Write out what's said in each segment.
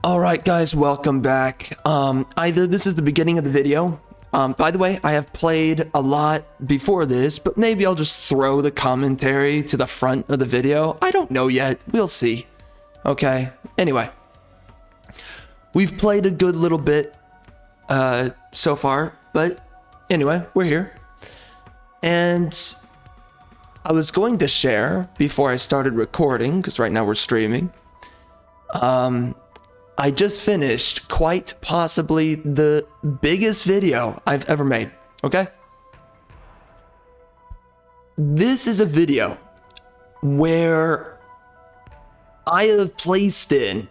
All right, guys, welcome back. Either this is the beginning of the video. By the way, I have played a lot before this, but maybe I'll just throw the commentary to the front of the video. I don't know yet. We'll see. Okay. Anyway, we've played a good little bit so far, but anyway, we're here. And I was going to share before I started recording, because right now we're streaming. I just finished quite possibly the biggest video I've ever made, okay? This is a video where I have placed in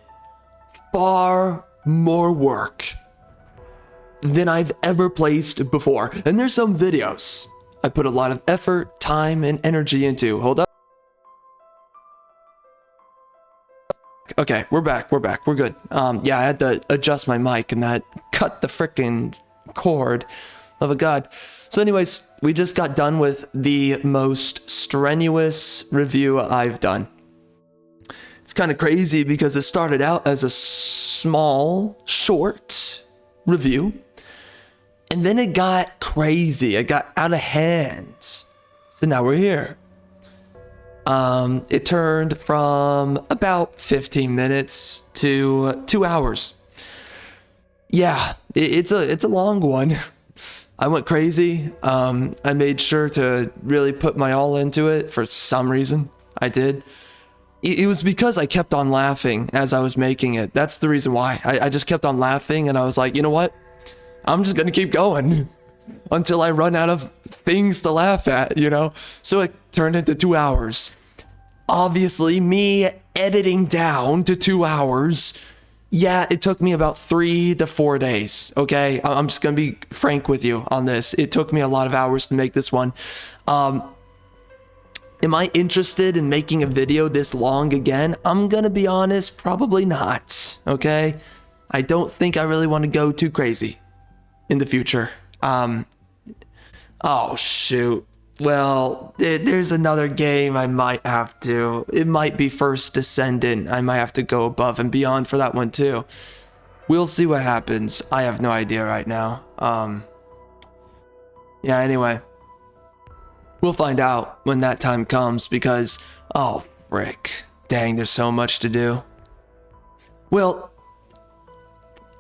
far more work than I've ever placed before. And there's some videos I put a lot of effort, time, and energy into. Hold up. Okay, we're back, we're good. Yeah, I had to adjust my mic and that cut the freaking cord. Love of God. So anyways, we just got done with the most strenuous review I've done. It's kind of crazy because it started out as a small, short review. And then it got crazy. It got out of hand. So now we're here. It turned from about 15 minutes to 2 hours. Yeah, it's a long one. I went crazy. I made sure to really put my all into it for some reason. I did. It was because I kept on laughing as I was making it. That's the reason why. I just kept on laughing and I was like, you know what? I'm just gonna keep going until I run out of things to laugh at, you know? So it turned into 2 hours. Obviously, me editing down to 2 hours, yeah, it took me about 3 to 4 days, okay? I'm just gonna be frank with you on this. It took me a lot of hours to make this one. Am I interested in making a video this long again? I'm gonna be honest, probably not, okay? I don't think I really want to go too crazy in the future. Oh, shoot. Well, there's another game I might have to. It might be First Descendant. I might have to go above and beyond for that one too. We'll see what happens. I have no idea right now. Yeah, anyway. We'll find out when that time comes because, oh, frick. Dang, there's so much to do. Well,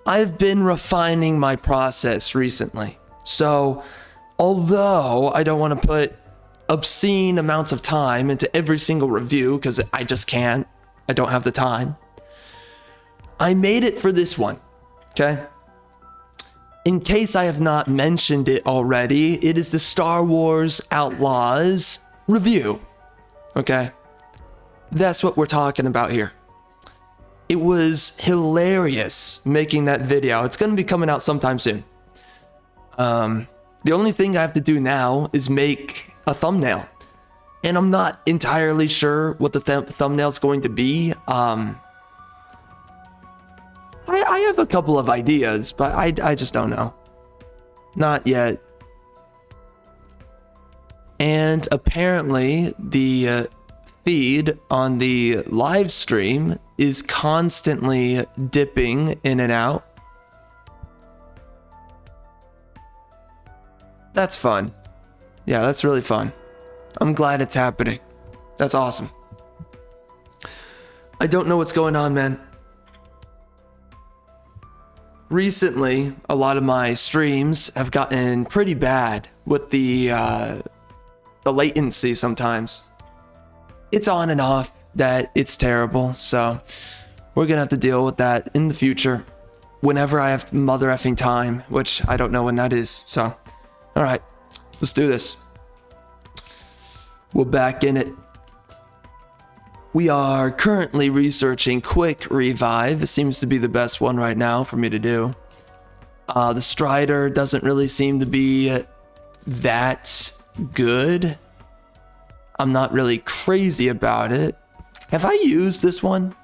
I've been refining my process recently. So, although I don't want to put obscene amounts of time into every single review because I just can't, I don't have the time, I made it for this one, okay? In case I have not mentioned it already, it is the Star Wars Outlaws review, okay? That's what we're talking about here. It was hilarious making that video. It's going to be coming out sometime soon. The only thing I have to do now is make a thumbnail. And I'm not entirely sure what the thumbnail is going to be. I have a couple of ideas, but I just don't know. Not yet. And apparently the feed on the live stream is constantly dipping in and out. That's fun. Yeah, that's really fun. I'm glad it's happening. That's awesome. I don't know what's going on, man. Recently, a lot of my streams have gotten pretty bad with the latency sometimes. It's on and off that it's terrible, so we're gonna have to deal with that in the future whenever I have mother effing time, which I don't know when that is, so all right, let's do this. We're back in it. We are currently researching Quick Revive. It seems to be the best one right now for me to do. The Strider doesn't really seem to be that good. I'm not really crazy about it. Have I used this one?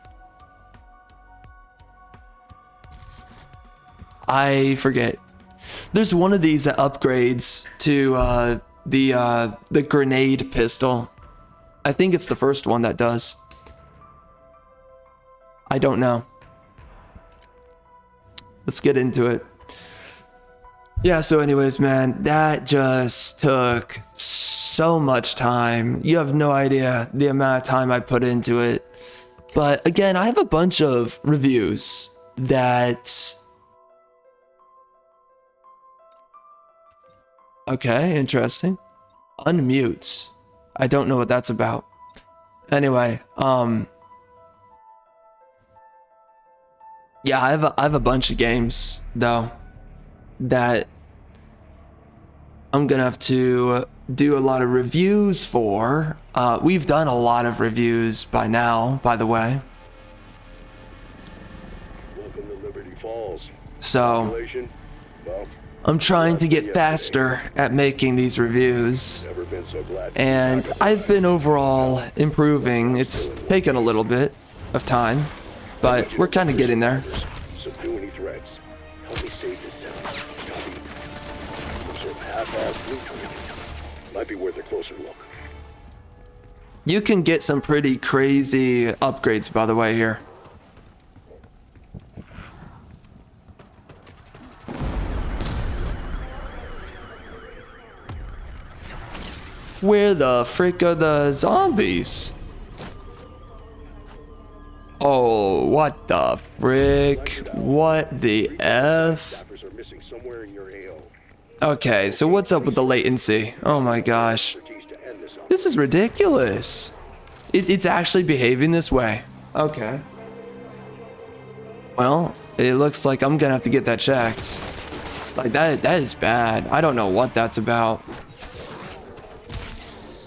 I forget. There's one of these that upgrades to the grenade pistol. I think it's the first one that does. I don't know. let's get into it. Yeah, so anyways, man, that just took so much time. You have no idea the amount of time I put into it. But again, I have a bunch of reviews that... Okay, interesting. Unmute. I don't know what that's about. Anyway, yeah, I have a bunch of games though that I'm gonna have to do a lot of reviews for. We've done a lot of reviews by now, by the way. Welcome to Liberty Falls. So Well, I'm trying to get faster at making these reviews, never been so glad to and I've been overall improving. It's taken a little bit of time, but we're kind of getting there. subdue any threats. Help me save this town. Copy. Some sort of half-assed blueprint. Might be worth a closer look. You can get some pretty crazy upgrades, by the way, here. Where the frick are the zombies? Oh, what the frick? What the F? Staffers are missing somewhere in your AO. Okay, so what's up with the latency? Oh my gosh. Expertise to end this up. This is ridiculous. It's actually behaving this way. Okay. Well, it looks like I'm gonna have to get that checked. Like that is bad. I don't know what that's about.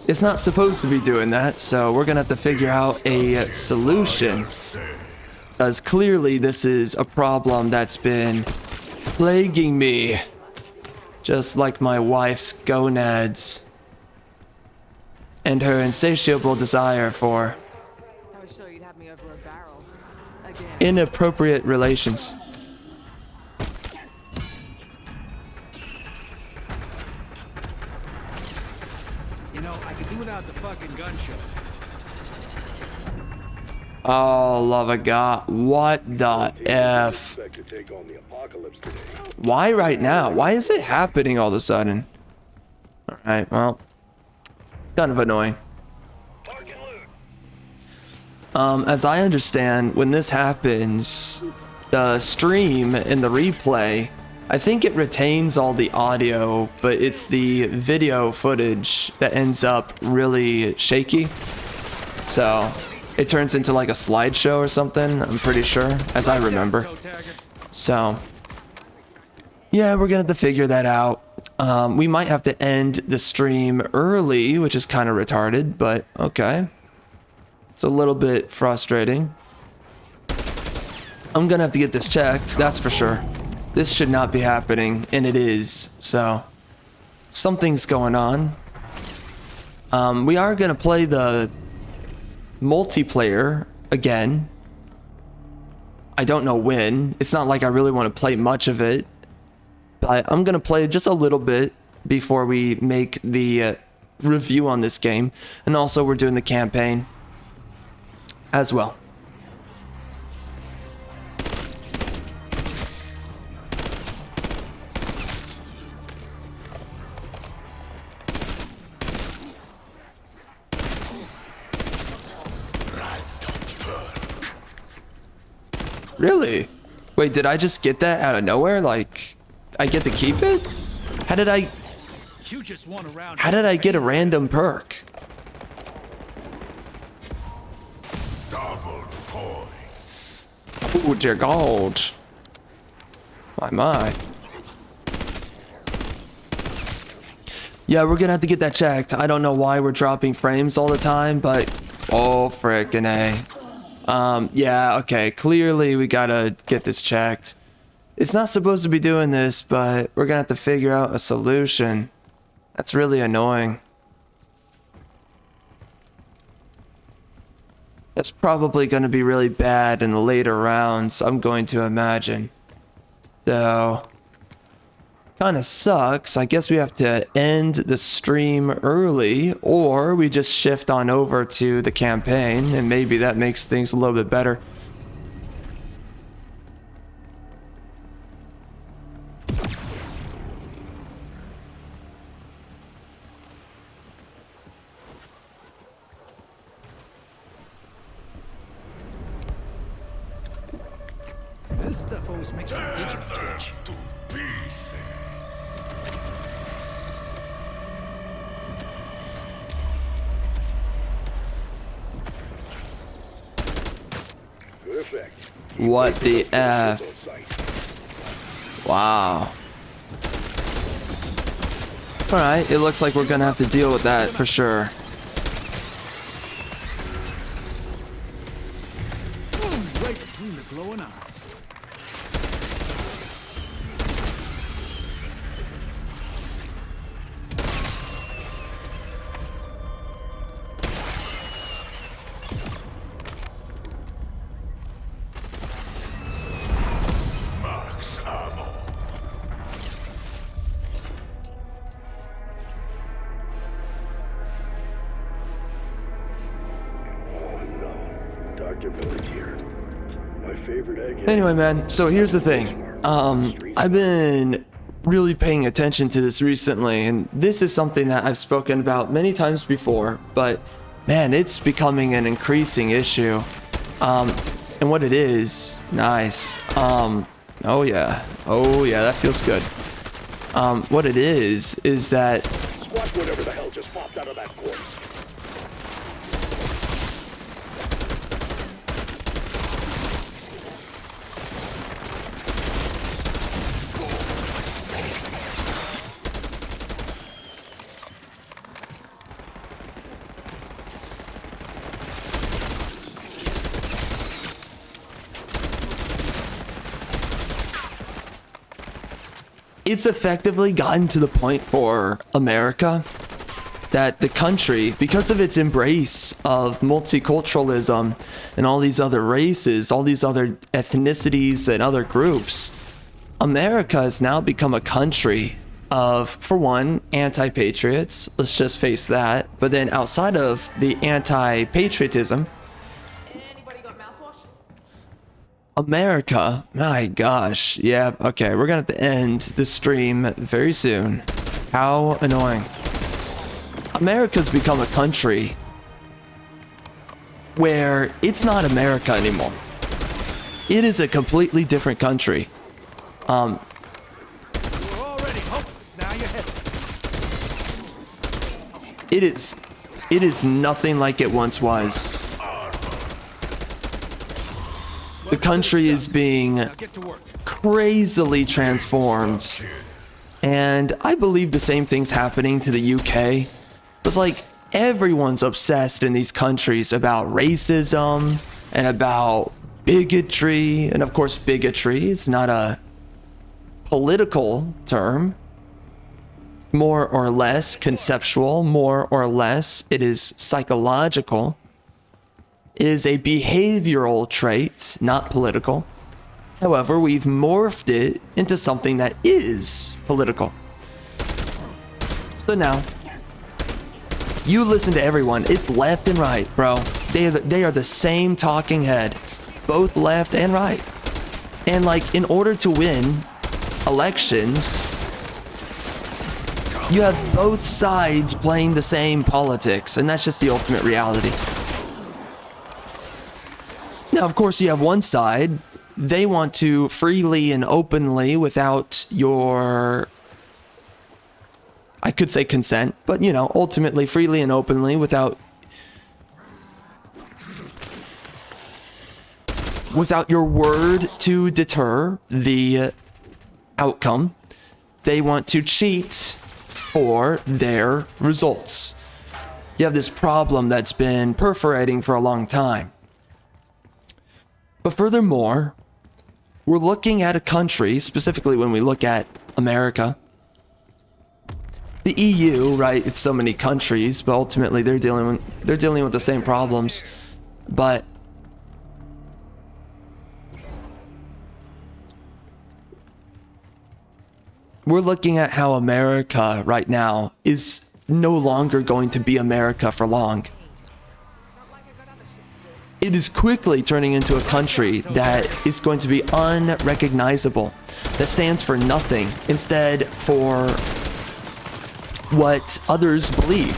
It's not supposed to be doing that, so we're gonna have to figure out a solution. Because clearly this is a problem that's been plaguing me. Just like my wife's gonads. And her insatiable desire for I was sure you'd have me over a barrel. Again. inappropriate relations. You know, I could do without the fucking gun show. Oh, love of God. What the F? Expect to take on the apocalypse today. Why right now? Why is it happening all of a sudden? Alright, well. It's kind of annoying. As I understand, when this happens, the stream and the replay, I think it retains all the audio, but it's the video footage that ends up really shaky. So it turns into like a slideshow or something, I'm pretty sure, as I remember. So yeah, we're gonna have to figure that out. We might have to end the stream early, which is kind of retarded, but okay. It's a little bit frustrating. I'm gonna have to get this checked, that's for sure. This should not be happening, and it is, so something's going on. We are gonna play the multiplayer again. I don't know when. It's not like I really want to play much of it, but I'm gonna play just a little bit before we make the review on this game, and also we're doing the campaign as well. Really? Wait, did I just get that out of nowhere? Like, I get to keep it? How did I get a random perk? Double points. Oh dear God. My. Yeah, we're gonna have to get that checked. I don't know why we're dropping frames all the time, but oh frickin' A. Yeah, okay, clearly we gotta get this checked. It's not supposed to be doing this, but we're gonna have to figure out a solution. That's really annoying. That's probably gonna be really bad in the later rounds, I'm going to imagine. So, kinda sucks. I guess we have to end the stream early, or we just shift on over to the campaign, and maybe that makes things a little bit better. This stuff always makes my digits twitch. To pieces. Good effect. What the F? On site. Wow. Alright, it looks like we're gonna have to deal with that for sure. Right between the glowing eyes. Max ammo. Oh no. Dr. Miller's here. My favorite egg. Anyway, man, so here's the thing. I've been really paying attention to this recently, and this is something that I've spoken about many times before, but man, it's becoming an increasing issue. And what it is, nice. Oh yeah, that feels good. What it is that Squash whatever the hell just popped out of that corpse. it's effectively gotten to the point for America that the country, because of its embrace of multiculturalism and all these other races, all these other ethnicities and other groups, America has now become a country of, for one, anti-patriots. Let's just face that. But then outside of the anti-patriotism, Anybody got mouthwash? America, my gosh, yeah, okay, we're gonna have to end the stream very soon. How annoying. America's become a country where it's not America anymore. It is a completely different country. You were already hopeless, now you're headless. It is nothing like it once was. The country is being Now get to work. crazily transformed. And I believe the same thing's happening to the UK. It's like everyone's obsessed in these countries about racism and about bigotry. And of course, bigotry is not a political term. It's more or less conceptual, more or less it is psychological. It is a behavioral trait, not political. However, we've morphed it into something that is political. So now, you listen to everyone. It's left and right, bro. They are the same talking head, both left and right. And like, in order to win elections, you have both sides playing the same politics, and that's just the ultimate reality. Now, of course, you have one side. They want to freely and openly, without your, I could say consent, but you know, ultimately freely and openly without your word to deter the outcome. They want to cheat for their results. You have this problem that's been perforating for a long time. But furthermore, we're looking at a country, specifically when we look at America. The EU, right? It's so many countries, but ultimately they're dealing with the same problems. But we're looking at how America right now is no longer going to be America for long. It is quickly turning into a country that is going to be unrecognizable, that stands for nothing, instead for what others believe.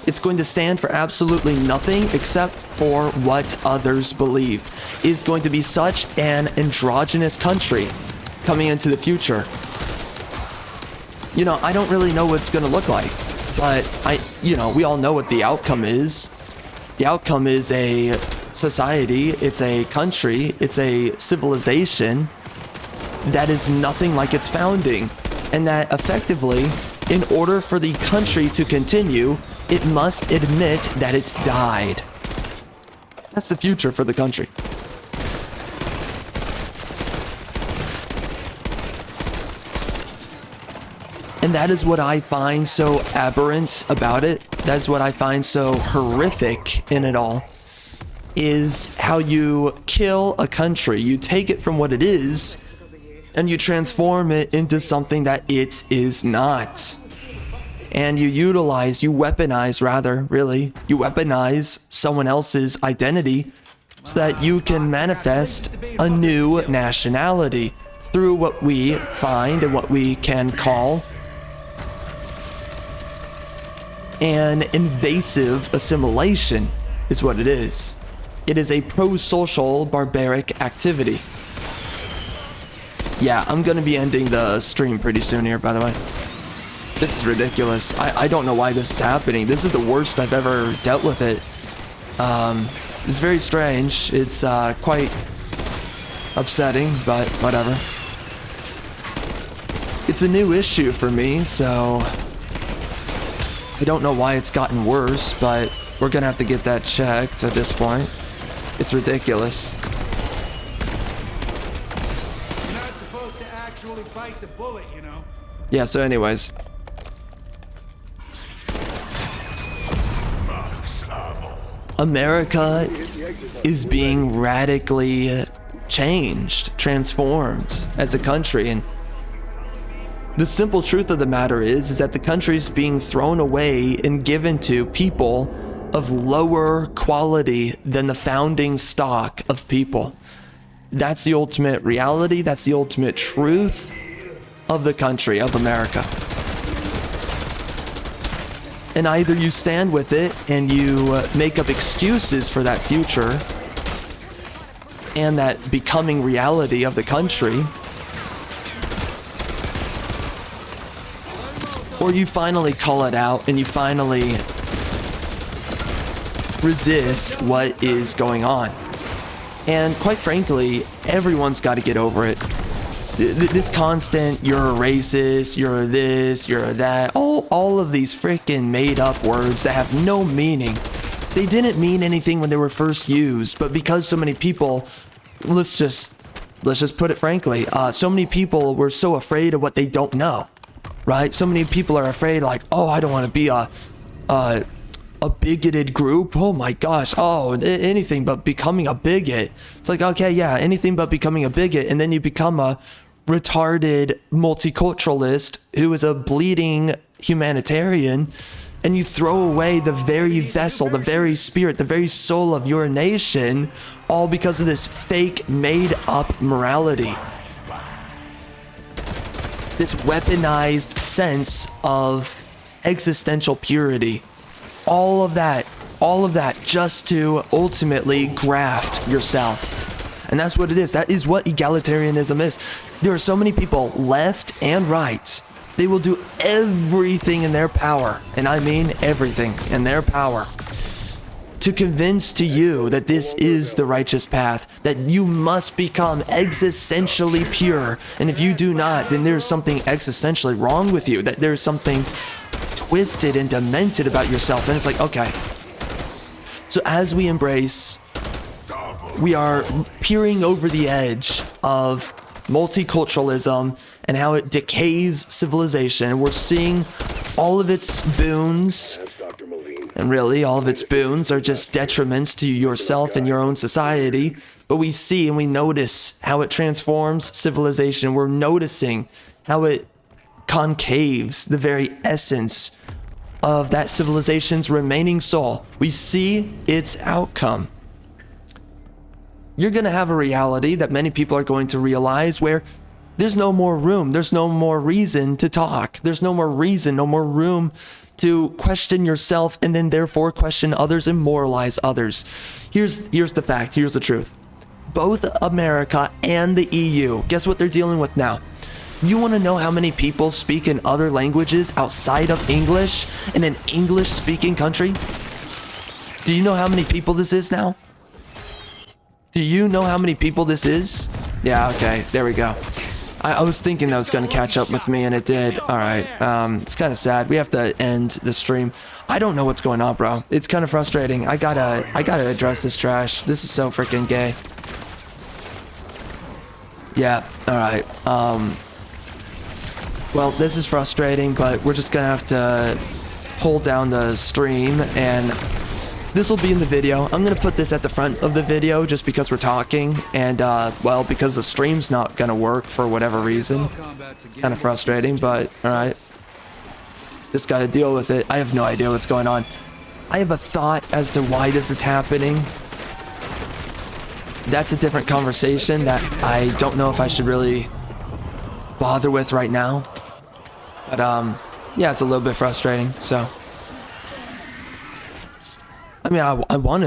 It's going to stand for absolutely nothing except for what others believe. It is going to be such an androgynous country coming into the future. You know, I don't really know what it's going to look like, but we all know what the outcome is. The outcome is a society, it's a country, it's a civilization that is nothing like its founding. And that effectively, in order for the country to continue, it must admit that it's died. That's the future for the country. And that is what I find so aberrant about it. That's what I find so horrific in it all. Is how you kill a country. You take it from what it is, and you transform it into something that it is not. And you weaponize someone else's identity so that you can manifest a new nationality through what we find and what we can call an invasive assimilation is what it is. It is a pro-social barbaric activity. Yeah, I'm gonna be ending the stream pretty soon here, by the way. This is ridiculous. I don't know why this is happening. This is the worst I've ever dealt with it. It's very strange. It's quite upsetting, but whatever. It's a new issue for me, so I don't know why it's gotten worse, but we're gonna have to get that checked at this point. It's ridiculous. You're not supposed to actually bite the bullet, you know. Yeah, so anyways. America is being radically changed, transformed as a country, and the simple truth of the matter is that the country is being thrown away and given to people of lower quality than the founding stock of people. That's the ultimate reality. That's the ultimate truth of the country, of America. And either you stand with it and you make up excuses for that future and that becoming reality of the country, or you finally call it out and you finally resist what is going on. And quite frankly, everyone's got to get over it. This constant, you're a racist, you're this, you're that, all of these freaking made up words that have no meaning. They didn't mean anything when they were first used, but because so many people, let's just put it frankly, so many people were so afraid of what they don't know, right? So many people are afraid, like, oh, I don't want to be a bigoted group. Oh my gosh. Oh, anything but becoming a bigot. It's like, okay, yeah, anything but becoming a bigot. And then you become a retarded multiculturalist who is a bleeding humanitarian, and you throw away the very vessel, the very spirit, the very soul of your nation, all because of this fake made up morality. This weaponized sense of existential purity. All of that just to ultimately graft yourself. And that's what it is. That is what egalitarianism is. There are so many people, left and right, they will do everything in their power, and I mean everything in their power, to convince to you that this is the righteous path, that you must become existentially pure. And if you do not, then there's something existentially wrong with you, that there's something twisted and demented about yourself. And it's like, okay. So as we embrace, we are peering over the edge of multiculturalism and how it decays civilization. We're seeing all of its boons, and really all of its boons are just detriments to yourself and your own society. But we see and we notice how it transforms civilization. We're noticing how it concaves the very essence of that civilization's remaining soul. We see its outcome. You're going to have a reality that many people are going to realize where there's no more room. There's no more reason to talk. There's no more reason, no more room to question yourself and then therefore question others and moralize others. Here's the fact. Here's the truth. Both America and the EU, guess what they're dealing with now? You want to know how many people speak in other languages outside of English in an English-speaking country? Do you know how many people this is now? Do you know how many people this is? Yeah, okay, there we go. I was thinking that was going to catch up with me, and it did. All right, it's kind of sad. We have to end the stream. I don't know what's going on, bro. It's kind of frustrating. I gotta address this trash. This is so freaking gay. Yeah, all right. Well, this is frustrating, but we're just gonna have to hold down the stream, and this will be in the video. I'm gonna put this at the front of the video just because we're talking, and well, because the stream's not gonna work for whatever reason. It's kind of frustrating, but all right. Just gotta deal with it. I have no idea what's going on. I have a thought as to why this is happening. That's a different conversation that I don't know if I should really bother with right now. But yeah, it's a little bit frustrating. So I mean, I want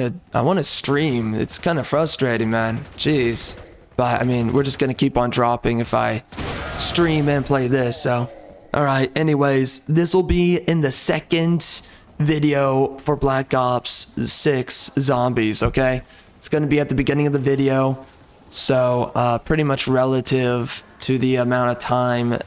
to stream. It's kind of frustrating, man. Jeez. But I mean, we're just gonna keep on dropping if I stream and play this. So all right. Anyways, this will be in the second video for Black Ops 6 Zombies. Okay. It's going to be at the beginning of the video, so pretty much relative to the amount of time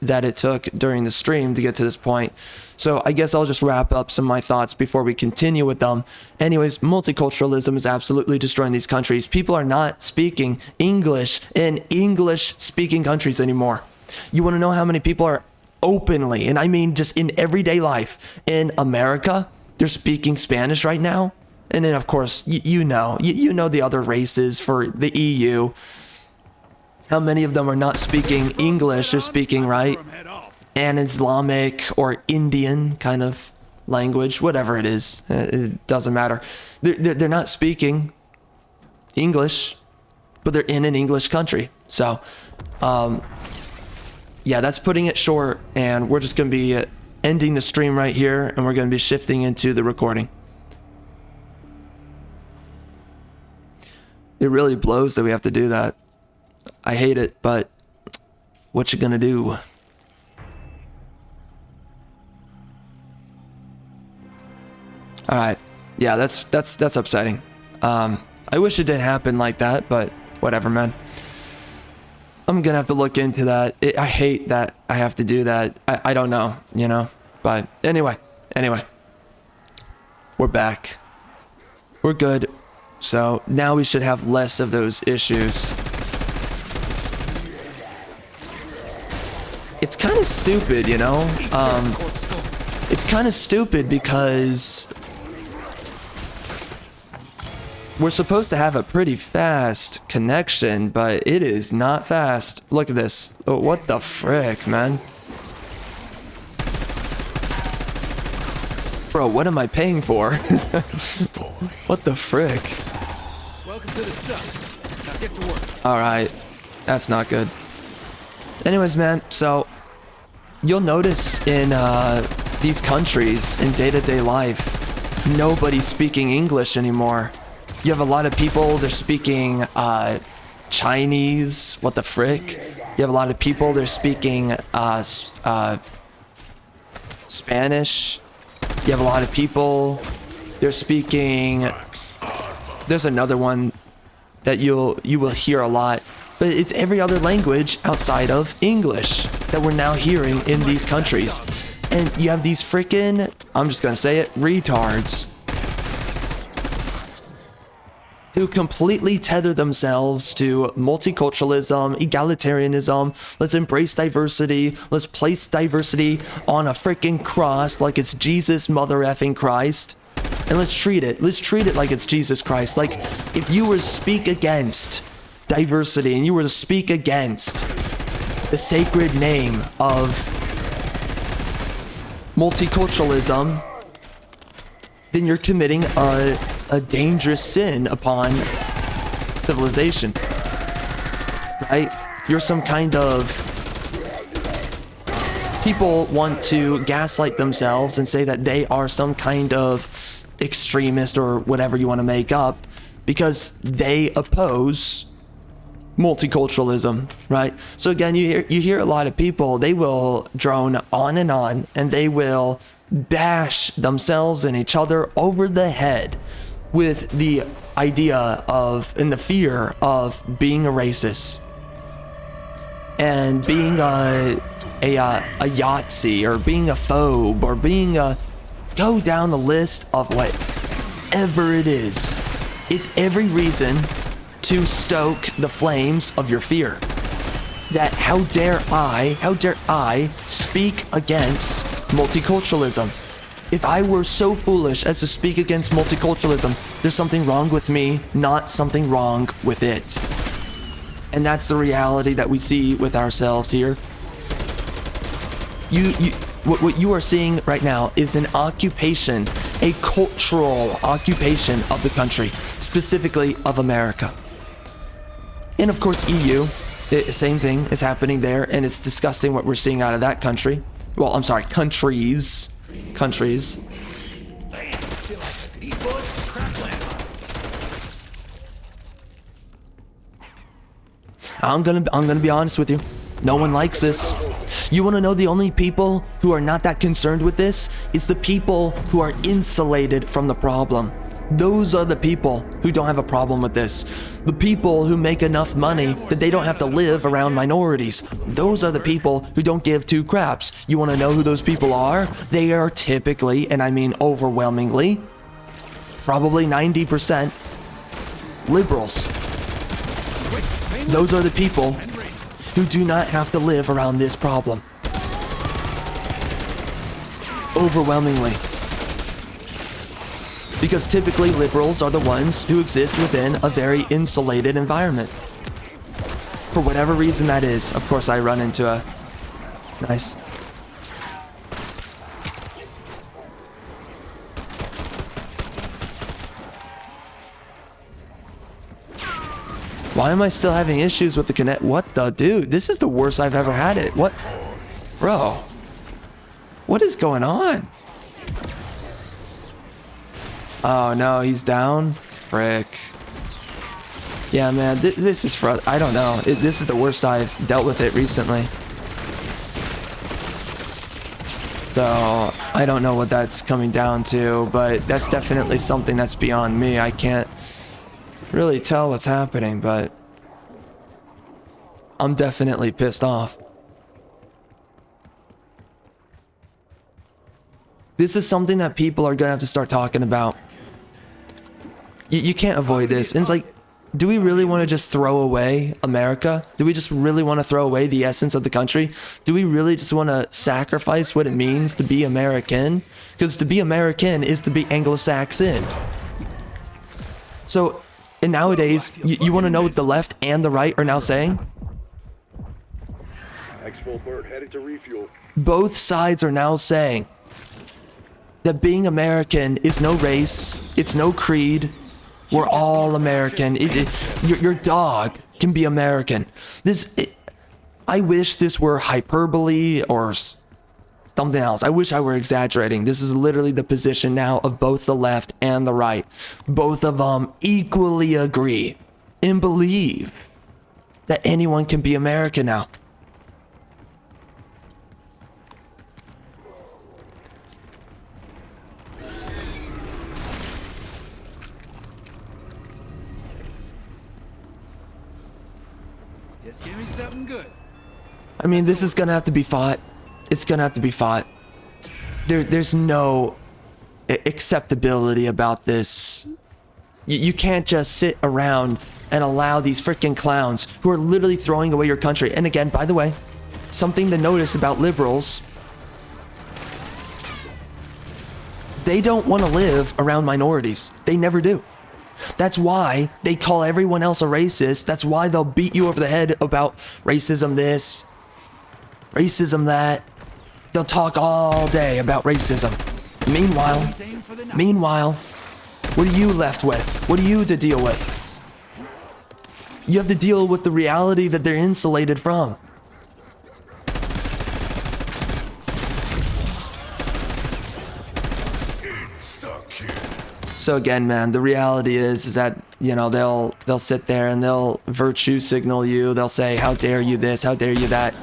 that it took during the stream to get to this point. So I guess I'll just wrap up some of my thoughts before we continue with them. Anyways, multiculturalism is absolutely destroying these countries. People are not speaking English in English-speaking countries anymore. You want to know how many people are openly, and I mean just in everyday life, in America, they're speaking Spanish right now? And then, of course, you know the other races for the EU. How many of them are not speaking English? They're speaking, right, an Islamic or Indian kind of language, whatever it is. It doesn't matter. They're not speaking English, but they're in an English country. So, yeah, that's putting it short. And we're just going to be ending the stream right here, and we're going to be shifting into the recording. It really blows that we have to do that. I hate it, but what you gonna do? All right, yeah, that's upsetting. I wish it didn't happen like that, but whatever, man. I'm gonna have to look into that. I hate that I have to do that. I don't know, you know. But anyway, we're back. We're good. So now we should have less of those issues. It's kind of stupid, you know? It's kind of stupid because we're supposed to have a pretty fast connection, but it is not fast. Look at this. Oh, what the frick, man? Bro, what am I paying for? What the frick? Welcome to the sub. Now get to work. Alright, that's not good. Anyways, man, so you'll notice in these countries, in day-to-day life, nobody's speaking English anymore. You have a lot of people, they're speaking Chinese, what the frick? You have a lot of people, they're speaking Spanish. You have a lot of people, they're speaking, there's another one that you will hear a lot, but it's every other language outside of English that we're now hearing in these countries. And you have these freaking, I'm just gonna say it, retards who completely tether themselves to multiculturalism, egalitarianism. Let's embrace diversity. Let's place diversity on a freaking cross like it's Jesus mother effing Christ. And let's treat it like it's Jesus Christ. Like, if you were to speak against diversity and you were to speak against the sacred name of multiculturalism, then you're committing a dangerous sin upon civilization, right? You're some kind of people want to gaslight themselves and say that they are some kind of extremist or whatever you want to make up because they oppose multiculturalism, right? So again, you hear a lot of people, they will drone on and they will bash themselves and each other over the head with the idea of and the fear of being a racist and being a Yahtzee or being a phobe or being a go down the list of whatever it is. It's every reason to stoke the flames of your fear. That how dare I speak against multiculturalism? If I were so foolish as to speak against multiculturalism, there's something wrong with me, not something wrong with it. And that's the reality that we see with ourselves here. What you are seeing right now is an occupation, a cultural occupation of the country, specifically of America. And of course, EU, same thing is happening there, and it's disgusting what we're seeing out of that country. Well, I'm sorry, countries. I'm gonna be honest with you. No one likes this. You want to know the only people who are not that concerned with this? It's the people who are insulated from the problem. Those are the people who don't have a problem with this. The people who make enough money that they don't have to live around minorities. Those are the people who don't give two craps. You want to know who those people are? They are typically, and I mean overwhelmingly, probably 90% liberals. Those are the people who do not have to live around this problem. Overwhelmingly. Because typically liberals are the ones who exist within a very insulated environment. For whatever reason that is. Of course, I run into a... Nice. Why am I still having issues with the connect? What the dude? This is the worst I've ever had it. What? Bro. What is going on? Oh no, he's down? Frick. Yeah, man, this is I don't know. This is the worst I've dealt with it recently. So, I don't know what that's coming down to, but that's definitely something that's beyond me. I can't really tell what's happening, but I'm definitely pissed off. This is something that people are gonna have to start talking about. You can't avoid this. And it's like, do we really want to just throw away America? Do we just really want to throw away the essence of the country? Do we really just want to sacrifice what it means to be American? Because to be American is to be Anglo-Saxon. So, and nowadays, you want to know what the left and the right are now saying? X-Full Bird headed to refuel. Both sides are now saying that being American is no race, it's no creed. We're all American. Your dog can be American. I wish this were hyperbole or something else. I wish I were exaggerating. This is literally the position now of both the left and the right. Both of them equally agree and believe that anyone can be American now. Just give me something good. I mean, this is gonna have to be fought. It's gonna have to be fought. There's no acceptability about this. You can't just sit around and allow these freaking clowns who are literally throwing away your country. And again, by the way, something to notice about liberals, they don't want to live around minorities. They never do. That's why they call everyone else a racist. That's why they'll beat you over the head about racism this, racism that. They'll talk all day about racism. Meanwhile, what are you left with? What are you to deal with? You have to deal with the reality that they're insulated from. So again, man, the reality is that, you know, they'll sit there and they'll virtue signal you. They'll say, how dare you this, how dare you that.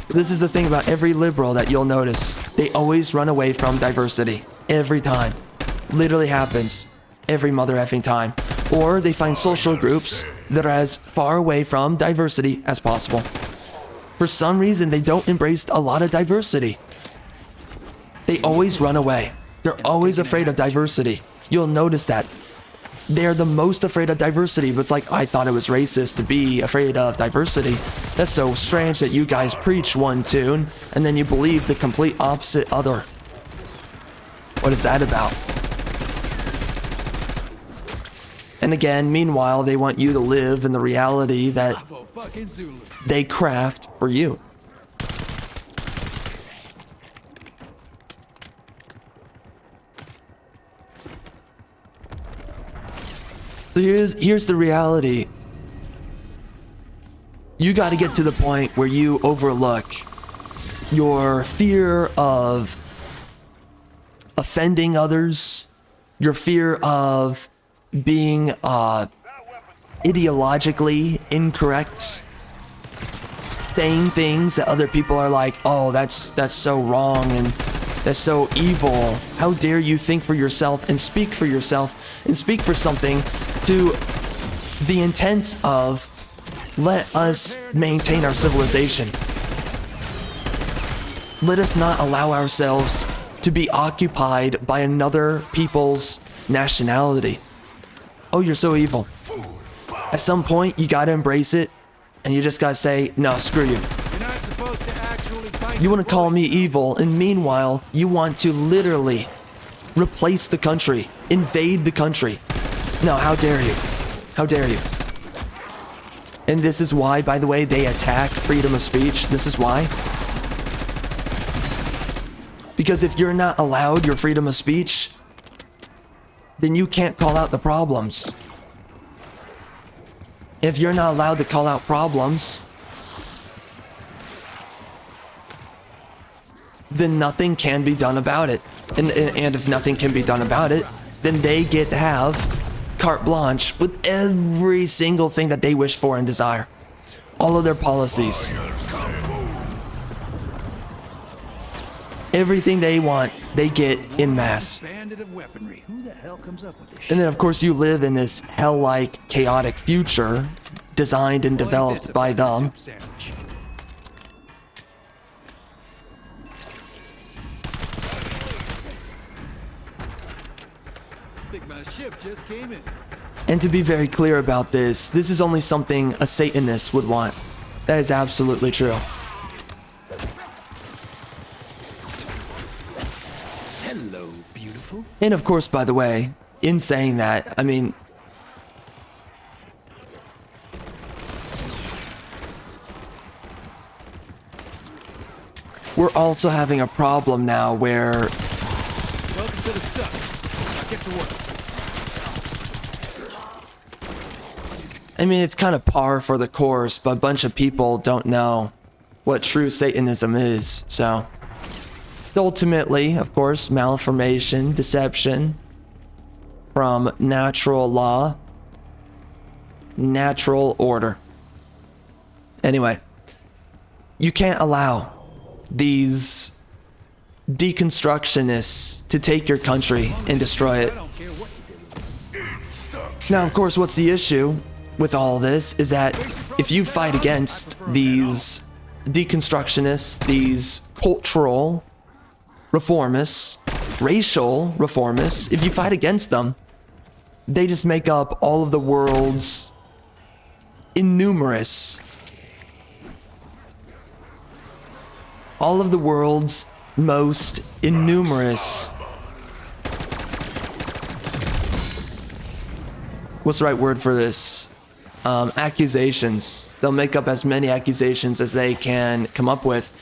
This is the thing about every liberal that you'll notice. They always run away from diversity. Every time. Literally happens. Every mother effing time. Or they find social groups that are as far away from diversity as possible. For some reason, they don't embrace a lot of diversity. They always run away. They're always afraid of diversity. You'll notice that. They're the most afraid of diversity, but it's like, I thought it was racist to be afraid of diversity. That's so strange that you guys preach one tune, and then you believe the complete opposite other. What is that about? And again, meanwhile, they want you to live in the reality that they craft for you. So here's the reality. You got to get to the point where you overlook your fear of offending others, your fear of being ideologically incorrect, saying things that other people are like, oh, that's so wrong and that's so evil. How dare you think for yourself and speak for yourself and speak for something to the intents of let us maintain our civilization. Let us not allow ourselves to be occupied by another people's nationality. Oh, you're so evil. At some point, you gotta embrace it, and you just gotta say, no, screw you. You want to call me evil, and meanwhile, you want to literally replace the country, invade the country. No, how dare you? How dare you? And this is why, by the way, they attack freedom of speech. This is why. Because if you're not allowed your freedom of speech, then you can't call out the problems. If you're not allowed to call out problems, then nothing can be done about it. And if nothing can be done about it, then they get to have carte blanche with every single thing that they wish for and desire. All of their policies. Everything they want, they get in mass. And then of course you live in this hell-like chaotic future designed and developed by them. My ship just came in. And to be very clear about this is only something a Satanist would want. That is absolutely true. Hello, beautiful. And of course, by the way, in saying that, I mean, we're also having a problem now where Welcome to the suck. Now get to work. I mean, it's kind of par for the course, but a bunch of people don't know what true Satanism is. So, ultimately, of course, malformation, deception from natural law, natural order. Anyway, you can't allow these deconstructionists to take your country and destroy it. Now, of course, what's the issue with all this is that if you fight against these deconstructionists, these cultural reformists, racial reformists, if you fight against them, they just make up all of the world's most innumerous, what's the right word for this? Accusations. They'll make up as many accusations as they can come up with.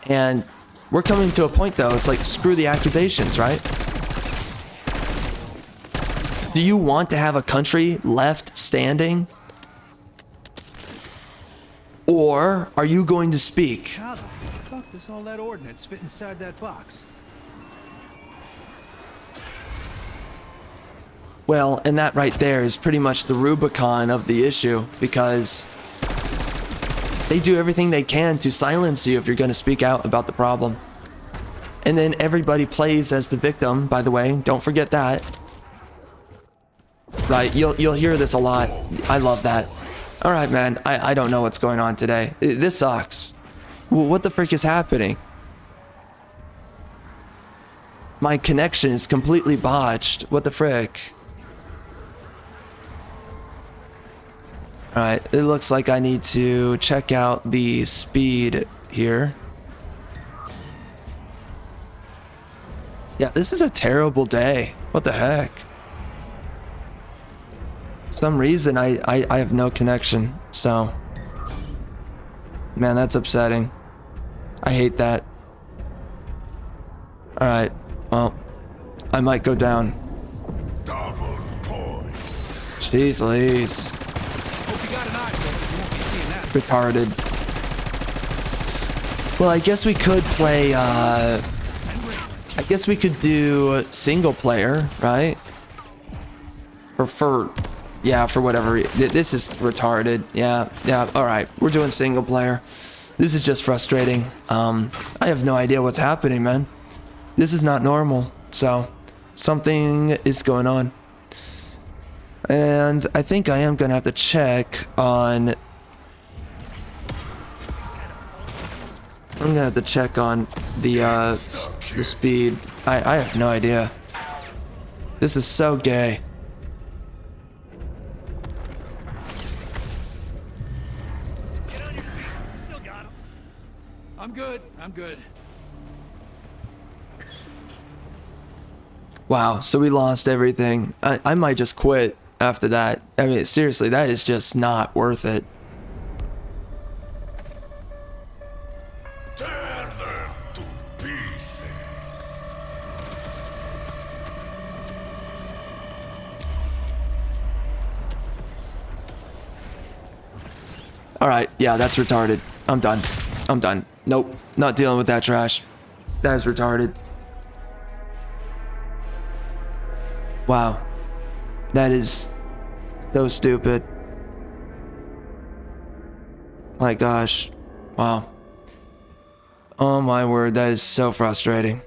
And we're coming to a point though, it's like, screw the accusations, right? Do you want to have a country left standing? Or are you going to speak? How the fuck does all that ordnance fit inside that box? Well, and that right there is pretty much the Rubicon of the issue, because they do everything they can to silence you if you're going to speak out about the problem. And then everybody plays as the victim, by the way. Don't forget that. Right, you'll hear this a lot. I love that. All right, man, I don't know what's going on today. This sucks. What the frick is happening? My connection is completely botched. What the frick? All right, it looks like I need to check out the speed here. Yeah, this is a terrible day. What the heck? For some reason I have no connection, so man, that's upsetting. I hate that. All right, well, I might go down. Double point. Jeez Louise. Hope you got an eye, but you won't be seeing that. Retarded. Well, I guess we could play, I guess we could do single player, right? For whatever reason. This is retarded. Yeah, all right. We're doing single player. This is just frustrating. I have no idea what's happening, man. This is not normal. So, something is going on. And I think I am going to have to check on... I'm going to have to check on the speed. I have no idea. This is so gay. I'm good. Wow, so we lost everything. I might just quit after that. I mean, seriously, that is just not worth it. Tear them to pieces. All right, yeah, that's retarded. I'm done. Nope, not dealing with that trash. That is retarded. Wow. That is so stupid. My gosh. Wow. Oh my word, that is so frustrating.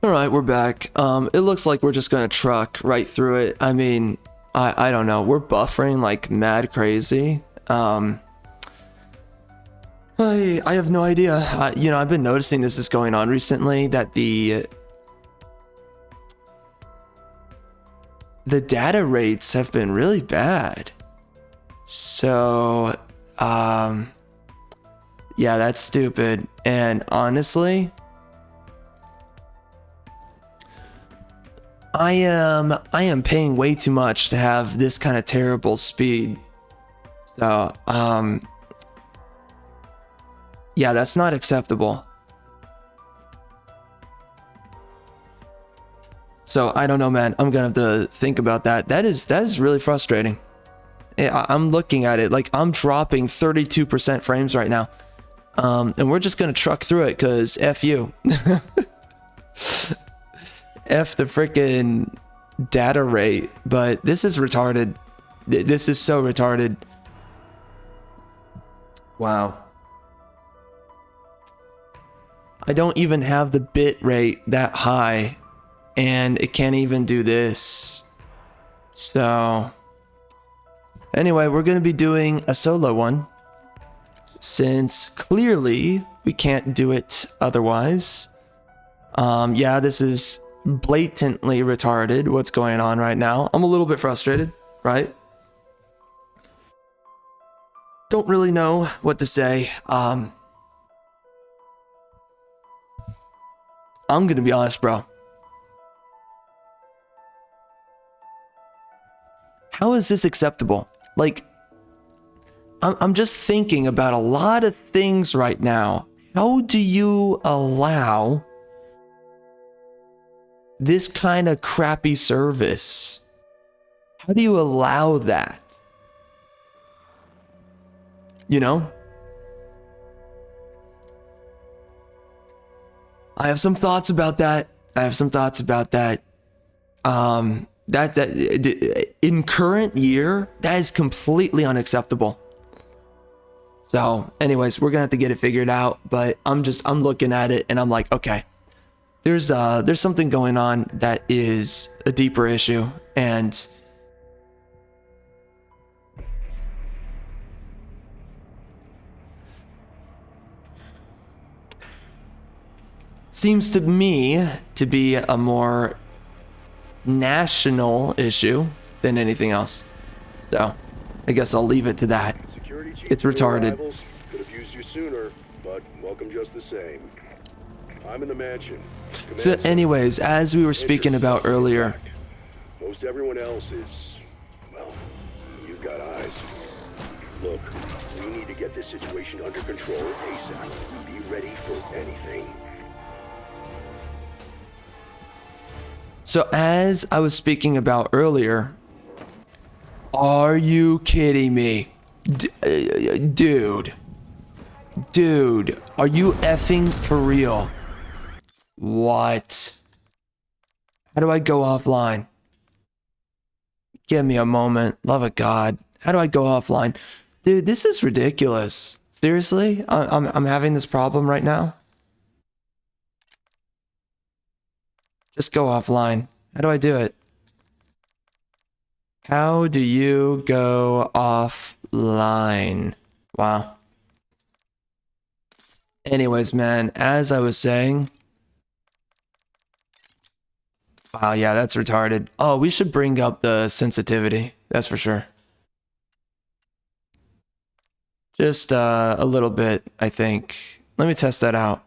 All right, we're back. It looks like we're just gonna truck right through it. I mean, I don't know. We're buffering like mad crazy. I have no idea. You know, I've been noticing this is going on recently, that the data rates have been really bad. So, yeah, that's stupid. And honestly, I am paying way too much to have this kind of terrible speed. So, yeah, that's not acceptable. So I don't know, man. I'm gonna have to think about that. That is really frustrating. I'm looking at it like I'm dropping 32% frames right now, and we're just gonna truck through it because F you. F the freaking data rate. But this is retarded. This is so retarded. Wow. I don't even have the bit rate that high, and it can't even do this. So anyway, we're going to be doing a solo one, since clearly we can't do it otherwise. Yeah, this is blatantly retarded what's going on right now. I'm a little bit frustrated, right? Don't really know what to say. I'm gonna be honest, bro. How is this acceptable? Like, I'm just thinking about a lot of things right now. How do you allow this kind of crappy service? How do you allow that? You know? I have some thoughts about that. That in current year, that is completely unacceptable. So anyways, we're gonna have to get it figured out, but I'm looking at it and I'm like, okay, there's something going on that is a deeper issue, and seems to me to be a more national issue than anything else. So I guess I'll leave it to that. Security chief, It's retarded. arrivals. Could have used you sooner, but welcome just the same. I'm in the mansion. Command So center. anyways, as we were speaking about earlier, Most everyone else is, well, you've got eyes. Look, we need to get this situation under control ASAP. Be ready for anything. so as I was speaking about earlier, are you kidding me? Dude, are you effing for real? What? How do I go offline? Give me a moment, love of God. How do I go offline? Dude, this is ridiculous. Seriously? I'm having this problem right now. Just go offline. How do I do it? How do you go offline? Wow. Anyways, man, as I was saying, wow, yeah, that's retarded. Oh, we should bring up the sensitivity. That's for sure. Just a little bit, I think. Let me test that out.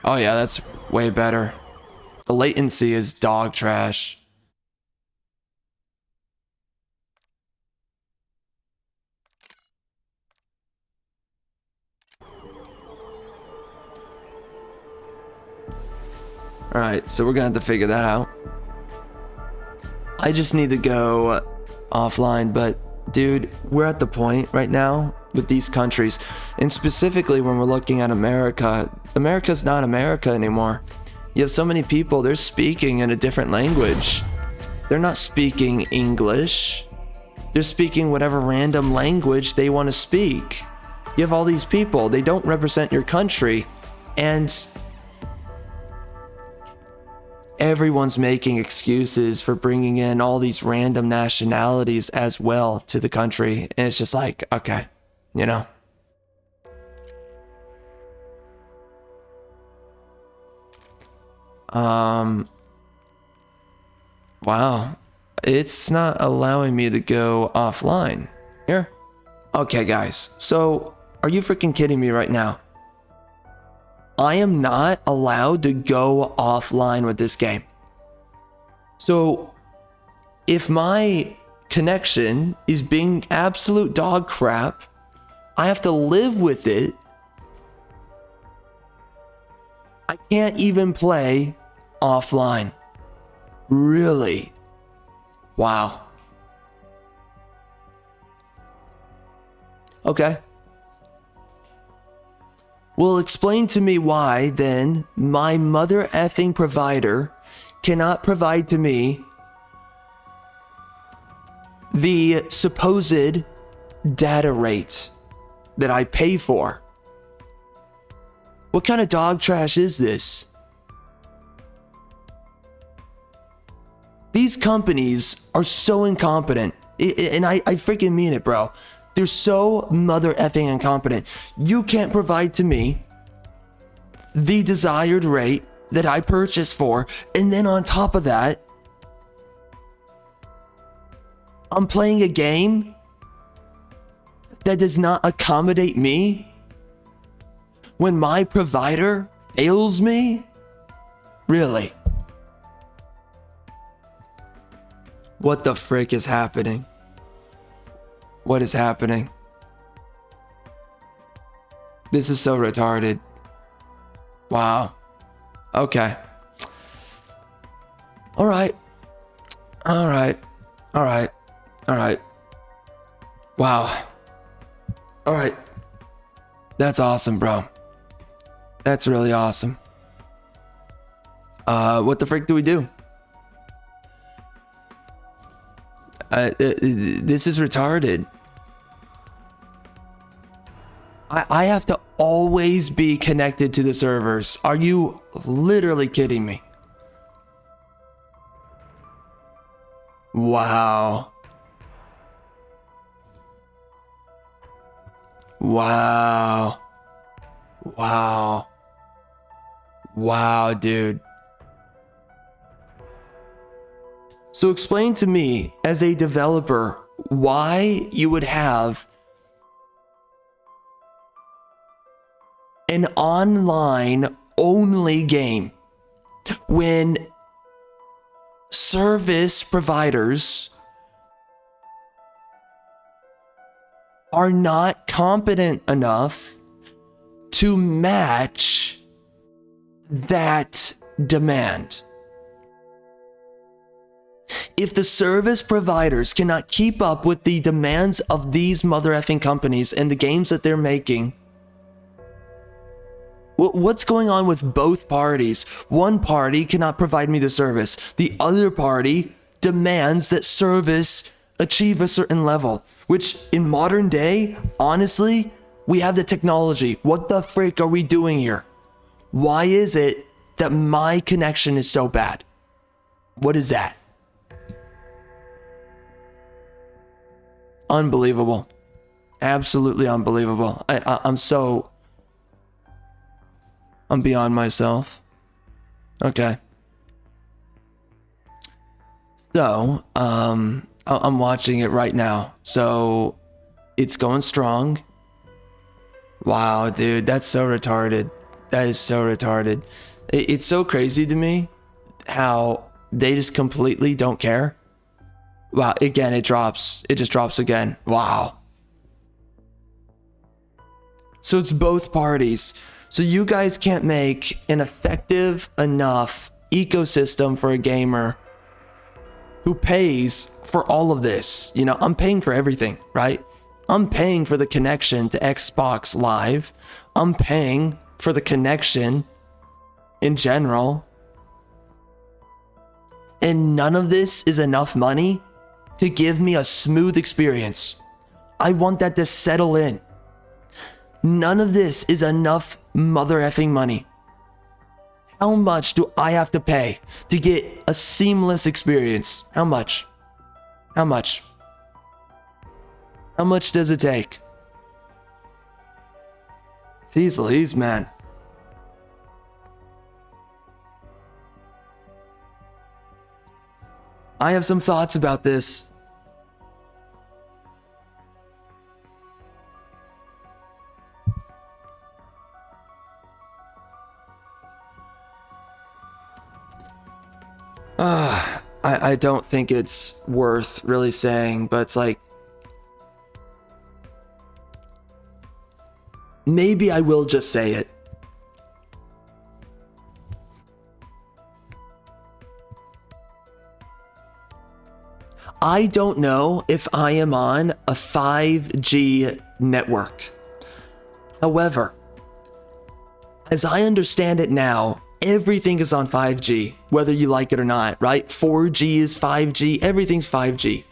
Oh yeah, that's way better. The latency is dog trash. Alright, so we're gonna have to figure that out. I just need to go offline, but dude, we're at the point right now with these countries, and specifically when we're looking at America, America's not America anymore. You have so many people, they're speaking in a different language. They're not speaking English. They're speaking whatever random language they want to speak. You have all these people, they don't represent your country, and everyone's making excuses for bringing in all these random nationalities as well to the country. And it's just like, okay, you know. Wow. It's not allowing me to go offline. Here. Okay, guys. So, are you freaking kidding me right now? I am not allowed to go offline with this game. So, if my connection is being absolute dog crap, I have to live with it. I can't even play offline. Really? Wow. Okay. Well, explain to me why, then, my mother effing provider cannot provide to me the supposed data rate that I pay for. What kind of dog trash is this? These companies are so incompetent, and I freaking mean it, bro. They're so mother effing incompetent. You can't provide to me the desired rate that I purchased for, and then on top of that, I'm playing a game that does not accommodate me when my provider fails me? Really? What the frick is happening? What is happening? This is so retarded. Wow. Okay. All right. All right. All right. All right. Wow. All right. That's awesome, bro. That's really awesome. What the frick do we do? This is retarded. I have to always be connected to the servers. Are you literally kidding me? Wow. Wow. Wow. Wow, dude. So explain to me, as a developer, why you would have an online only game when service providers are not competent enough to match that demand. If the service providers cannot keep up with the demands of these mother effing companies and the games that they're making, what's going on with both parties? One party cannot provide me the service. The other party demands that service achieve a certain level, which in modern day, honestly, we have the technology. What the frick are we doing here? Why is it that my connection is so bad? What is that? Unbelievable. Absolutely unbelievable. I'm beyond myself. Okay. So, I'm watching it right now. So, it's going strong. Wow, dude, that's so retarded. That is so retarded. It's so crazy to me how they just completely don't care. Wow, again, it drops. It just drops again. Wow. So it's both parties. So you guys can't make an effective enough ecosystem for a gamer who pays for all of this. You know, I'm paying for everything, right? I'm paying for the connection to Xbox Live. I'm paying for the connection in general. And none of this is enough money to give me a smooth experience. I want that to settle in. None of this is enough mother effing money. How much do I have to pay to get a seamless experience? How much? How much? How much does it take? Jeez Louise, man. I have some thoughts about this. I don't think it's worth really saying, but it's like, maybe I will just say it. I don't know if I am on a 5G network. However, as I understand it now, everything is on 5G, whether you like it or not, right? 4G is 5G, everything's 5G.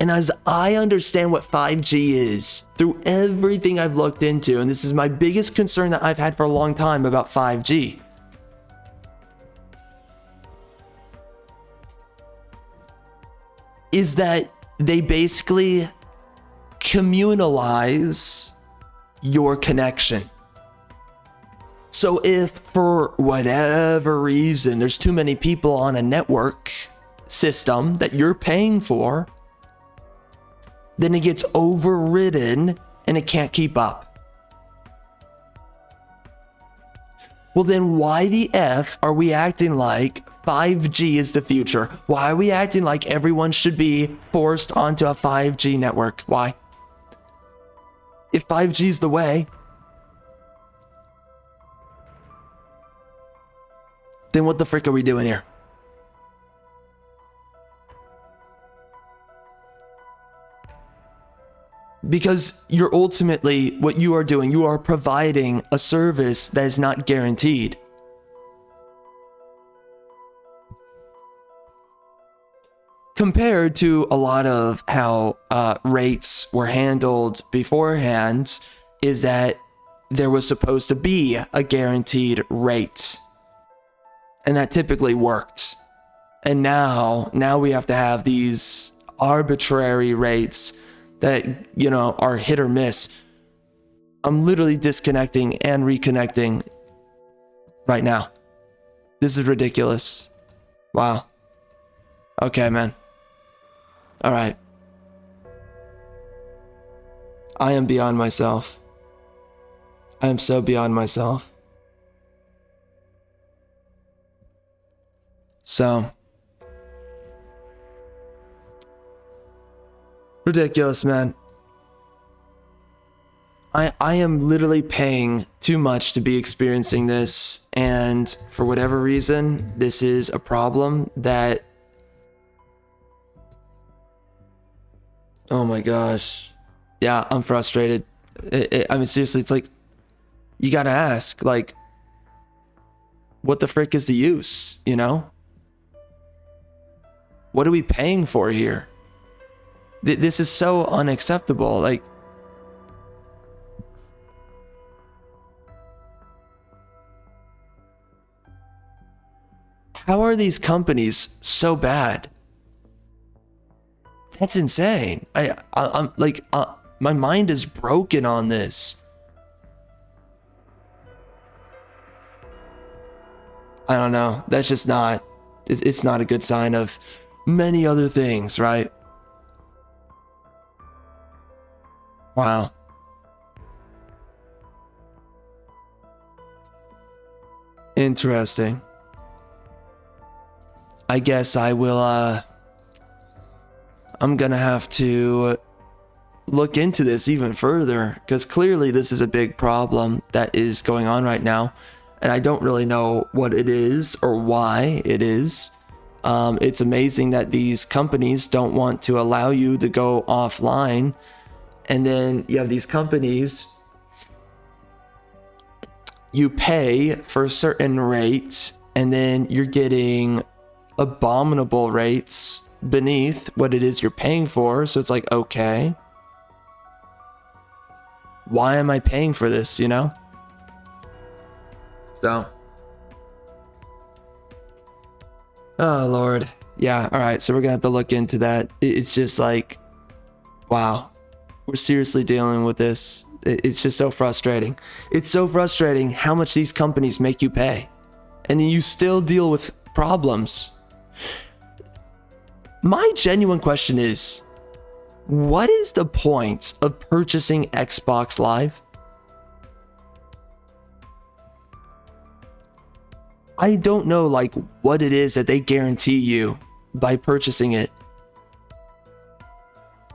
And as I understand what 5G is, through everything I've looked into, and this is my biggest concern that I've had for a long time about 5G, is that they basically communalize your connection. So if for whatever reason there's too many people on a network system that you're paying for, then it gets overridden and it can't keep up. Well, then why the F are we acting like 5G is the future? Why are we acting like everyone should be forced onto a 5G network? Why? If 5G is the way, then what the frick are we doing here? Because you're ultimately, what you are doing, you are providing a service that is not guaranteed. compared to a lot of how rates were handled beforehand, is that there was supposed to be a guaranteed rate, and that typically worked. And now we have to have these arbitrary rates that, you know, are hit or miss. I'm literally disconnecting and reconnecting right now. This is ridiculous. Wow. Okay, man. All right. I am beyond myself. I am so beyond myself. So ridiculous, man. I am literally paying too much to be experiencing this, and for whatever reason, this is a problem that, oh my gosh. Yeah, I'm frustrated. I mean, seriously, it's like, you gotta ask, like, what the frick is the use, you know? What are we paying for here? This is so unacceptable. Like, how are these companies so bad? That's insane. I'm like, my mind is broken on this. I don't know. That's just not, it's not a good sign of many other things, right? Wow. Interesting. I guess I will, I'm gonna have to look into this even further, because clearly this is a big problem that is going on right now, and I don't really know what it is or why it is. It's amazing that these companies don't want to allow you to go offline, and then you have these companies, you pay for a certain rate, and then you're getting abominable rates beneath what it is you're paying for. So it's like, okay, why am I paying for this, you know? So, oh Lord. Yeah, all right, so we're gonna have to look into that. It's just like, wow, we're seriously dealing with this. It's just so frustrating. It's so frustrating how much these companies make you pay, and then you still deal with problems. My genuine question is, what is the point of purchasing Xbox Live? I don't know, like, what it is that they guarantee you by purchasing it.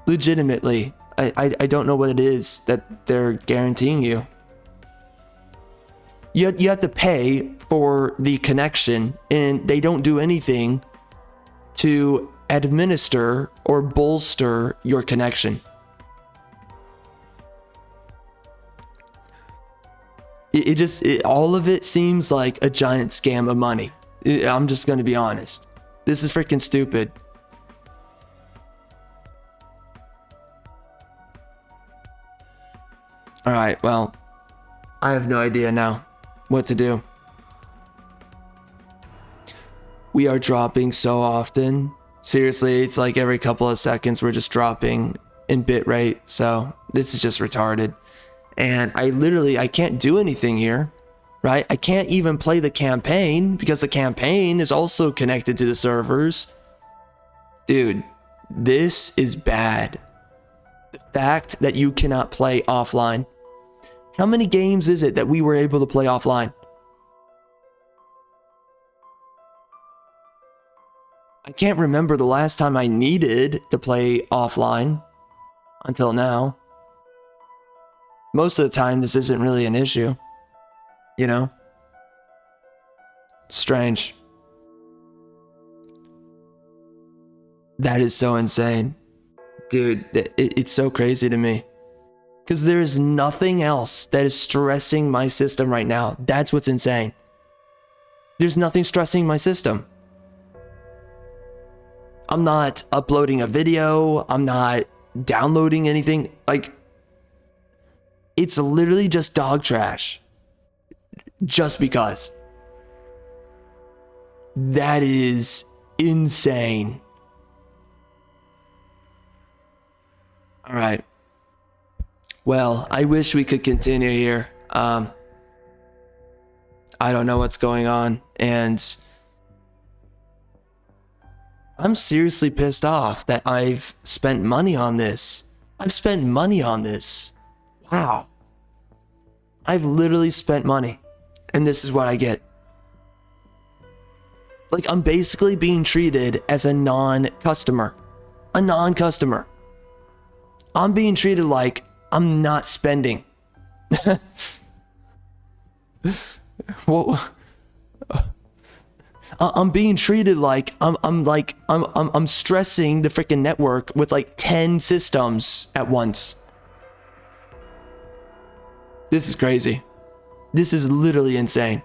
Legitimately, I don't know what it is that they're guaranteeing you. You have to pay for the connection, and they don't do anything to administer or bolster your connection. All of it seems like a giant scam of money. I'm just gonna be honest. This is freaking stupid. All right, well, I have no idea now what to do. We are dropping so often. Seriously, it's like every couple of seconds we're just dropping in bitrate. So this is just retarded. And I can't do anything here, right? I can't even play the campaign because the campaign is also connected to the servers. Dude, this is bad. The fact that you cannot play offline. How many games is it that we were able to play offline? I can't remember the last time I needed to play offline until now. Most of the time, this isn't really an issue, you know? Strange. That is so insane. Dude, it's so crazy to me. Because there is nothing else that is stressing my system right now. That's what's insane. There's nothing stressing my system. I'm not uploading a video. I'm not downloading anything. Like, it's literally just dog trash. Just because. That is insane. All right. Well, I wish we could continue here. I don't know what's going on, and I'm seriously pissed off that I've spent money on this. I've spent money on this. Wow. I've literally spent money, and this is what I get. Like, I'm basically being treated as a non-customer. A non-customer. I'm being treated like I'm not spending. Well, I'm being treated like I'm stressing the freaking network with like 10 systems at once. This is crazy. This is literally insane.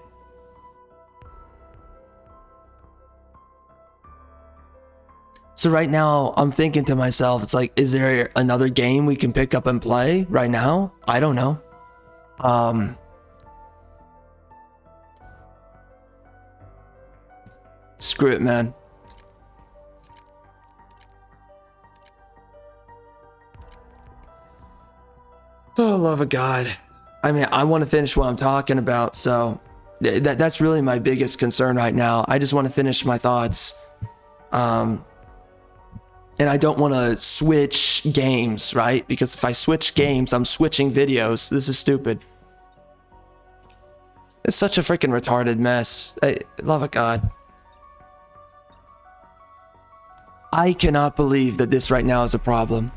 So right now I'm thinking to myself, it's like, is there another game we can pick up and play right now? I don't know. Screw it, man. Oh, love of God. I mean, I want to finish what I'm talking about, so that's really my biggest concern right now. I just want to finish my thoughts. And I don't want to switch games, right? Because if I switch games, I'm switching videos. This is stupid. It's such a freaking retarded mess. Love of God. I cannot believe that this right now is a problem.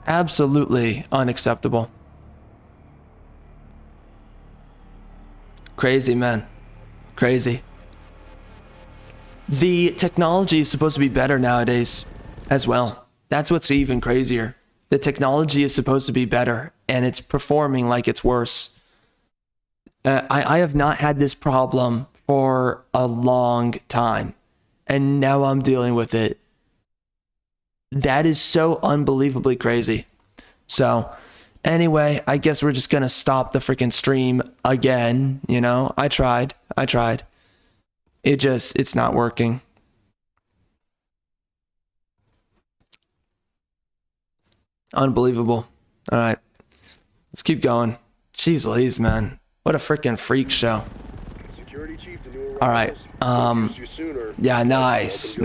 Absolutely unacceptable. Crazy, man. Crazy. The technology is supposed to be better nowadays as well. That's what's even crazier. The technology is supposed to be better, and it's performing like it's worse. I have not had this problem for a long time, and now I'm dealing with it. That is so unbelievably crazy. So, anyway, I guess we're just gonna stop the freaking stream again. You know, I tried. It's not working. Unbelievable. All right, let's keep going. Jeez Louise, man. What a freaking freak show. All right. Yeah, nice.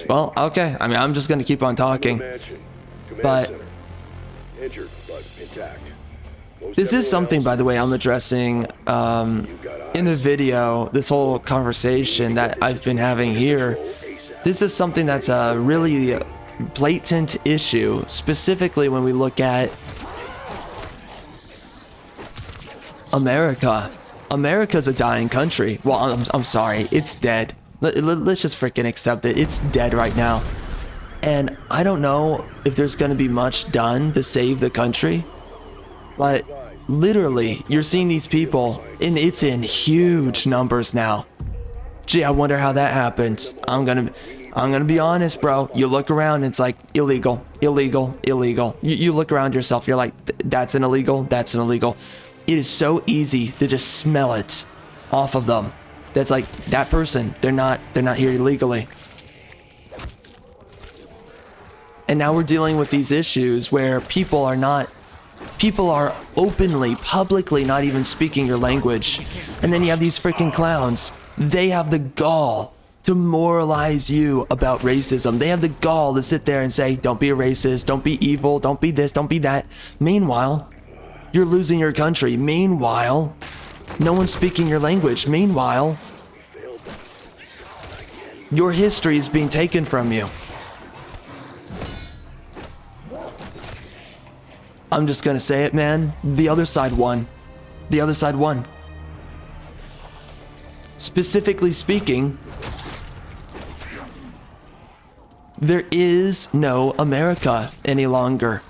Well, okay. I mean, I'm just going to keep on talking. But this is something, by the way, I'm addressing in the video, this whole conversation that I've been having here. This is something that's a really blatant issue, specifically when we look at America. America's a dying country. Well, I'm sorry, it's dead. Let's just freaking accept it. It's dead right now. And I don't know if there's going to be much done to save the country, but literally, you're seeing these people, and it's in huge numbers now. Gee, I wonder how that happened. I'm gonna be honest, bro. You look around, it's like illegal. You look around yourself, you're like, that's an illegal. It is so easy to just smell it off of them. That's like, that person, they're not here illegally. And now we're dealing with these issues where people are openly, publicly not even speaking your language. And then you have these freaking clowns. They have the gall to moralize you about racism. They have the gall to sit there and say, don't be a racist, don't be evil, don't be this, don't be that. Meanwhile, you're losing your country. Meanwhile, no one's speaking your language. Meanwhile, your history is being taken from you. I'm just gonna say it, man. The other side won. Specifically speaking, there is no America any longer.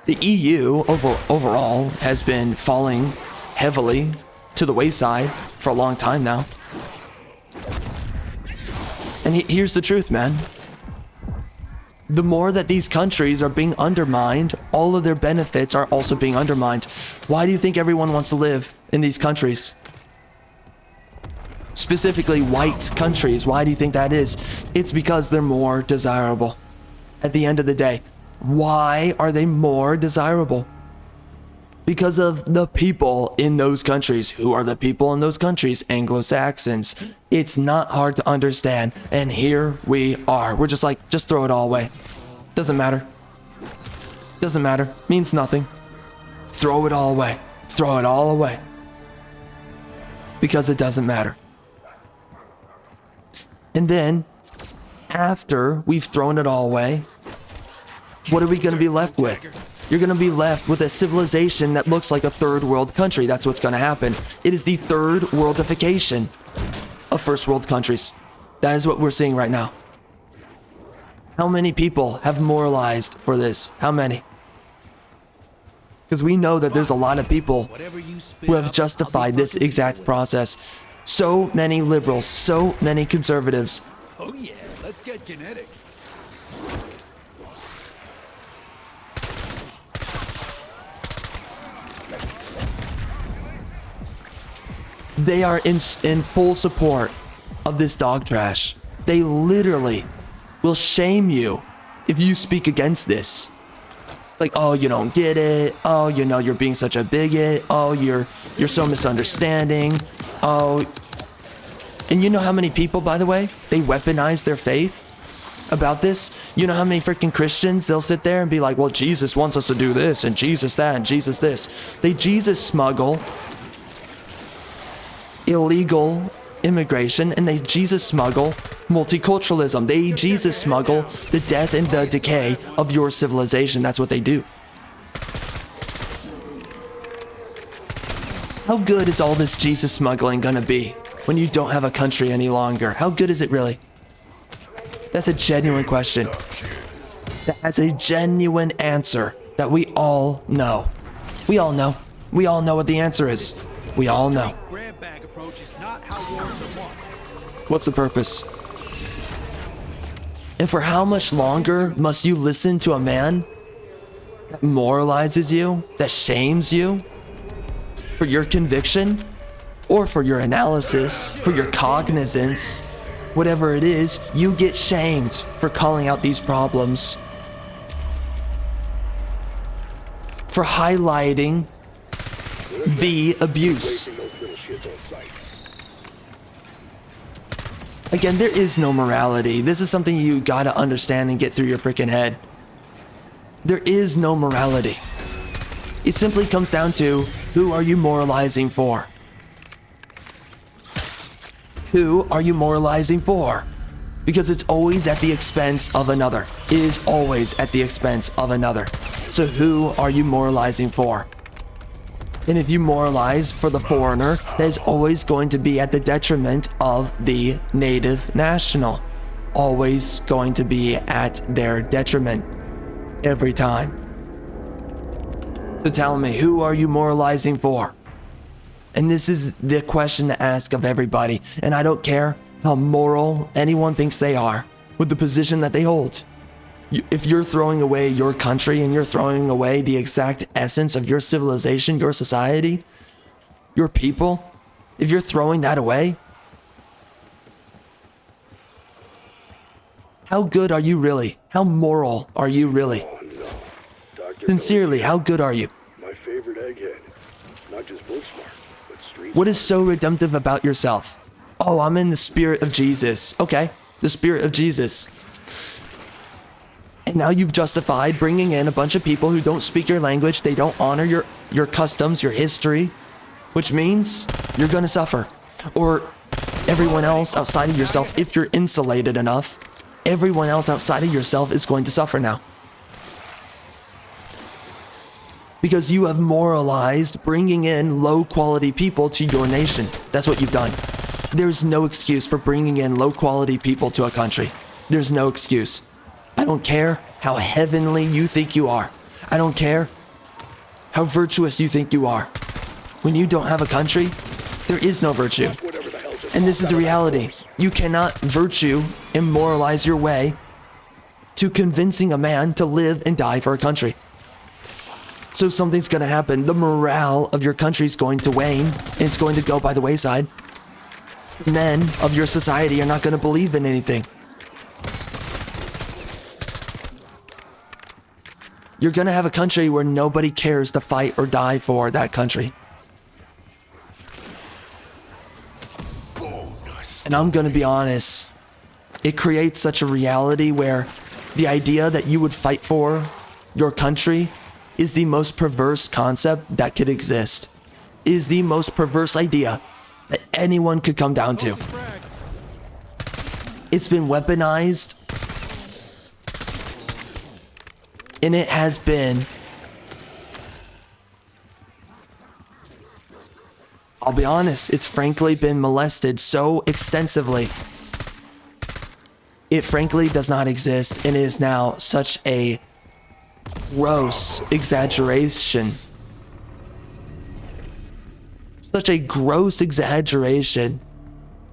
The EU overall has been falling heavily to the wayside for a long time now. And here's the truth, man. The more that these countries are being undermined, all of their benefits are also being undermined. Why do you think everyone wants to live in these countries? Specifically white countries. Why do you think that is? It's because they're more desirable. At the end of the day, why are they more desirable? Because of the people in those countries. Who are the people in those countries? Anglo-Saxons. It's not hard to understand. And here we are. We're just like, just throw it all away. Doesn't matter. Doesn't matter. Means nothing. Throw it all away. Throw it all away. Because it doesn't matter. And then, after we've thrown it all away, what are we going to be left with? You're going to be left with a civilization that looks like a third world country. That's what's going to happen. It is the third worldification of first world countries. That is what we're seeing right now. How many people have moralized for this? How many? Because we know that there's a lot of people who have justified this exact process. So many liberals, so many conservatives. Oh yeah, let's get kinetic. They are in full support of this dog trash. They literally will shame you if you speak against this. It's like, oh, you don't get it. Oh, you know, you're being such a bigot. Oh, you're so misunderstanding. Oh, and you know how many people, by the way, they weaponize their faith about this? You know how many freaking Christians, they'll sit there and be like, well, Jesus wants us to do this, and Jesus that, and Jesus this. They Jesus smuggle illegal immigration, and they Jesus smuggle multiculturalism. They Jesus smuggle the death and the decay of your civilization. That's what they do. How good is all this Jesus smuggling gonna be when you don't have a country any longer? How good is it really? That's a genuine question. That has a genuine answer that we all know. We all know. We all know what the answer is. We all know. Grab bag approach is not how wars are won. What's the purpose? And for how much longer must you listen to a man that moralizes you, that shames you for your conviction, or for your analysis, for your cognizance, whatever it is, you get shamed for calling out these problems, for highlighting the abuse. Placing those little shits on site. Again, there is no morality. This is something you gotta understand and get through your freaking head. There is no morality. It simply comes down to, who are you moralizing for? Who are you moralizing for? Because it's always at the expense of another. It is always at the expense of another. So who are you moralizing for? And if you moralize for the foreigner, that is always going to be at the detriment of the native national. Always going to be at their detriment. Every time. So tell me, who are you moralizing for? And this is the question to ask of everybody. And I don't care how moral anyone thinks they are with the position that they hold. If you're throwing away your country and you're throwing away the exact essence of your civilization, your society, your people, if you're throwing that away, how good are you really? How moral are you really? Oh, no. Dr. Sincerely, how good are you? My favorite egghead. Not just book smart, but street What is so redemptive about yourself? Oh, I'm in the spirit of Jesus. Okay, the spirit of Jesus. And now you've justified bringing in a bunch of people who don't speak your language. They don't honor your customs, your history, which means you're going to suffer. Or everyone else outside of yourself, if you're insulated enough, everyone else outside of yourself is going to suffer now. Because you have moralized bringing in low quality people to your nation. That's what you've done. There's no excuse for bringing in low quality people to a country. There's no excuse. I don't care how heavenly you think you are. I don't care how virtuous you think you are. When you don't have a country, there is no virtue. Whatever the hell's And this is the reality. You cannot virtue and moralize your way to convincing a man to live and die for a country. So something's going to happen. The morale of your country is going to wane, and it's going to go by the wayside. Men of your society are not going to believe in anything. You're going to have a country where nobody cares to fight or die for that country. And I'm going to be honest, it creates such a reality where the idea that you would fight for your country is the most perverse concept that could exist. Is the most perverse idea that anyone could come down to. It's been weaponized, and it has been, I'll be honest, it's frankly been molested so extensively. It frankly does not exist and is now such a gross exaggeration. Such a gross exaggeration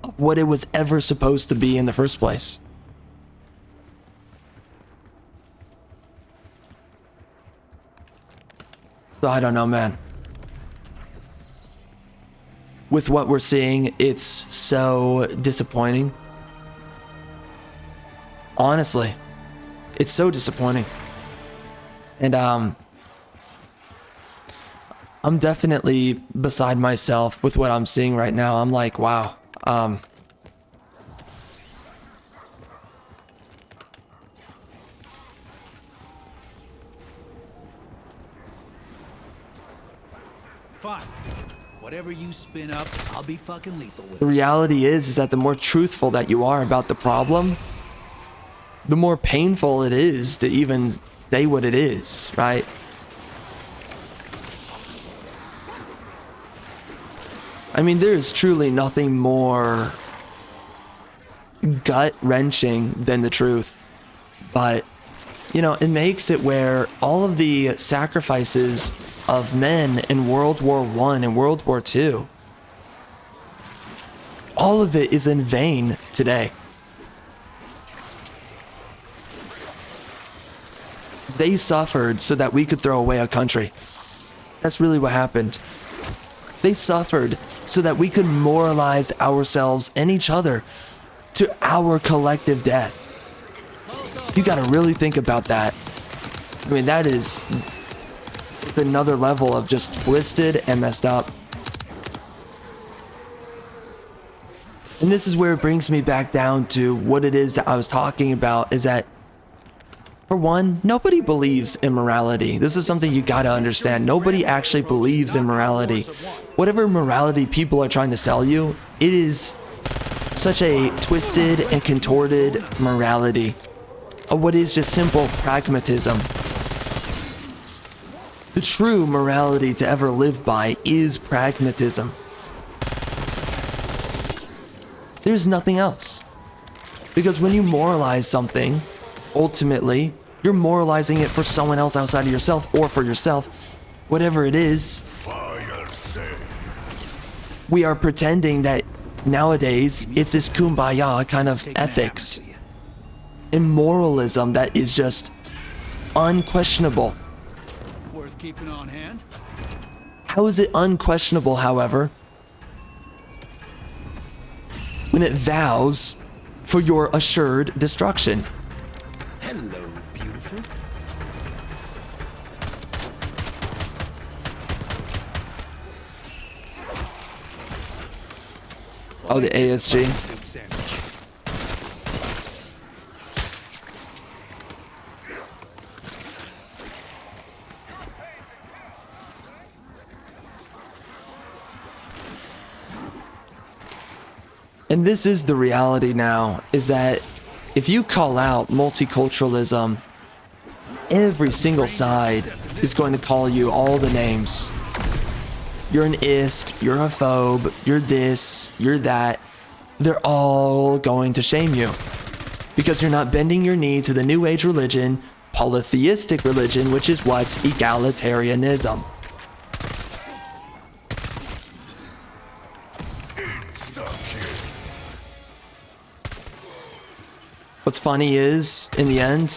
of what it was ever supposed to be in the first place. So I don't know, man. With what we're seeing, it's so disappointing. Honestly, it's so disappointing. And I'm definitely beside myself with what I'm seeing right now. I'm like, wow. Fine. Whatever you spin up, I'll be fucking lethal with The it. reality is that the more truthful that you are about the problem, the more painful it is to even say what it is, right? I mean, there is truly nothing more gut-wrenching than the truth. But, you know, it makes it where all of the sacrifices of men in World War I and World War II, all of it is in vain today. They suffered so that we could throw away a country. That's really what happened. They suffered so that we could moralize ourselves and each other to our collective death. You gotta really think about that. I mean, that is another level of just twisted and messed up. And this is where it brings me back down to what it is that I was talking about, is that, for one, nobody believes in morality. This is something you gotta understand. Nobody actually believes in morality. Whatever morality people are trying to sell you, it is such a twisted and contorted morality of what is just simple pragmatism. The true morality to ever live by is pragmatism. There's nothing else. Because when you moralize something, ultimately, you're moralizing it for someone else outside of yourself, or for yourself, whatever it is. We are pretending that nowadays it's this kumbaya kind of ethics and moralism that is just unquestionable. Worth keeping on hand? How is it unquestionable, however, when it vows for your assured destruction? Hello, beautiful. Oh, the ASG. Soup sandwich. And this is the reality now, is that if you call out multiculturalism, every single side is going to call you all the names. You're an ist, you're a phobe, you're this, you're that. They're all going to shame you because you're not bending your knee to the New Age religion, polytheistic religion, which is what? Egalitarianism. What's funny is, in the end,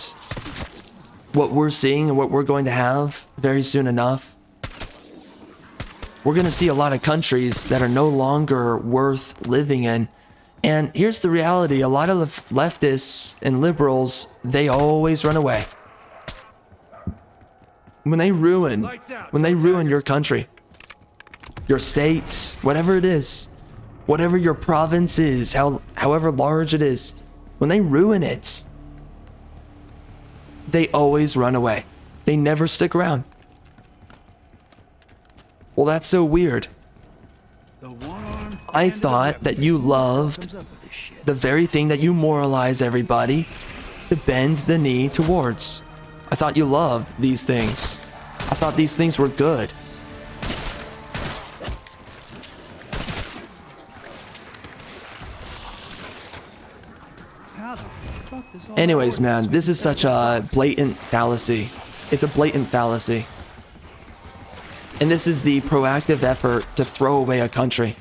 what we're seeing and what we're going to have very soon enough, we're going to see a lot of countries that are no longer worth living in. And here's the reality. A lot of leftists and liberals, they always run away. When they ruin your country, your state, whatever it is, whatever your province is, however large it is, when they ruin it, they always run away. They never stick around. Well, that's so weird. I thought that you loved the very thing that you moralize everybody to bend the knee towards. I thought you loved these things. I thought these things were good. Anyways, man, this is such a blatant fallacy. It's a blatant fallacy. And this is the proactive effort to throw away a country,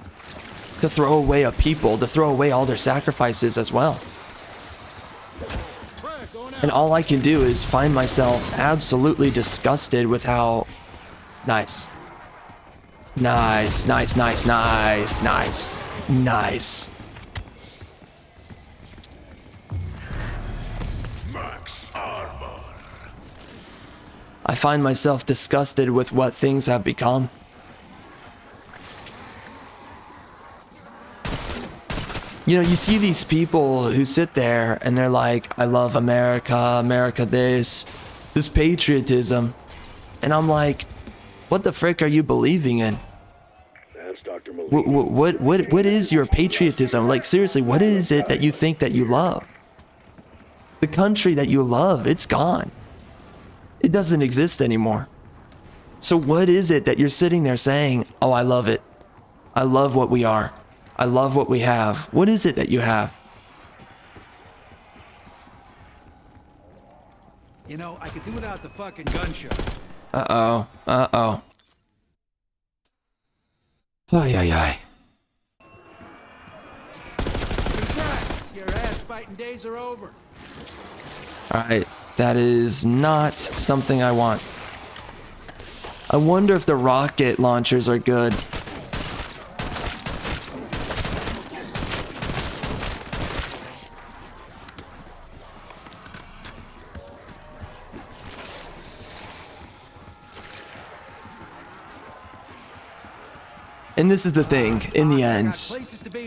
to throw away a people, to throw away all their sacrifices as well. And all I can do is find myself absolutely disgusted with how... Nice. Nice, nice, nice, nice, nice, nice. Max armor. I find myself disgusted with what things have become. You know, you see these people who sit there and they're like, I love America, America this patriotism. And I'm like, what the frick are you believing in? That's Dr. Malik. What is your patriotism? Like, seriously, what is it that you think that you love? The country that you love, it's gone. It doesn't exist anymore. So what is it that you're sitting there saying, oh, I love it. I love what we are. I love what we have. What is it that you have? You know, I could do without the fucking gunshot. Uh-oh. Uh-oh. Ay, ay, ay. Congrats! Your ass-biting days are over. Alright, that is not something I want. I wonder if the rocket launchers are good. And this is the thing, in the end,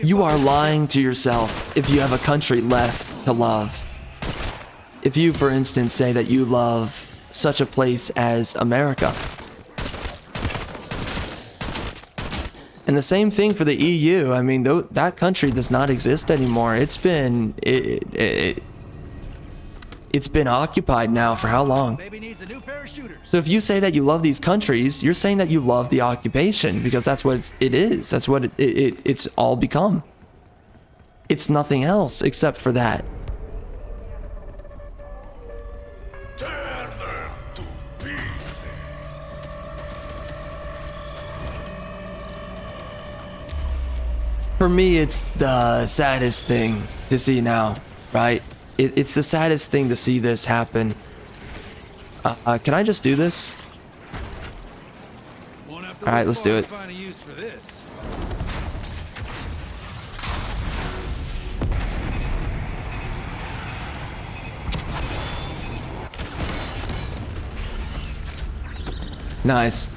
you are lying to yourself if you have a country left to love. If you, for instance, say that you love such a place as America. And the same thing for the EU. I mean, that country does not exist anymore. It's been it's been occupied now for how long? Maybe needs a new pair of shooters. So if you say that you love these countries, you're saying that you love the occupation, because that's what it is. That's what it's all become. It's nothing else except for that. Tear them to pieces. For me, it's the saddest thing to see now, right? It's the saddest thing to see this happen. Can I just do this? Alright, let's do it. Find a use for this. Nice.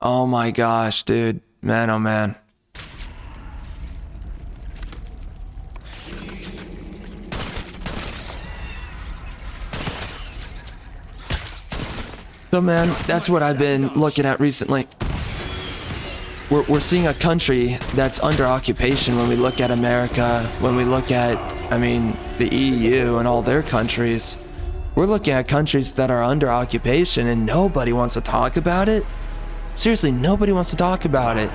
Oh my gosh, dude. Man, oh man. So man, that's what I've been looking at recently. We're seeing a country that's under occupation when we look at America, when we look at, I mean, the EU and all their countries. We're looking at countries that are under occupation and nobody wants to talk about it. Seriously, nobody wants to talk about it.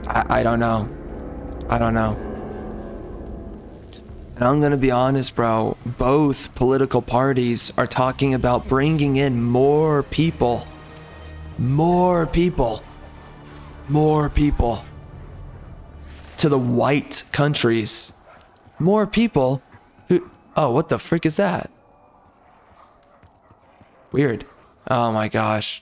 I don't know. I don't know. And I'm gonna be honest, bro, both political parties are talking about bringing in more people. More people to the white countries. More people who... Oh, what the frick is that? Weird. Oh my gosh.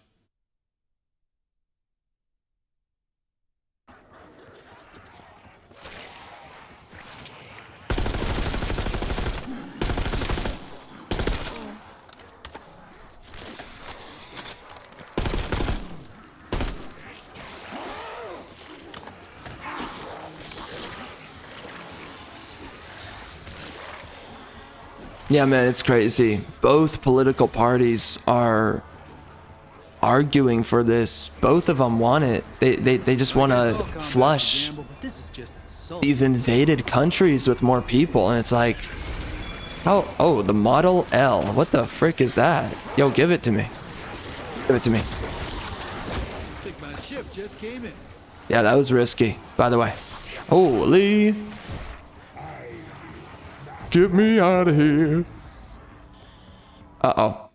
Yeah, man, it's crazy. Both political parties are arguing for this. Both of them want it. They just want to flush these invaded countries with more people. And it's like, oh, the Model L. What the frick is that? Yo, give it to me. Give it to me. I think my ship just came in. Yeah, that was risky, by the way. Holy. Get me out of here. Uh-oh.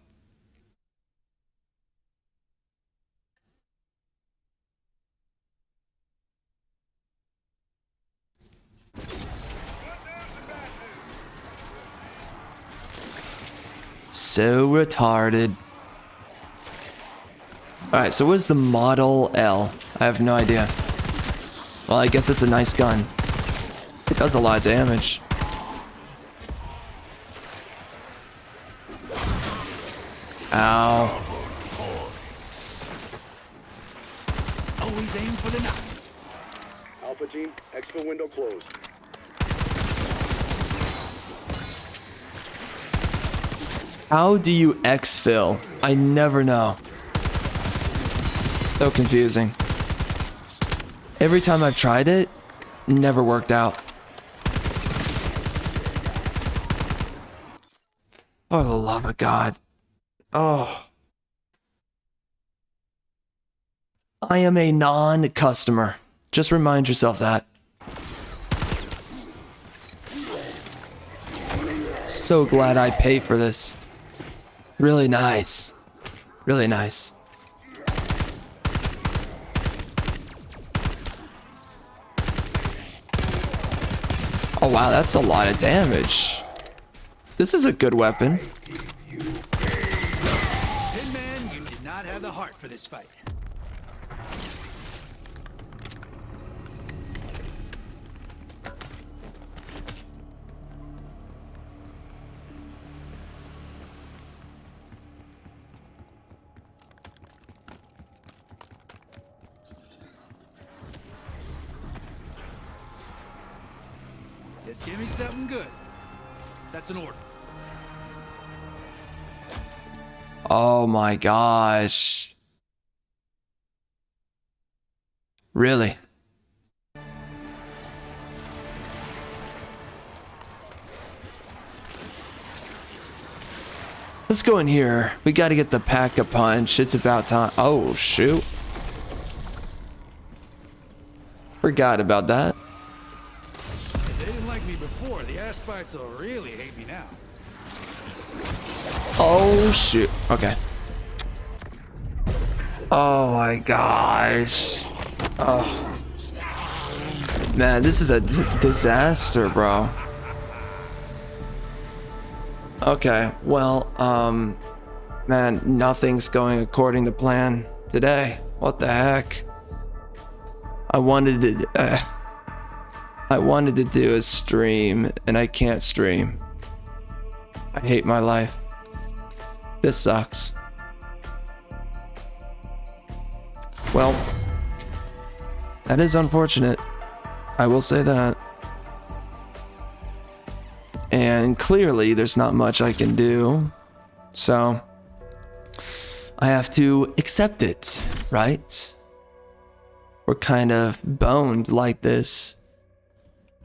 So retarded. Alright, so what's the Model L? I have no idea. Well, I guess it's a nice gun. It does a lot of damage. Ow. Always aim for the knife. Alpha team, exfil window closed. How do you exfil? I never know. So confusing. Every time I've tried it, never worked out. For the love of God. Oh. I am a non-customer. Just remind yourself that. So glad I pay for this. Really nice. Really nice. Oh wow, that's a lot of damage. This is a good weapon. Tin Man, you did not have the heart for this fight. Just give me something good. That's an order. Oh my gosh. Really? Let's go in here. We gotta get the pack-a-punch. It's about time. Oh, shoot. Forgot about that. If they didn't like me before, the ass bites will really hate me now. Oh, shoot. Okay. Oh my gosh. Oh. Man, this is a disaster, bro. Okay, well, man, nothing's going according to plan today. What the heck? I wanted to do a stream, and I can't stream. I hate my life. This sucks. Well, that is unfortunate. I will say that. And clearly there's not much I can do. So I have to accept it, right? We're kind of boned like this.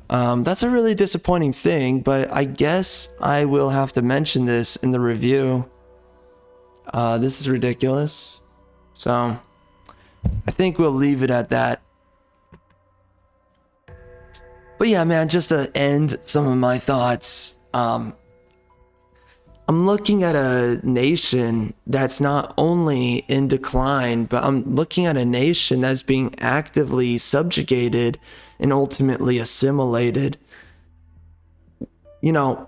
That's a really disappointing thing, but I guess I will have to mention this in the review. This is ridiculous. So I think we'll leave it at that. But But yeah, man, just to end some of my thoughts, I'm looking at a nation that's not only in decline, but I'm looking at a nation that's being actively subjugated and ultimately assimilated. You know,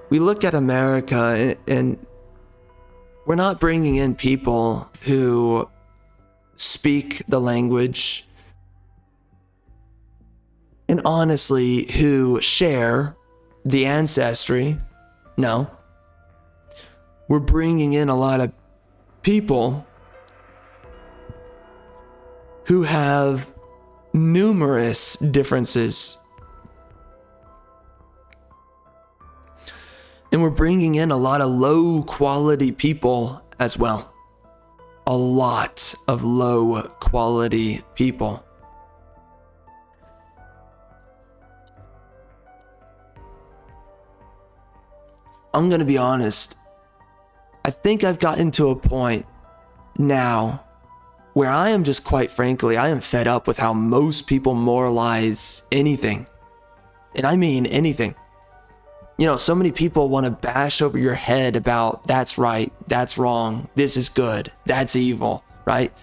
we look at America and we're not bringing in people who speak the language and honestly who share the ancestry. No. We're bringing in a lot of people who have numerous differences. And we're bringing in a lot of low quality people as well. A lot of low quality people. I'm gonna be honest. I think I've gotten to a point now where I am just, quite frankly, I am fed up with how most people moralize anything. And I mean anything. You know, so many people want to bash over your head about that's right, that's wrong, this is good, that's evil, right?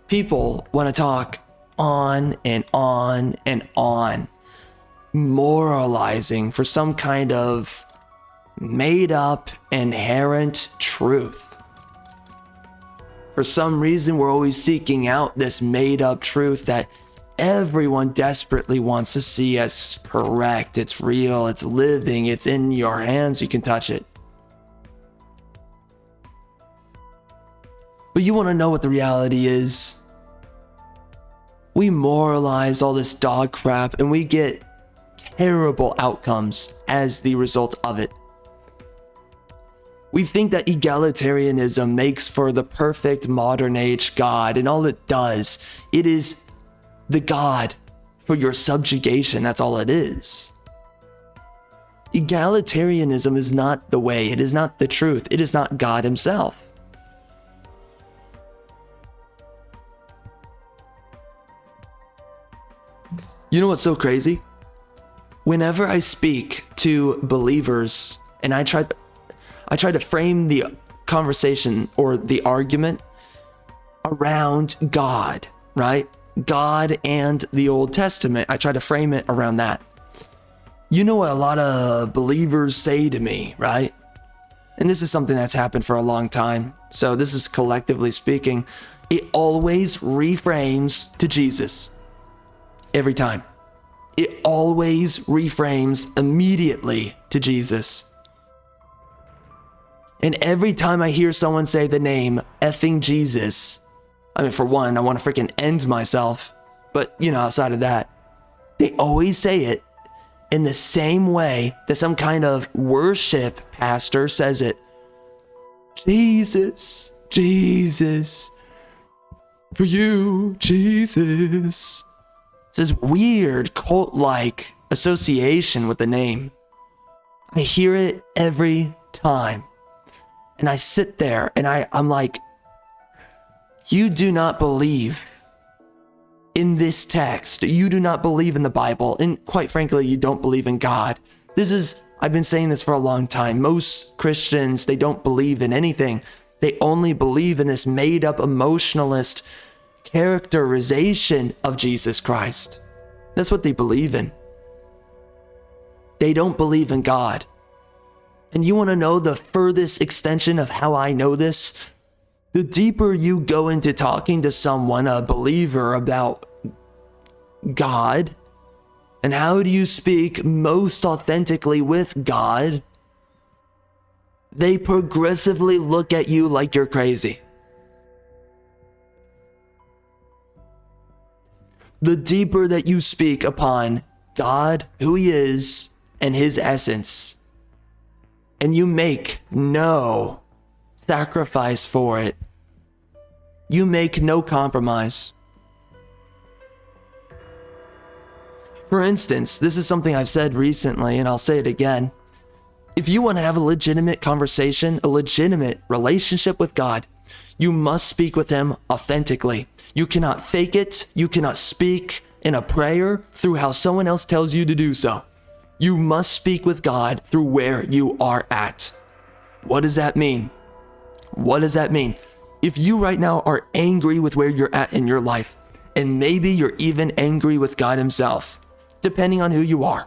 People want to talk on and on and on, moralizing for some kind of made up inherent truth. For some reason, we're always seeking out this made up truth that everyone desperately wants to see as correct. It's real, it's living, it's in your hands, you can touch it. But you want to know what the reality is? We moralize all this dog crap and we get terrible outcomes as the result of it. We think that egalitarianism makes for the perfect modern age God, and all it does, it is the God for your subjugation. That's all it is. Egalitarianism is not the way. It is not the truth. It is not God himself. You know what's so crazy? Whenever I speak to believers and I try to frame the conversation or the argument around God, right? God and the Old Testament. I try to frame it around that. You know what a lot of believers say to me, right? And this is something that's happened for a long time. So this is collectively speaking. It always reframes to Jesus. Every time. It always reframes immediately to Jesus. And every time I hear someone say the name effing Jesus, I mean, for one, I want to freaking end myself. But, you know, outside of that, they always say it in the same way that some kind of worship pastor says it. Jesus, Jesus, for you, Jesus. It's this weird cult-like association with the name. I hear it every time. And I sit there and I'm like, you do not believe in this text. You do not believe in the Bible. And quite frankly, you don't believe in God. I've been saying this for a long time. Most Christians, they don't believe in anything. They only believe in this made up emotionalist characterization of Jesus Christ. That's what they believe in. They don't believe in God. And you want to know the furthest extension of how I know this? The deeper you go into talking to someone, a believer, about God, and how do you speak most authentically with God, they progressively look at you like you're crazy. The deeper that you speak upon God, who he is, and his essence, and you make no sacrifice for it, you make no compromise. For instance, this is something I've said recently, and I'll say it again. If you want to have a legitimate conversation, a legitimate relationship with God, you must speak with him authentically. You cannot fake it. You cannot speak in a prayer through how someone else tells you to do so. You must speak with God through where you are at. What does that mean? What does that mean? If you right now are angry with where you're at in your life, and maybe you're even angry with God himself, depending on who you are,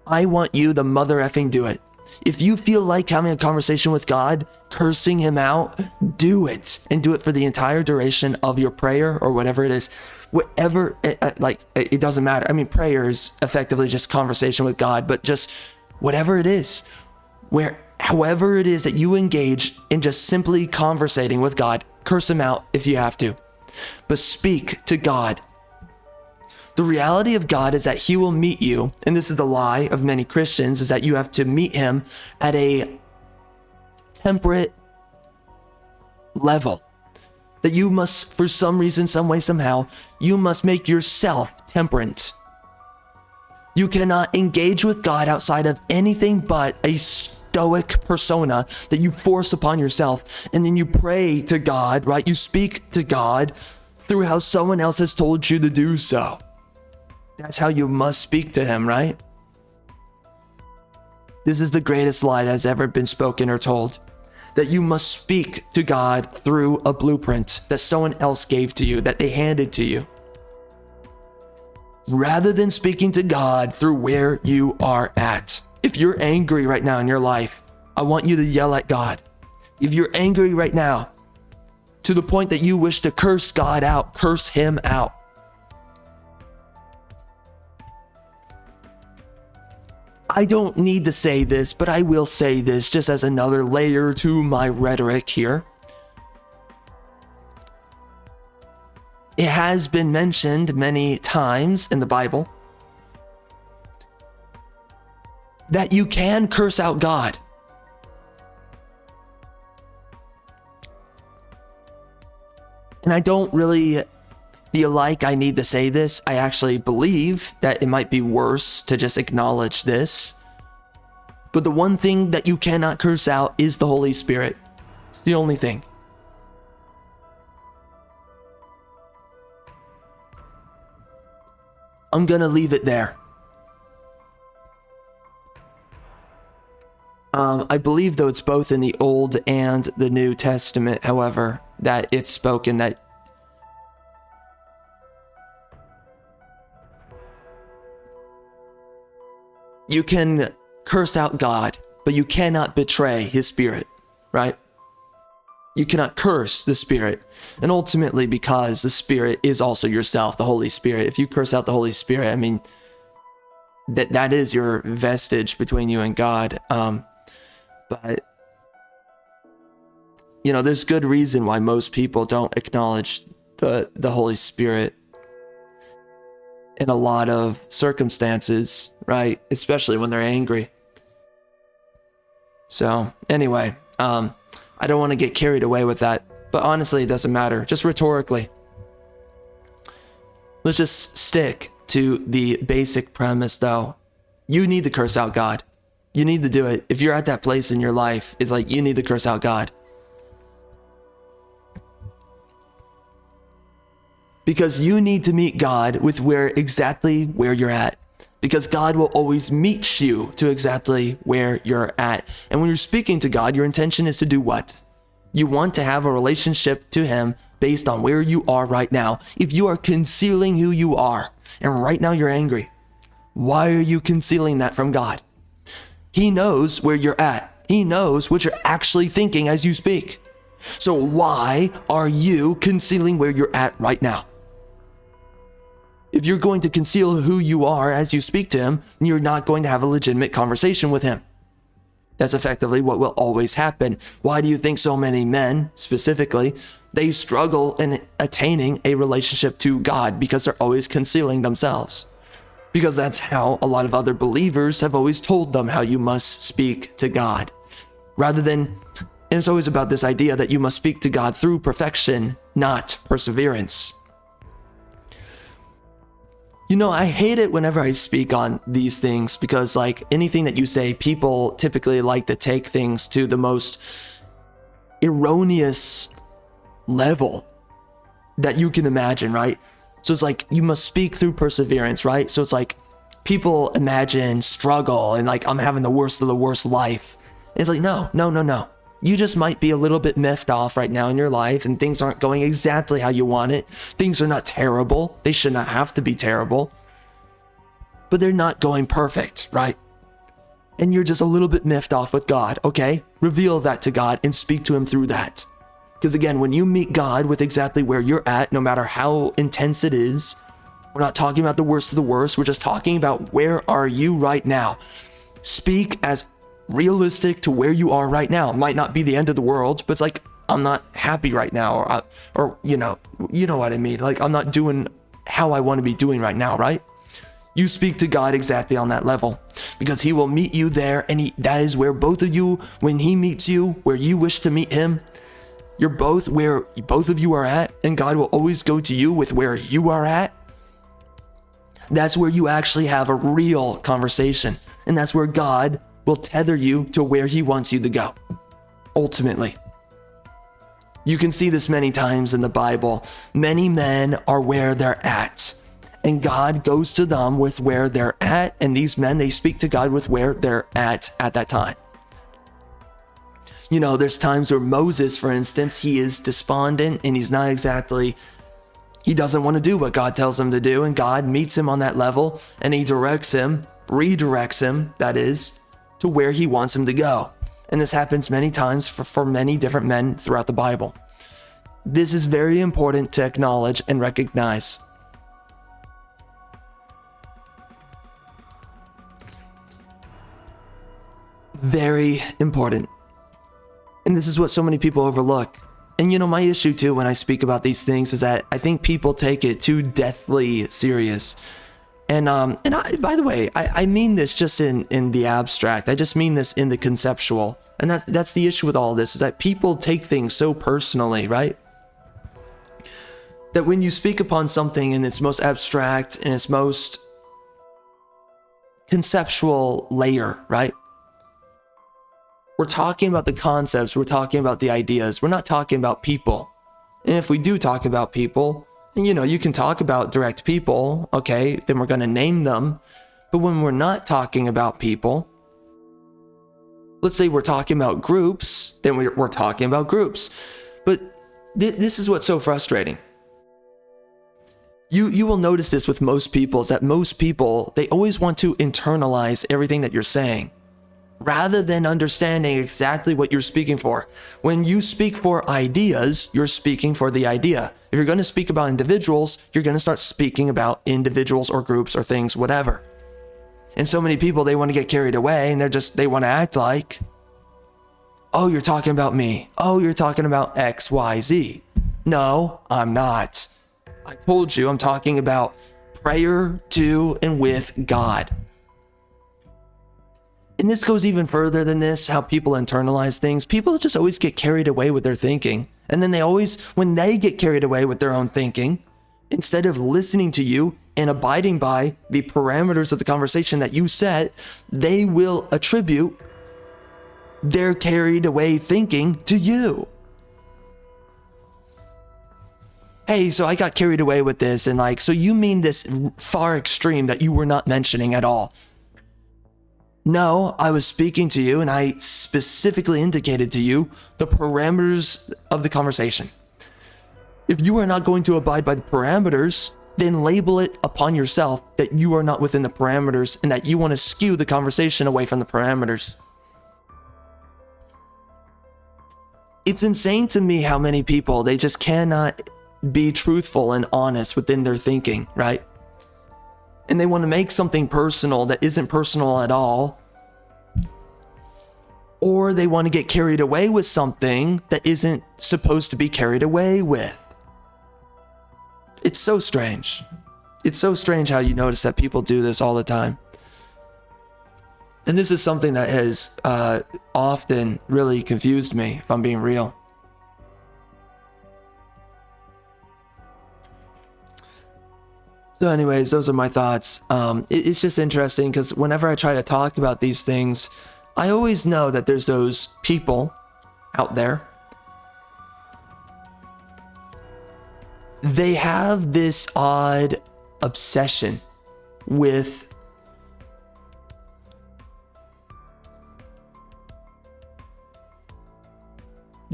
I want you to mother effing do it. If you feel like having a conversation with God, cursing him out, do it, and do it for the entire duration of your prayer or whatever it is. Whatever, it doesn't matter. I mean, prayer is effectively just conversation with God, but just whatever it is, however it is that you engage in just simply conversating with God, curse him out if you have to, but speak to God. The reality of God is that he will meet you, and this is the lie of many Christians, is that you have to meet him at a temperate level. That you must, for some reason, some way, somehow, you must make yourself temperate. You cannot engage with God outside of anything but a stoic persona that you force upon yourself, and then you pray to God, right? You speak to God through how someone else has told you to do so. That's how you must speak to him, right? This is the greatest lie that has ever been spoken or told. That you must speak to God through a blueprint that someone else gave to you, that they handed to you. Rather than speaking to God through where you are at. If you're angry right now in your life, I want you to yell at God. If you're angry right now, to the point that you wish to curse God out, curse him out. I don't need to say this, but I will say this just as another layer to my rhetoric here. It has been mentioned many times in the Bible that you can curse out God. And I don't really feel like I need to say this. I actually believe that it might be worse to just acknowledge this. But the one thing that you cannot curse out is the Holy Spirit. It's the only thing. I'm gonna leave it there. I believe, though, it's both in the Old and the New Testament, however, that it's spoken that you can curse out God, but you cannot betray his spirit, right? You cannot curse the Spirit. And ultimately, because the Spirit is also yourself, the Holy Spirit. If you curse out the Holy Spirit, I mean, that is your vestige between you and God. But, you know, there's good reason why most people don't acknowledge the Holy Spirit in a lot of circumstances, right? Especially when they're angry. So anyway, I don't want to get carried away with that, but honestly, it doesn't matter. Just rhetorically, let's just stick to the basic premise, though. You need to curse out God. You need to do it. If you're at that place in your life, it's like you need to curse out God. Because you need to meet God with exactly where you're at. Because God will always meet you to exactly where you're at. And when you're speaking to God, your intention is to do what? You want to have a relationship to him based on where you are right now. If you are concealing who you are, and right now you're angry, why are you concealing that from God? He knows where you're at. He knows what you're actually thinking as you speak. So why are you concealing where you're at right now? If you're going to conceal who you are as you speak to him, then you're not going to have a legitimate conversation with him. That's effectively what will always happen. Why do you think so many men, specifically, they struggle in attaining a relationship to God? Because they're always concealing themselves. Because that's how a lot of other believers have always told them how you must speak to God. Rather than, and it's always about this idea that you must speak to God through perfection, not perseverance. You know, I hate it whenever I speak on these things because, like, anything that you say, people typically like to take things to the most erroneous level. that you can imagine, right? So it's like, you must speak through perseverance, right? So it's like, people imagine struggle and like, I'm having the worst of the worst life. And it's like, no. You just might be a little bit miffed off right now in your life and things aren't going exactly how you want it. Things are not terrible. They should not have to be terrible. But they're not going perfect, right? And you're just a little bit miffed off with God, okay? Reveal that to God and speak to him through that. Because again, when you meet God with exactly where you're at, no matter how intense it is, we're not talking about the worst of the worst. We're just talking about where are you right now. Speak as realistic to where you are right now. It might not be the end of the world, but it's like, I'm not happy right now, or you know what I mean. Like, I'm not doing how I want to be doing right now, right? You speak to God exactly on that level, because he will meet you there, and that is where both of you, when he meets you, where you wish to meet him, you're both where both of you are at, and God will always go to you with where you are at. That's where you actually have a real conversation, and that's where God will tether you to where he wants you to go, ultimately. You can see this many times in the Bible. Many men are where they're at, and God goes to them with where they're at, and these men, they speak to God with where they're at that time. You know, there's times where Moses, for instance, he is despondent and he's not exactly, he doesn't want to do what God tells him to do, and God meets him on that level and he redirects him, that is, to where he wants him to go. And this happens many times for many different men throughout the Bible. This is very important to acknowledge and recognize. Very important. And this is what so many people overlook. And you know, my issue too when I speak about these things is that I think people take it too deathly serious. And I, by the way, I mean this just in the abstract. I just mean this in the conceptual. And that's the issue with all this, is that people take things so personally, right? That when you speak upon something in its most abstract and its most conceptual layer, right? We're talking about the concepts, we're talking about the ideas, we're not talking about people. And if we do talk about people, and you know, you can talk about direct people, okay, then we're going to name them. But when we're not talking about people, let's say we're talking about groups, then we're talking about groups. But this is what's so frustrating. You will notice this with most people, is that most people, they always want to internalize everything that you're saying, rather than understanding exactly what you're speaking for. When you speak for ideas, you're speaking for the idea. If you're going to speak about individuals, you're going to start speaking about individuals or groups or things, whatever. And so many people, they want to get carried away, and they want to act like, oh, you're talking about me. Oh, you're talking about X, Y, Z. No, I'm not. I told you I'm talking about prayer to and with God. And this goes even further than this, how people internalize things. People just always get carried away with their thinking. And then when they get carried away with their own thinking, instead of listening to you and abiding by the parameters of the conversation that you set, they will attribute their carried away thinking to you. Hey, so I got carried away with this, and so you mean this far extreme that you were not mentioning at all. No, I was speaking to you and I specifically indicated to you the parameters of the conversation. If you are not going to abide by the parameters, then label it upon yourself that you are not within the parameters and that you want to skew the conversation away from the parameters. It's insane to me how many people, they just cannot be truthful and honest within their thinking, right? And they want to make something personal that isn't personal at all. Or they want to get carried away with something that isn't supposed to be carried away with. It's so strange. It's so strange how you notice that people do this all the time. And this is something that has often really confused me, if I'm being real. So anyways, those are my thoughts. It's just interesting because whenever I try to talk about these things, I always know that there's those people out there they have this odd obsession with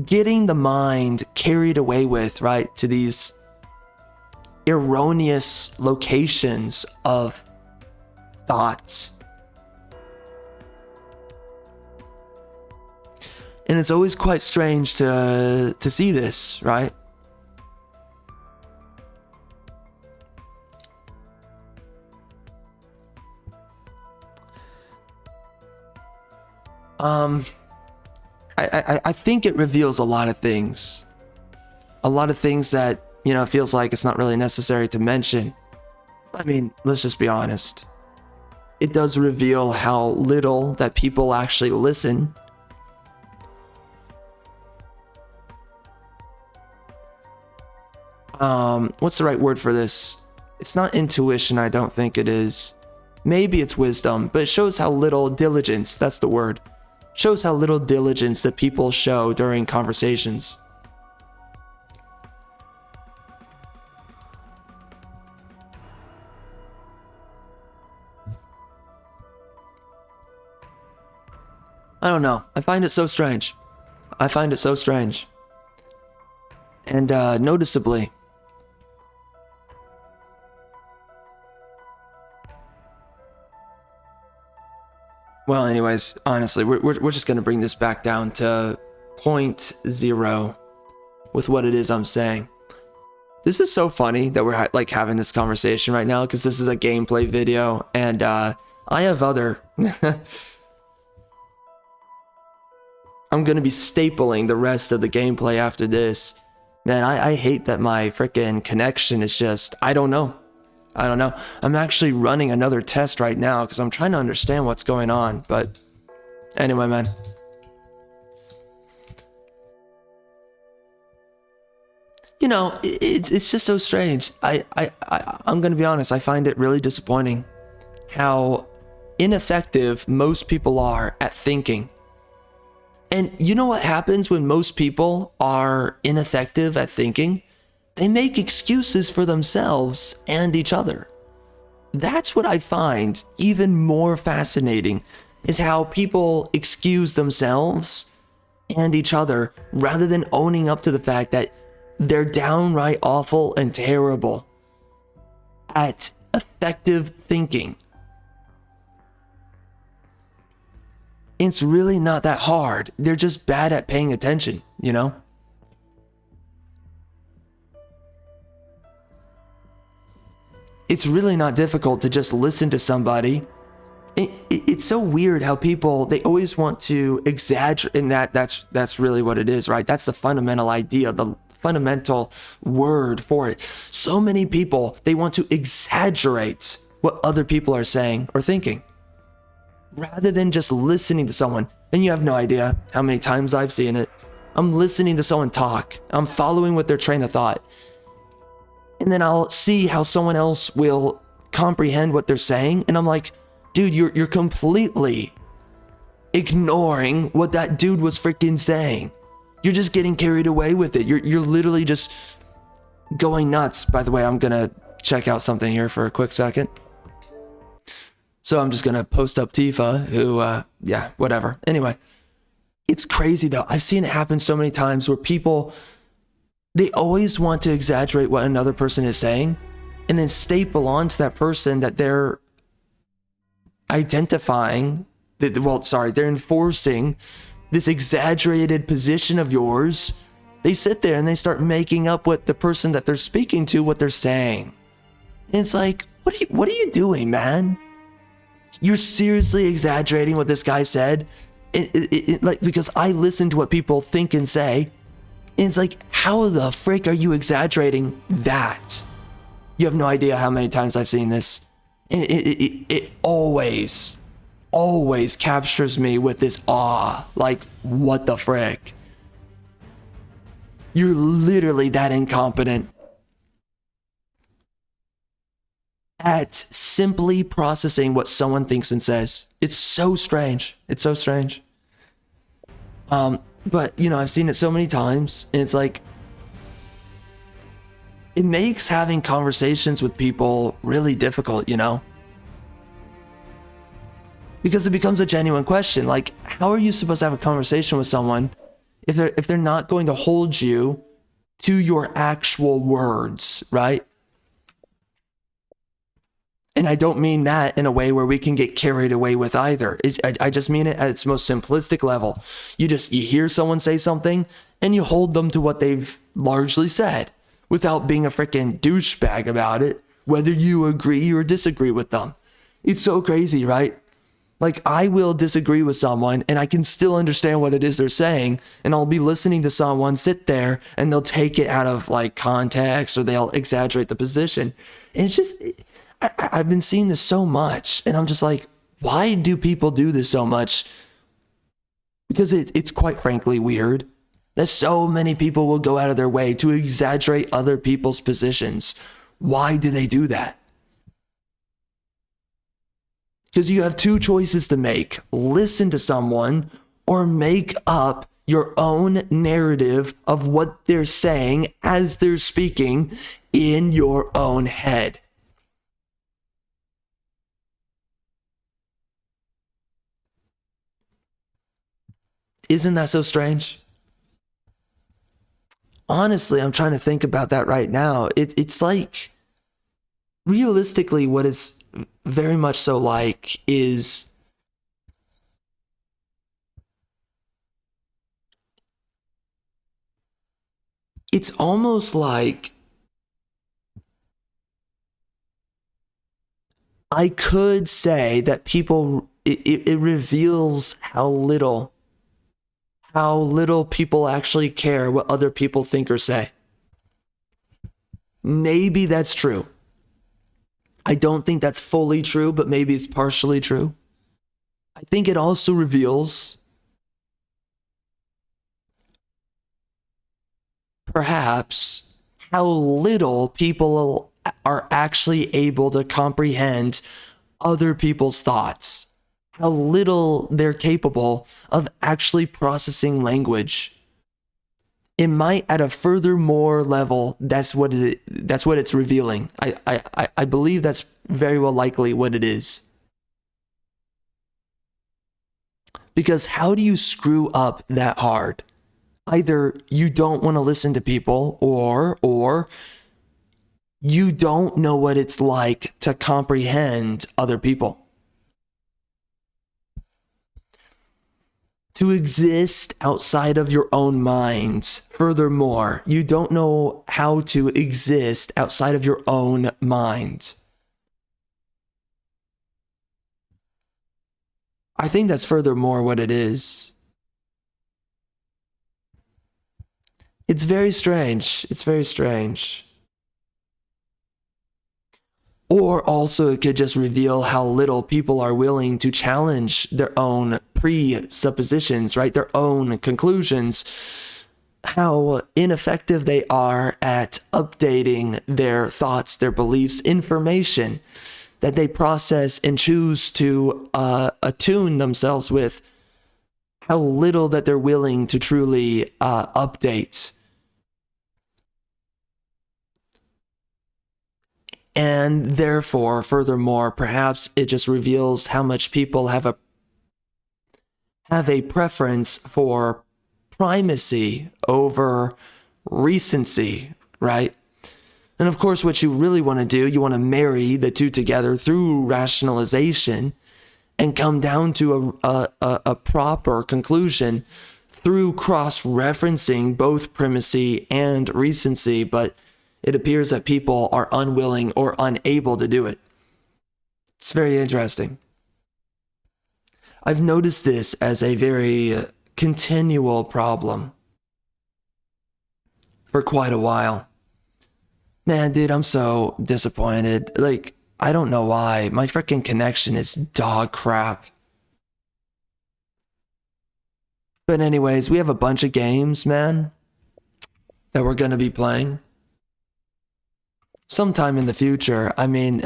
getting the mind carried away with, right, to these erroneous locations of thoughts. And it's always quite strange to see this, right? I think it reveals a lot of things. A lot of things that, you know, it feels like it's not really necessary to mention. I mean, let's just be honest. It does reveal how little that people actually listen. What's the right word for this? It's not intuition, I don't think it is. Maybe it's wisdom, but it shows how little diligence, that's the word. Shows how little diligence that people show during conversations. I don't know. I find it so strange. I find it so strange. And noticeably, well, anyways, honestly, we're just gonna bring this back down to 0.0 with what it is I'm saying. This is so funny that we're like having this conversation right now, because this is a gameplay video, and I have other. I'm gonna be stapling the rest of the gameplay after this. Man, I hate that my freaking connection is just, I don't know. I'm actually running another test right now because I'm trying to understand what's going on. But anyway, man. You know, it's just so strange. I'm going to be honest. I find it really disappointing how ineffective most people are at thinking. And you know what happens when most people are ineffective at thinking? They make excuses for themselves and each other. That's what I find even more fascinating, is how people excuse themselves and each other rather than owning up to the fact that they're downright awful and terrible at effective thinking. It's really not that hard. They're just bad at paying attention, you know? It's really not difficult to just listen to somebody. It's so weird how people, they always want to exaggerate, and that's really what it is, right? That's the fundamental idea, the fundamental word for it. So many people, they want to exaggerate what other people are saying or thinking, rather than just listening to someone. And you have no idea how many times I've seen it. I'm listening to someone talk. I'm following with their train of thought. And then I'll see how someone else will comprehend what they're saying. And I'm like, dude, you're completely ignoring what that dude was freaking saying. You're just getting carried away with it. You're literally just going nuts. By the way, I'm going to check out something here for a quick second. So I'm just going to post up Tifa, who, yeah, whatever. Anyway, it's crazy though. I've seen it happen so many times where people, they always want to exaggerate what another person is saying and then staple onto that person that they're identifying, they're enforcing this exaggerated position of yours. They sit there and they start making up what the person that they're speaking to, what they're saying. And it's like, what are you doing, man? You're seriously exaggerating what this guy said? Like, because I listen to what people think and say. And it's like, how the frick are you exaggerating that? You have no idea how many times I've seen this. It always captures me with this awe. Like, what the frick? You're literally that incompetent at simply processing what someone thinks and says. It's so strange. It's so strange. But, you know, I've seen it so many times, and it's like, it makes having conversations with people really difficult, you know? Because it becomes a genuine question. Like, how are you supposed to have a conversation with someone if they're not going to hold you to your actual words, right? And I don't mean that in a way where we can get carried away with either. I just mean it at its most simplistic level. You hear someone say something and you hold them to what they've largely said without being a freaking douchebag about it, whether you agree or disagree with them. It's so crazy, right? Like, I will disagree with someone and I can still understand what it is they're saying, and I'll be listening to someone sit there and they'll take it out of like context or they'll exaggerate the position. And it's just, I've been seeing this so much, and I'm just like, why do people do this so much? Because it's quite frankly weird that so many people will go out of their way to exaggerate other people's positions. Why do they do that? Because you have two choices to make: listen to someone or make up your own narrative of what they're saying as they're speaking in your own head. Isn't that so strange? Honestly, I'm trying to think about that right now. It's like, realistically, what is very much so like is it's almost like I could say that people, it reveals how little people actually care what other people think or say. Maybe that's true. I don't think that's fully true, but maybe it's partially true. I think it also reveals perhaps how little people are actually able to comprehend other people's thoughts, how little they're capable of actually processing language. It might, at a furthermore level, that's what it's revealing. I believe that's very well likely what it is. Because how do you screw up that hard? Either you don't want to listen to people, or you don't know what it's like to comprehend other people. To exist outside of your own mind. Furthermore, you don't know how to exist outside of your own mind. I think that's furthermore what it is. It's very strange. It's very strange. Or also it could just reveal how little people are willing to challenge their own presuppositions, right? Their own conclusions. How ineffective they are at updating their thoughts, their beliefs, information that they process and choose to attune themselves with. How little that they're willing to truly update. And therefore, furthermore, perhaps it just reveals how much people have a preference for primacy over recency, right? And of course, what you really want to do, you want to marry the two together through rationalization and come down to a proper conclusion through cross-referencing both primacy and recency, but it appears that people are unwilling or unable to do it. It's very interesting. I've noticed this as a very continual problem for quite a while. Man, dude, I'm so disappointed. Like, I don't know why. My freaking connection is dog crap. But anyways, we have a bunch of games, man, that we're going to be playing sometime in the future. I mean,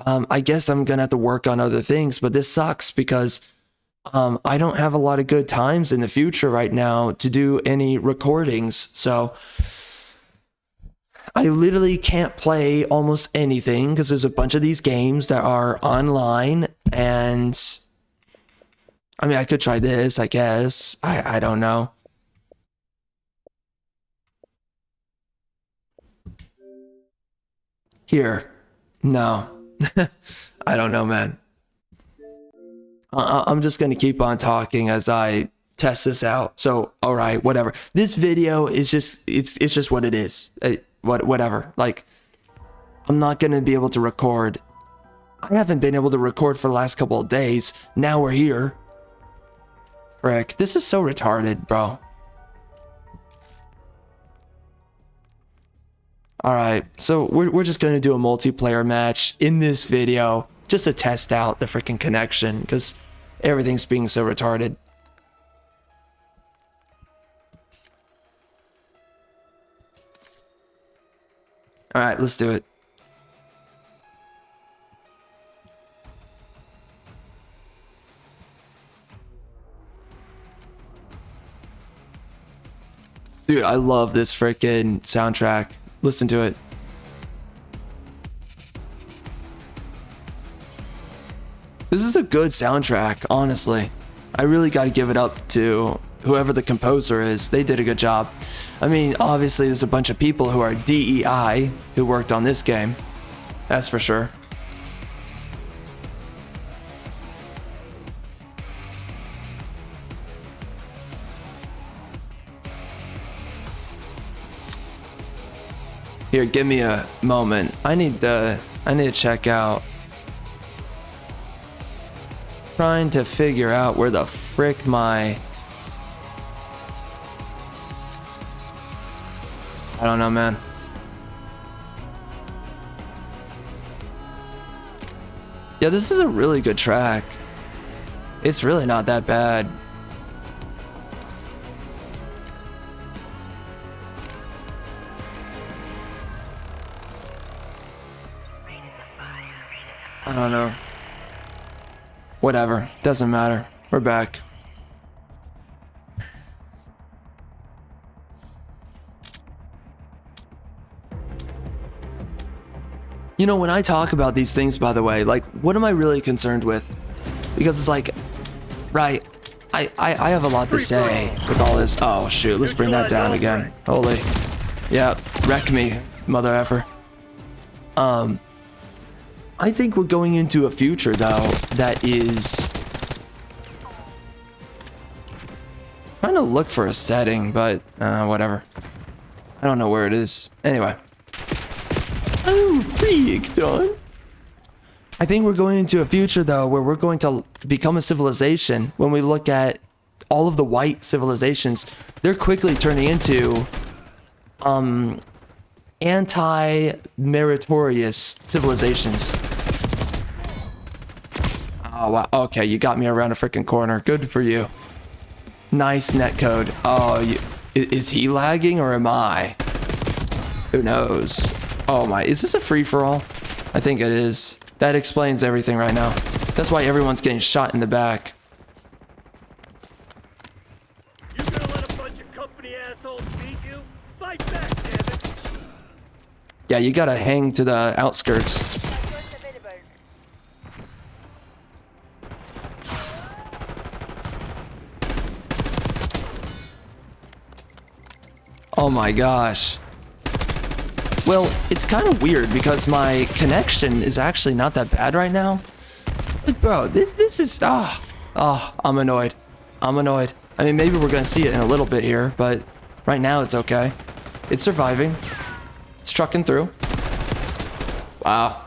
I guess I'm gonna have to work on other things, but this sucks because I don't have a lot of good times in the future right now to do any recordings. So I literally can't play almost anything because there's a bunch of these games that are online, and I mean, I could try this, I guess. I don't know. Here. No. I don't know, man. I'm just going to keep on talking as I test this out. So, all right, whatever. This video is just, it's just what it is. Whatever. Like, I'm not going to be able to record. I haven't been able to record for the last couple of days. Now we're here. Frick, this is so retarded, bro. All right, so we're just going to do a multiplayer match in this video just to test out the freaking connection because everything's being so retarded. All right, let's do it. Dude, I love this freaking soundtrack. Listen to it. This is a good soundtrack, honestly. I really got to give it up to whoever the composer is. They did a good job. I mean, obviously there's a bunch of people who are DEI who worked on this game. That's for sure. Here, give me a moment. I need to check out. Trying to figure out where the frick my... I don't know, man. Yeah, this is a really good track. It's really not that bad. I don't know. Whatever. Doesn't matter. We're back. You know, when I talk about these things, by the way, like, what am I really concerned with? Because it's like, right, I have a lot to say with all this. Oh, shoot. Let's bring that down again. Holy. Yeah. Wreck me, mother effer. I think we're going into a future, though, that is... trying to look for a setting, but whatever. I don't know where it is. Anyway. Oh, freak, John. I think we're going into a future, though, where we're going to become a civilization. When we look at all of the white civilizations, they're quickly turning into... anti-meritorious civilizations. Oh, wow. Okay, you got me around a freaking corner. Good for you. Nice netcode. Oh, is he lagging or am I? Who knows? Oh my, is this a free-for-all? I think it is. That explains everything right now. That's why everyone's getting shot in the back. You gonna let a bunch of company assholes beat you? Fight back, damn it! Yeah, you gotta hang to the outskirts. Oh my gosh. Well, it's kind of weird because my connection is actually not that bad right now. But bro, this is I'm annoyed. I'm annoyed. I mean, maybe we're gonna see it in a little bit here, but right now it's okay. It's surviving. It's trucking through. Wow.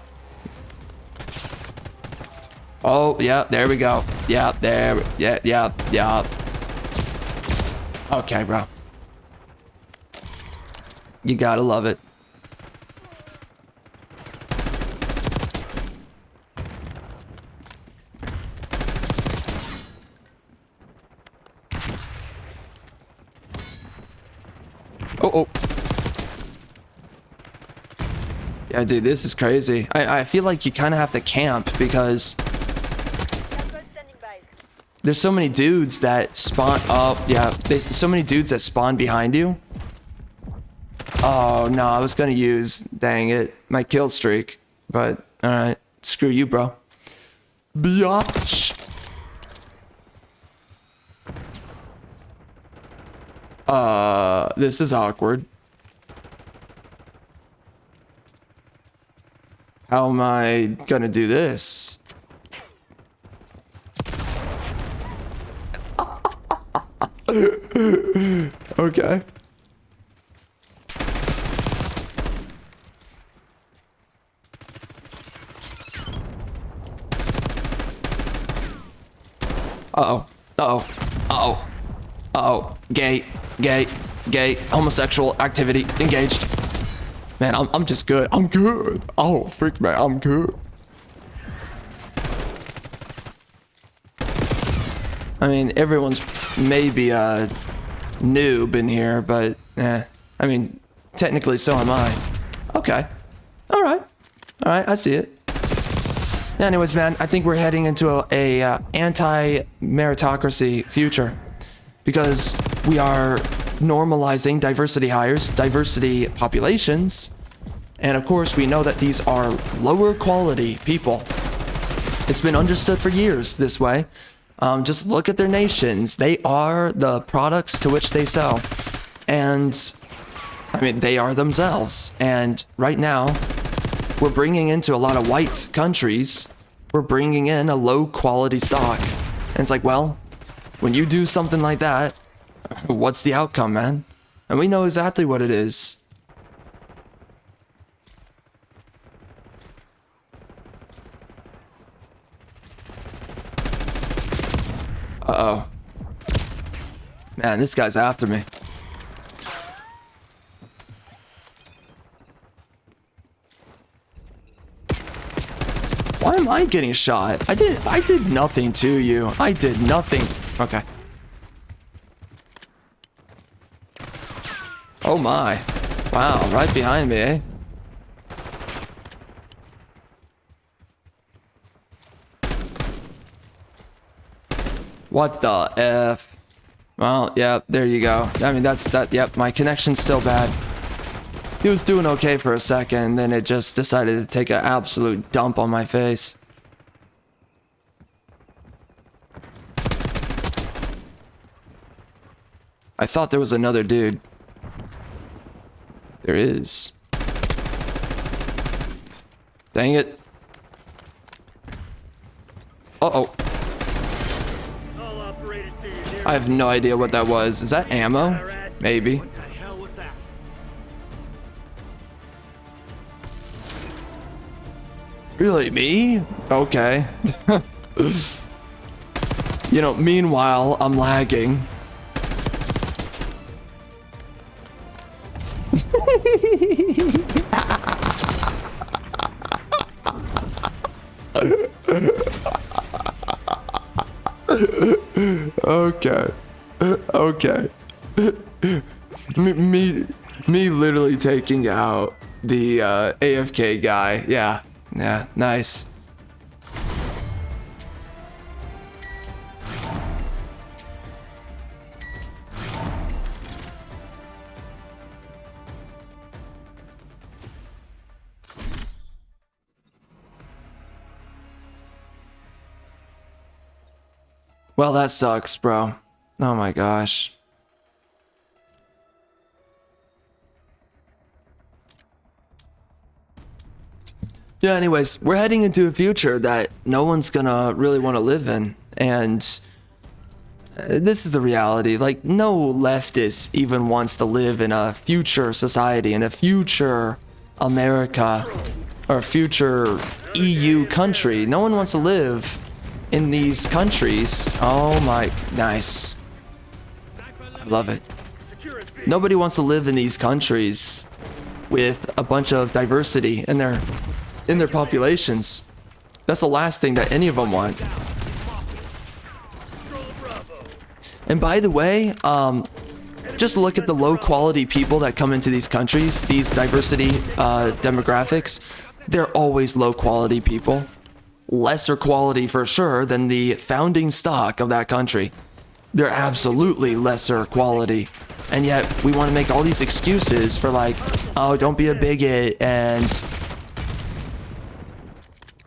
Oh, yeah, there we go. Yeah, there. Yeah. Okay, bro. You gotta love it. Oh. Yeah, dude, this is crazy. I feel like you kind of have to camp because there's so many dudes that spawn up. Yeah, there's so many dudes that spawn behind you. Oh, no, I was gonna use, dang it, my kill streak. But, alright, screw you, bro. Biatch. This is awkward. How am I gonna do this? Okay. Uh-oh. Uh-oh. Uh-oh. Uh-oh. Gay. Gay. Gay. Homosexual activity engaged. Man, I'm just good. I'm good. Oh, freak, man. I'm good. I mean, everyone's maybe a noob in here, but I mean, technically so am I. Okay. All right. All right, I see it. Anyways, man, I think we're heading into a anti-meritocracy future because we are normalizing diversity hires, diversity populations, and of course we know that these are lower quality people. It's been understood for years this way. Just look at their nations. They are the products to which they sell. And, I mean, they are themselves. And right now, we're bringing into a lot of white countries, we're bringing in a low quality stock. And it's like, well, when you do something like that, what's the outcome, man? And we know exactly what it is. Uh-oh. Man, this guy's after me. Why am I getting shot? I did nothing to you. I did nothing. Okay. Oh my. Wow, right behind me, eh? What the F? Well, yeah, there you go. I mean, yep, my connection's still bad. He was doing okay for a second, then it just decided to take an absolute dump on my face. I thought there was another dude. There is. Dang it. Uh-oh. All operators to your nearest I have no idea what that was. Is that ammo? Maybe. What the hell was that? Really, me? Okay. You know, meanwhile, I'm lagging. Okay. Okay. Me literally taking out the AFK guy. Yeah. Yeah, nice. Well, that sucks, bro. Oh my gosh. Yeah, anyways, we're heading into a future that no one's gonna really want to live in. And this is the reality. Like, no leftist even wants to live in a future society, in a future America, or future EU country. No one wants to live in these countries. Oh my, nice. I love it. Nobody wants to live in these countries with a bunch of diversity in their populations. That's the last thing that any of them want. And by the way, just look at the low quality people that come into these countries, these diversity demographics. They're always low quality people. Lesser quality for sure than the founding stock of that country. They're absolutely lesser quality. And yet we want to make all these excuses for like, oh, don't be a bigot and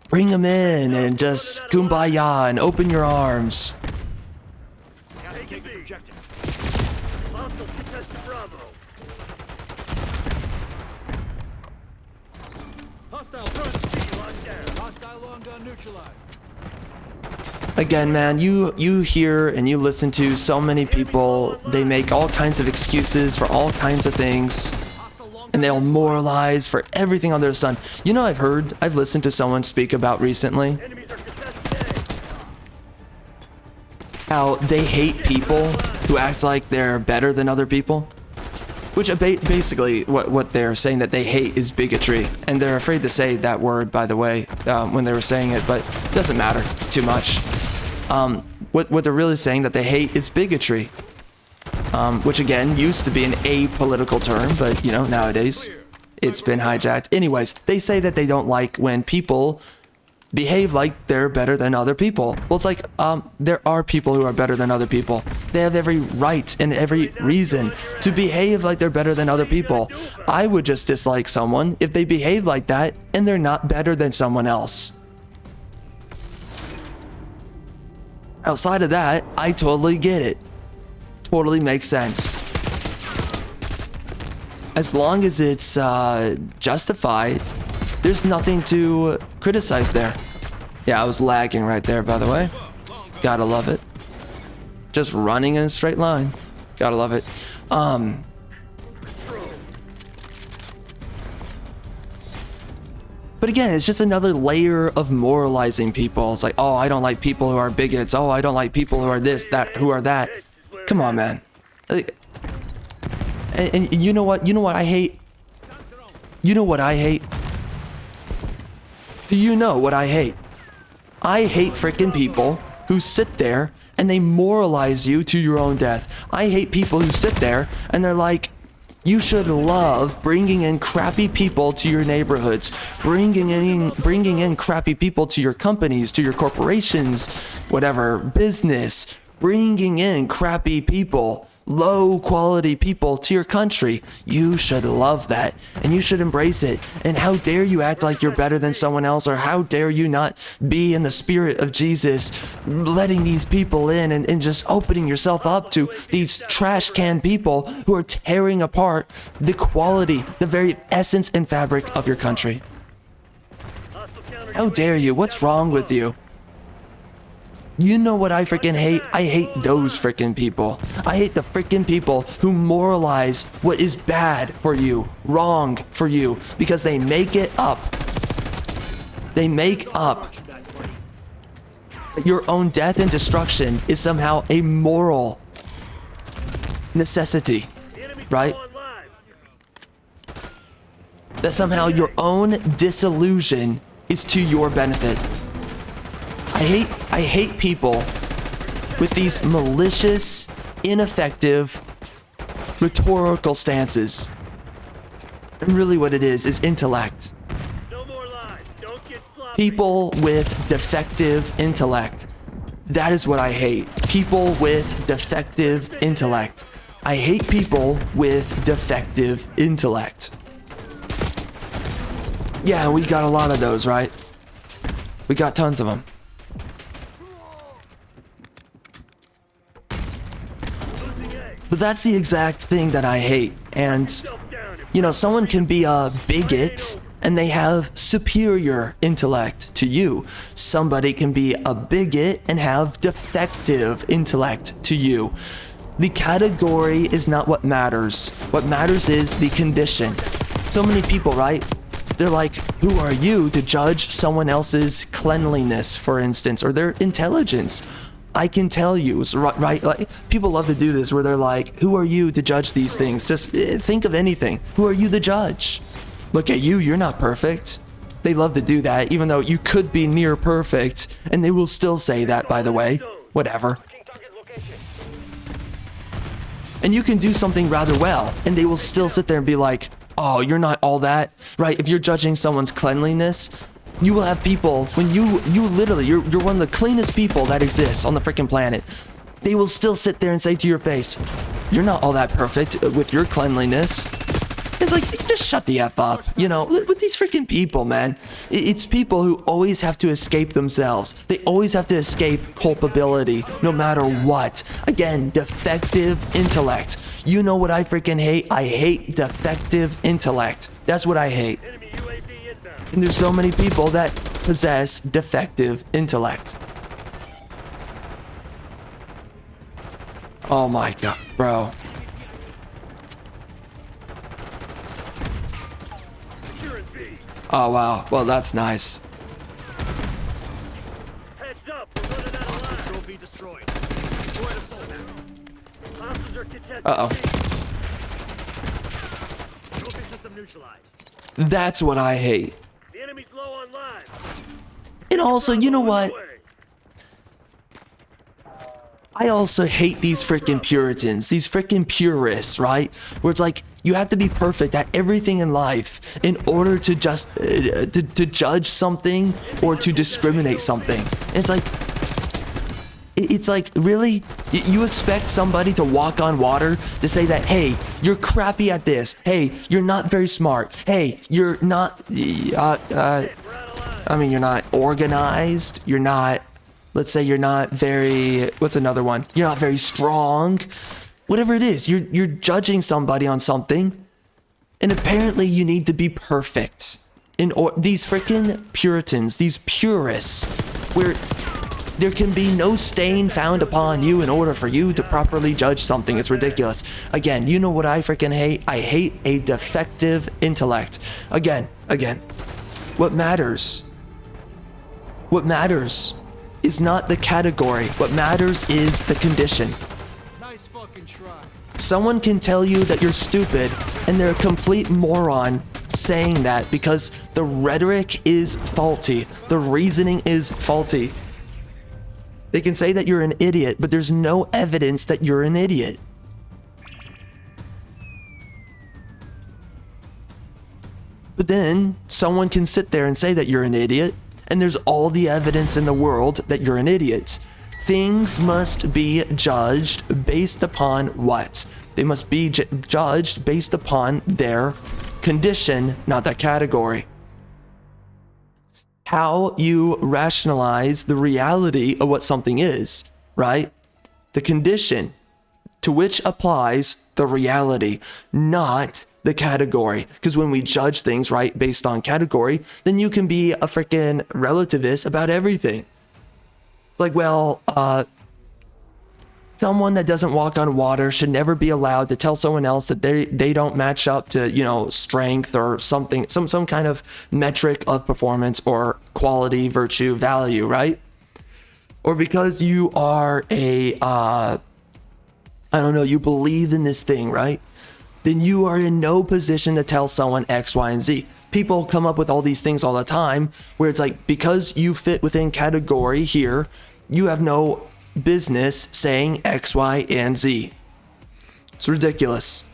bring them in and just kumbaya and open your arms. Take this objective. Hostiles contested Bravo. Hostile front speed locked down. Hostile long gun neutralized. Again, man, you hear and you listen to so many people. They make all kinds of excuses for all kinds of things, and they'll moralize for everything under the sun. You know, I've listened to someone speak about recently Enemies are contested A. how they hate people who act like they're better than other people. Which basically what they're saying that they hate is bigotry, and they're afraid to say that word, by the way, when they were saying it, but it doesn't matter too much. What they're really saying that they hate is bigotry, which again used to be an apolitical term, but you know, nowadays it's been hijacked. Anyways, they say that they don't like when people behave like they're better than other people. Well, it's like, there are people who are better than other people. They have every right and every reason to behave like they're better than other people. I would just dislike someone if they behave like that and they're not better than someone else. Outside of that, I totally get it. Totally makes sense. As long as it's justified, there's nothing to criticize there. Yeah, I was lagging right there, by the way. Gotta love it. Just running in a straight line. Gotta love it. But again, it's just another layer of moralizing people. It's like, oh, I don't like people who are bigots. Oh, I don't like people who are this, that, who are that. Come on, man. And you know what? You know what I hate? You know what I hate? Do you know what I hate? I hate freaking people who sit there and they moralize you to your own death. I hate people who sit there and they're like, you should love bringing in crappy people to your neighborhoods, bringing in crappy people to your companies, to your corporations, whatever, business, bringing in crappy people, low quality people to your country. You should love that and you should embrace it. And how dare you act like you're better than someone else, or how dare you not be in the spirit of Jesus, letting these people in and just opening yourself up to these trash can people who are tearing apart the quality, the very essence and fabric of your country. How dare you? What's wrong with you? You know what I freaking hate? I hate those freaking people. I hate the freaking people who moralize what is bad for you, wrong for you, because they make it up. They make up that your own death and destruction is somehow a moral necessity, right? That somehow your own disillusion is to your benefit. I hate people with these malicious, ineffective, rhetorical stances. And really what it is intellect. No more lies. Don't get sloppy. People with defective intellect. That is what I hate. People with defective intellect. I hate people with defective intellect. Yeah, we got a lot of those, right? We got tons of them. But that's the exact thing that I hate. And, you know, someone can be a bigot and they have superior intellect to you. Somebody can be a bigot and have defective intellect to you. The category is not what matters. What matters is the condition. So many people, right? They're like, who are you to judge someone else's cleanliness, for instance, or their intelligence? I can tell you, right? Like, people love to do this where they're like, who are you to judge these things? Just think of anything. Who are you to judge? Look at you, you're not perfect. They love to do that, even though you could be near perfect, and they will still say that, by the way. Whatever. And you can do something rather well, and they will still sit there and be like, oh, you're not all that, right? If you're judging someone's cleanliness, you will have people, when you literally, you're one of the cleanest people that exists on the freaking planet. They will still sit there and say to your face, You're not all that perfect with your cleanliness. It's like, just shut the F up. You know, with these freaking people, man. It's people who always have to escape themselves. They always have to escape culpability, no matter what. Again, defective intellect. You know what I freaking hate? I hate defective intellect. That's what I hate. Enemy UAV inbound. And there's so many people that possess defective intellect. Oh my god, bro. Securing B. Oh wow, well that's nice. Heads up, we're running out of line. Trophy destroyed. Destroy the soul. Hostiles are contesting Uh-oh. B. Trophy system neutralized. That's what I hate. The enemy's low on lives. And also, you know On what? the way. I also hate these freaking Puritans, these freaking purists, right? Where it's like, you have to be perfect at everything in life in order to just, to judge something or to discriminate something. And it's like, really? You expect somebody to walk on water to say that, hey, you're crappy at this. Hey, you're not very smart. Hey, you're not, I mean, you're not organized. You're not, let's say you're not very, what's another one? You're not very strong. Whatever it is, you're judging somebody on something, and apparently you need to be perfect. These freaking Puritans, these purists, where there can be no stain found upon you in order for you to properly judge something. It's ridiculous. Again, you know what I freaking hate? I hate a defective intellect. Again, what matters is not the category. What matters is the condition. Nice fucking try. Someone can tell you that you're stupid, and they're a complete moron saying that because the rhetoric is faulty. The reasoning is faulty. They can say that you're an idiot, but there's no evidence that you're an idiot. But then someone can sit there and say that you're an idiot, and there's all the evidence in the world that you're an idiot. Things must be judged based upon what? They must be judged based upon their condition, not that category. How you rationalize the reality of what something is, right? The condition to which applies the reality, not the category. Because when we judge things, right, based on category, then you can be a freaking relativist about everything. It's like, well, someone that doesn't walk on water should never be allowed to tell someone else that they don't match up to, you know, strength or something, some kind of metric of performance or quality, virtue, value, right? Or because you are I don't know, you believe in this thing, right? Then you are in no position to tell someone X, Y, and Z. People come up with all these things all the time where it's like, because you fit within category here, you have no business saying X, Y, and Z. It's ridiculous.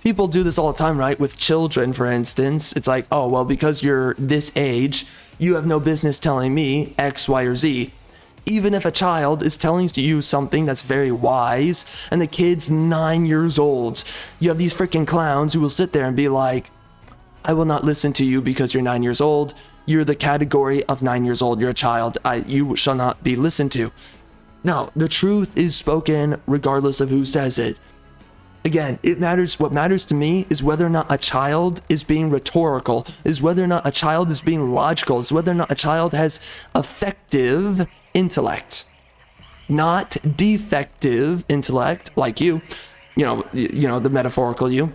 People do this all the time, right? With children, for instance. It's like, oh, well, because you're this age, you have no business telling me X, Y, or Z. Even if a child is telling you something that's very wise and the kid's 9 years old, you have these freaking clowns who will sit there and be like, I will not listen to you because you're 9 years old. You're the category of 9 years old. You're a child. You shall not be listened to. No, the truth is spoken regardless of who says it. Again, it matters. What matters to me is whether or not a child is being rhetorical, is whether or not a child is being logical, is whether or not a child has effective intellect, not defective intellect like you know, the metaphorical you.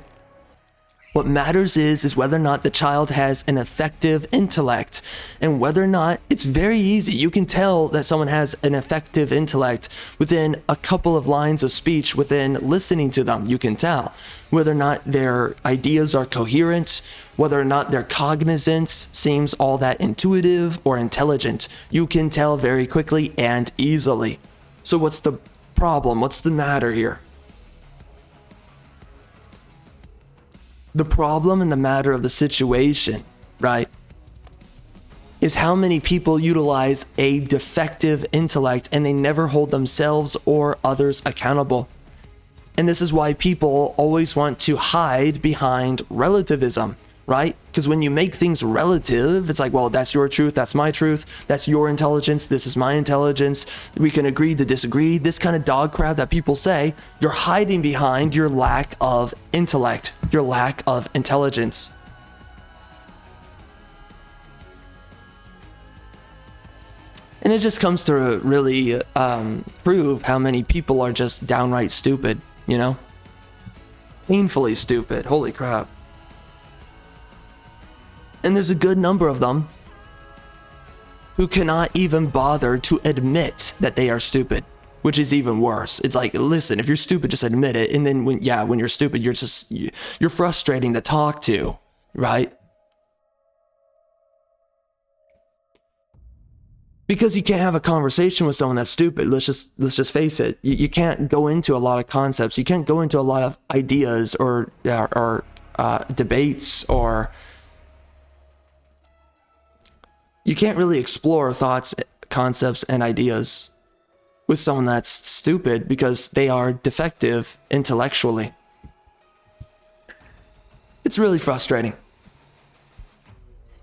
What matters is whether or not the child has an effective intellect, and whether or not it's very easy. You can tell that someone has an effective intellect within a couple of lines of speech, within listening to them. You can tell whether or not their ideas are coherent, whether or not their cognizance seems all that intuitive or intelligent. You can tell very quickly and easily. So what's the problem? What's the matter here? The problem and the matter of the situation, right, is how many people utilize a defective intellect and they never hold themselves or others accountable. And this is why people always want to hide behind relativism, right? Because when you make things relative, it's like, well, that's your truth, that's my truth, that's your intelligence, this is my intelligence, we can agree to disagree. This kind of dog crap that people say, you're hiding behind your lack of intellect, your lack of intelligence. And it just comes to really prove how many people are just downright stupid, you know? Painfully stupid. Holy crap. And there's a good number of them who cannot even bother to admit that they are stupid, which is even worse. It's like, listen, if you're stupid, just admit it. And then when you're stupid, you're frustrating to talk to, right? Because you can't have a conversation with someone that's stupid. Let's just face it. You can't go into a lot of concepts. You can't go into a lot of ideas or debates, or you can't really explore thoughts, concepts, and ideas with someone that's stupid because they are defective intellectually. It's really frustrating.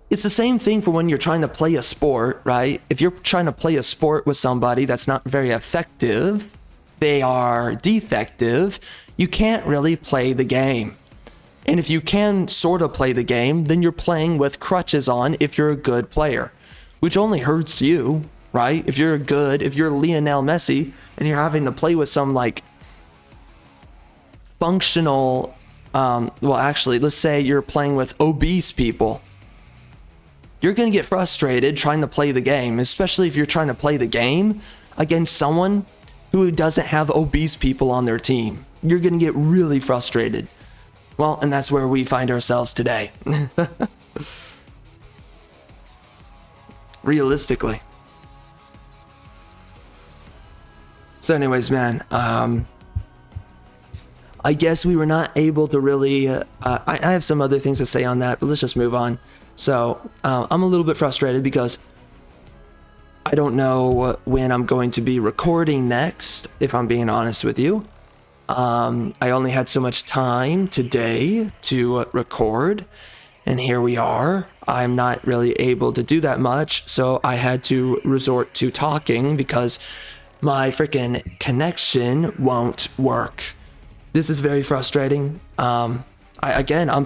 It's the same thing for when you're trying to play a sport, right? If you're trying to play a sport with somebody that's not very effective, they are defective, you can't really play the game. And if you can sort of play the game, then you're playing with crutches on if you're a good player, which only hurts you, right? If you're Lionel Messi and you're having to play with some like functional, let's say you're playing with obese people. You're going to get frustrated trying to play the game, especially if you're trying to play the game against someone who doesn't have obese people on their team. You're going to get really frustrated. Well, and that's where we find ourselves today. Realistically. So anyways, man, I guess we were not able to really, I have some other things to say on that, but let's just move on. So I'm a little bit frustrated because I don't know when I'm going to be recording next, if I'm being honest with you. I only had so much time today to record, and here we are. I'm not really able to do that much, so I had to resort to talking because my freaking connection won't work. This is very frustrating. I'm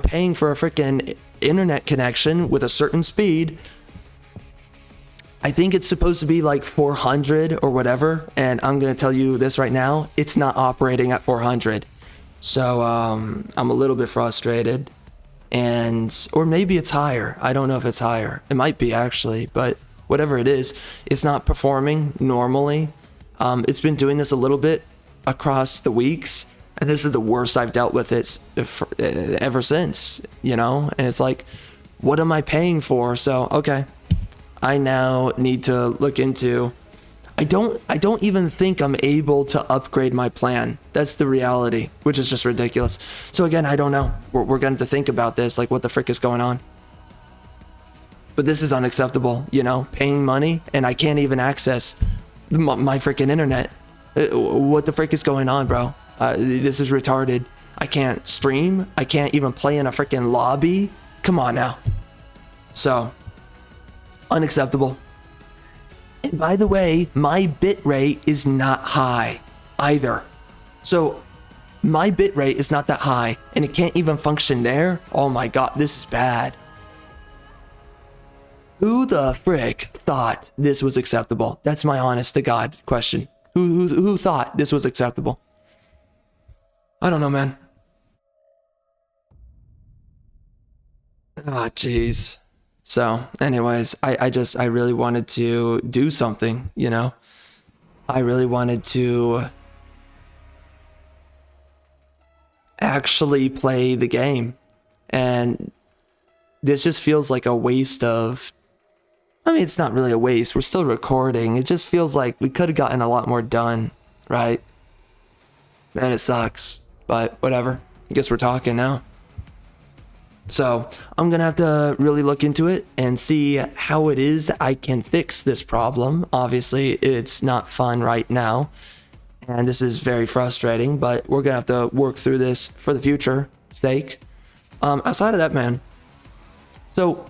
paying for a freaking internet connection with a certain speed. I think it's supposed to be like 400 or whatever, and I'm gonna tell you this right now, it's not operating at 400. So I'm a little bit frustrated, or maybe it's higher. I don't know if it's higher. It might be actually, but whatever it is, it's not performing normally. It's been doing this a little bit across the weeks, and this is the worst I've dealt with it ever since, you know? And it's like, what am I paying for? So, okay, I now need to look into, I don't even think I'm able to upgrade my plan. That's the reality, which is just ridiculous. So again, I don't know. We're going to think about this, like what the frick is going on. But this is unacceptable, you know? Paying money and I can't even access my freaking internet. What the frick is going on, bro? This is retarded. I can't stream. I can't even play in a freaking lobby. Come on now. So, unacceptable. And by the way, my bitrate is not high either. So, my bitrate is not that high, and it can't even function there. Oh my god, this is bad. Who the frick thought this was acceptable? That's my honest to God question. Who thought this was acceptable? I don't know, man. Ah, jeez. So, anyways, I really wanted to do something, you know? I really wanted to actually play the game. And this just feels like a waste of... I mean, it's not really a waste. We're still recording. It just feels like we could have gotten a lot more done, right? Man, it sucks. But whatever. I guess we're talking now. So I'm going to have to really look into it and see how it is that I can fix this problem. Obviously, it's not fun right now. And this is very frustrating, but we're going to have to work through this for the future sake. Outside of that, man. So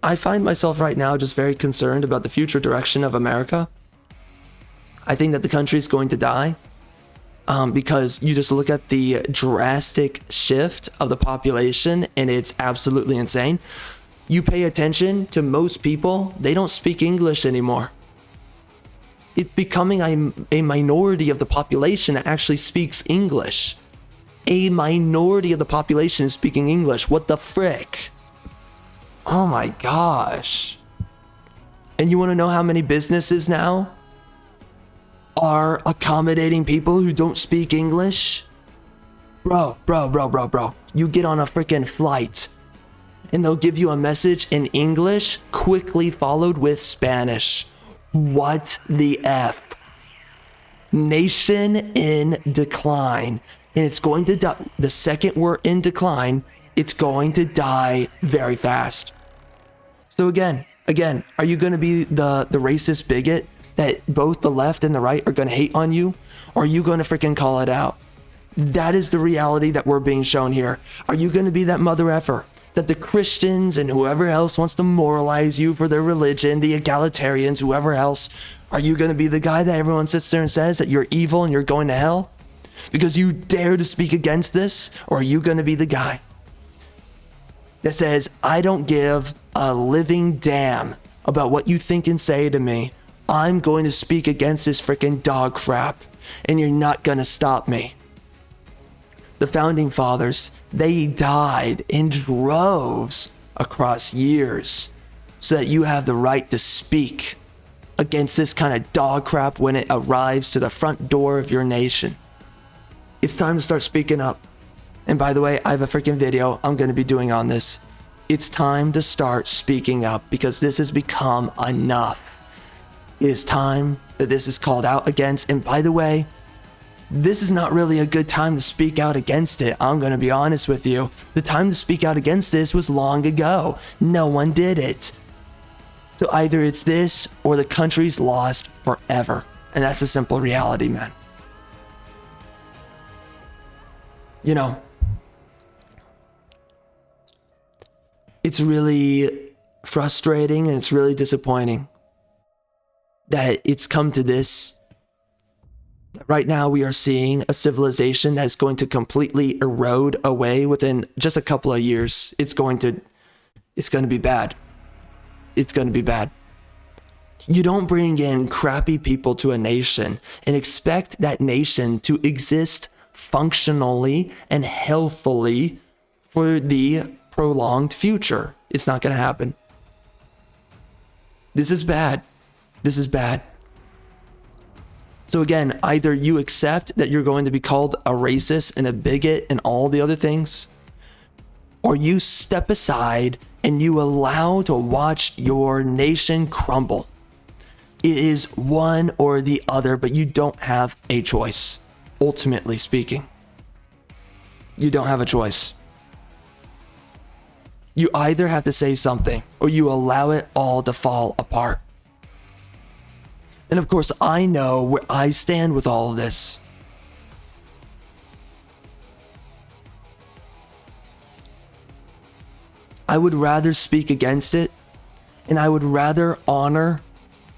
I find myself right now just very concerned about the future direction of America. I think that the country is going to die because you just look at the drastic shift of the population and it's absolutely insane. You pay attention to most people, they don't speak English anymore. It's becoming a minority of the population that actually speaks English. A minority of the population is speaking English. What the frick? Oh my gosh. And you want to know how many businesses now are accommodating people who don't speak English? Bro. You get on a freaking flight and they'll give you a message in English, quickly followed with Spanish. What the F? Nation in decline. And it's going to die. The second we're in decline, it's going to die very fast. So again, are you going to be the racist bigot that both the left and the right are going to hate on you? Or are you going to freaking call it out? That is the reality that we're being shown here. Are you going to be that mother effer that the Christians and whoever else wants to moralize you for their religion, the egalitarians, whoever else, are you going to be the guy that everyone sits there and says that you're evil and you're going to hell because you dare to speak against this? Or are you going to be the guy that says, I don't give a living damn about what you think and say to me. I'm going to speak against this freaking dog crap, and you're not going to stop me. The founding fathers, they died in droves across years so that you have the right to speak against this kind of dog crap when it arrives to the front door of your nation. It's time to start speaking up. And by the way, I have a freaking video I'm going to be doing on this. It's time to start speaking up because this has become enough. It is time that this is called out against. And by the way, this is not really a good time to speak out against it. I'm going to be honest with you. The time to speak out against this was long ago. No one did it. So either it's this or the country's lost forever. And that's a simple reality, man. You know, it's really frustrating and it's really disappointing that it's come to this. Right now we are seeing a civilization that's going to completely erode away within just a couple of years. It's going to be bad. It's going to be bad. You don't bring in crappy people to a nation and expect that nation to exist functionally and healthily for the prolonged future. It's not going to happen. This is bad. This is bad. So again, either you accept that you're going to be called a racist and a bigot and all the other things, or you step aside and you allow to watch your nation crumble. It is one or the other, but you don't have a choice. Ultimately speaking, you don't have a choice. You either have to say something or you allow it all to fall apart. And of course, I know where I stand with all of this. I would rather speak against it, and I would rather honor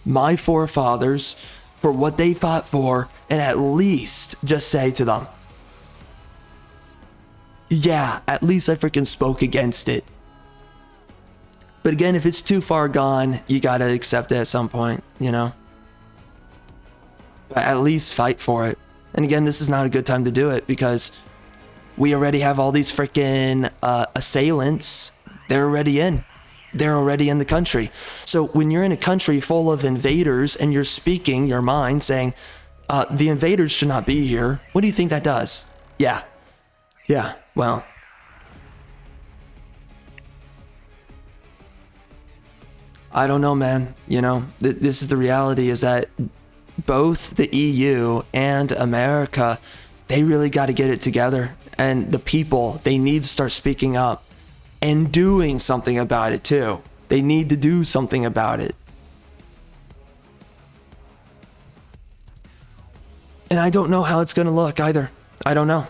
my forefathers for what they fought for, and at least just say to them, yeah, at least I freaking spoke against it. But again, if it's too far gone, you gotta accept it at some point, you know? But at least fight for it. And again, this is not a good time to do it because we already have all these freaking assailants. They're already in. They're already in the country. So when you're in a country full of invaders and you're speaking your mind saying, the invaders should not be here, what do you think that does? Yeah, well. I don't know, man. You know, this is the reality, is that both the EU and America, they really got to get it together. And the people, they need to start speaking up and doing something about it too. They need to do something about it. And I don't know how it's going to look either. I don't know.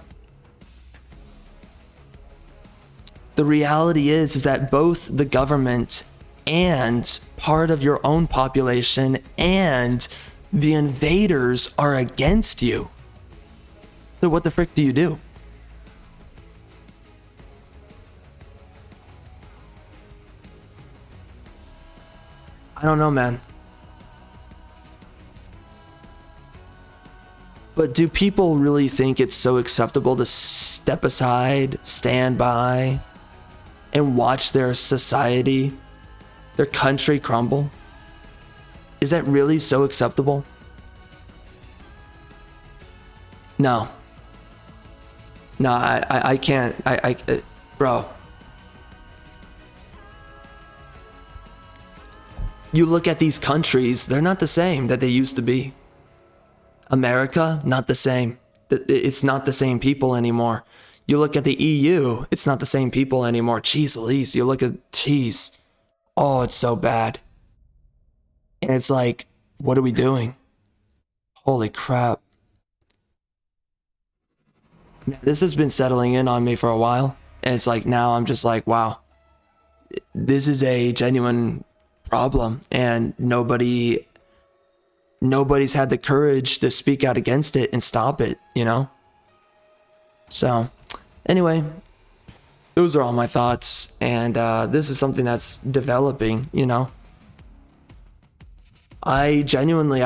The reality is that both the government and part of your own population and the invaders are against you. So what the frick do you do? I don't know, man. But do people really think it's so acceptable to step aside, stand by, and watch their society, their country crumble? Is that really so acceptable? No. No, I can't. Bro. You look at these countries, they're not the same that they used to be. America, not the same. It's not the same people anymore. You look at the EU, it's not the same people anymore. Jeez Louise, you look at, jeez. Oh, it's so bad. And it's like, what are we doing? Holy crap. This has been settling in on me for a while. And it's like, now I'm just like, wow. This is a genuine problem. And nobody's had the courage to speak out against it and stop it, you know? So, anyway, those are all my thoughts. And this is something that's developing, you know? I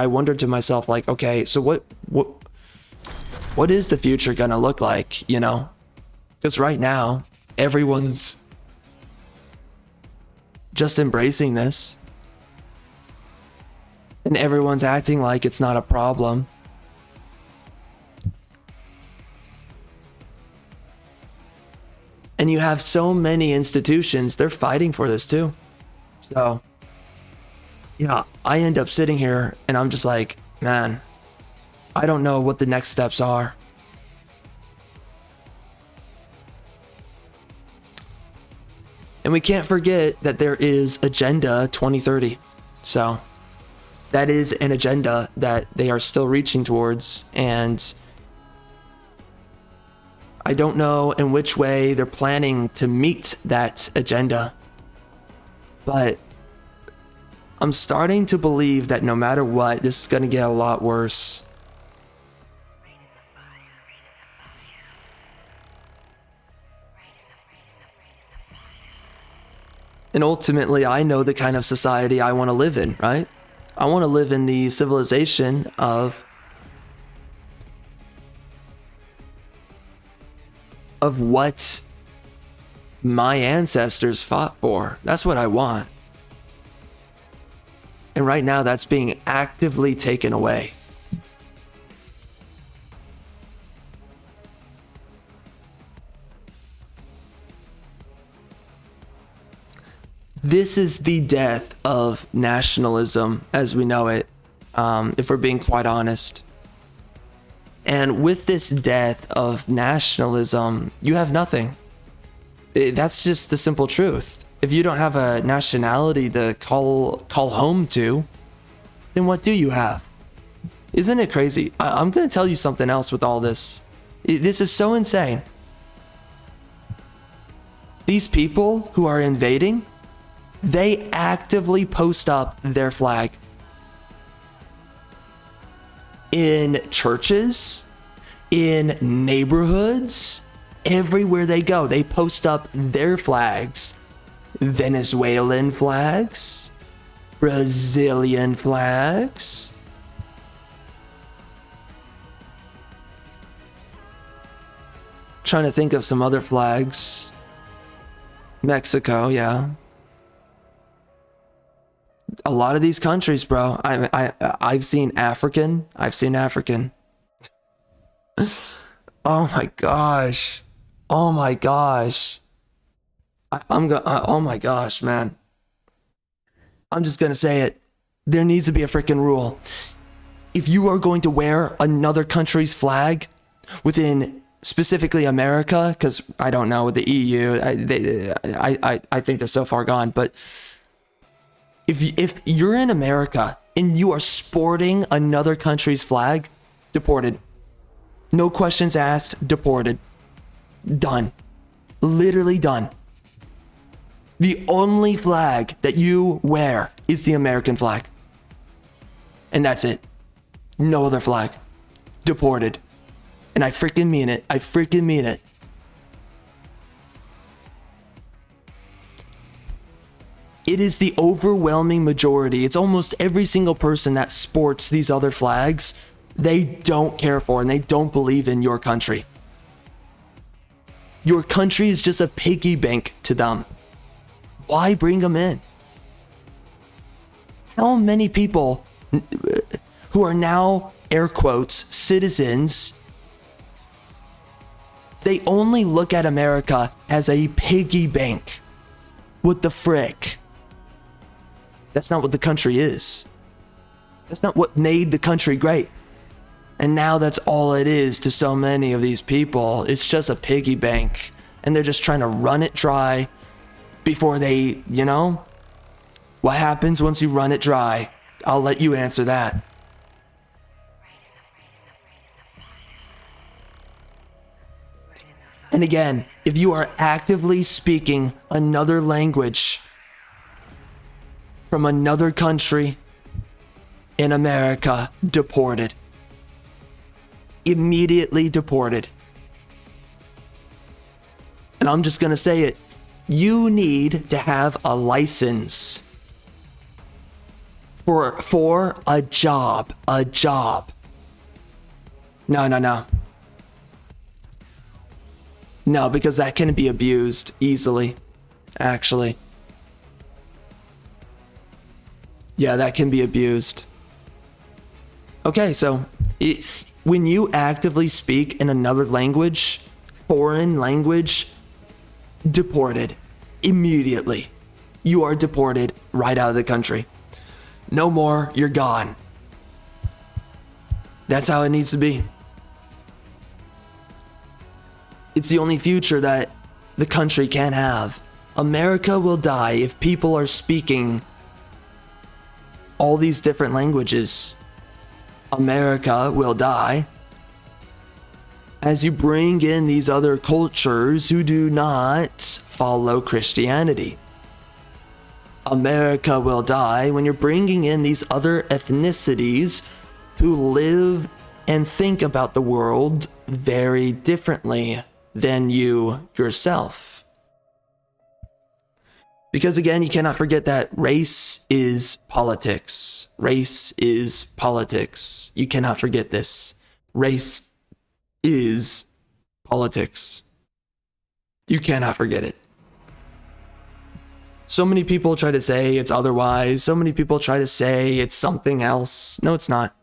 wondered to myself, like, okay, so what is the future gonna look like, you know? Because right now, everyone's just embracing this. And everyone's acting like it's not a problem. And you have so many institutions, they're fighting for this too. So, yeah, I end up sitting here and I'm just like, man, I don't know what the next steps are. And we can't forget that there is Agenda 2030. So that is an agenda that they are still reaching towards. And I don't know in which way they're planning to meet that agenda. But I'm starting to believe that no matter what, this is going to get a lot worse. And ultimately, I know the kind of society I want to live in, right? I want to live in the civilization of what my ancestors fought for. That's what I want. And right now, that's being actively taken away. This is the death of nationalism as we know it, if we're being quite honest. And with this death of nationalism, you have nothing. That's just the simple truth. If you don't have a nationality to call home to, then what do you have? Isn't it crazy? I'm going to tell you something else with all this. This is so insane. These people who are invading, they actively post up their flag in churches, in neighborhoods, everywhere they go. They post up their flags. Venezuelan flags, Brazilian flags. Trying to think of some other flags. Mexico, yeah. A lot of these countries, bro. I've seen African. Oh my gosh. Oh my gosh. Oh my gosh, man. I'm just gonna say it. There needs to be a freaking rule. If you are going to wear another country's flag within specifically America, because I don't know, the EU, I think they're so far gone, but if you're in America and you are sporting another country's flag, deported. No questions asked, deported. Done. Literally done. The only flag that you wear is the American flag. And that's it. No other flag. Deported. And I freaking mean it. I freaking mean it. It is the overwhelming majority. It's almost every single person that sports these other flags. They don't care for and they don't believe in your country. Your country is just a piggy bank to them. Why bring them in? How many people who are now, air quotes, citizens, they only look at America as a piggy bank? What the frick? That's not what the country is. That's not what made the country great. And now that's all it is to so many of these people. It's just a piggy bank. And they're just trying to run it dry before they, you know? What happens once you run it dry? I'll let you answer that. And again, if you are actively speaking another language from another country in America, deported. Immediately deported. And I'm just gonna say it. You need to have a license for a job. A job. No. No, because that can be abused easily, actually. Yeah, that can be abused. Okay, so when you actively speak in another language, foreign language, deported immediately. You are deported right out of the country. No more, you're gone. That's how it needs to be. It's the only future that the country can have. America will die if people are speaking all these different languages. America will die as you bring in these other cultures who do not follow Christianity. America will die when you're bringing in these other ethnicities who live and think about the world very differently than you yourself. Because again, you cannot forget that race is politics. Race is politics. You cannot forget this. Race is politics. You cannot forget it. So many people try to say it's otherwise. So many people try to say it's something else. No, it's not.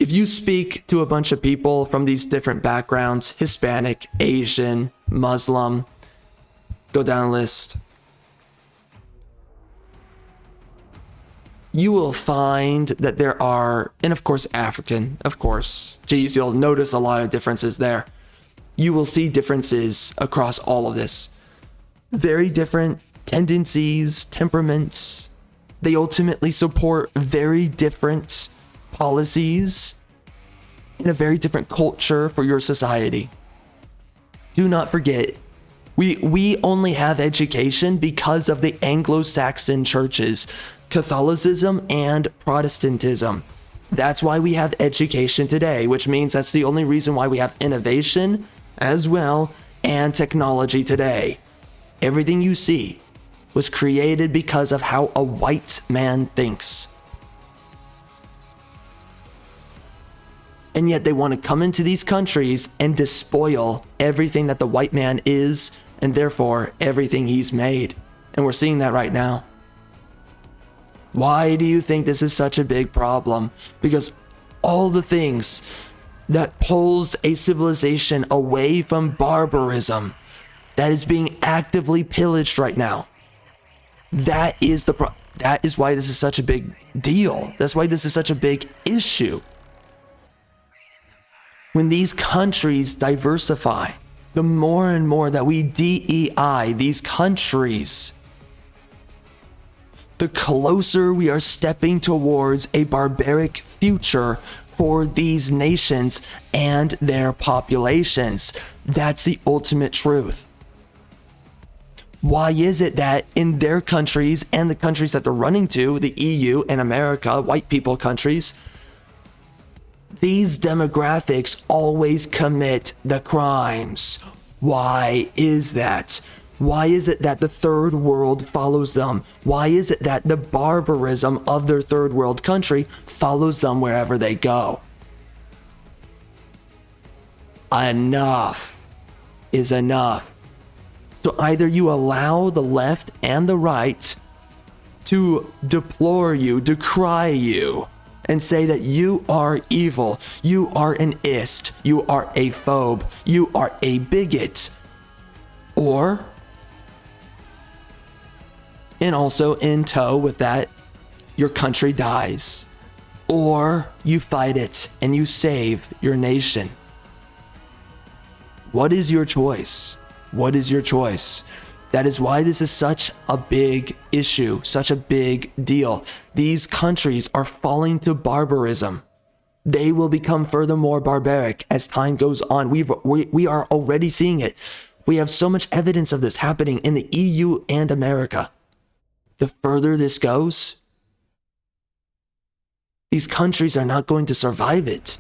If you speak to a bunch of people from these different backgrounds, Hispanic, Asian, Muslim, go down the list, you will find that there are, and of course African, of course, geez, you'll notice a lot of differences there. You will see differences across all of this. Very different tendencies, temperaments. They ultimately support very different policies in a very different culture for your society. Do not forget, we only have education because of the Anglo-Saxon churches, Catholicism and Protestantism. That's why we have education today, which means that's the only reason why we have innovation as well and technology today. Everything you see was created because of how a white man thinks. And yet they want to come into these countries and despoil everything that the white man is, and therefore everything he's made. And we're seeing that right now. Why do you think this is such a big problem? Because all the things that pulls a civilization away from barbarism, that is being actively pillaged right now. That is why this is such a big deal. That's why this is such a big issue. When these countries diversify, the more and more that we DEI these countries, the closer we are stepping towards a barbaric future for these nations and their populations. That's the ultimate truth. Why is it that in their countries and the countries that they're running to, the EU and America, white people countries, these demographics always commit the crimes? Why is that? Why is it that the third world follows them? Why is it that the barbarism of their third world country follows them wherever they go? Enough is enough. So either you allow the left and the right to deplore you, decry you, and say that you are evil, you are an ist, you are a phobe, you are a bigot, or, and also in tow with that, your country dies, or you fight it and you save your nation. What is your choice? What is your choice? That is why this is such a big issue, such a big deal. These countries are falling to barbarism. They will become furthermore barbaric as time goes on. We are already seeing it. We have so much evidence of this happening in the EU and America. The further this goes, these countries are not going to survive it.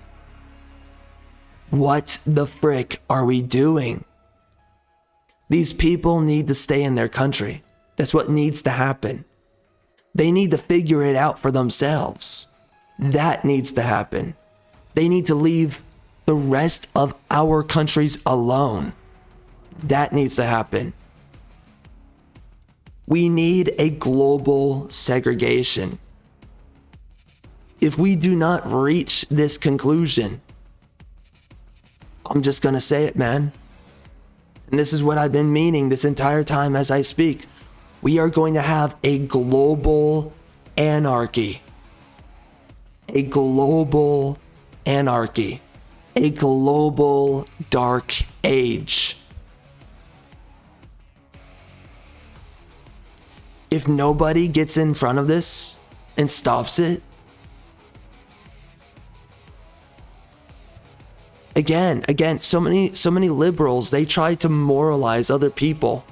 What the frick are we doing? These people need to stay in their country. That's what needs to happen. They need to figure it out for themselves. That needs to happen. They need to leave the rest of our countries alone. That needs to happen. We need a global segregation. If we do not reach this conclusion, I'm just gonna say it, man. And this is what I've been meaning this entire time as I speak. We are going to have a global anarchy. A global anarchy. A global dark age. If nobody gets in front of this and stops it, Again, so many liberals, they try to moralize other people.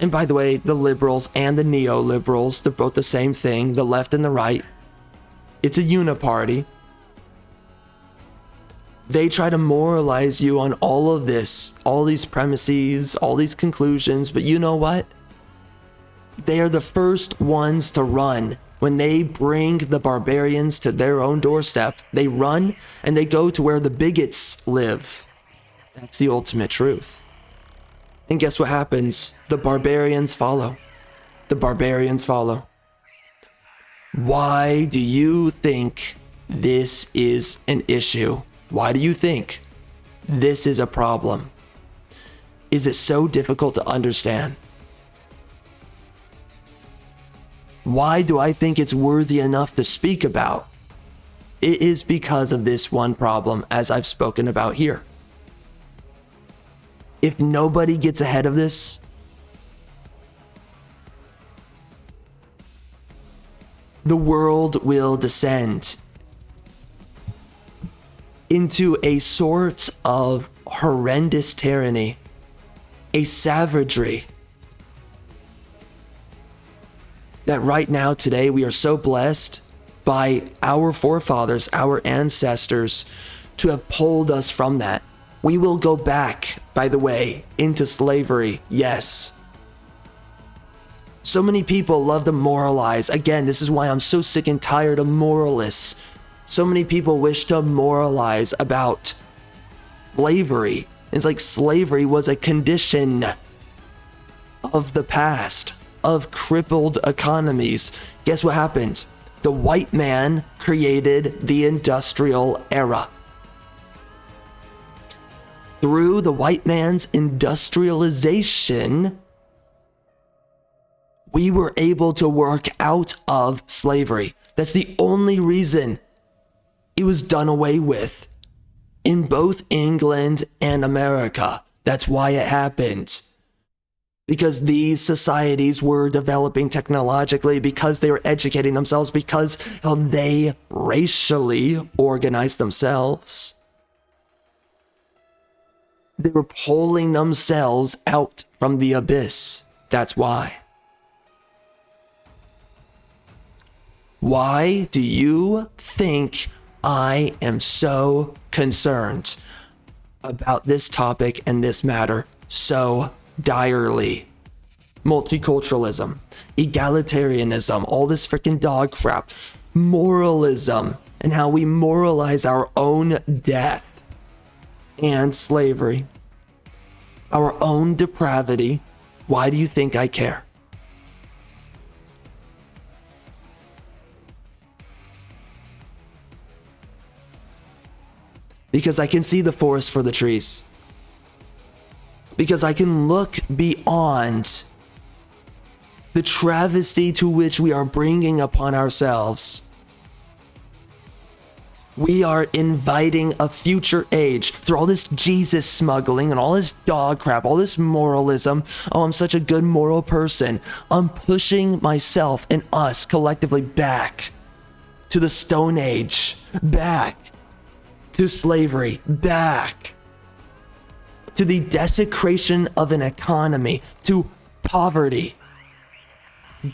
And by the way, the liberals and the neoliberals, they're both the same thing, the left and the right. It's a uniparty. They try to moralize you on all of this, all these premises, all these conclusions, but you know what? They are the first ones to run. When they bring the barbarians to their own doorstep, they run and they go to where the bigots live. That's the ultimate truth. And guess what happens? The barbarians follow. The barbarians follow. Why do you think this is an issue? Why do you think this is a problem? Is it so difficult to understand? Why do I think it's worthy enough to speak about? It is because of this one problem, as I've spoken about here. If nobody gets ahead of this, the world will descend into a sort of horrendous tyranny, a savagery, that right now, today, we are so blessed by our forefathers, our ancestors, to have pulled us from that. We will go back, by the way, into slavery, yes. So many people love to moralize. Again, this is why I'm so sick and tired of moralists. So many people wish to moralize about slavery. It's like slavery was a condition of the past, of crippled economies. Guess what happened? The white man created the industrial era. Through the white man's industrialization, we were able to work out of slavery. That's the only reason it was done away with in both England and America. That's why it happened. because these societies were developing technologically, because they were educating themselves, because how they racially organized themselves. They were pulling themselves out from the abyss. That's why. Why do you think I am so concerned about this topic and this matter so direly? Multiculturalism, egalitarianism, all this freaking dog crap, moralism, and how we moralize our own death and slavery, our own depravity. Why do you think I care? Because I can see the forest for the trees. Because I can look beyond the travesty to which we are bringing upon ourselves. We are inviting a future age through all this Jesus smuggling and all this dog crap, all this moralism. Oh, I'm such a good moral person. I'm pushing myself and us collectively back to the Stone Age, back to slavery, back to the desecration of an economy, to poverty,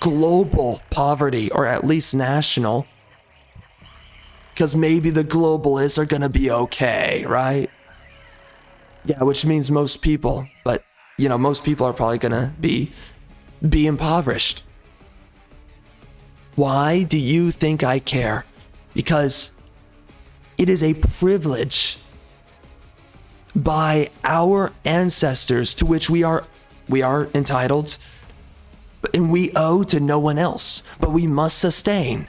global poverty, or at least national, because maybe the globalists are gonna be okay, right? Yeah, which means most people, but most people are probably gonna be impoverished. Why do you think I care? Because it is a privilege by our ancestors to which we are entitled, and we owe to no one else, but we must sustain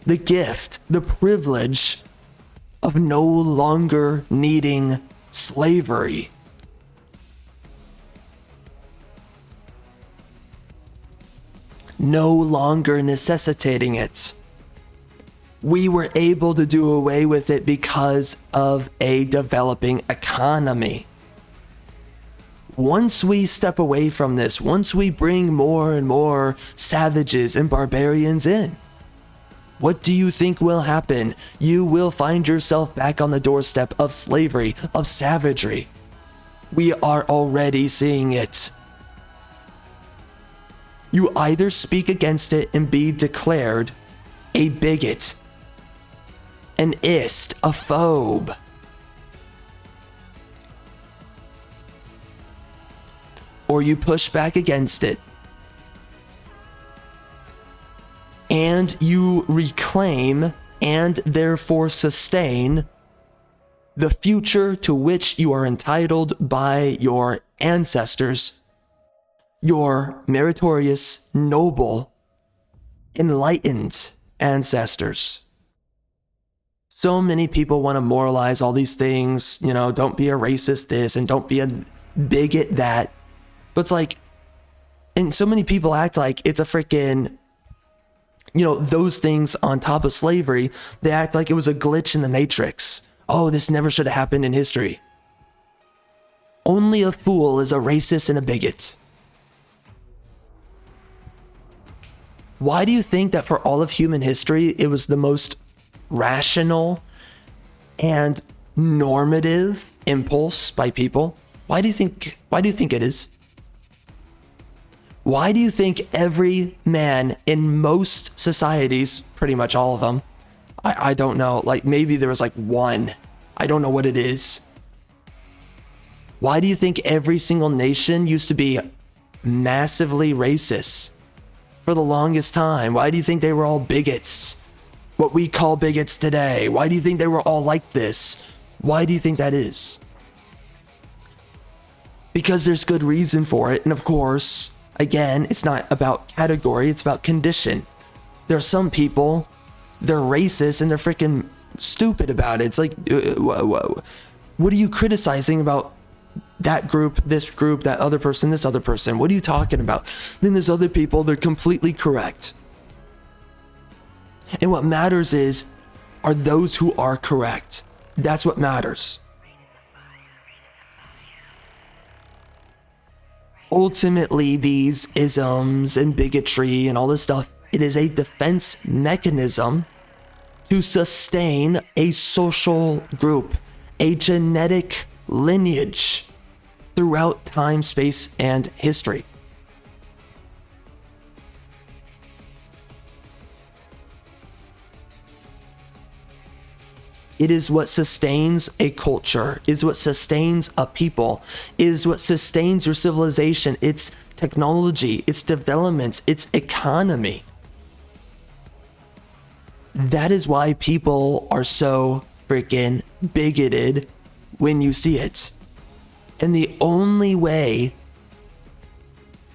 the gift, the privilege of no longer needing slavery. No longer necessitating it. We were able to do away with it because of a developing economy. Once we step away from this, once we bring more and more savages and barbarians in, what do you think will happen? You will find yourself back on the doorstep of slavery, of savagery. We are already seeing it. You either speak against it and be declared a bigot, an ist, a phobe, or you push back against it and you reclaim and therefore sustain the future to which you are entitled by your ancestors, your meritorious, noble, enlightened ancestors. So many people want to moralize all these things, don't be a racist this and don't be a bigot that. But it's like, and so many people act like it's a freaking, those things on top of slavery, they act like it was a glitch in the matrix. Oh, this never should have happened in history. Only a fool is a racist and a bigot. Why do you think that for all of human history, it was the most rational and normative impulse by people? Why do you think it is? Why do you think every man in most societies, pretty much all of them, I don't know, like maybe there was like one, I don't know what it is. Why do you think every single nation used to be massively racist for the longest time? Why do you think they were all bigots? What we call bigots today. Why do you think they were all like this? Why do you think that is? Because there's good reason for it. And of course, again, it's not about category, it's about condition. There are some people, they're racist and they're freaking stupid about it. It's like, what are you criticizing about that group, that other person, this other person? What are you talking about? Then there's other people, they're completely correct. And what matters are those who are correct. That's what matters. ultimately these isms and bigotry and all this stuff, it is a defense mechanism to sustain a social group, a genetic lineage throughout time, space, and history. It is what sustains a culture, is what sustains a people, is what sustains your civilization, its technology, its developments, its economy. That is why people are so freaking bigoted when you see it. And the only way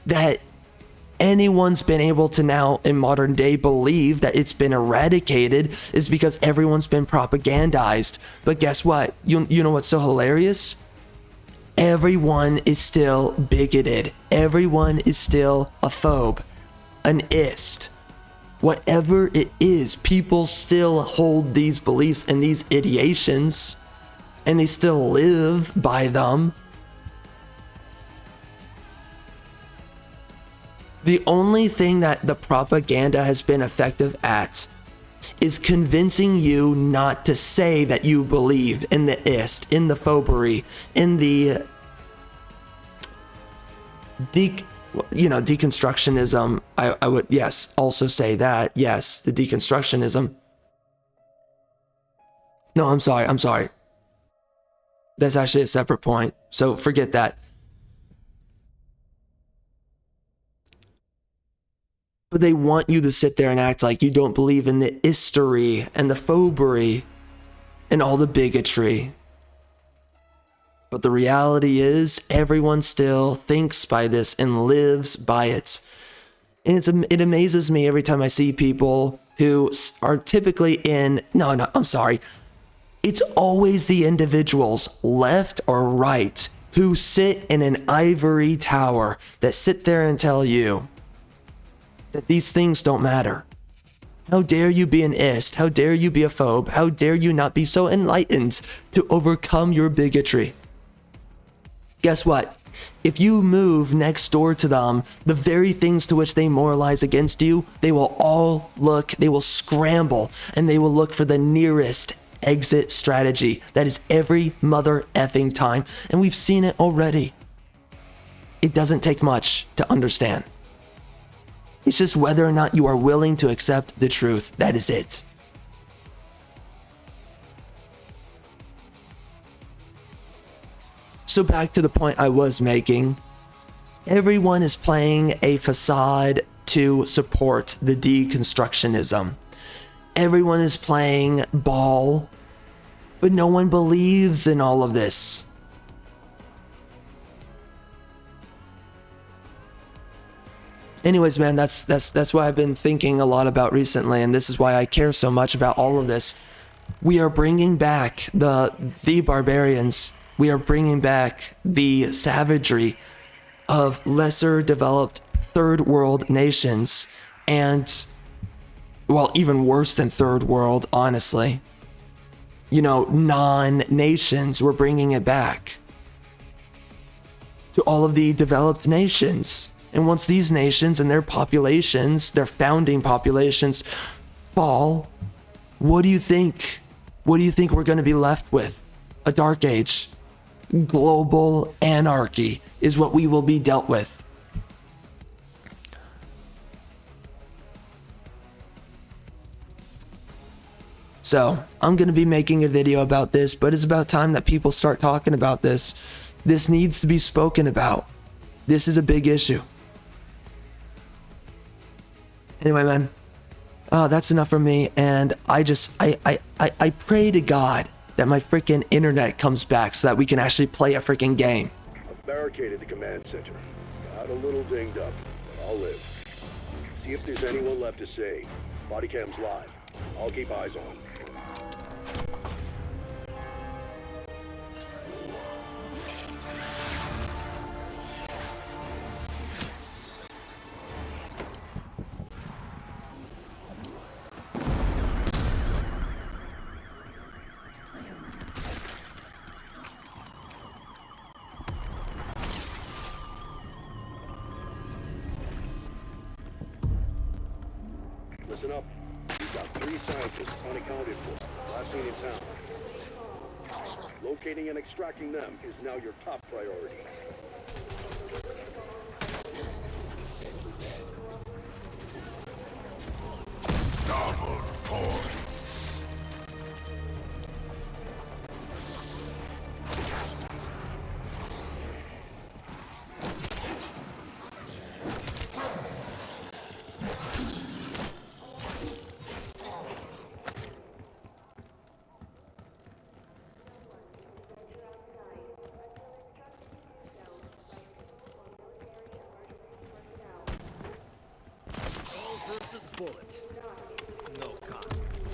that anyone's been able to now in modern day believe that it's been eradicated is because everyone's been propagandized. But guess what? You know what's so hilarious? Everyone is still bigoted. Everyone is still a phobe, an ist. Whatever it is, people still hold these beliefs and these ideations, and they still live by them. The only thing that the propaganda has been effective at is convincing you not to say that you believe in the ist, in the phobery, in the deconstructionism. I would, yes, also say that. Yes, the deconstructionism. No, I'm sorry. That's actually a separate point. So forget that. But they want you to sit there and act like you don't believe in the history and the phobery and all the bigotry. But the reality is, everyone still thinks by this and lives by it. And it amazes me every time I see people who are typically it's always the individuals, left or right, who sit in an ivory tower that sit there and tell you that these things don't matter. How dare you be an ist? How dare you be a phobe? How dare you not be so enlightened to overcome your bigotry? Guess what? If you move next door to them, the very things to which they moralize against you, they will scramble, and they will look for the nearest exit strategy. That is every mother effing time. And we've seen it already. It doesn't take much to understand. It's just whether or not you are willing to accept the truth. That is it. So back to the point I was making. Everyone is playing a facade to support the deconstructionism. Everyone is playing ball, but no one believes in all of this. Anyways, man, that's what I've been thinking a lot about recently, and this is why I care so much about all of this. We are bringing back the barbarians. We are bringing back the savagery of lesser developed third world nations, and, well, even worse than third world, honestly. Non-nations. We're bringing it back to all of the developed nations. And once these nations and their populations, their founding populations, fall, what do you think? What do you think we're going to be left with? A dark age. Global anarchy is what we will be dealt with. So, I'm going to be making a video about this, but it's about time that people start talking about this. This needs to be spoken about. This is a big issue. Anyway, man, that's enough from me, and I pray to God that my freaking internet comes back so that we can actually play a freaking game. I've barricaded the command center. Got a little dinged up, but I'll live. See if there's anyone left to save. Body cam's live. I'll keep eyes on. Listen up. You've got 3 scientists unaccounted for, last seen in town. Locating and extracting them is now your top priority. Double points. Ball versus bullet. No contest.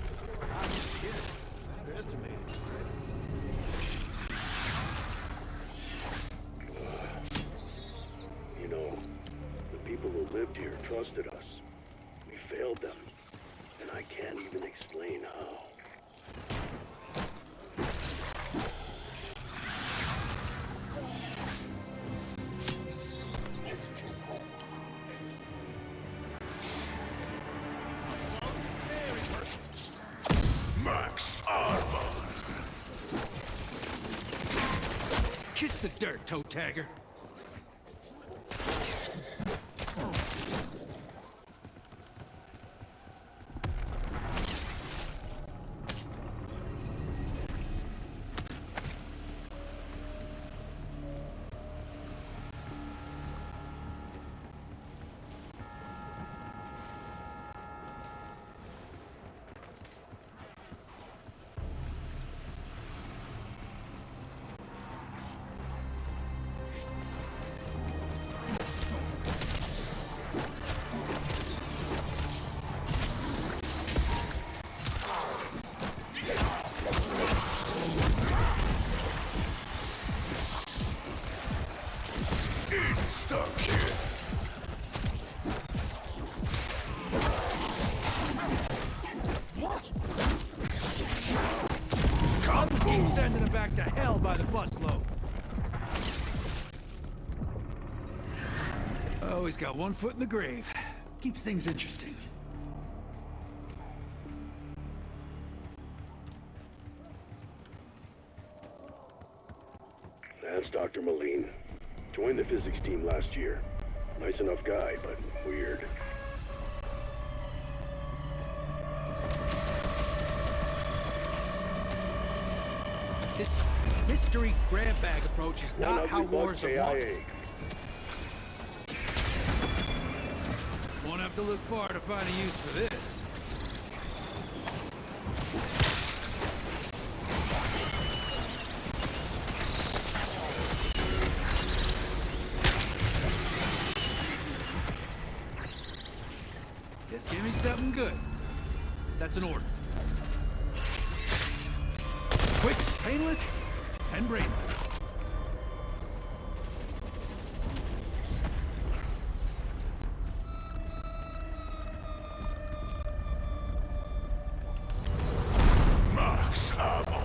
I'm kidding. Underestimated. You know, the people who lived here trusted us. We failed them, and I can't even explain how. Max armor. Kiss the dirt, toe tagger. Insta-kill. Just keep sending them back to hell by the busload. Oh, he's got one foot in the grave. Keeps things interesting. That's Dr. Moline. Joined the physics team last year. Nice enough guy, but weird. This mystery grab bag approach is One not ugly how bug wars are won. KIA. Won't have to look far to find a use for this. Just give me something good. That's an order. Quick, painless, and brainless. Max ammo.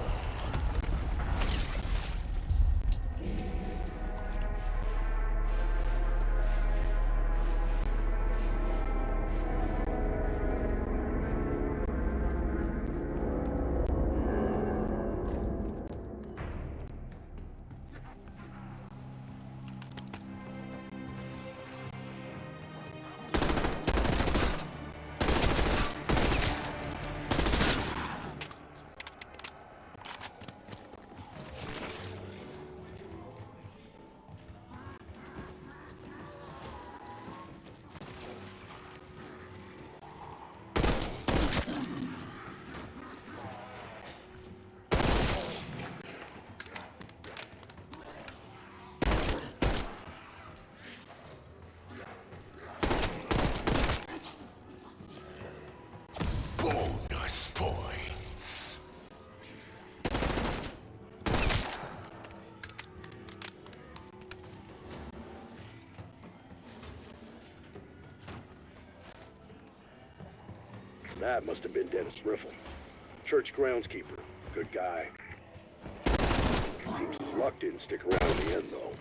Bonus points. That must have been Dennis Riffle. Church groundskeeper. Good guy. Seems his luck didn't stick around in the end, though.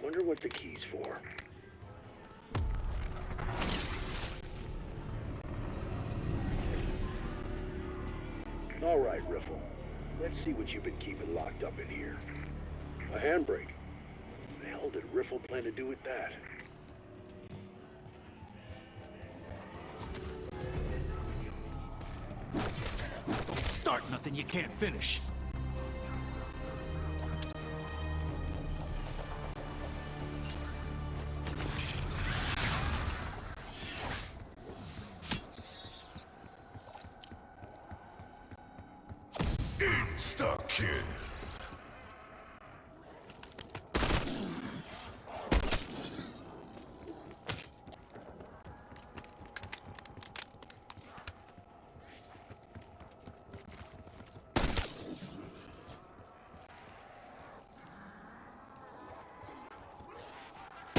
Wonder what the key's for. All right, Riffle. Let's see what you've been keeping locked up in here. A handbrake. The hell did Riffle plan to do with that? Don't start nothing you can't finish. Insta-kill.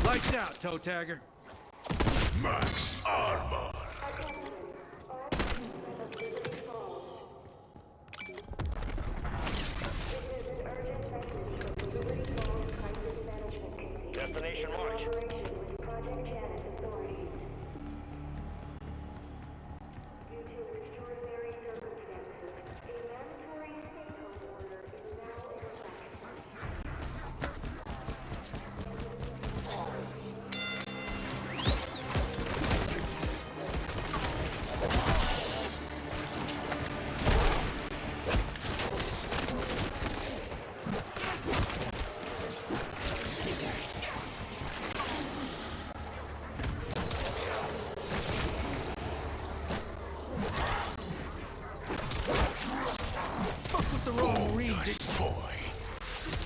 Lights out, toe tagger. Max armor. Destination marked. Bonus points.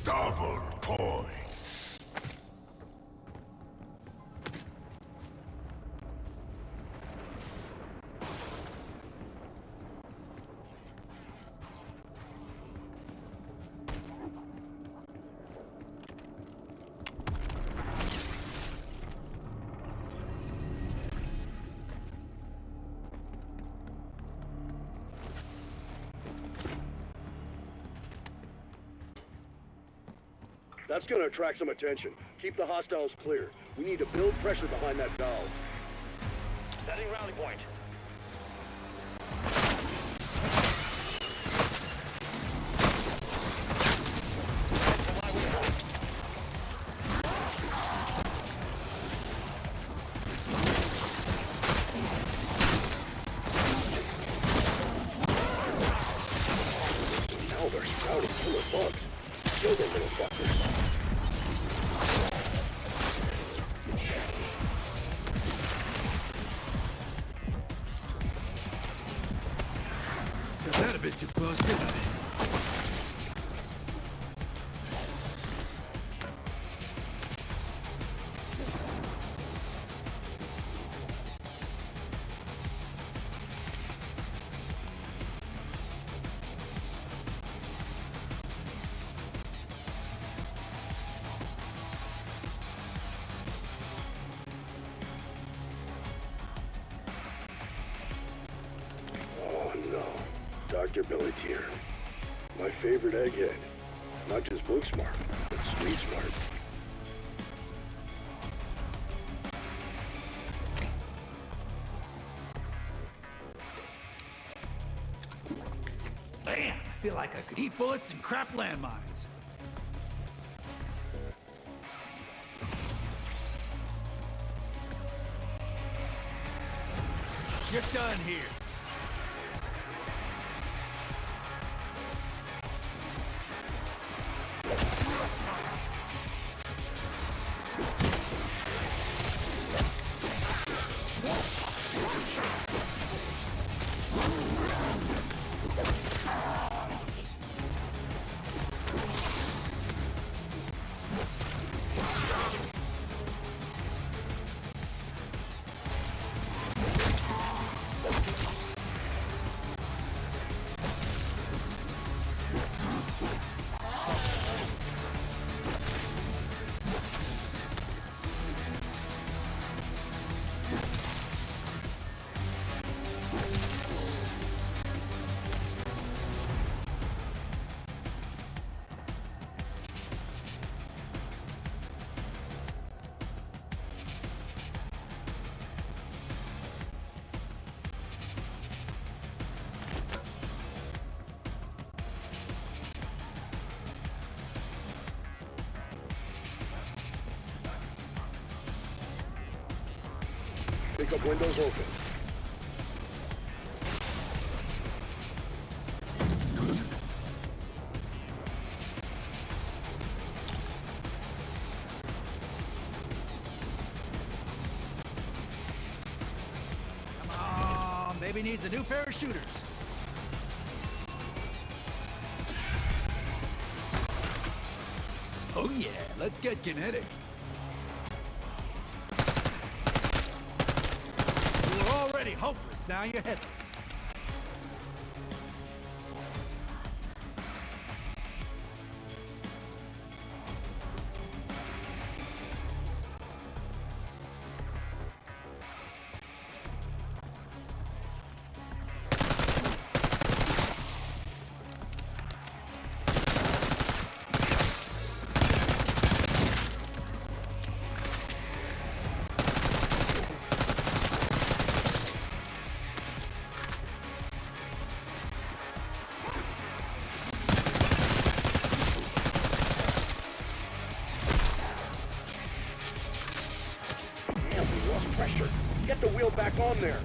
Double points. That's gonna attract some attention. Keep the hostiles clear. We need to build pressure behind that valve. Setting rally point. Now they're sprouting full of bugs. Kill the little fuckers. Got that a bit too close, didn't I? Oh no. Dr. Billy Tier. My favorite egghead. Not just book smart, but street smart. Man, I feel like I could eat bullets and crap landmines. You're done here. Pickup window's open. Come on, baby needs a new pair of shooters. Oh yeah, let's get kinetic. You were already hopeless, now you're headless. Damn, we lost pressure. Get the wheel back on there.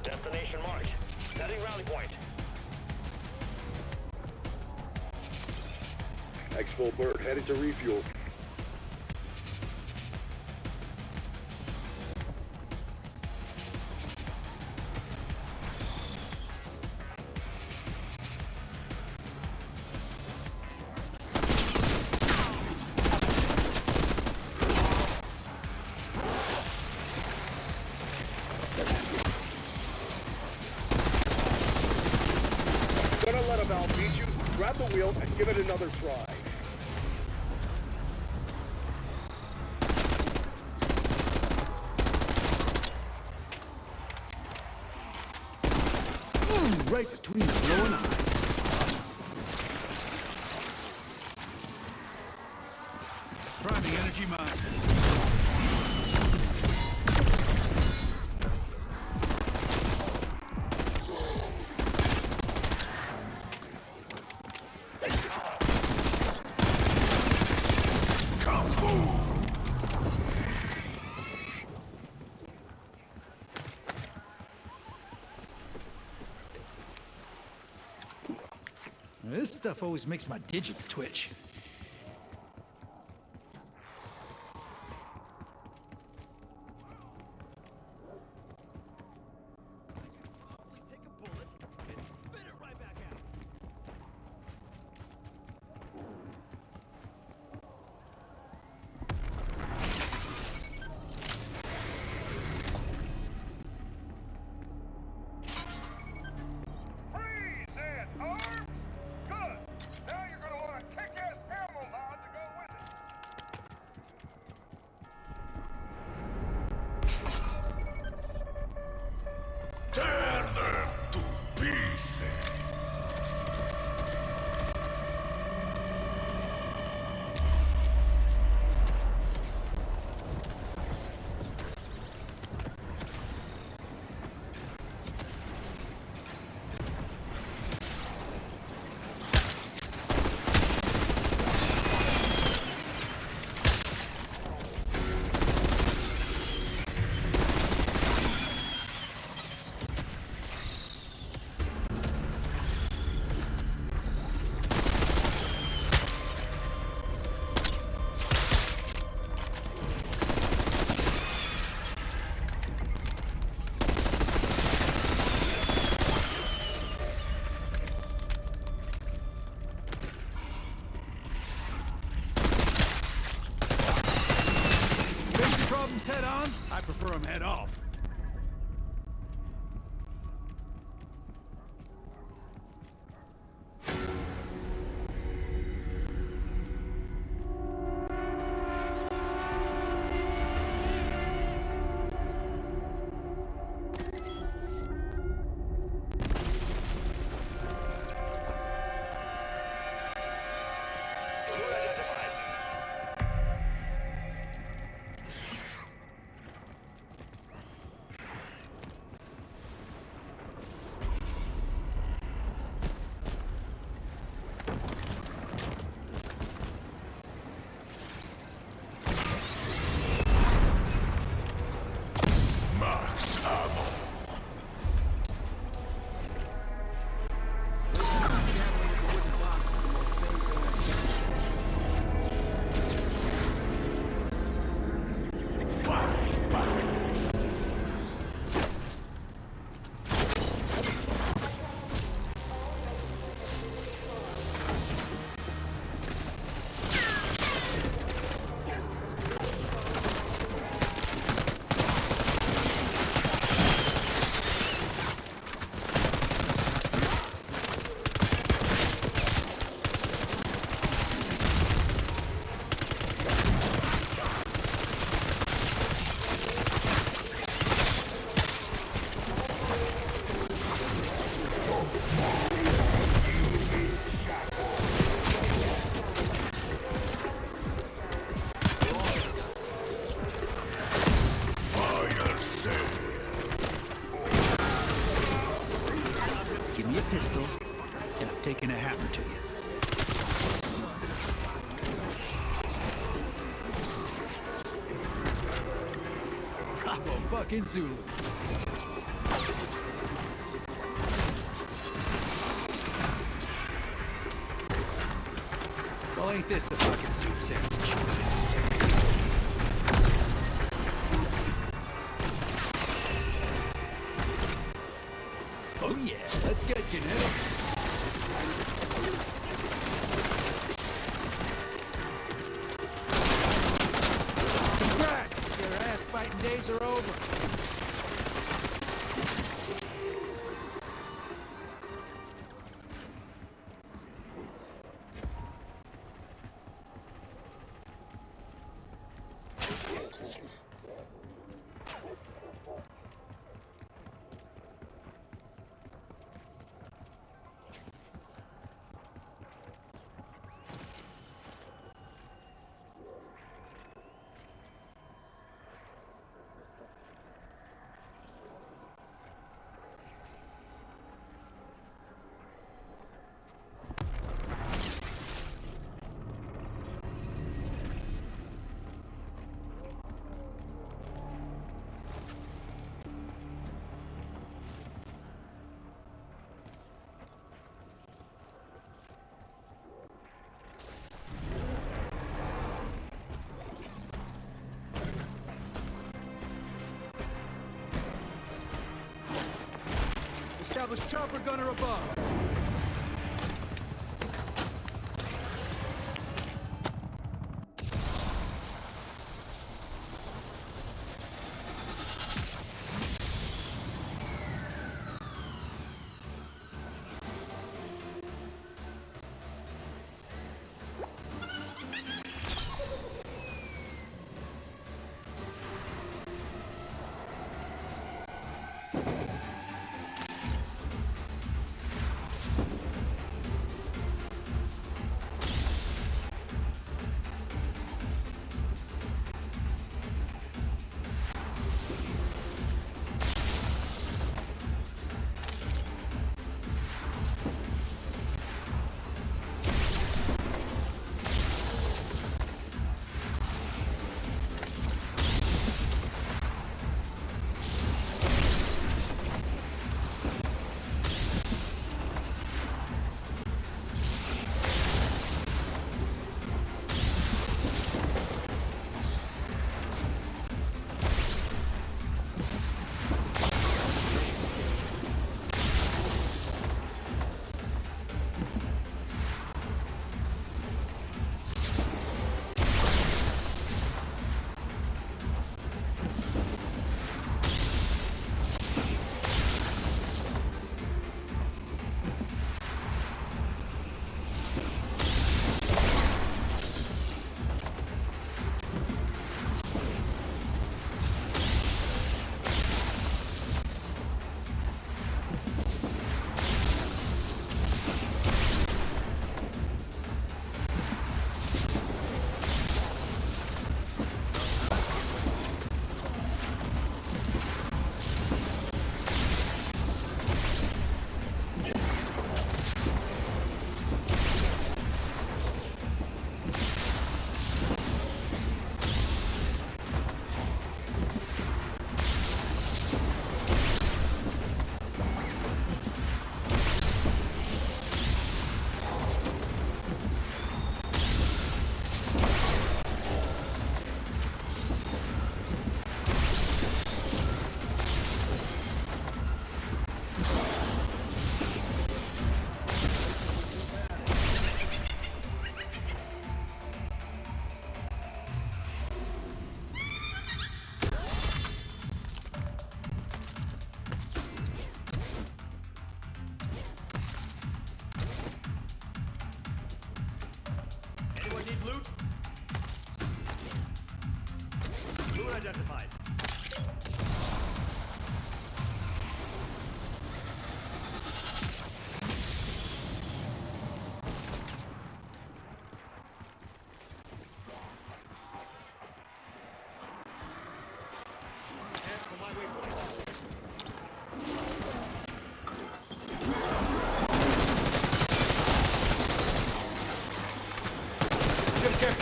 Destination marked. Setting rally point. X-Full Bird headed to refuel. Gonna let a valve beat you, grab the wheel and give it another try. Right between the glowing eyes. Priming energy mine. This stuff always makes my digits twitch. Take a bullet and spit it right back out. Freeze and arms! Good! Now you're gonna want a kick-ass ammo mod to go with it. Tear them to pieces. Give me a pistol, and I'm taking a hammer to you. Bravo fucking Zulu. Well, ain't this a fucking soup sandwich? Oh yeah, let's get kinetic. Congrats! Your ass-biting days are over. Establish chopper gunner above.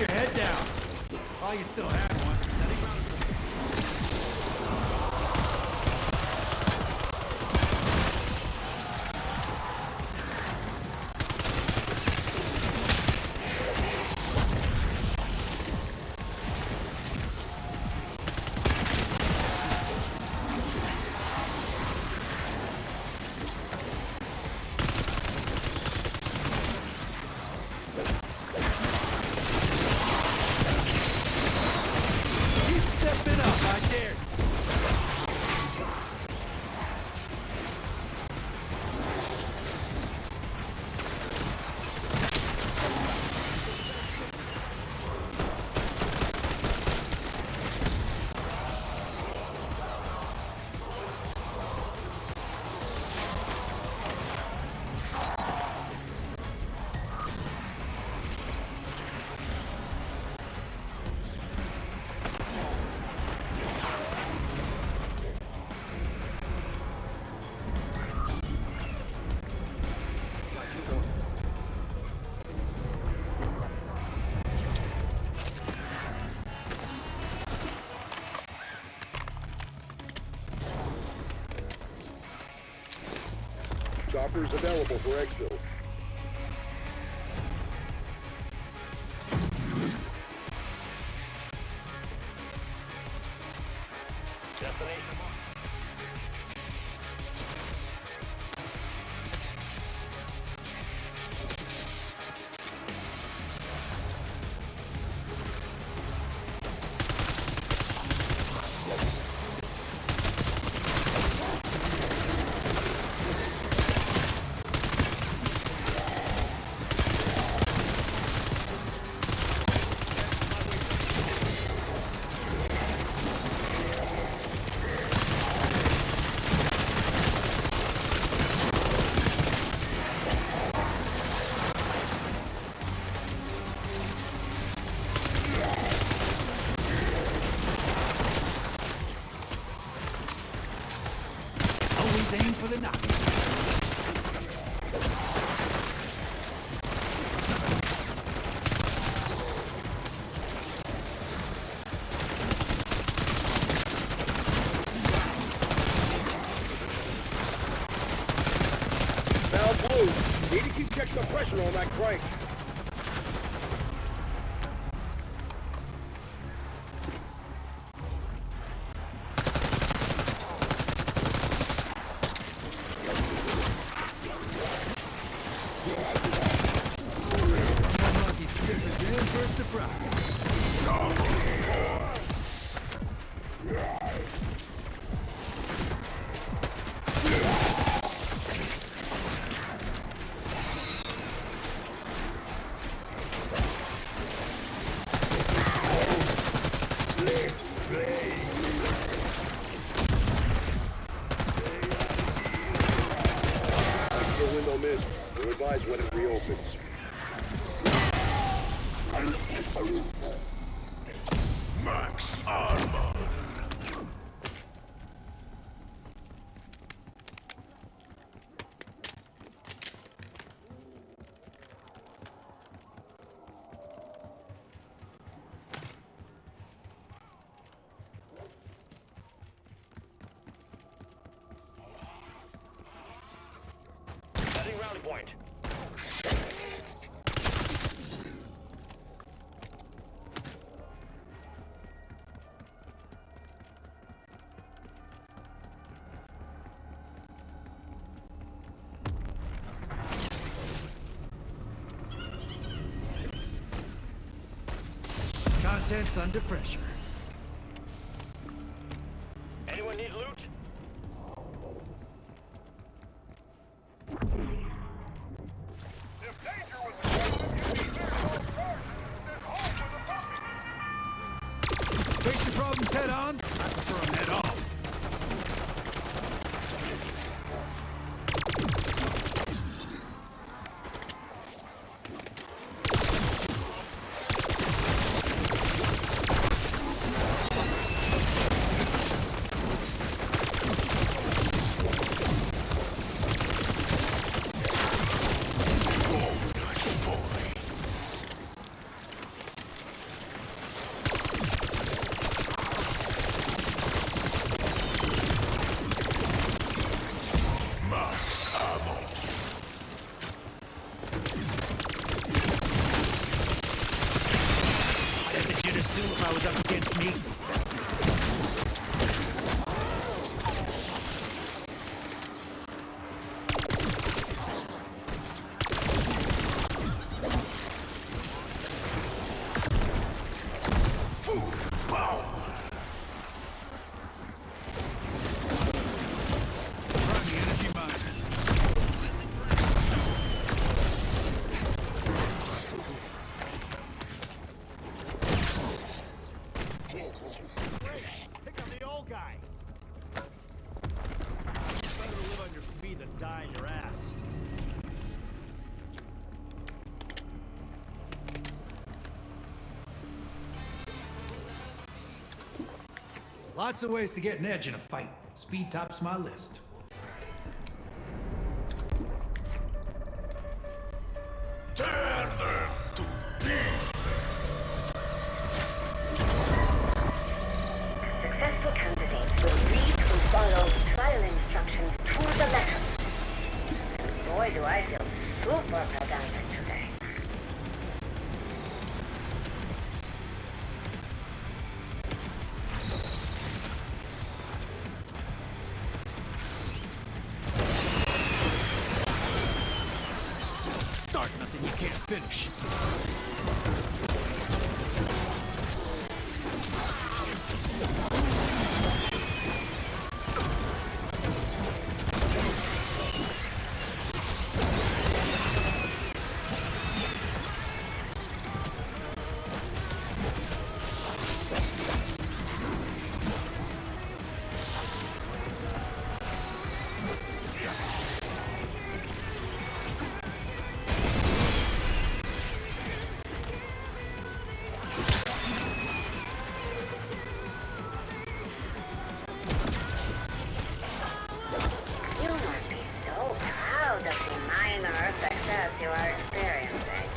your head down. While you still have one. Choppers available for exfil. Destination marked. Always aim for the knock. Now blue, need to keep checking the pressure on that crank. Lucky skippers in for a surprise. The window missed. We'll advise when it reopens. Max armor. Setting rally point. Contents under pressure. Anyone need loot? If danger was a problem, you would clear all charges and send home with a puppy. Face your problems head on. I prefer them head off. Lots of ways to get an edge in a fight. Speed tops my list. Tear them to pieces. Successful candidates will read and follow trial instructions to the letter. And boy, do I feel super pedantic today. Start nothing you can't finish. You must be so proud of the minor success you are experiencing.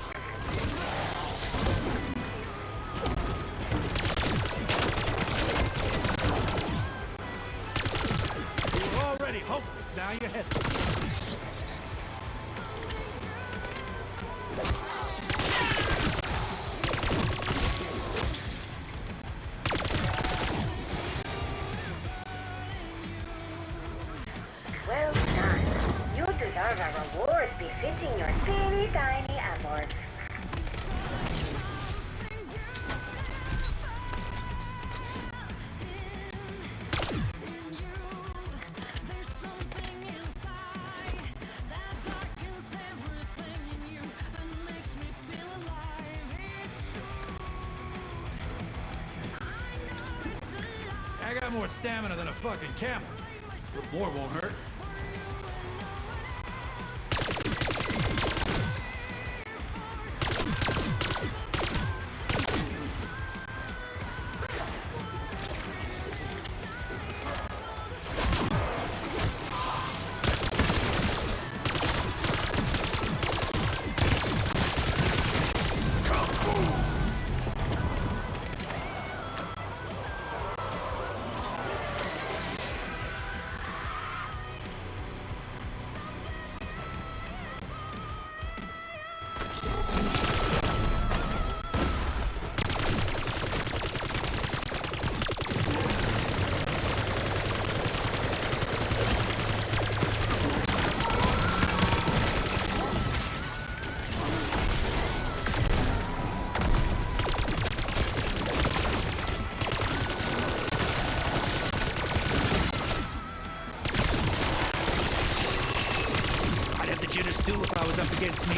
You were already hopeless, now you're headless. Well done. You deserve a reward befitting your teeny tiny efforts. I got more stamina than a fucking camel. More won't hurt. I'd have the jitters too if I was up against me.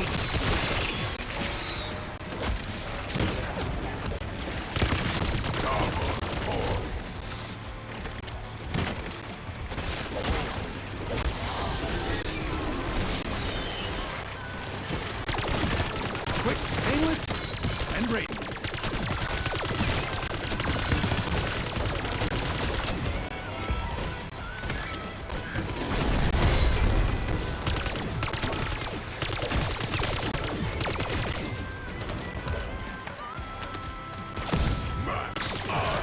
Quick, painless, and radius. Max armor.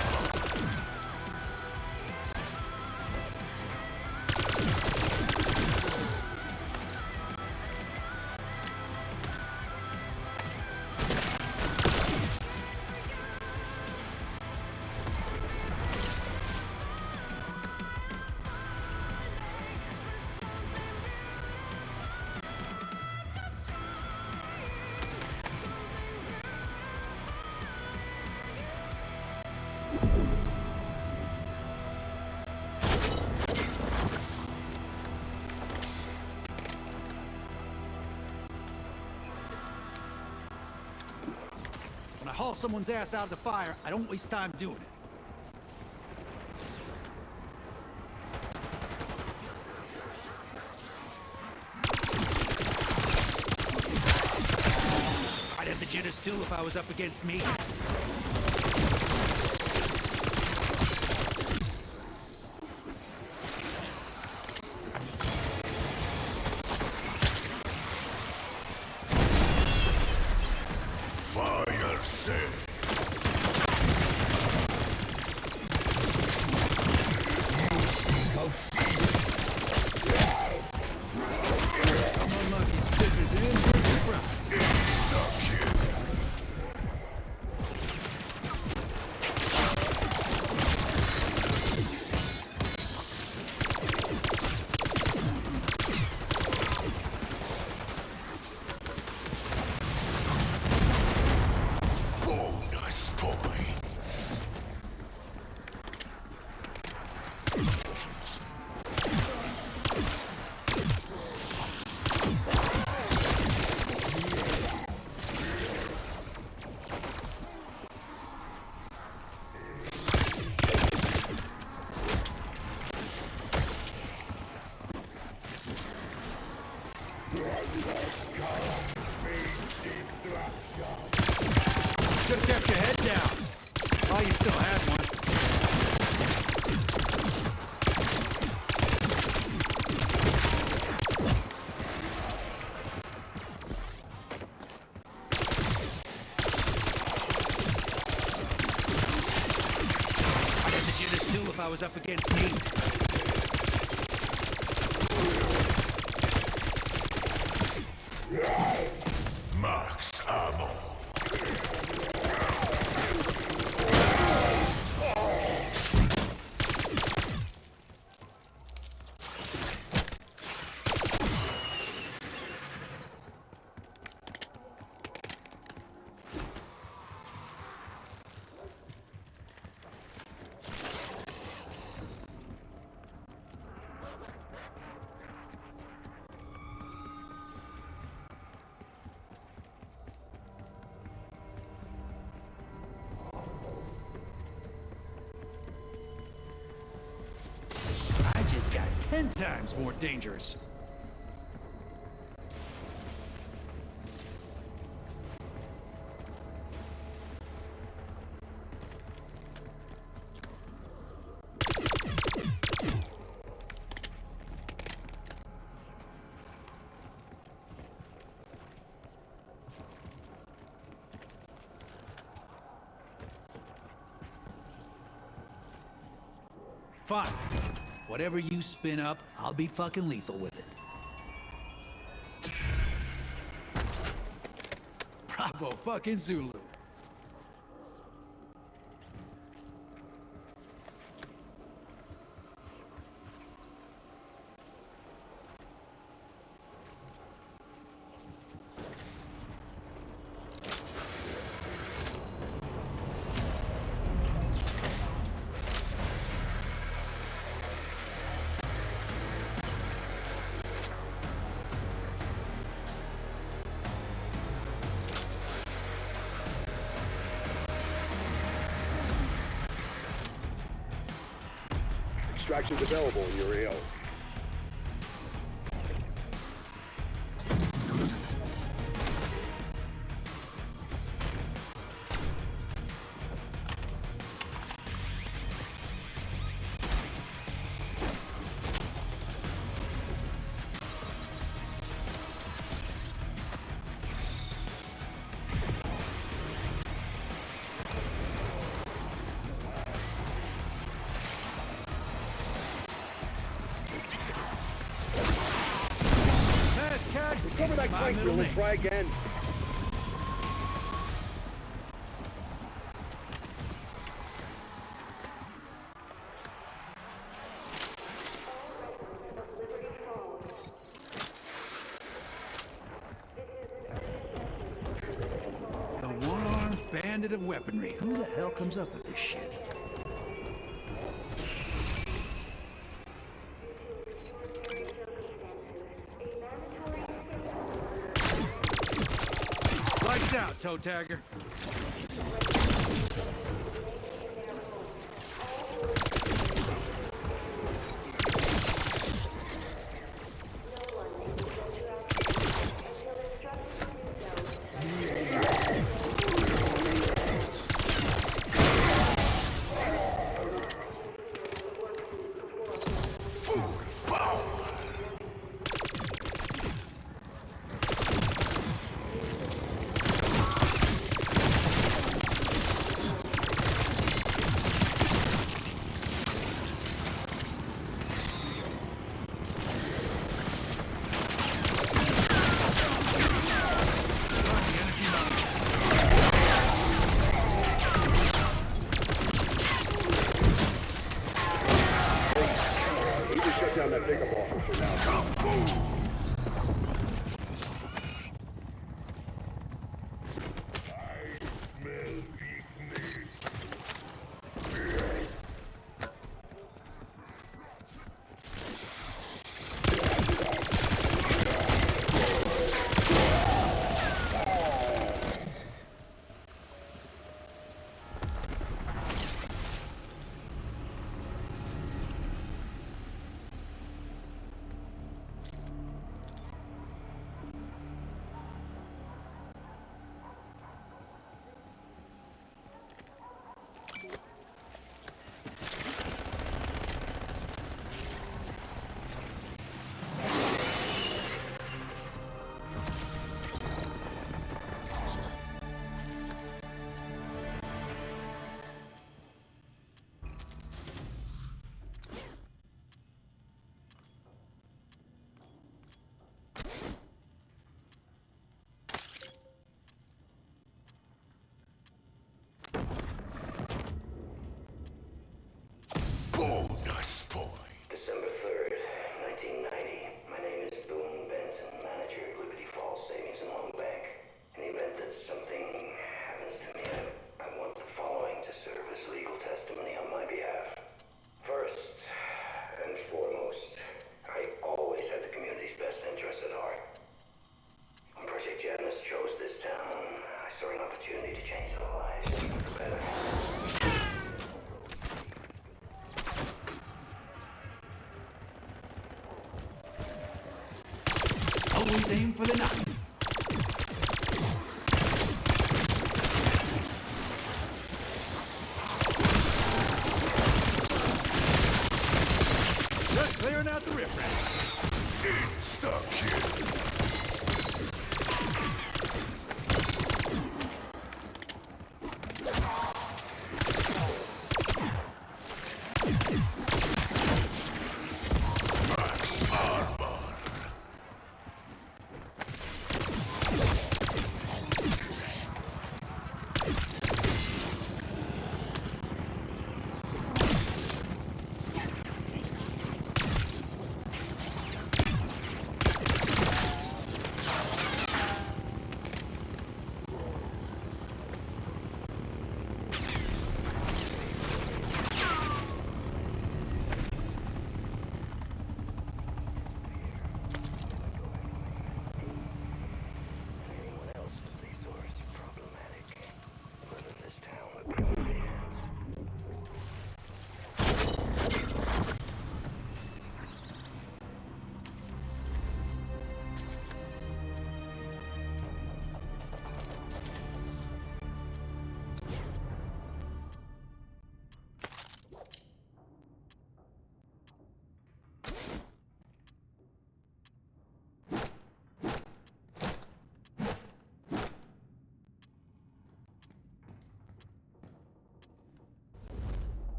When I haul someone's ass out of the fire, I don't waste time doing it. I'd have the jitters too if I was up against me. Unlucky stickers in for a surprise. Bonus points. Should've kept your head down. Oh, you still had one. I'd have the jitters too if I was up against me. Max ammo. I just got 10 times more dangerous. Fine. Whatever you spin up, I'll be fucking lethal with it. Bravo fucking Zulu. Extractions available in your AO. Recover that crank wheel and try again. The one-armed bandit of weaponry. Who the hell comes up with this shit? Lights out, toe tagger. always aim for the night. Just clearing out the riffraff. Insta-kill.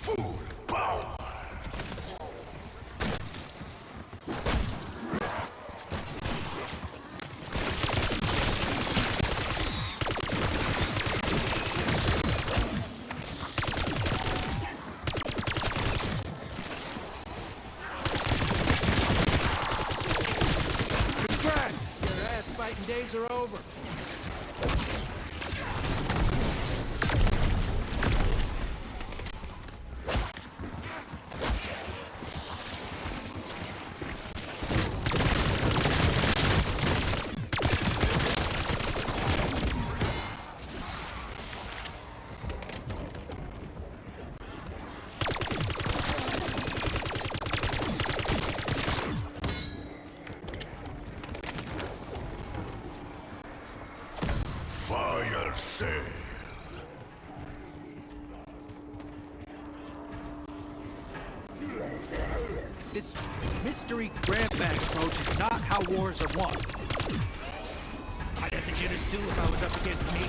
Full power. Congrats! Your ass-fighting days are over. Fire sale. This mystery grab bag approach is not how wars are won. I'd have the jitters too if I was up against me.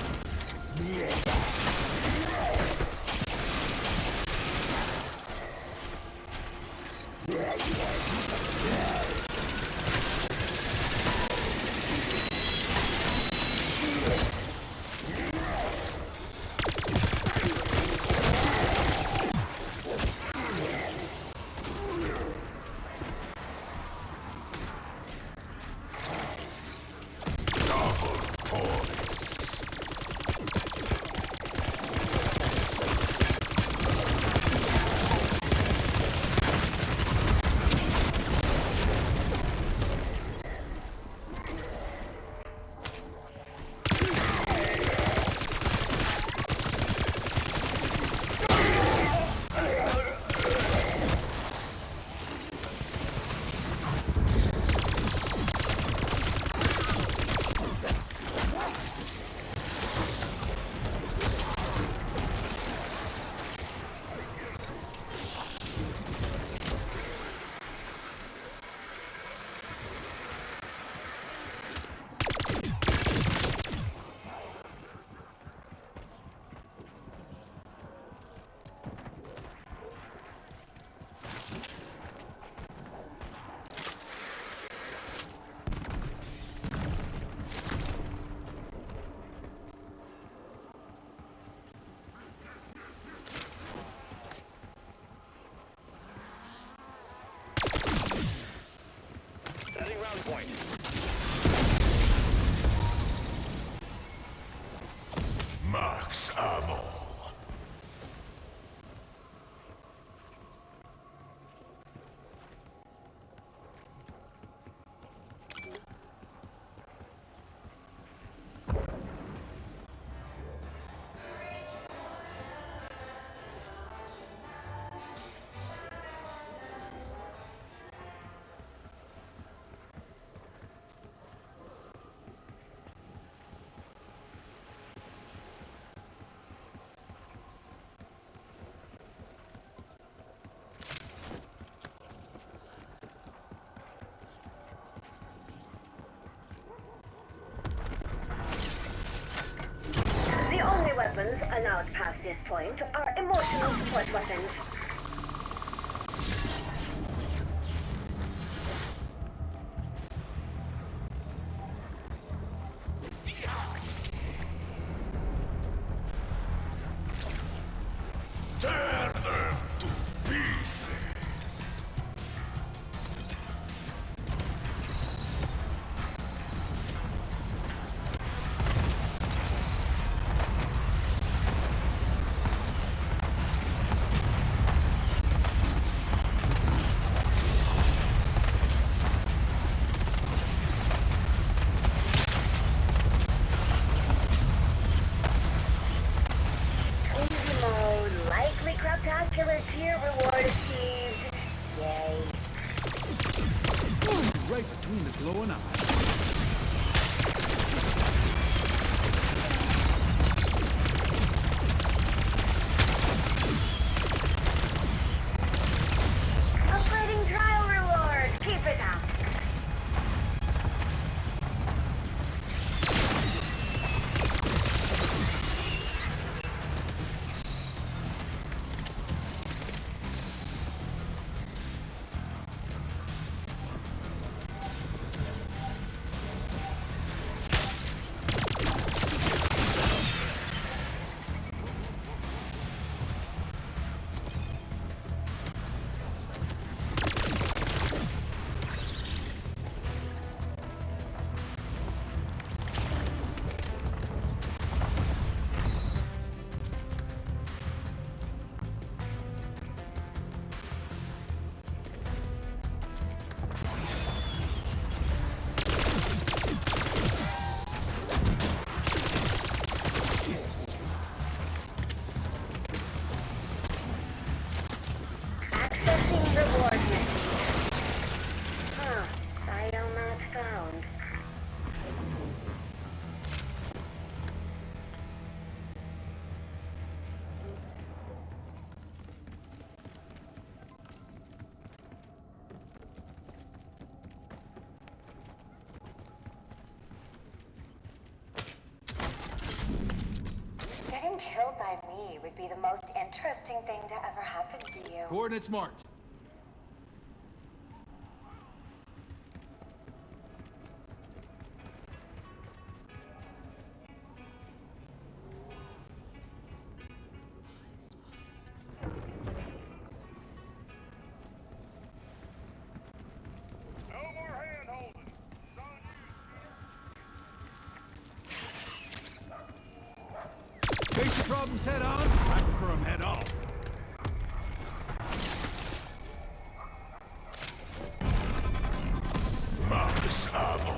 out past this point are emotional support weapons. Tear them to pieces. Easy mode, likely craptacular tier reward achieved. Yay. Right between the glowing eyes. Upgrading trial reward. Keep it up. Accessing reward message. Huh. File not found. Getting killed by me would be the most interesting thing to ever happen to you. Coordinates marked. No more hand-holding. Face your problems head on. I prefer them head off. Max ammo.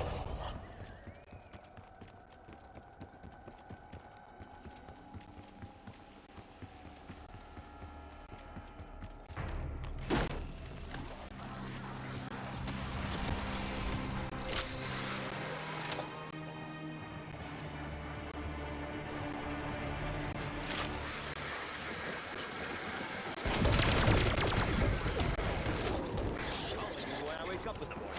When I wake up in the morning.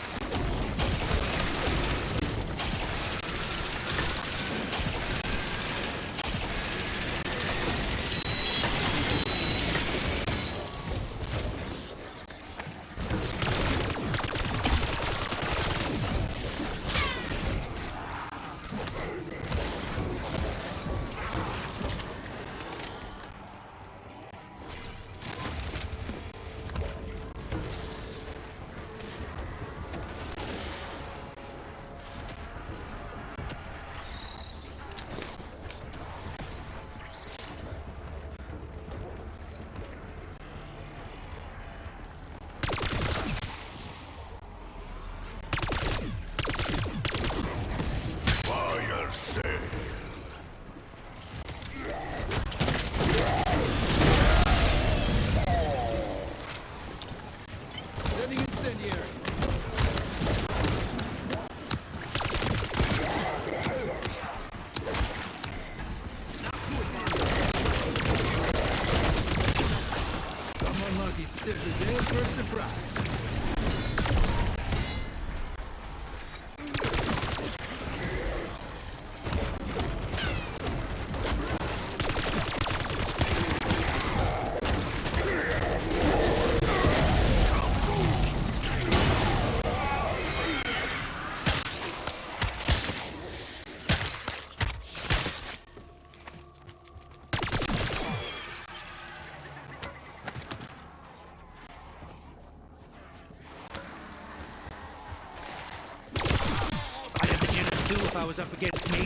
if I was up against me.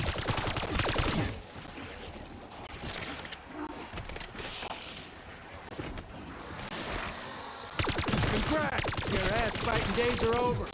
Congrats! Your ass fighting days are over.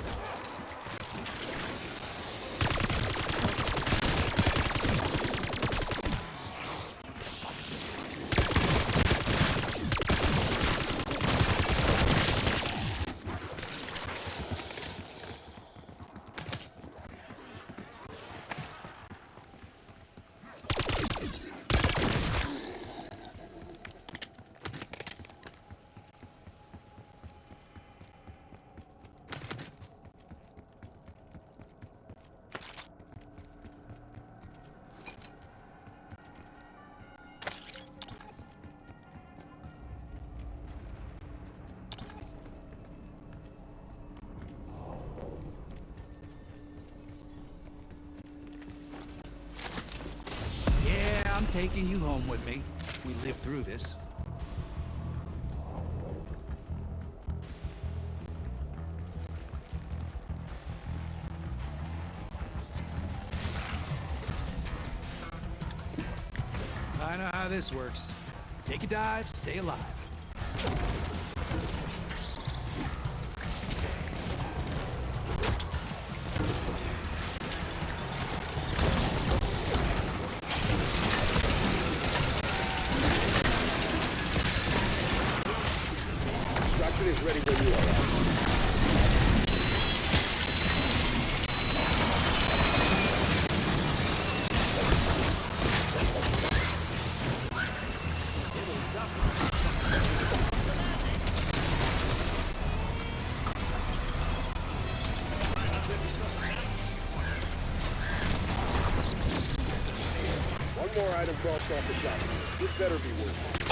I'm taking you home with me if we live through this. I know how this works. Take a dive, stay alive. Is ready when you are. One more item crossed off the shop. This better be worth it.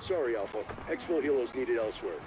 Sorry, Alpha. Exfil helos needed elsewhere.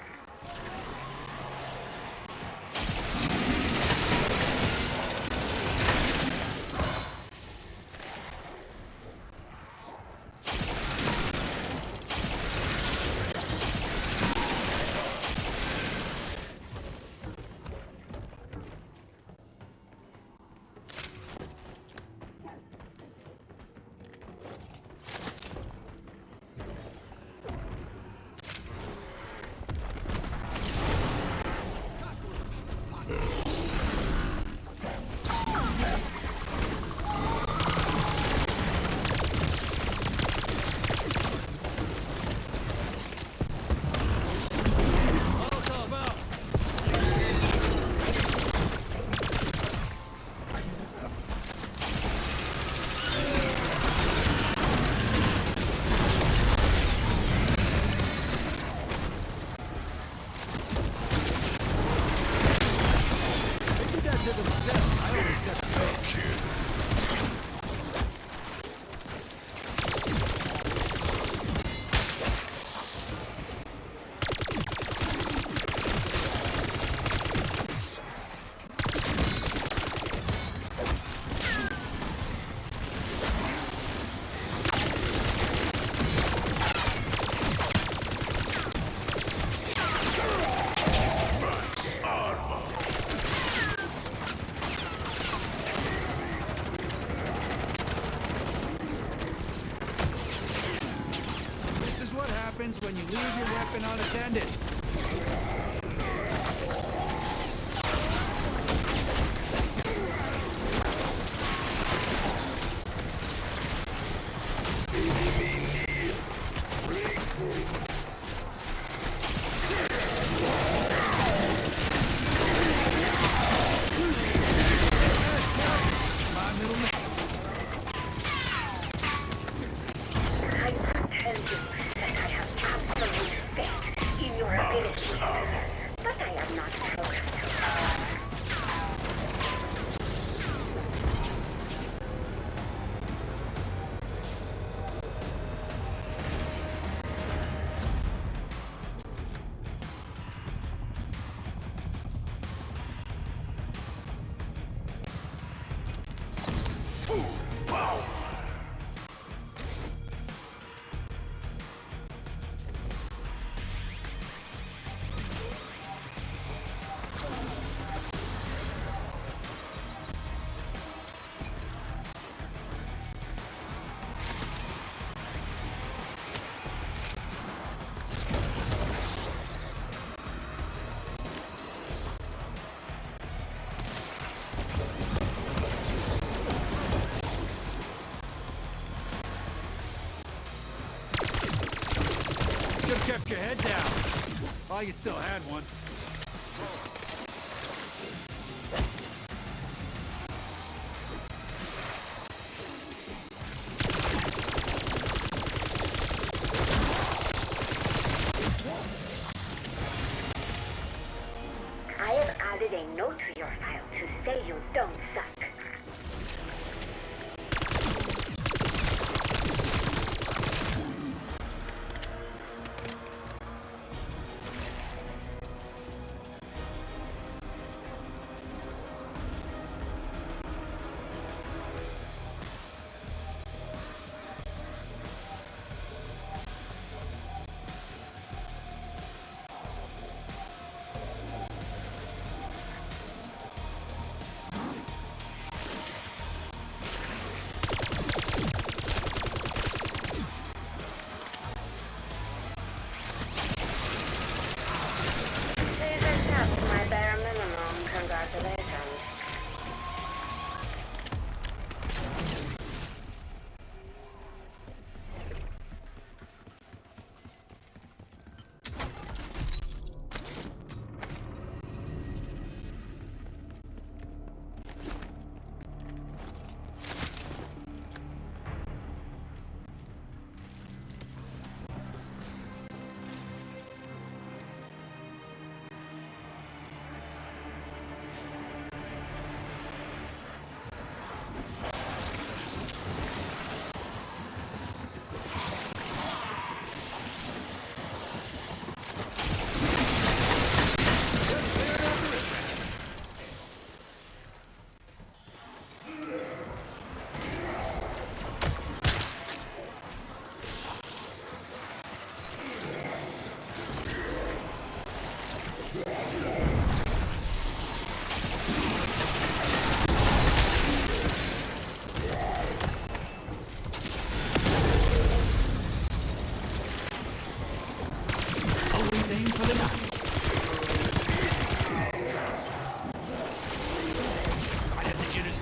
weapon unattended. Kept your head down. While you still had one. I have added a note to your file to say you don't suck. My bare minimum, congratulations.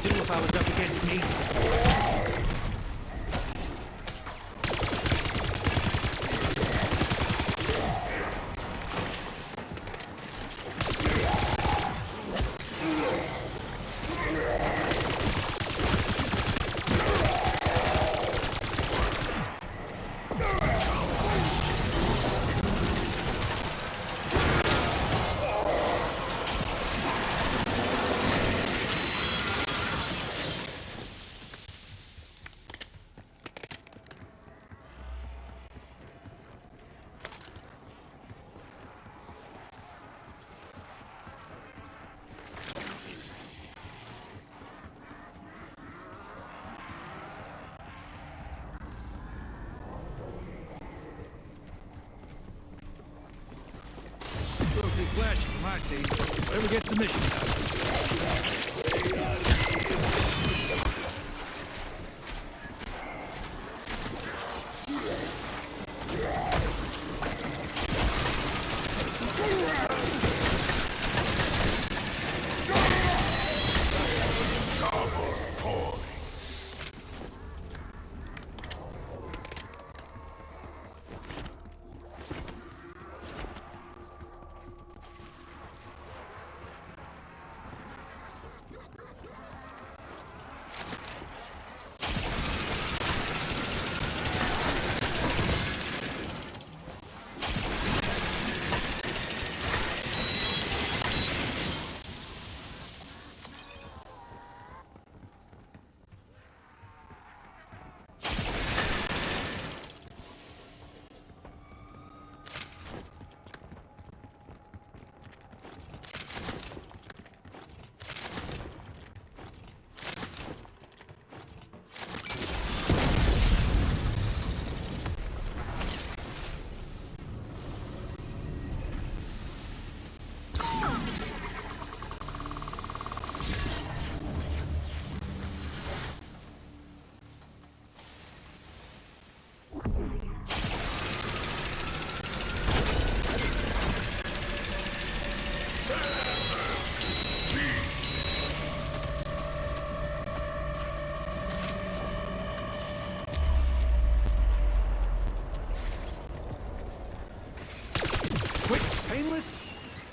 If I was up against me. Too flashy for my taste. Whatever gets the mission done.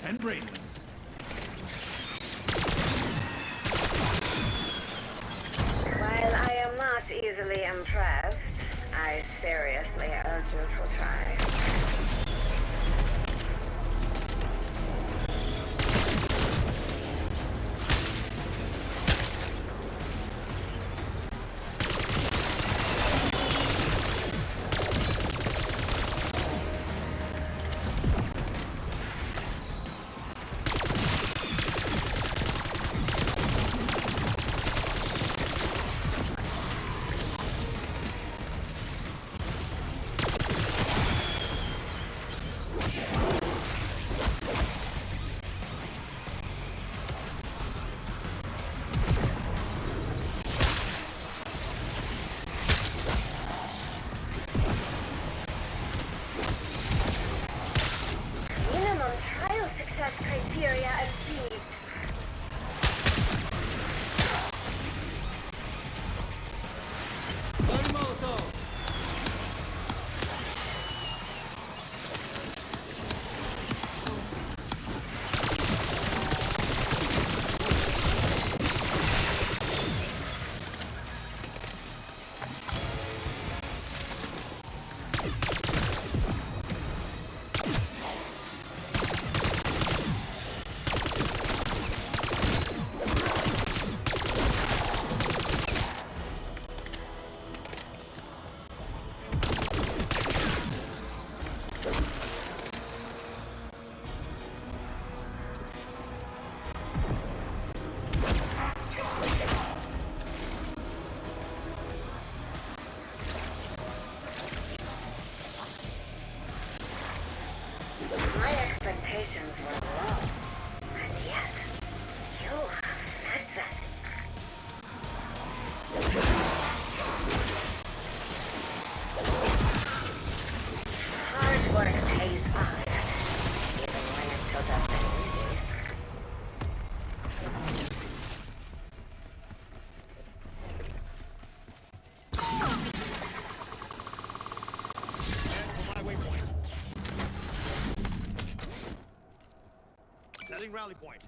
and brainless. While I am not easily impressed, I seriously urge you to try. Minimum trial success criteria achieved. My expectations were low, and yet you met them. Hard work pays off, even when it took up an easy. Setting rally point.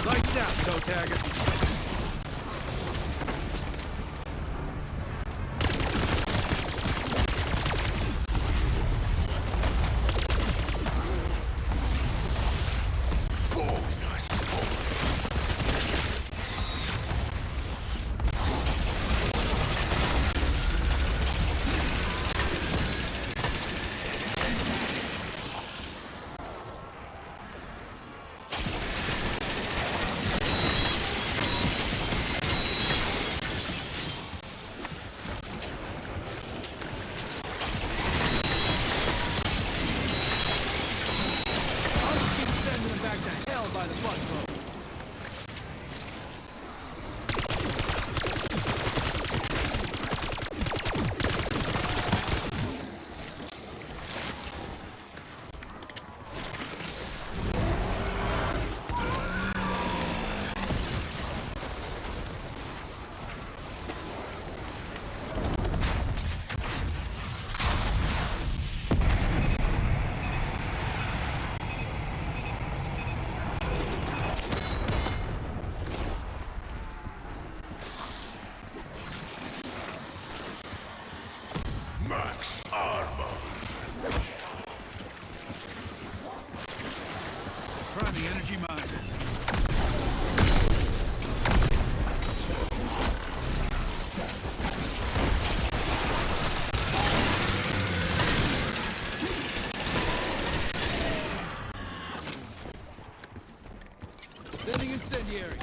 Lights out, toe tagger. By the bus road. Max armor. Try the energy mine. Sending incendiary.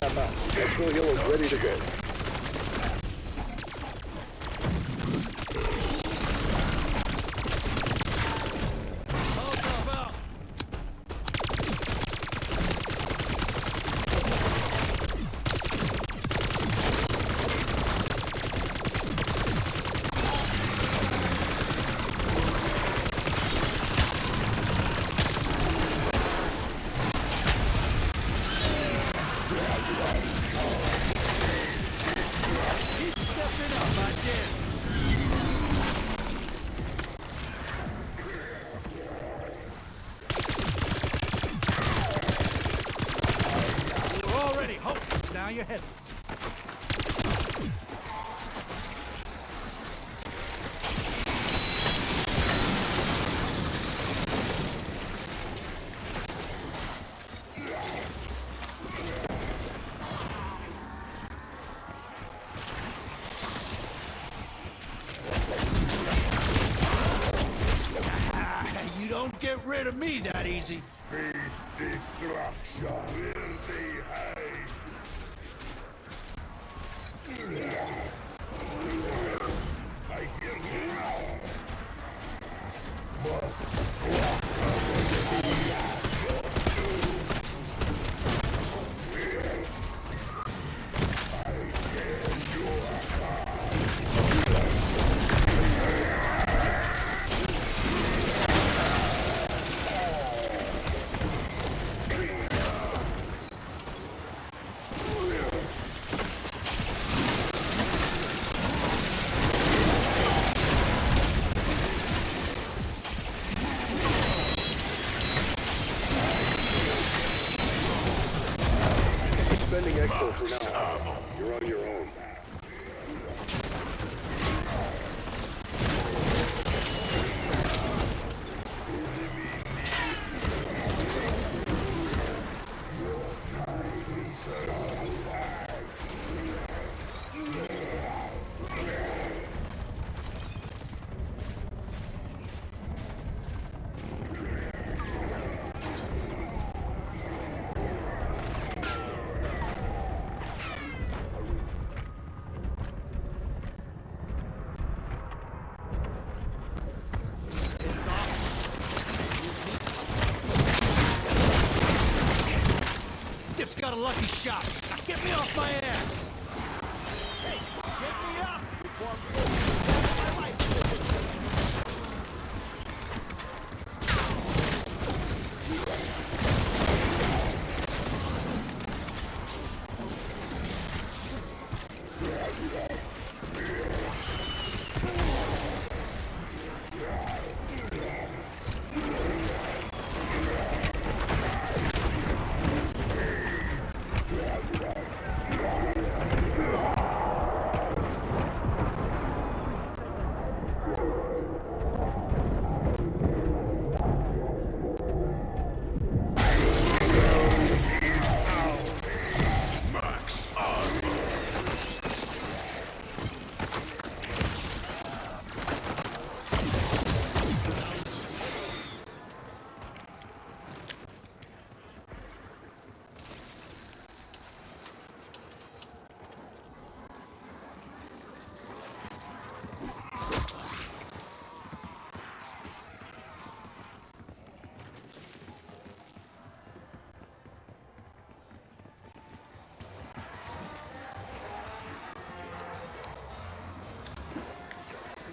tap out. Exfil Hill is ready to go. Now you're headless. You don't get rid of me that easy. Peace destruction will behave. I hear you now. Sending Expo for now. You're on your own. Stiff's got a lucky shot. Now get me off my ass. Hey, get me up before I'm my life.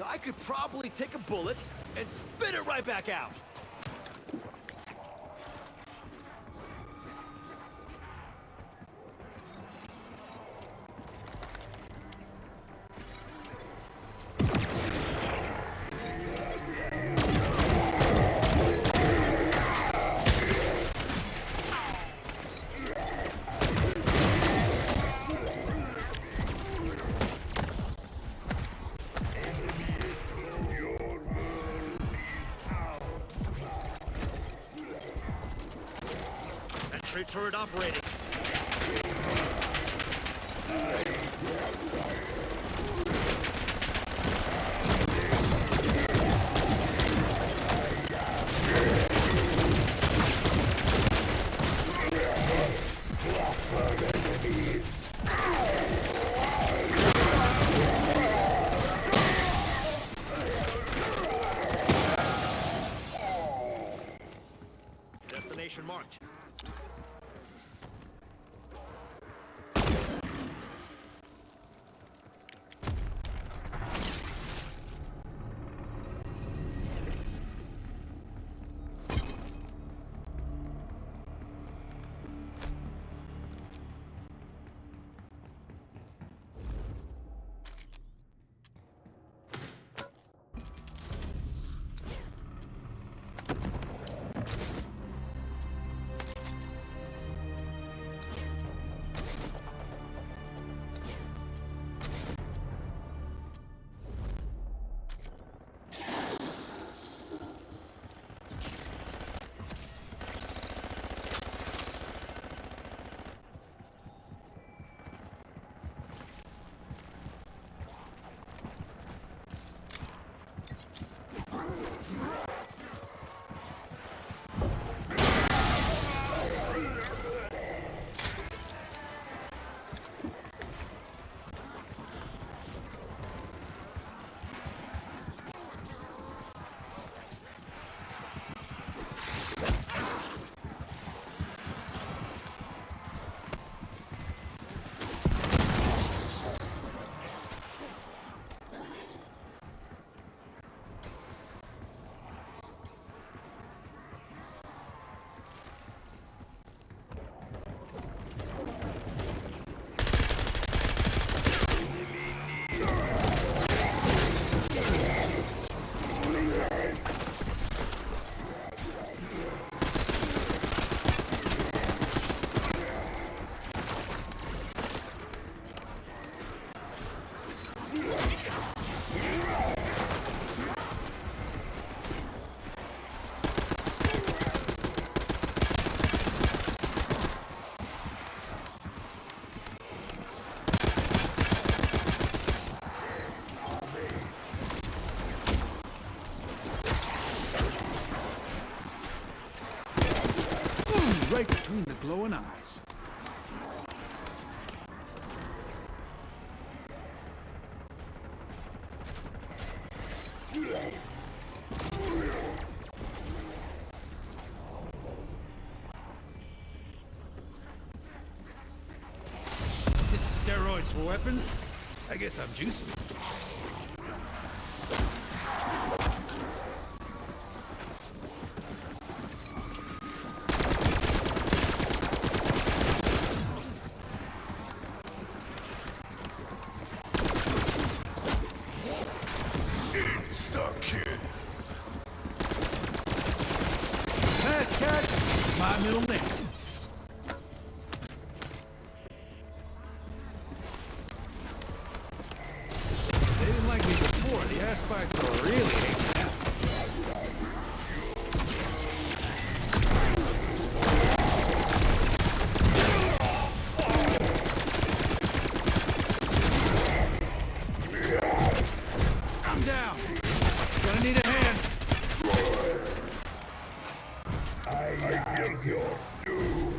I could probably take a bullet and spit it right back out. Sentry turret operating. right between the glowing eyes. This is steroids for weapons? I guess I'm juicing. Pass cat, my middle name. They didn't like me before. The ass bites are really hanging out. I'm down. Gonna need a hand. I give your due.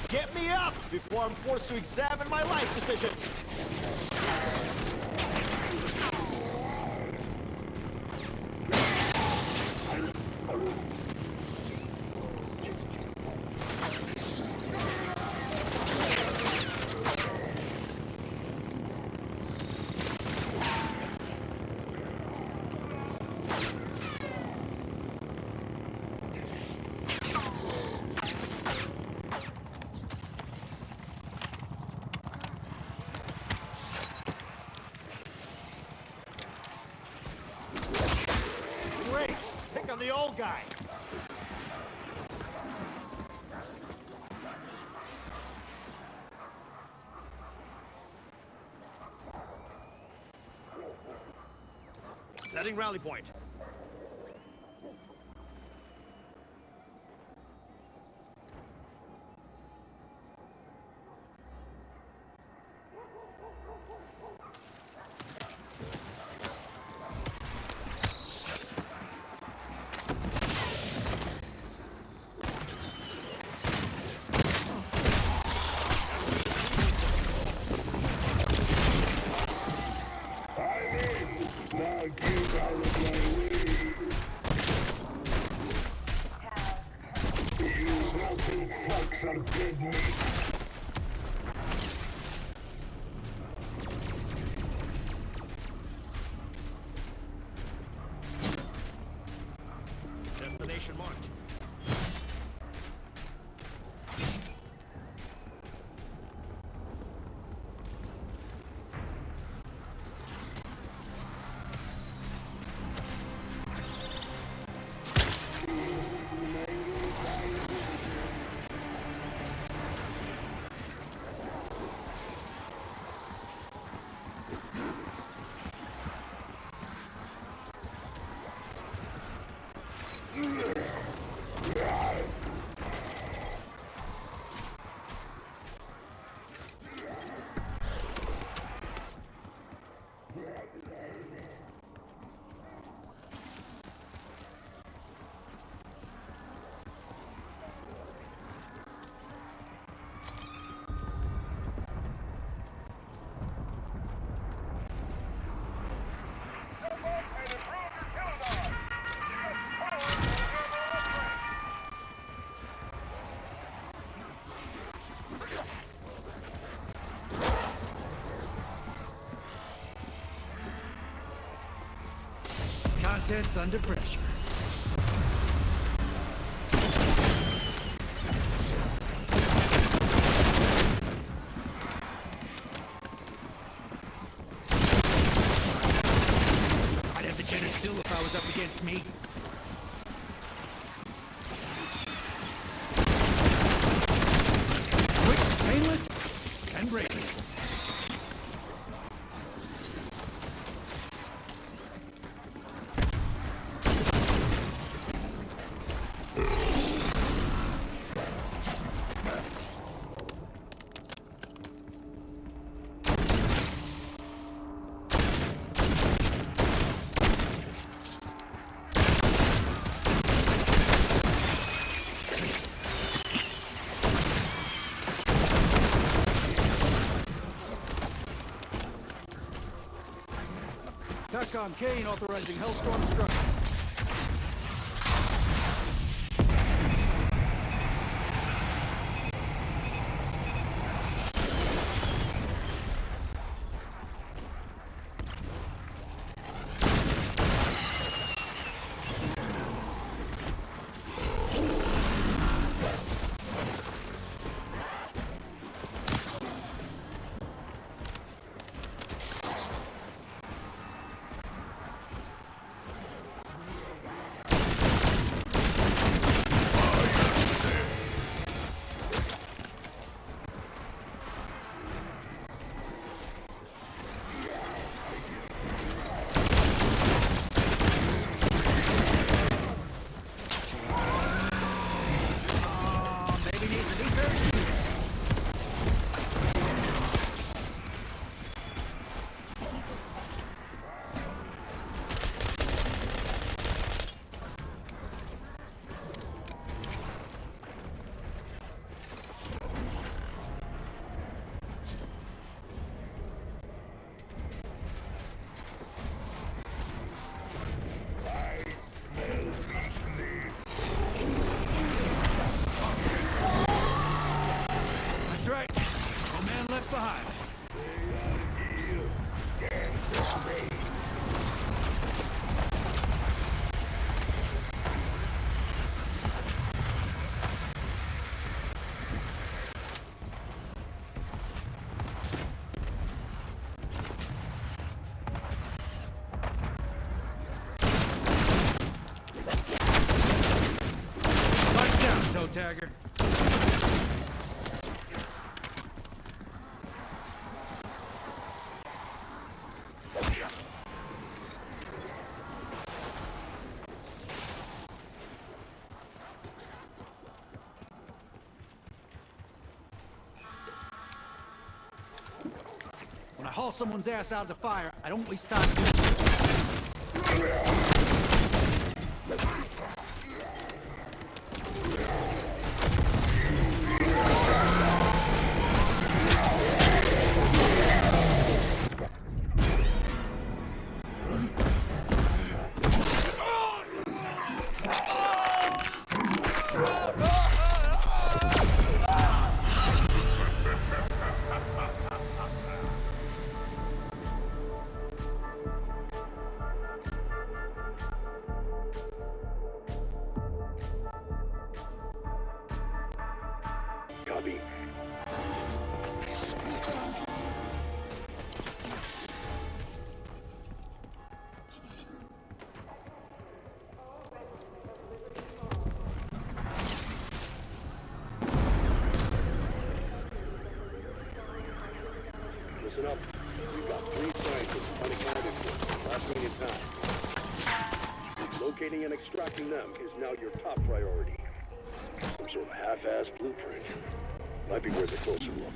Get me up before I'm forced to examine my life decisions. Great! Pick on the old guy. Setting rally point. Now you gotta play with tense under pressure. I'd have the jitters too if I was up against me. Quick, painless, and brainless. TACOM Kane authorizing Hellstorm strike. That's right. No man left behind. Lights out, toe tagger. When I haul someone's ass out of the fire, I don't waste time doing it. Copy. Listen up. We've got 3 scientists unaccounted for. Last thing in time. Locating and extracting them is now your top priority. Some sort of half-assed blueprint. Might be worth a closer look.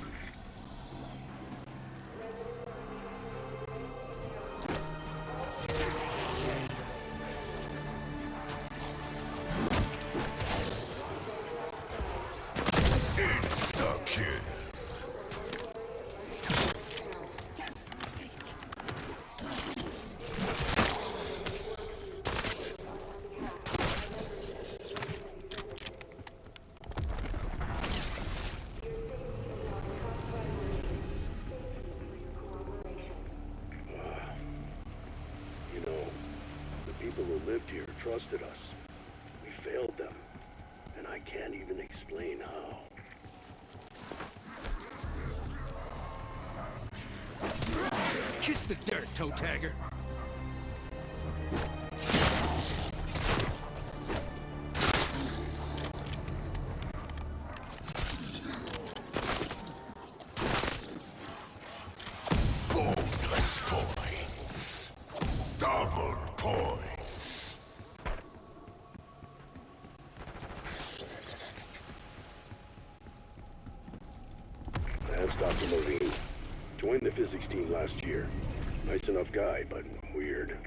Insta-kill. trusted us. We failed them, and I can't even explain how. Kiss the dirt, toe tagger. Bonus points. Double points. That's Dr. Levine. Joined the physics team last year. Nice enough guy, but weird.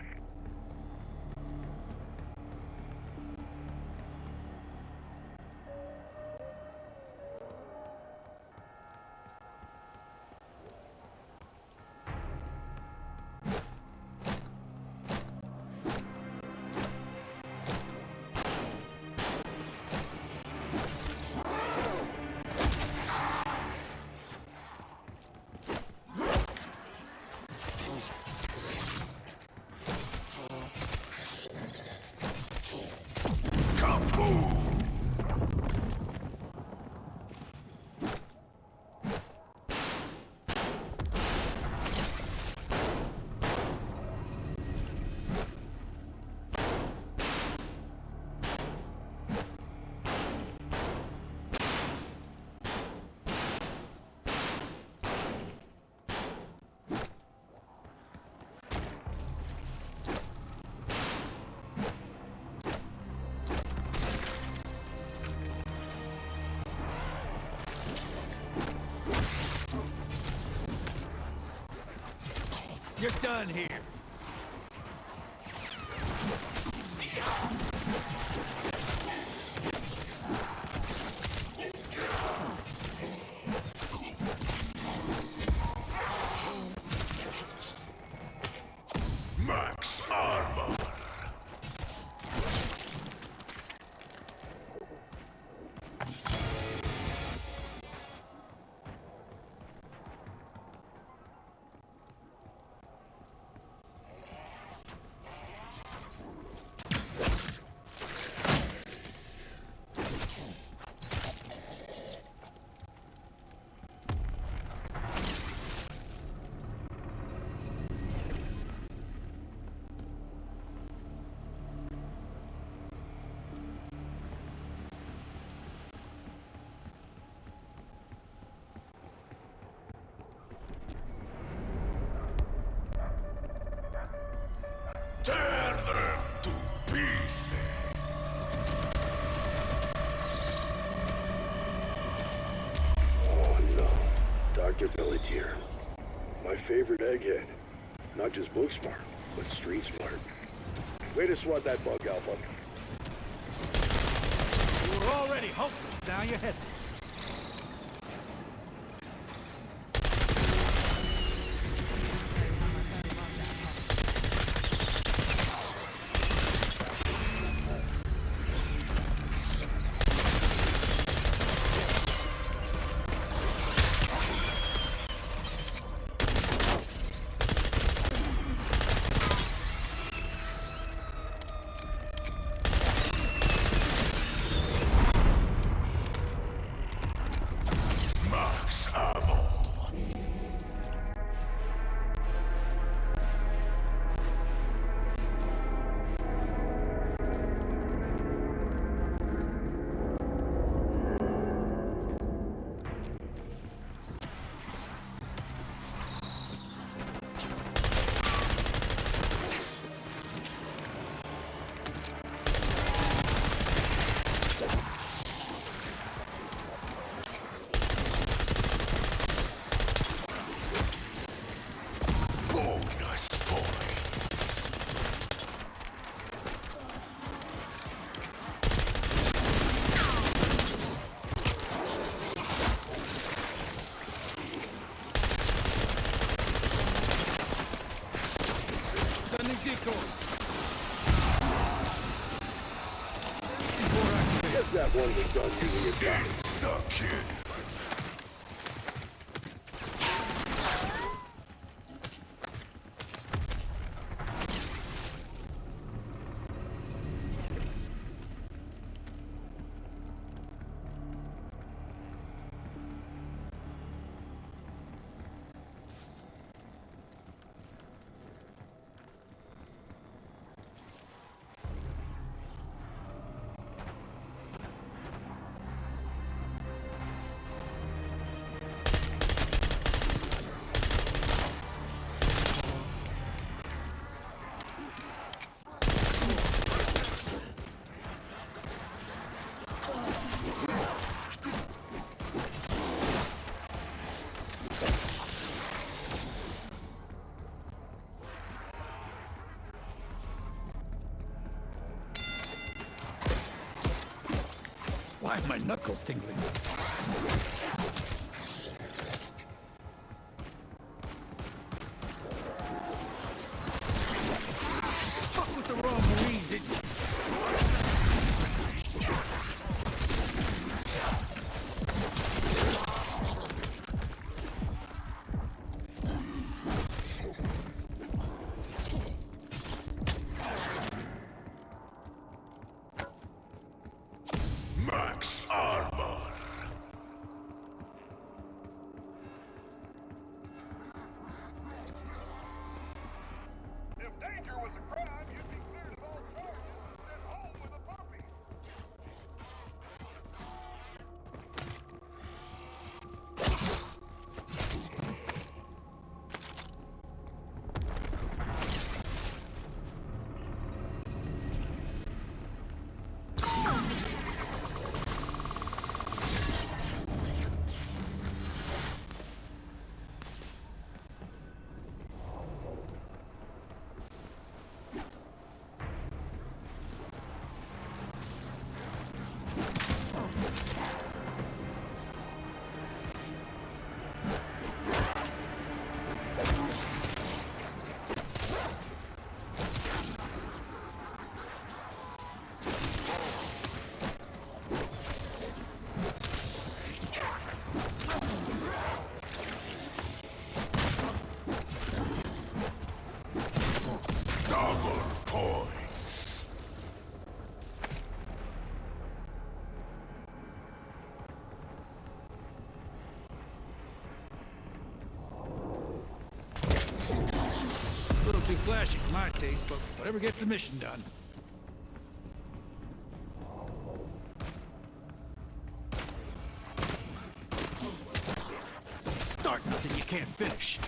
You're done here. Max armor. Tear them to pieces. Oh no. Dr. Pelletier. My favorite egghead. Not just book smart, but street smart. Way to swat that bug, Alpha. You were already hopeless, now you're headless. Guess that one was done using a gun. Stuck kid. Why are my knuckles tingling? Fuck with the Royal Marines, didn't you? Max armor. If danger was a crime, you'd be cleared of all charges and sent home with a puppy. Double points. A little too flashy for my taste, but whatever gets the mission done. Start nothing you can't finish.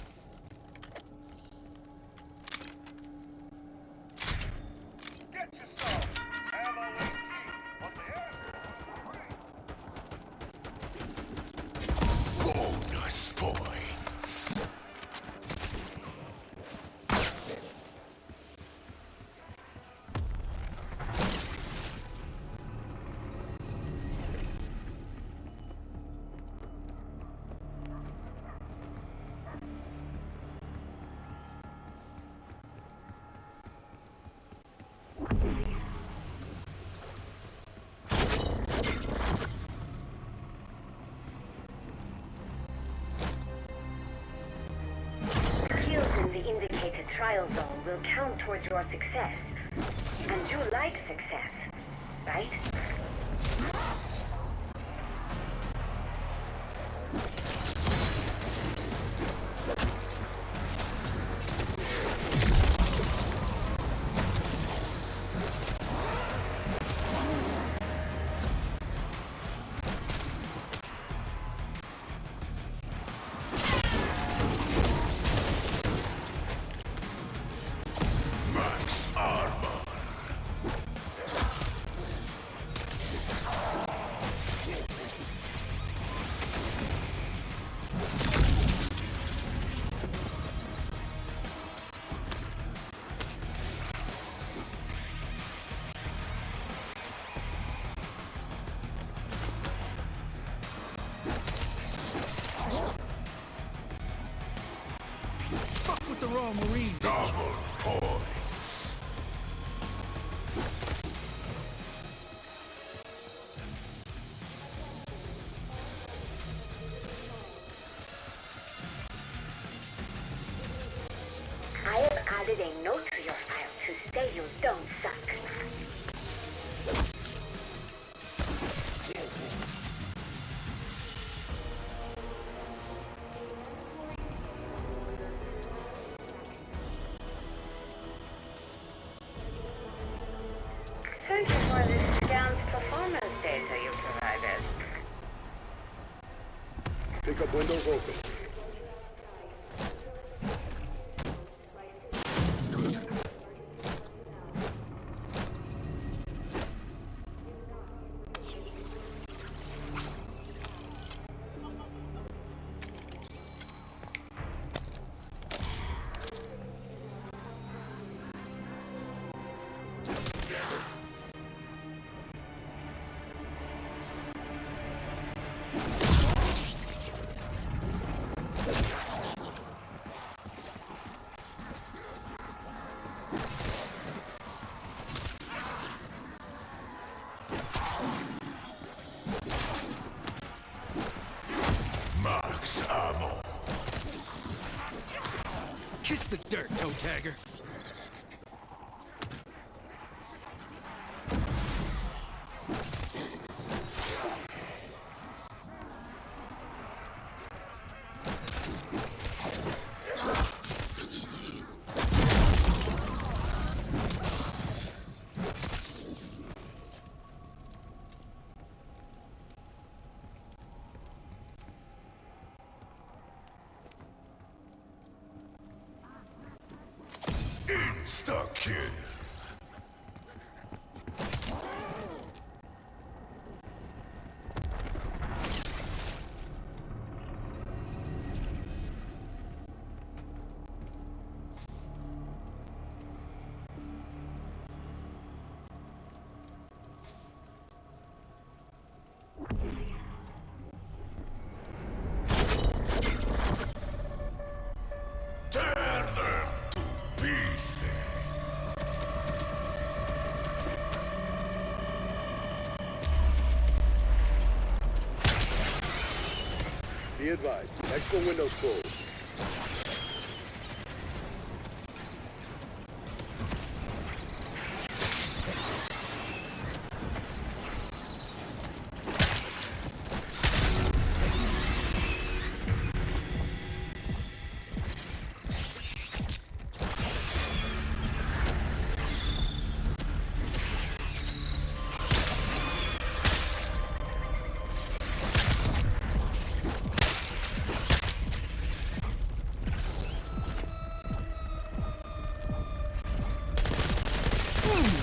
Get yourself. Ammo ain't cheap, but the air Bonus points. Kills in the indicated trial zone will count towards your success. And you like success, right? Max armor. Fuck with the Royal Marines. Double points. I have added a note to your file to say you don't suck. Thank you for this scant performance data you provided. Pick up windows open. Kiss the dirt, toe tagger. Insta-kill. Tear them to pieces. Be advised, exfil windows closed.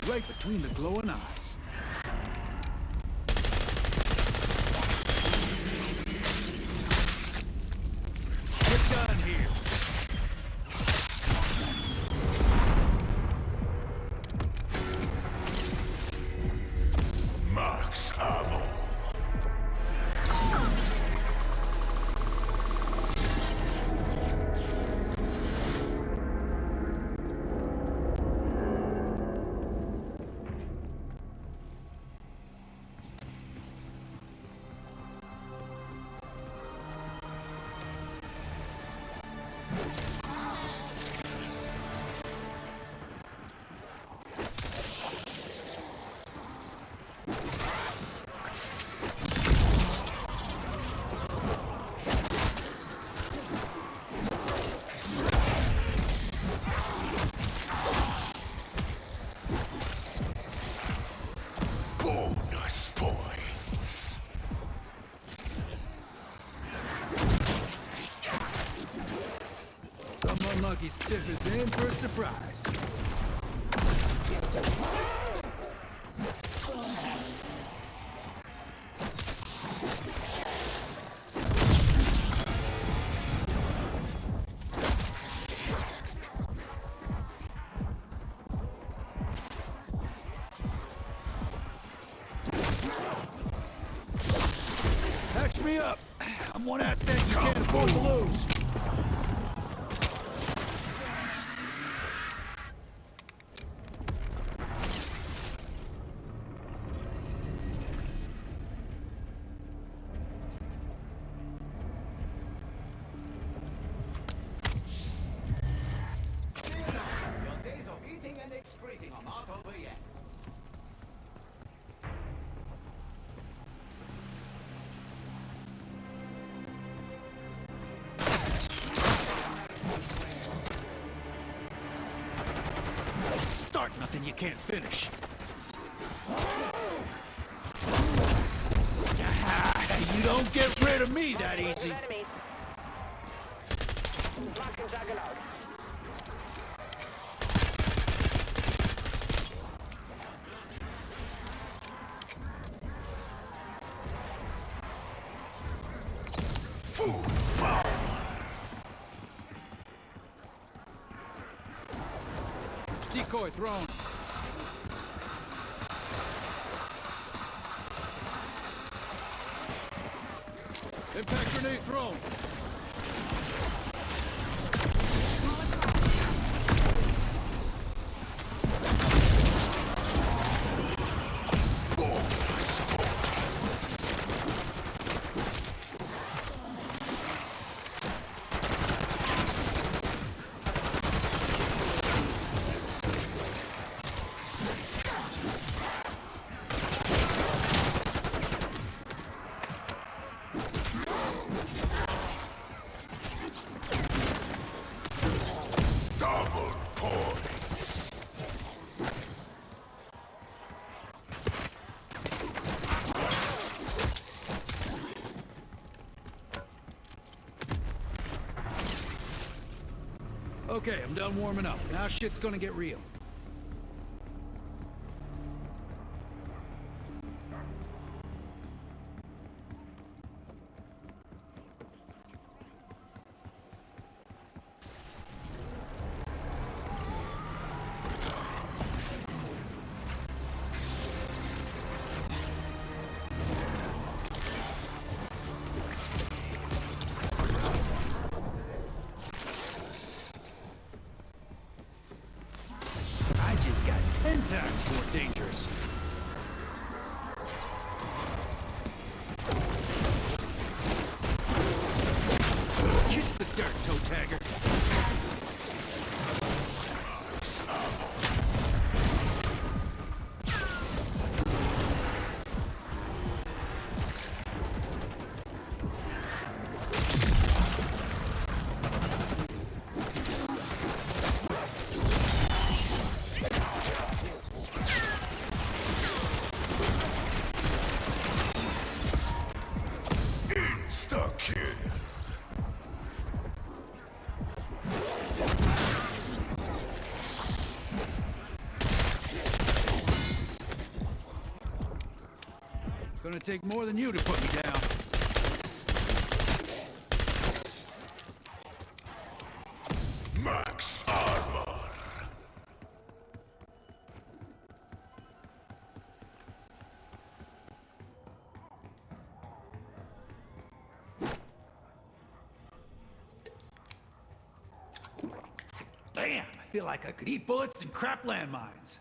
Right between the glowing eyes. Get done here. Max ammo. Bonus points. Some unlucky stiffers in for a surprise. Patch me up. I'm one asset you can't afford to lose. Your days of eating and excreting are not over yet. Start nothing you can't finish. You don't get rid of me that easy. Food power. Decoy thrown. Impact grenade thrown. points. Okay, I'm done warming up. Now shit's gonna get real. I just got 10 times more dangerous. Kiss the dirt, toe tagger. Insta-kill. Gonna take more than you to put me down. Max armor. Damn, I feel like I could eat bullets and crap landmines.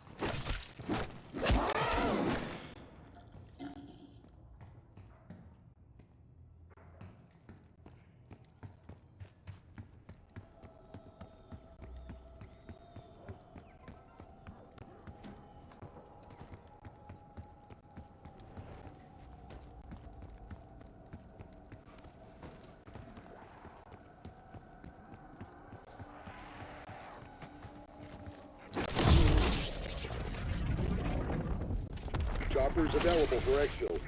Choppers available for exfil.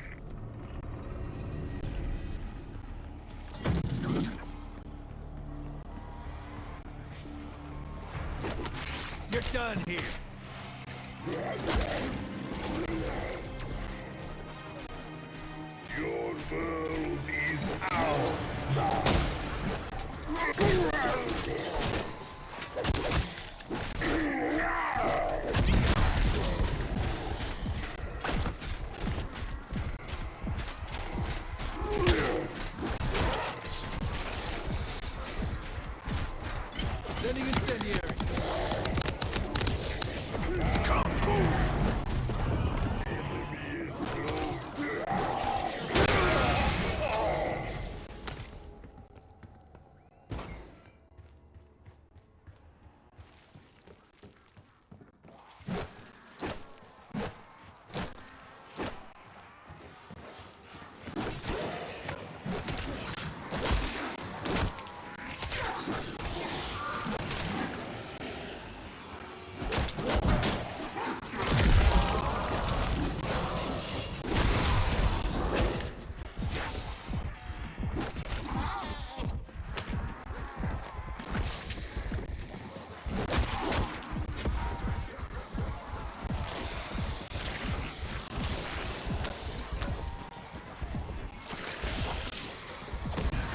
You're done here. Your world is ours. Sending incendiary.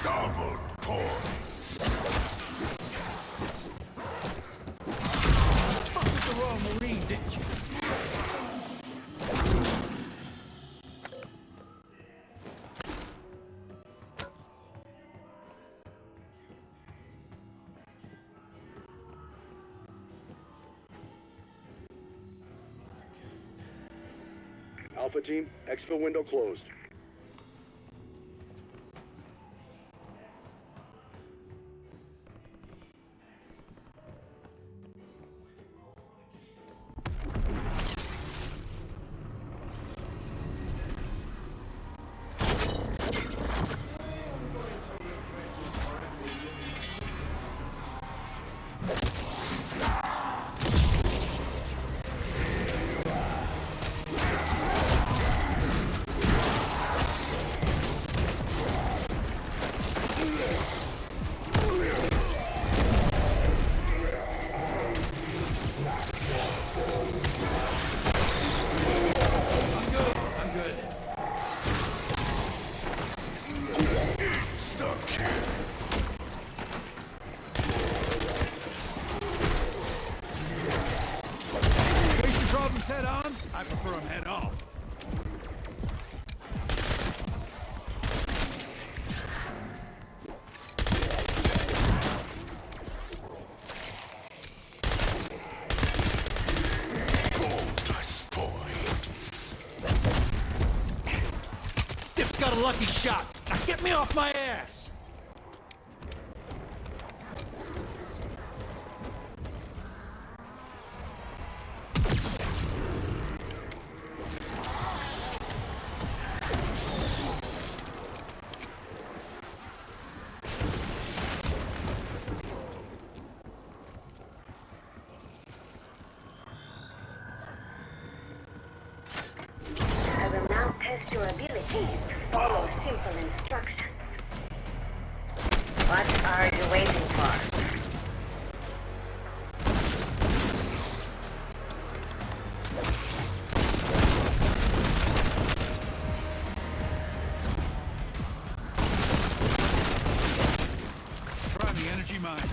Double points. Fuck with the Royal Marine, didn't you? Alpha team, exfil window closed. on, I prefer them head off. Stiff's got a lucky shot. Now get me off my ass! I will now test your ability to follow simple instructions. What are you waiting for? Try the energy mine.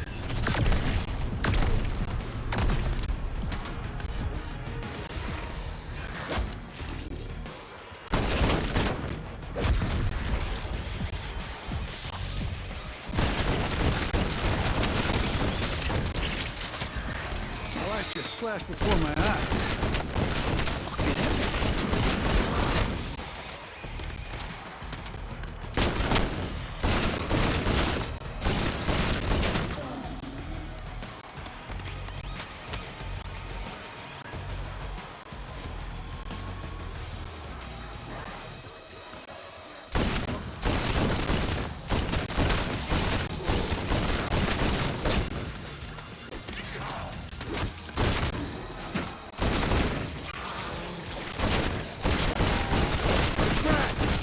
Light just flashed before my eyes.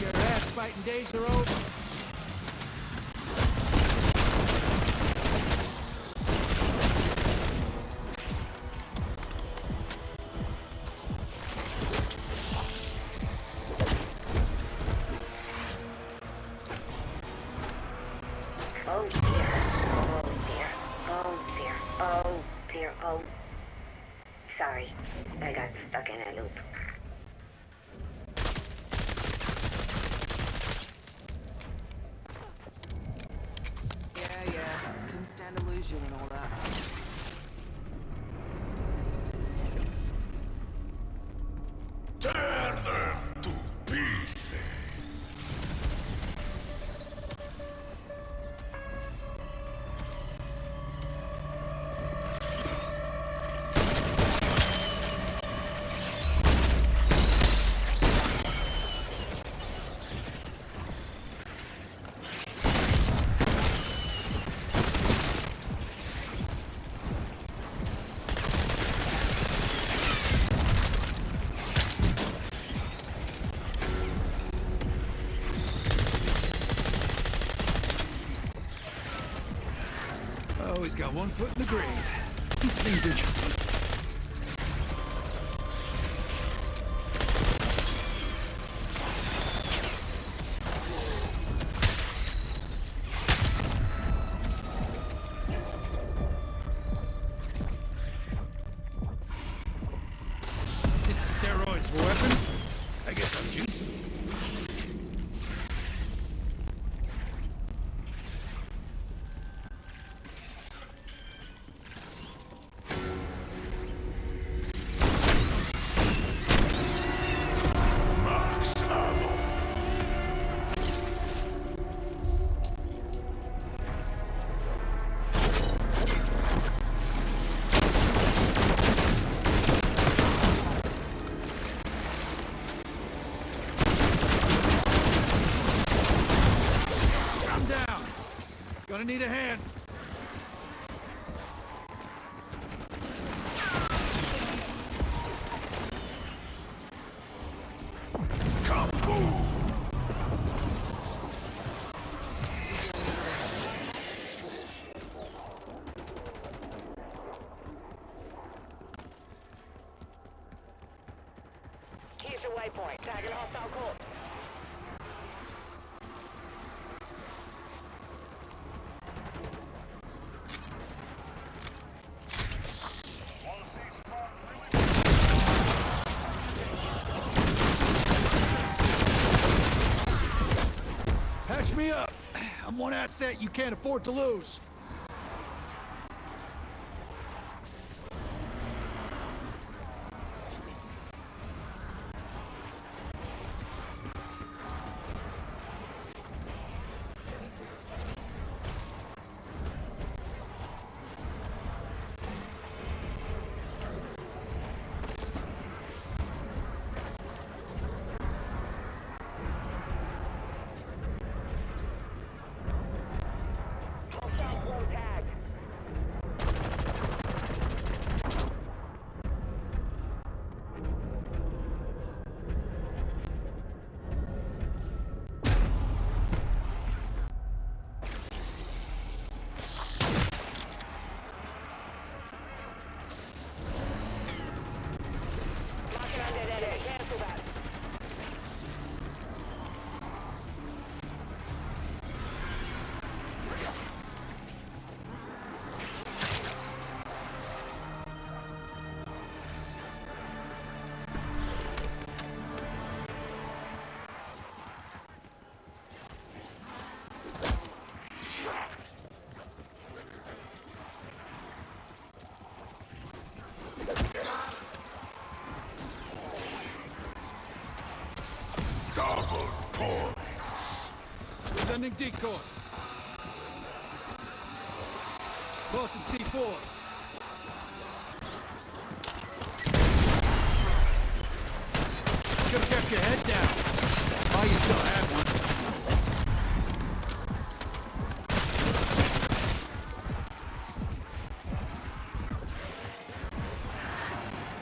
Your ass fighting days are over. Oh dear. Oh dear. Oh dear. Oh dear. Oh. Sorry. I got stuck in a loop. Yeah. Couldn't stand illusion and all that. Tear them to pieces. Oh, he's got one foot in the grave. Seems interesting. This is steroids for weapons? I guess I'm juicing. Max ammo. I'm down. Gonna need a hand. Kaboom! Here's your waypoint. Tagging hostile course. I'm one asset you can't afford to lose. Double points. Sending decoy. Close at C4. Should've kept your head down. Oh, you still had one.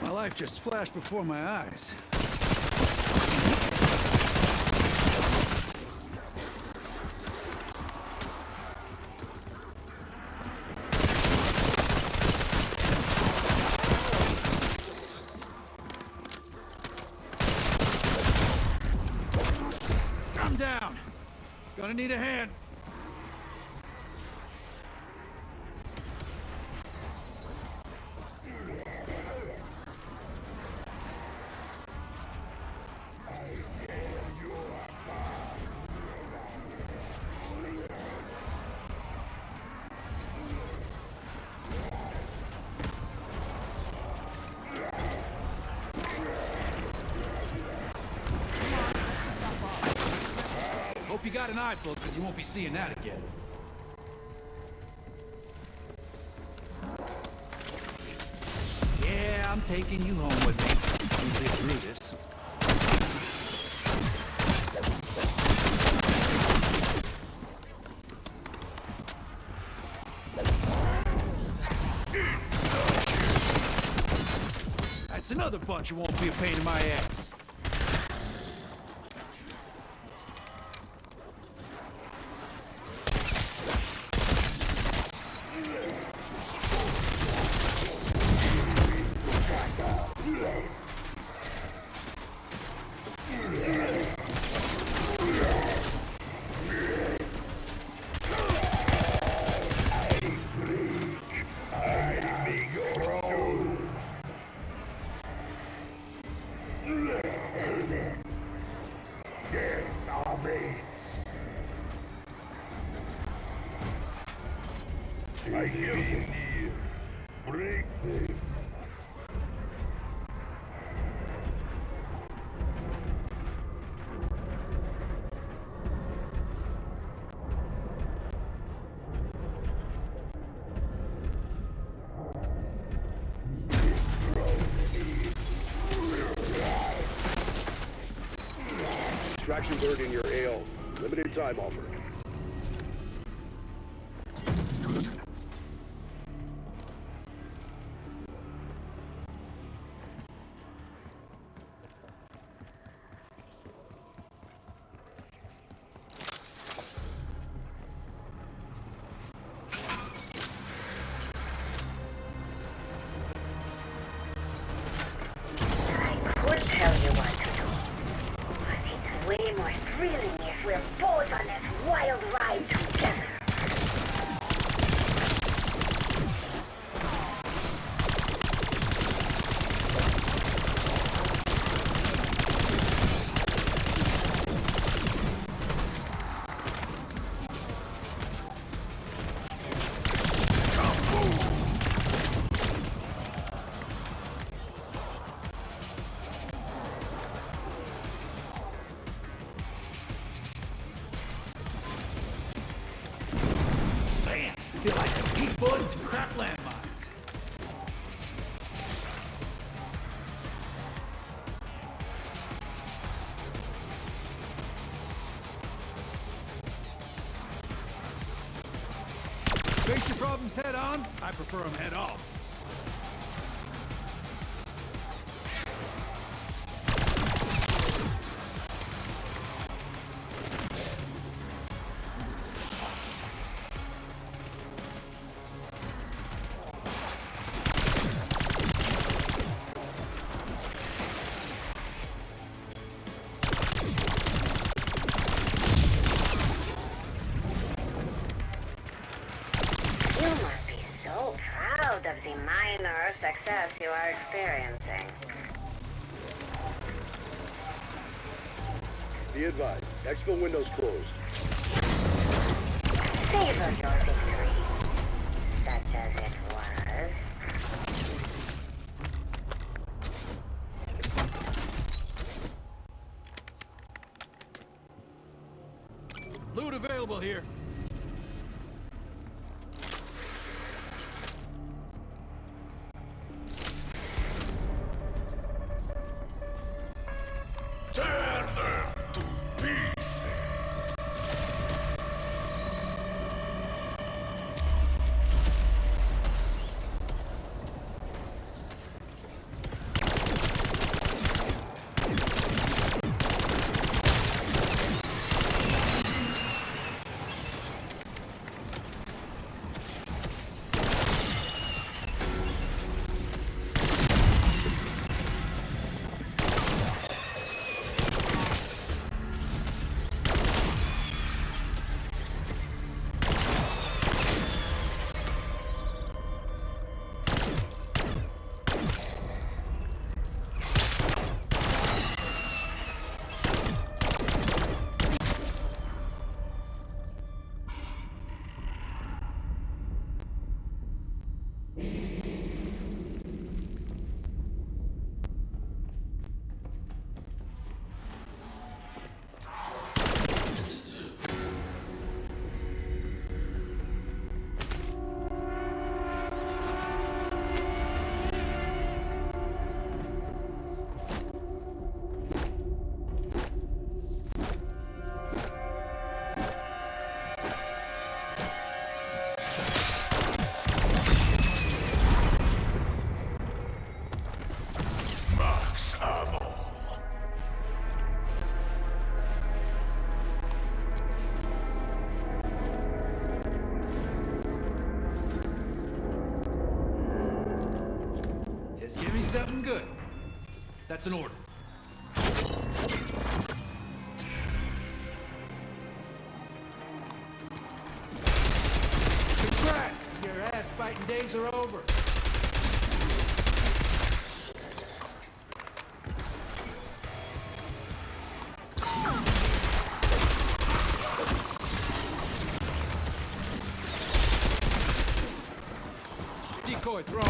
My life just flashed before my eyes. I'm down. Gonna need a hand. Hope you got an eye book, because you won't be seeing that again. Yeah, I'm taking you home with me. We live through this. That's another bunch who won't be a pain in my ass. I hear you near. Break them. Extraction bird in your AO. Limited time offer. Would tell you what to do, but it's way more thrilling if we're both on this one landmines. Face your problems head on. I prefer them head off. You must be so proud of the minor success you are experiencing. Be advised, exfil window's closed. Savor your victory, such as it was. Loot available here. Tear them to pieces. Max ammo. Just give me something good. That's an order. Congrats! Your ass-biting days are over. Decoy thrown.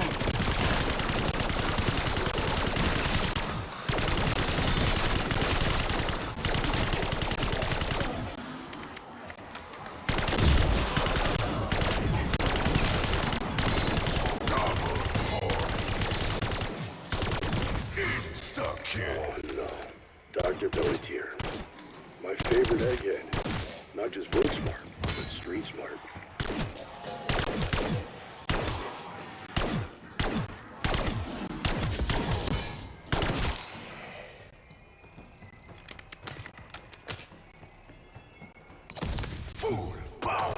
Insta-kill. No. Dr. Pelletier. My favorite egghead. Not just book smart, but street smart. Full power.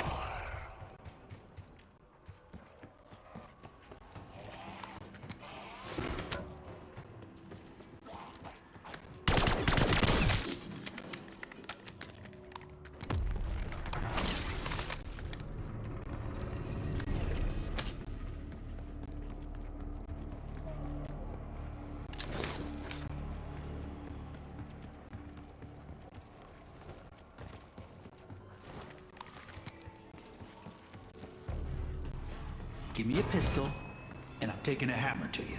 Give me a pistol, and I'm taking a hammer to you.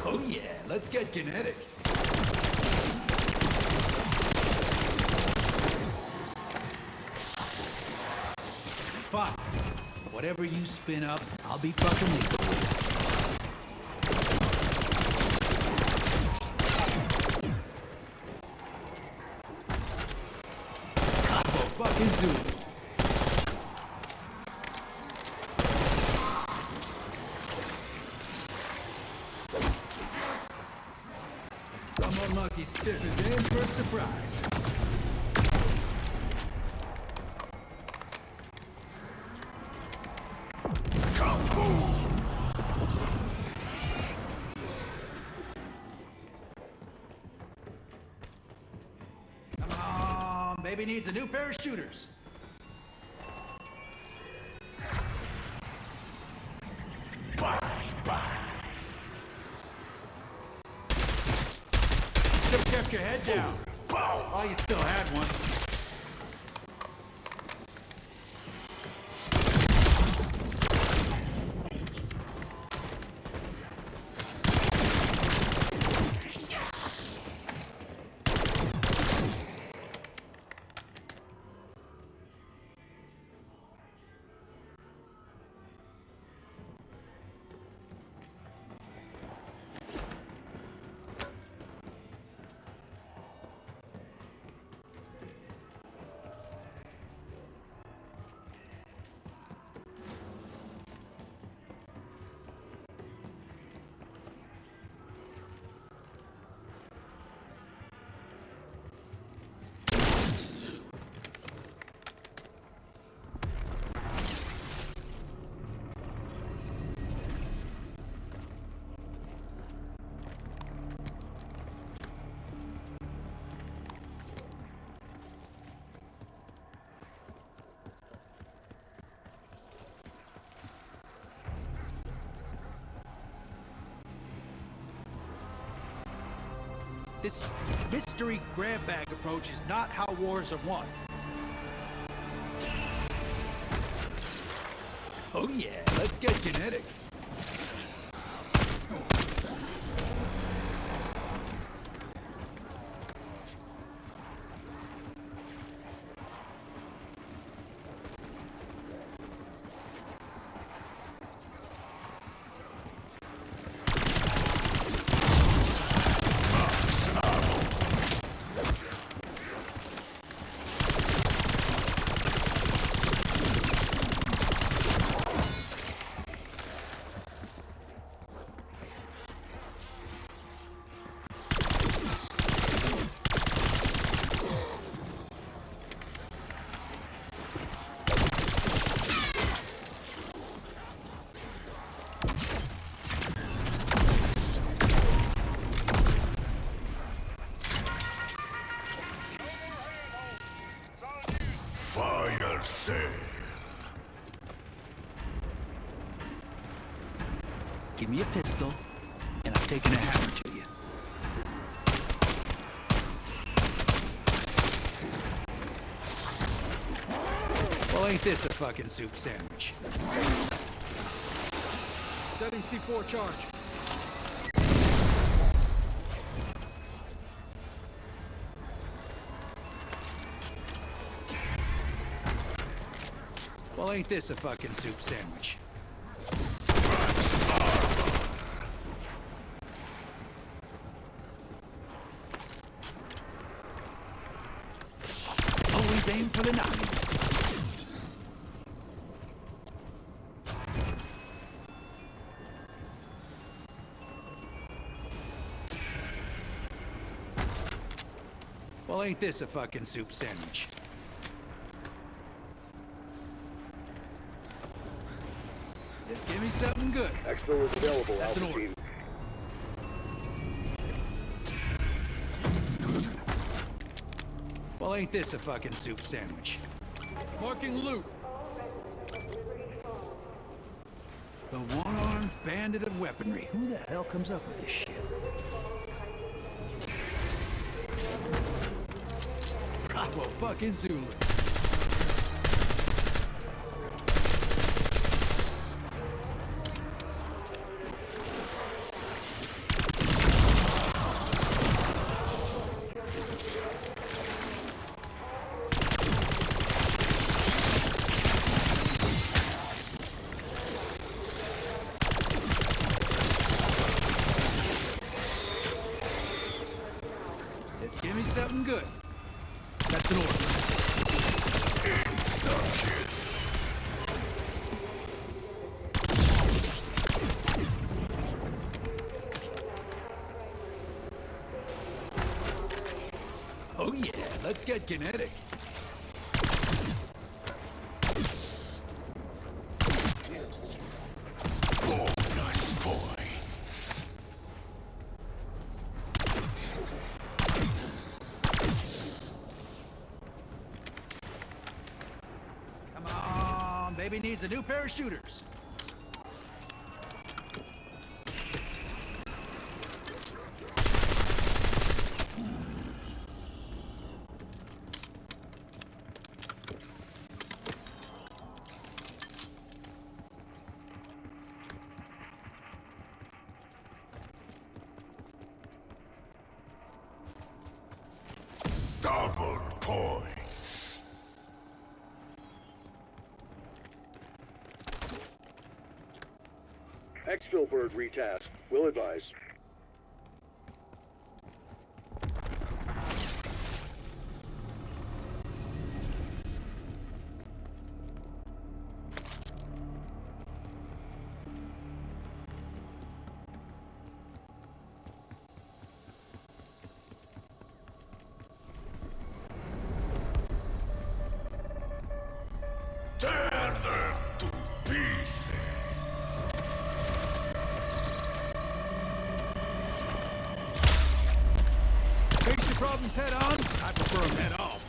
Oh yeah, let's get kinetic. Whatever you spin up, I'll be fucking legal with. Combo fucking Zulu. Some unlucky stiffers in for a surprise. Come on, baby needs a new pair of shooters. Should've kept your head down. Oh, you still had one. This mystery grab bag approach is not how wars are won. Oh yeah, let's get kinetic. Fire sale. Give me a pistol, and I'm taking a hammer to you. Well, ain't this a fucking soup sandwich? Setting C4 charge. Well, ain't this a fucking soup sandwich? Always aim for the noggin. Well, ain't this a fucking soup sandwich? Just give me something good. Exfil is available, That's an Alpha order. Team. Well, ain't this a fucking soup sandwich? Marking loot. The one-armed bandit of weaponry. Who the hell comes up with this shit? Bravo fucking Zulu. yeah, let's get kinetic. Bonus points. Come on, baby needs a new pair of shooters. Double points. Exfil bird retask. Will advise. Tear them to pieces. Face your problems head on. I prefer them head off.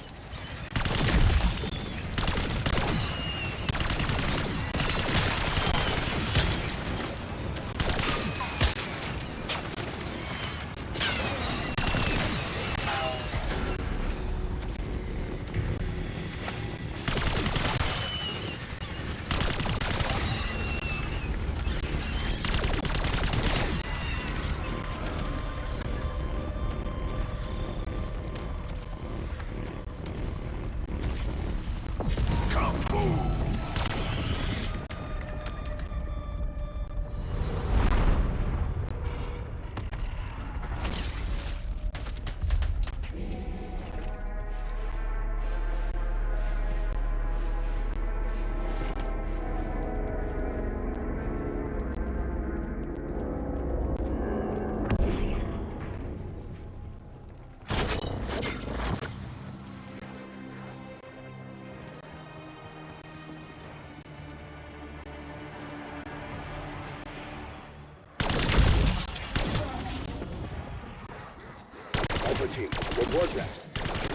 Alpha team, what was that?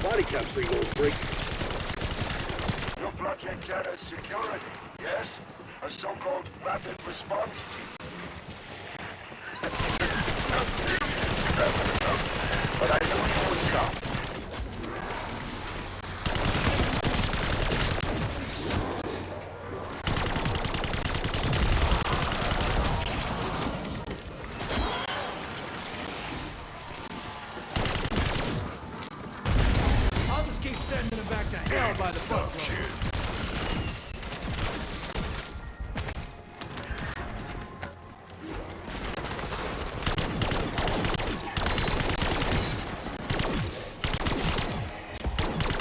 Body cam signal is breaking. Your project Jana's security, yes? A so-called rapid response team. But I knew you would come. I'll just keep sending them back to hell by the busload.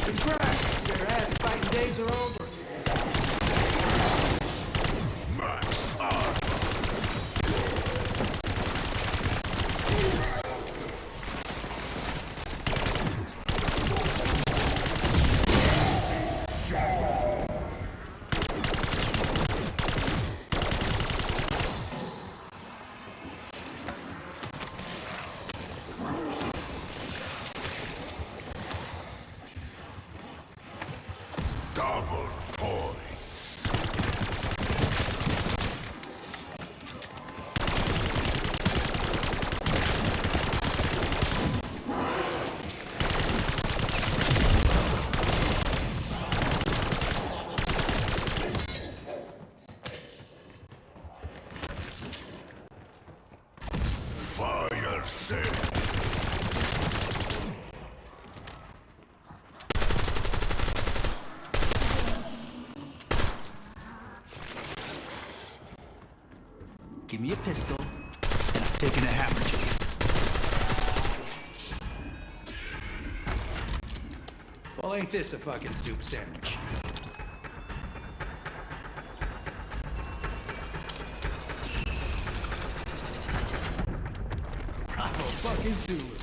Congrats! Your ass fighting days are over. Max on. Double points. Fire sale. Give me a pistol, and I'm taking a hammer to you. Well, ain't this a fucking soup sandwich? Bravo fucking Zulu.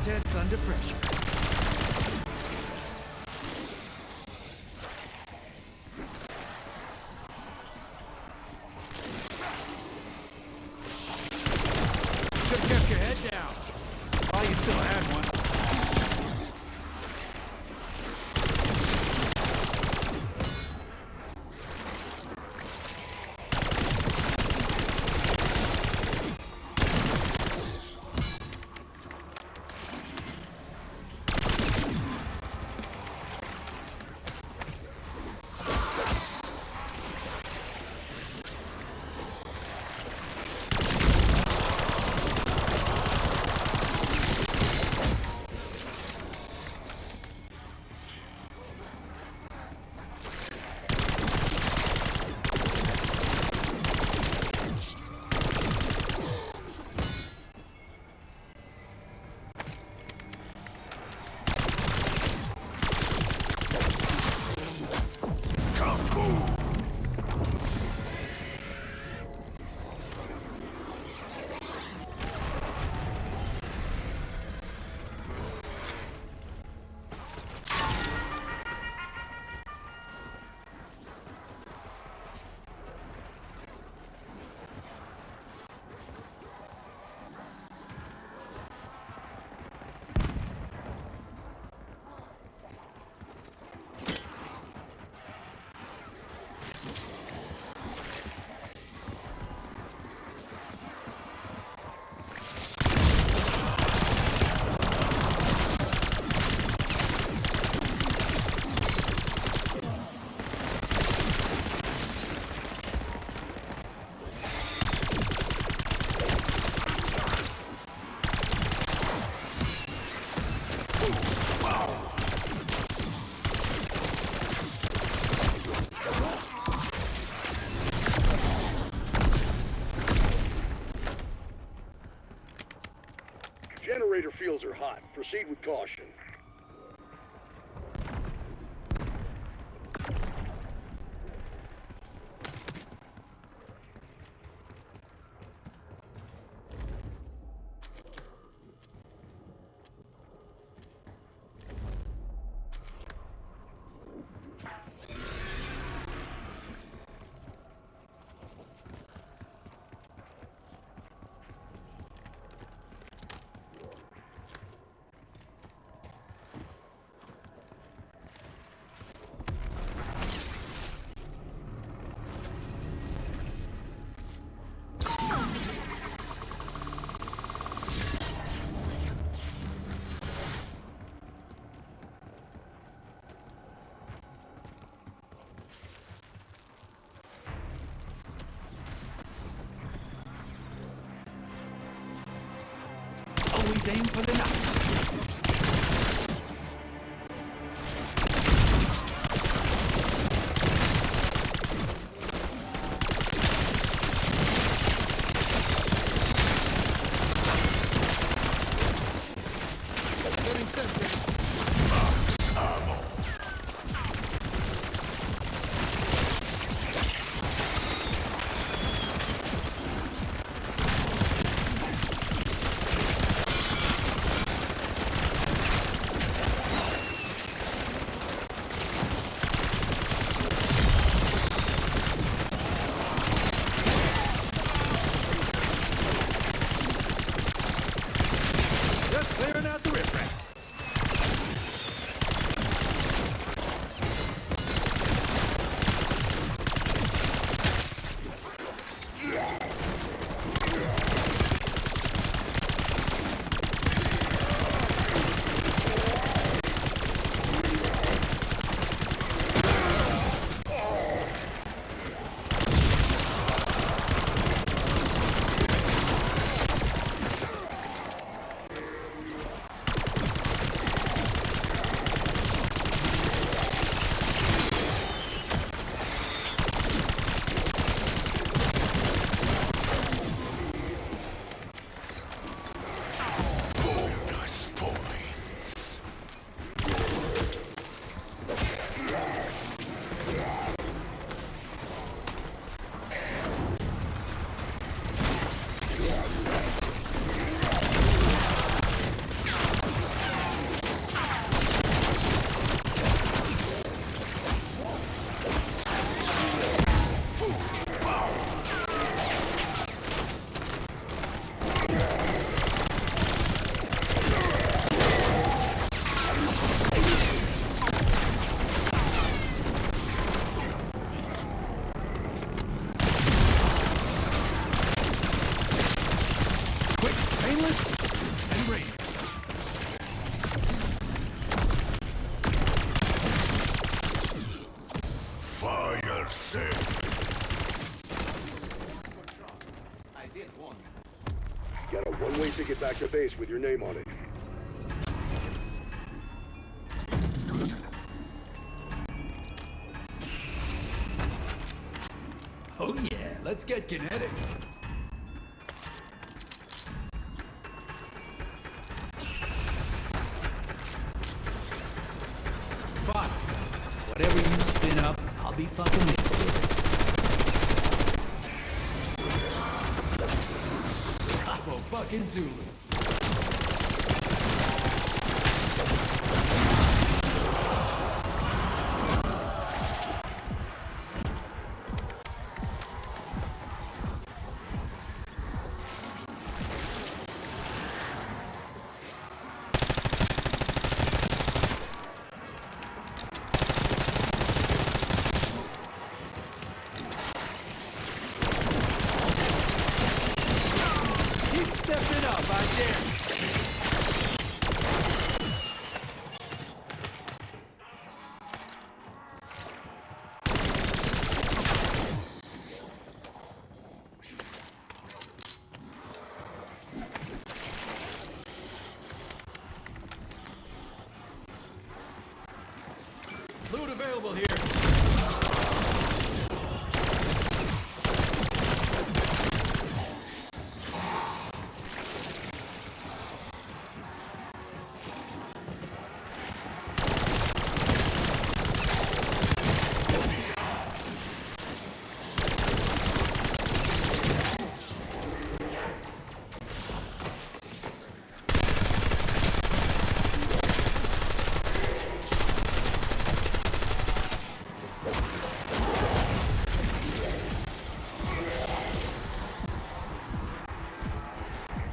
contents under pressure. Should have kept your head down. Oh, you still had one. Generator fields are hot. Proceed with caution. Always aim for the knife. one-way ticket back to base with your name on it. Oh yeah, let's get kinetic. Fine. Whatever you spin up, I'll be fucking there. Bravo fucking Zulu. Stepping up, I dare. Loot available here.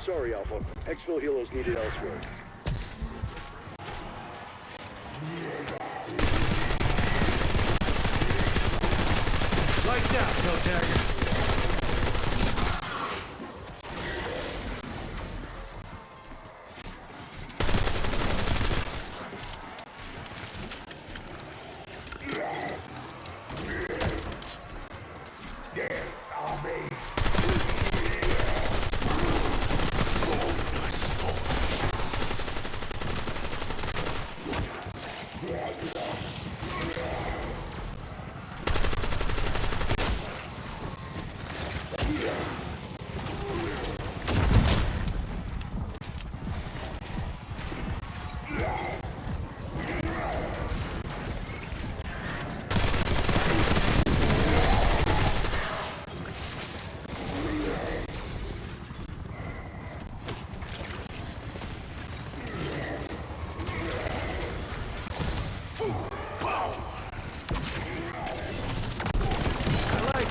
Sorry, Alpha. Exfil helos needed elsewhere. Lights out, no target.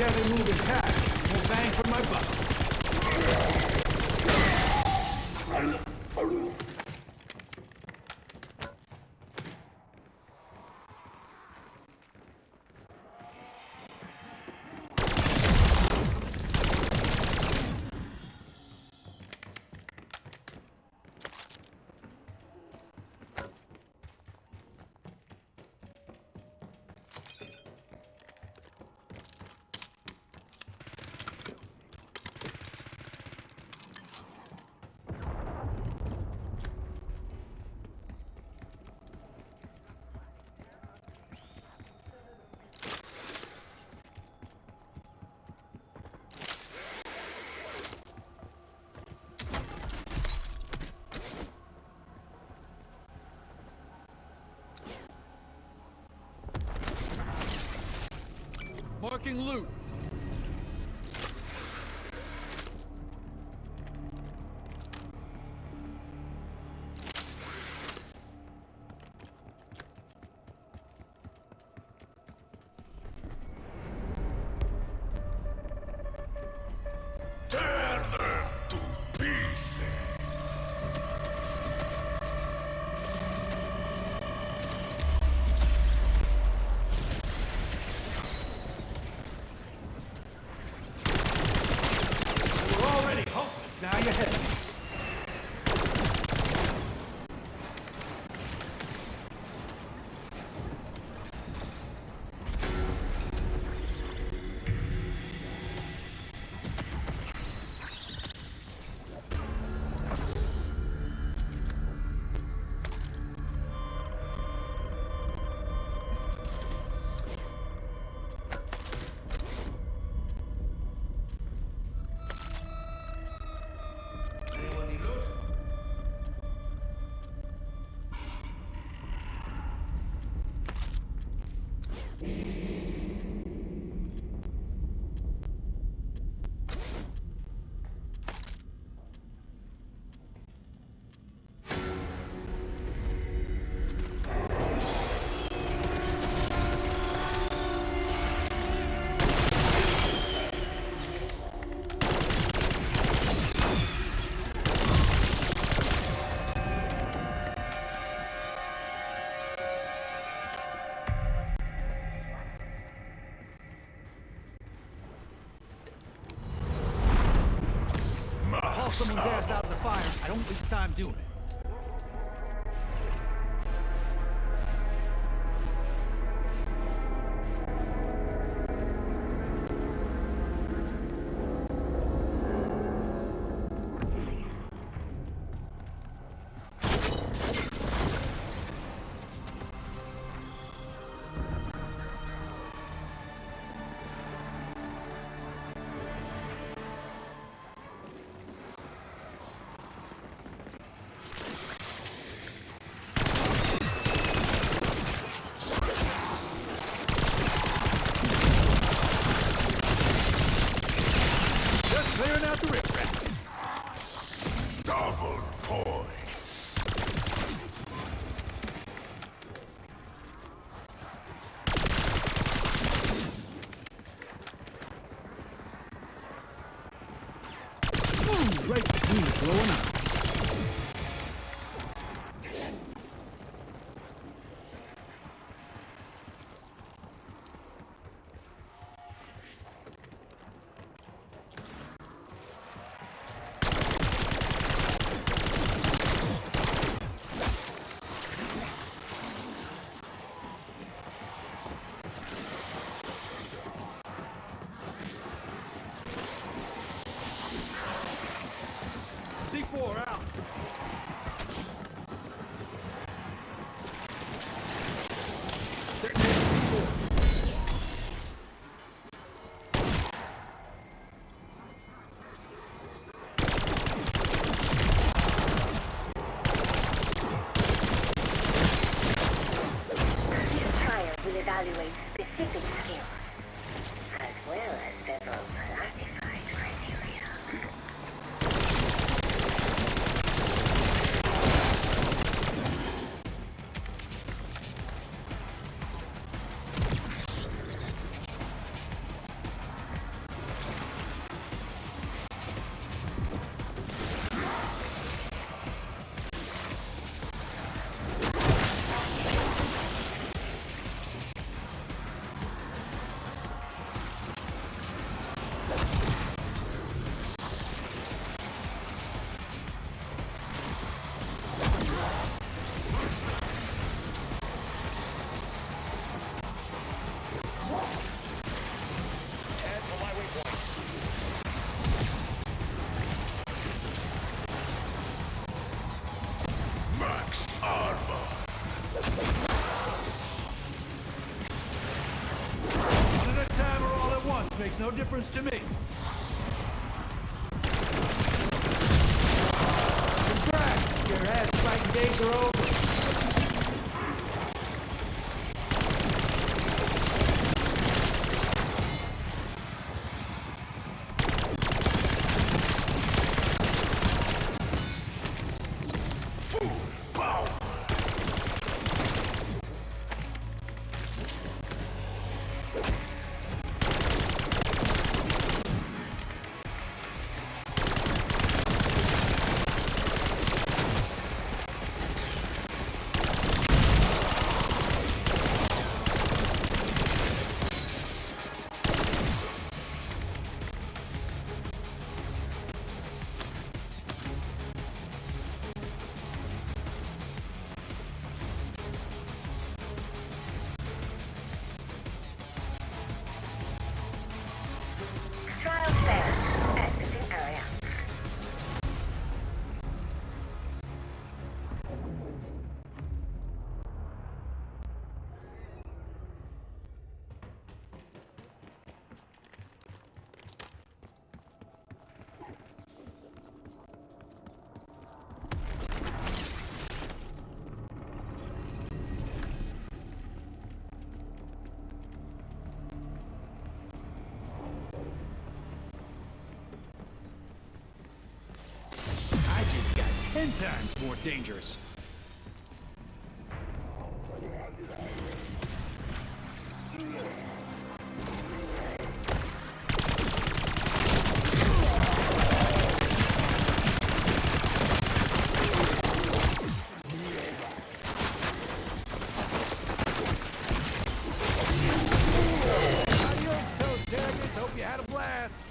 Having moving past, more bang for my buck. Marking loot. Tear them to pieces. Now you're heading. haul someone's ass out of the fire, I don't waste time doing it. Clearing out the riffraff. Double points. Ooh, right between the glowing eyes. C4 out. Detonating C4. This trial will evaluate specific skills, as well as several classified criteria. Max armor. One at a time or all at once makes no difference to me. Congrats! Your ass fighting days are over. Full power. Trial failed. Exiting area. I just got 10 times more dangerous. Adios, toe taggers. Hope you had a blast.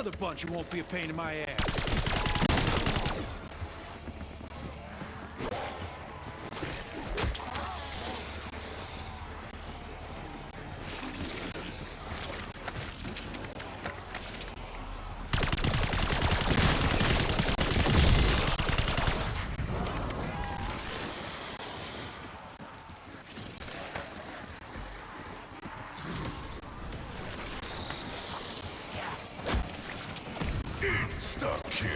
Another bunch who won't be a pain in my ass. Insta-kill.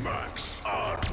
Max armor.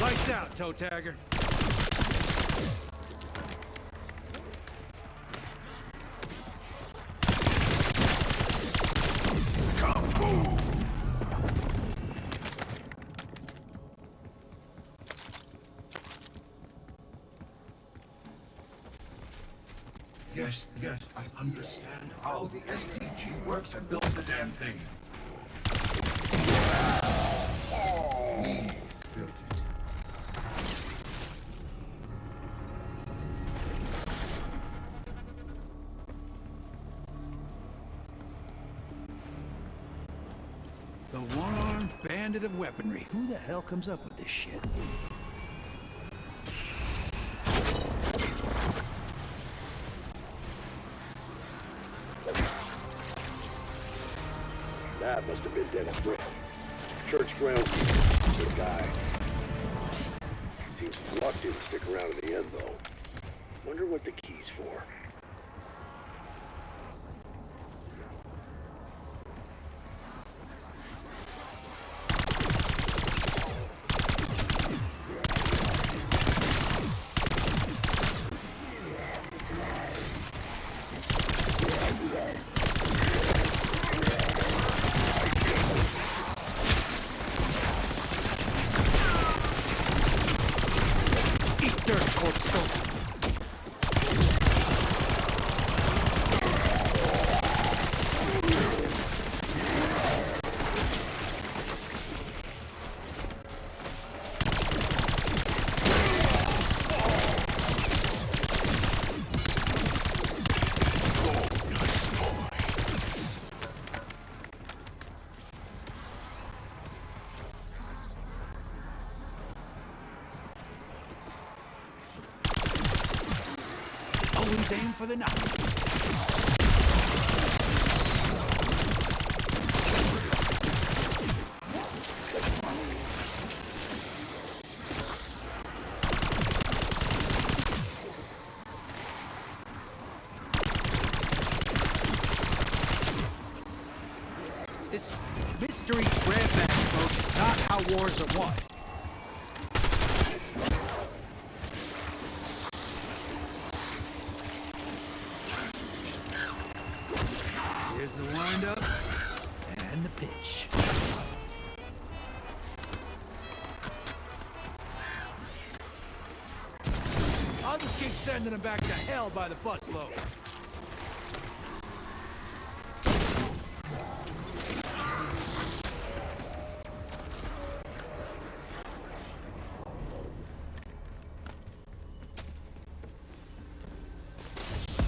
Lights out, toe tagger. Kung Fu. Yes, I understand how the SPG works and builds the damn thing. We built it. The one-armed bandit of weaponry. Who the hell comes up with this shit? That must have been Dennis Britt. Church grounds. Good guy. Seems Luck didn't stick around in the end, though. Wonder what the key's for. Eat dirt, corpse. Always aim for the knock. This mystery grab-back approach is not how wars are won. Here's the wind-up and the pitch. I'll just keep sending them back to hell by the busload.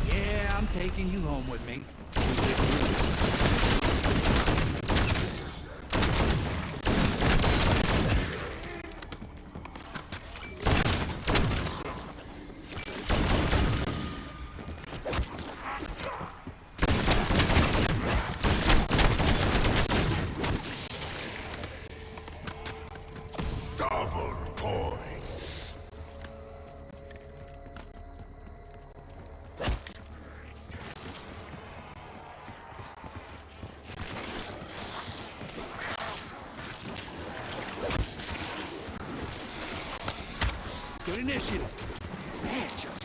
Yeah, I'm taking taking you home with me. Double points. Good initiative. Man, judgment.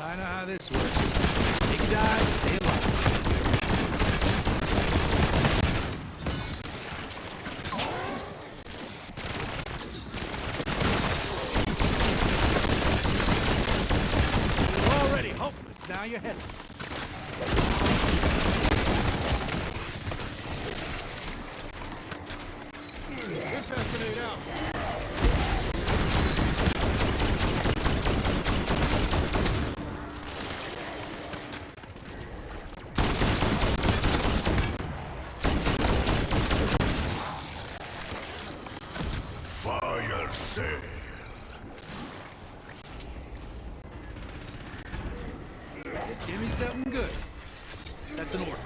I know how this works. Big dive, stay alive. Already hopeless, now you're headless. We're testing it out. Fire sale. Just give me something good. That's an order.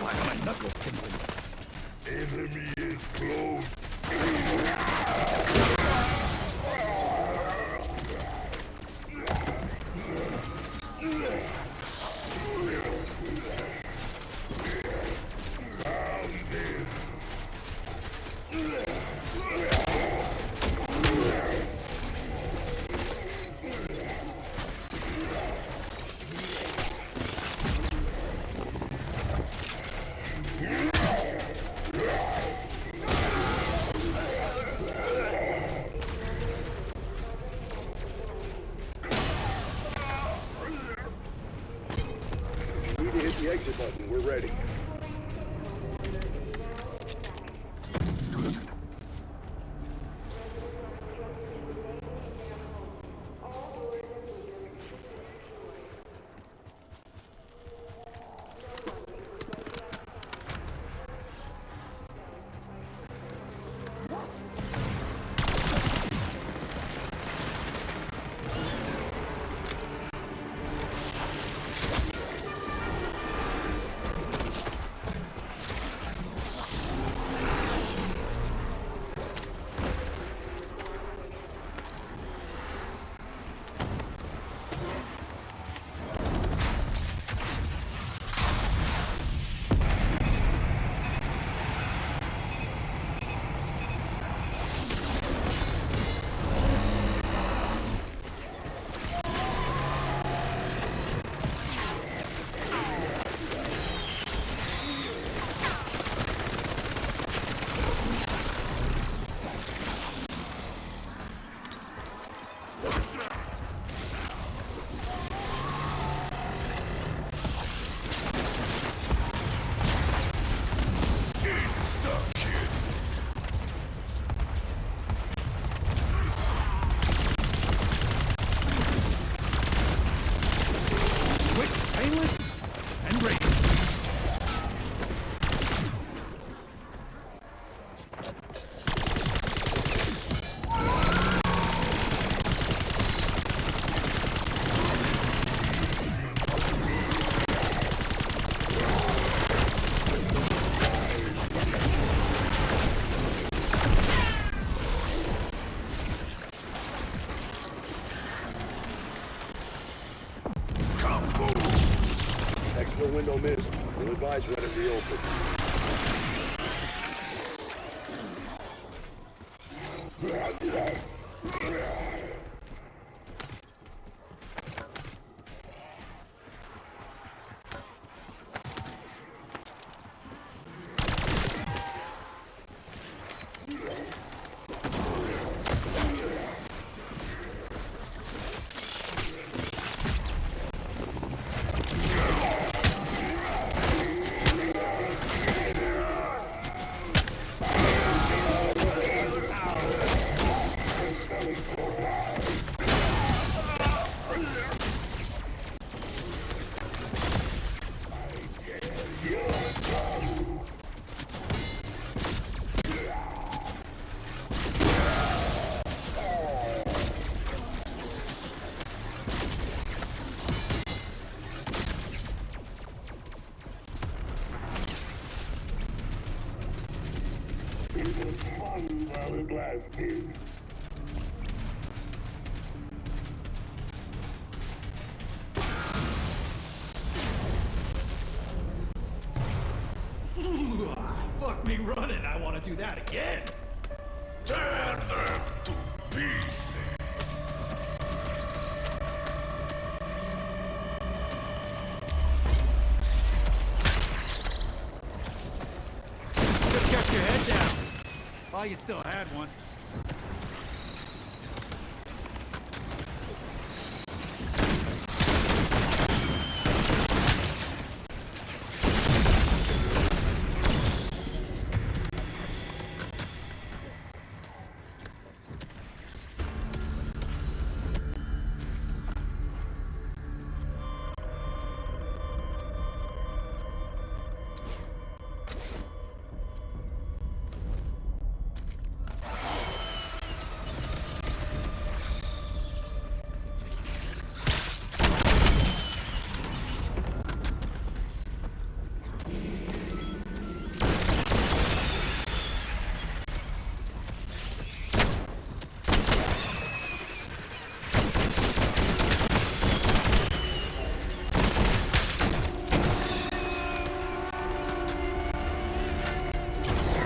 Why are my knuckles tingling? Enemy is close. We need to hit the exit button. We're ready. No win, no miss. We'll advise when it reopens. Fuck me running. I want to do that again. Tear them to pieces. Just kept your head down. While you still had one.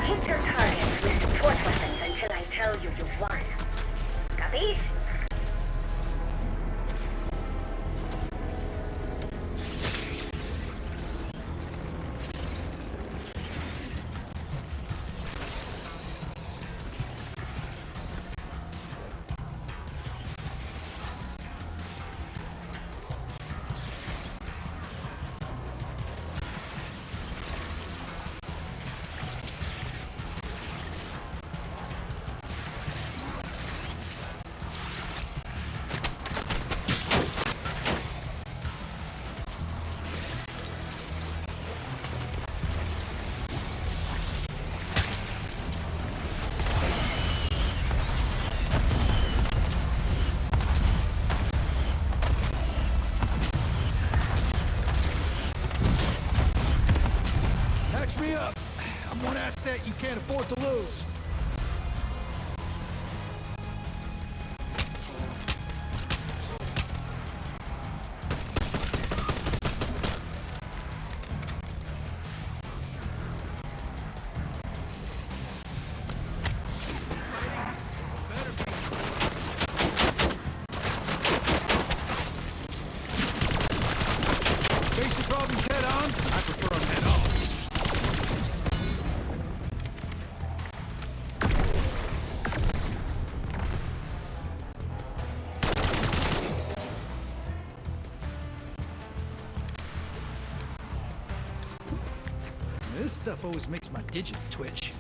Hit your targets with support weapons until I tell you you've won. Capiche? Patch me up. I'm one asset you can't afford to lose. Face your problems head on. I prefer them head on. This stuff always makes my digits twitch.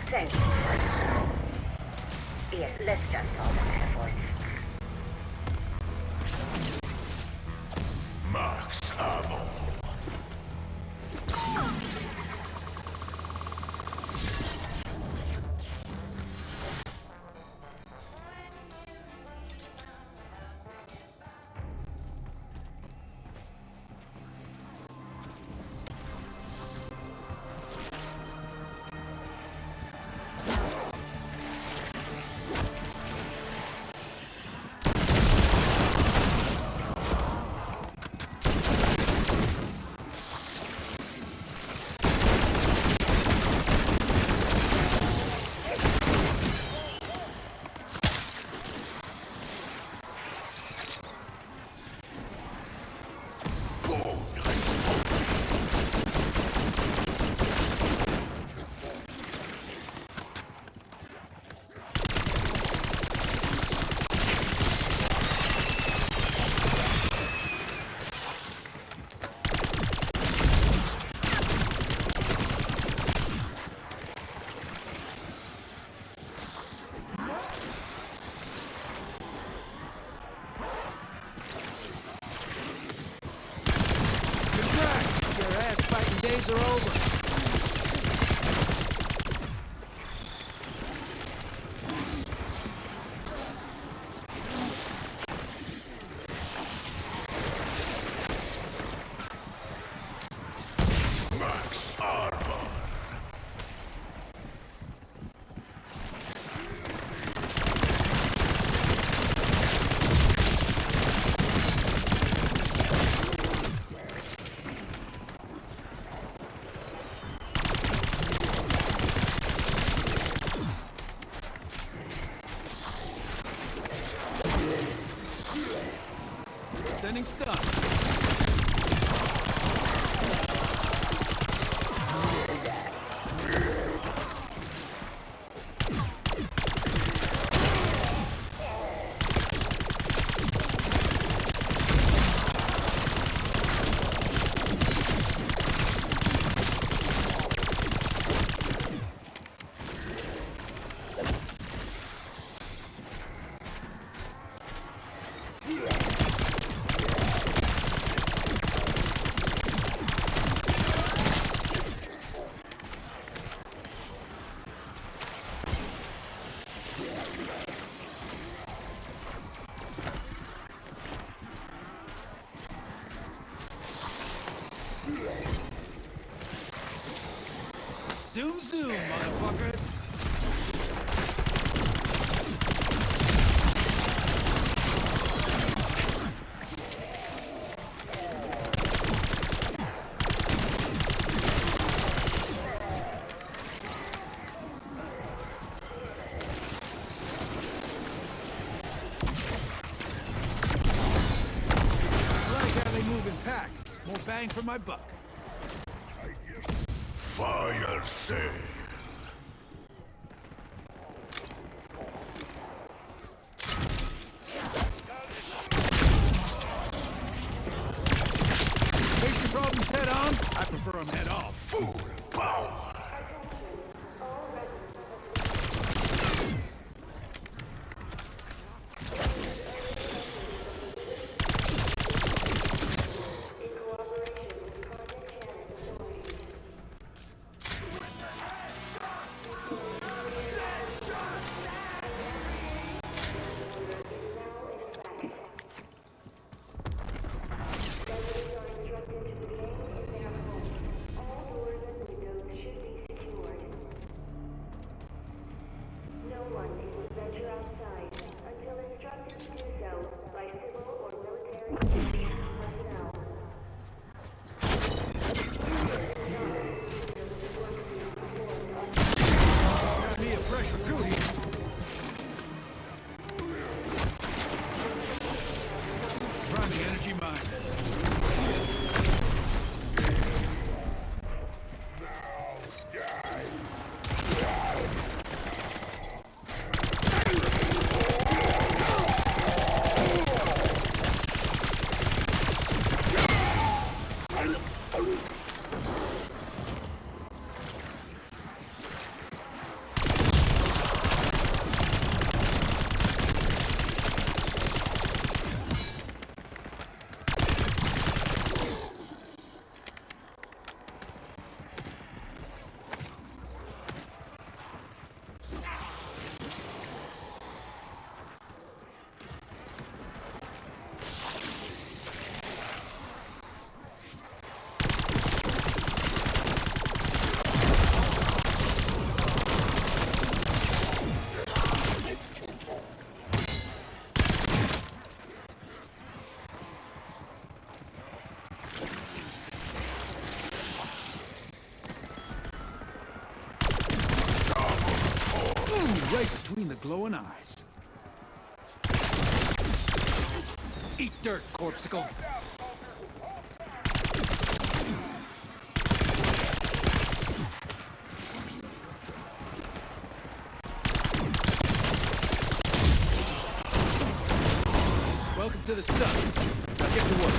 Thank you. Yes, let's just follow the efforts. Max ammo. are over. Max armor. Sending stun. Zoom, zoom, motherfuckers. I like how they move in packs. More bang for my buck. Fire sale. Face your problems head on. I prefer them head off. Full power. Got me a fresh recruit here. Run the energy mine. Right between the glowing eyes. Eat dirt, corpsicle. Welcome to the sun. Now get to work.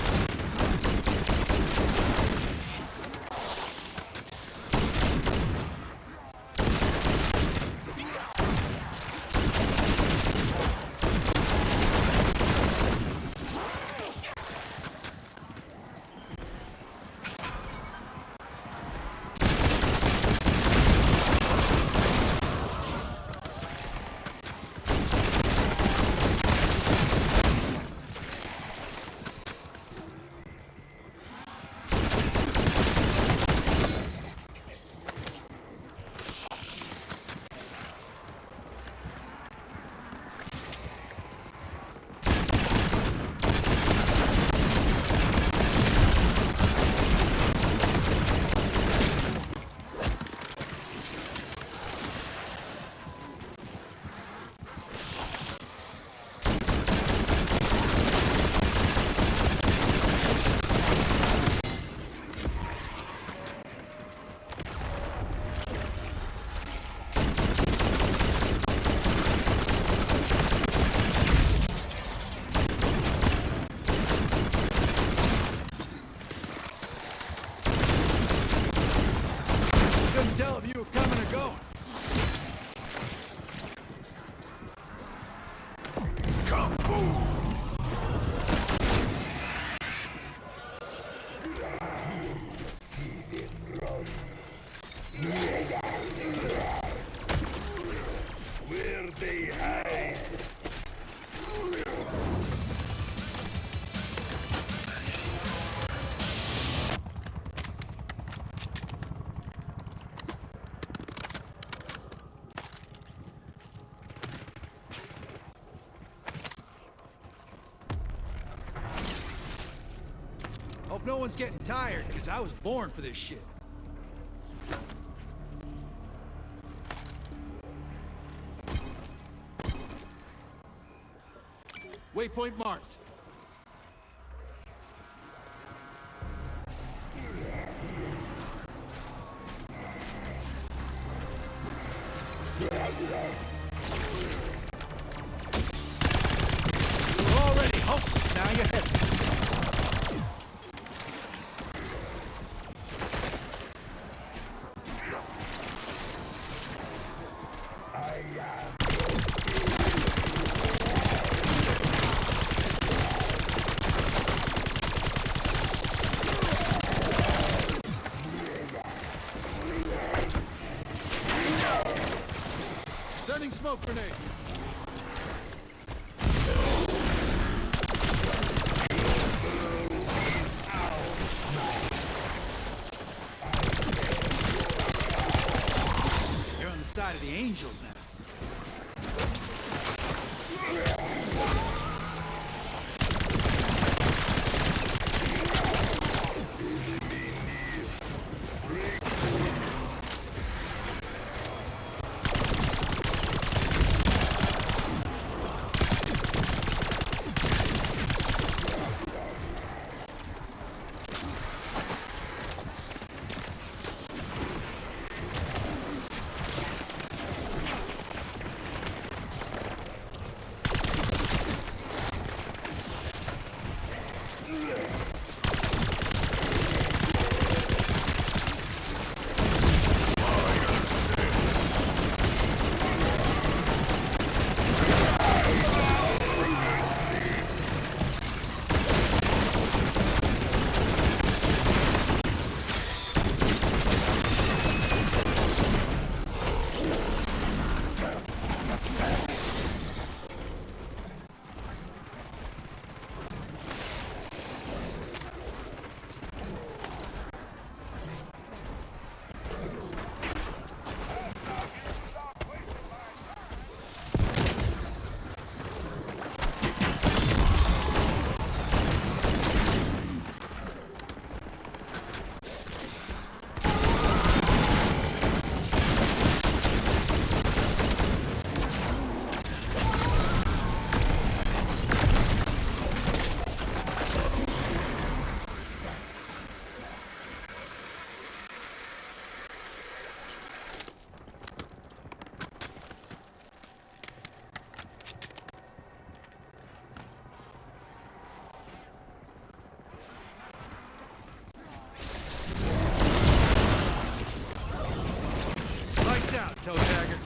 Hope no one's getting tired, because I was born for this shit. Waypoint marked. You're already hopeless, now you're headless. Sending smoke grenade. You're on the side of the angels now. Out, toe tagger.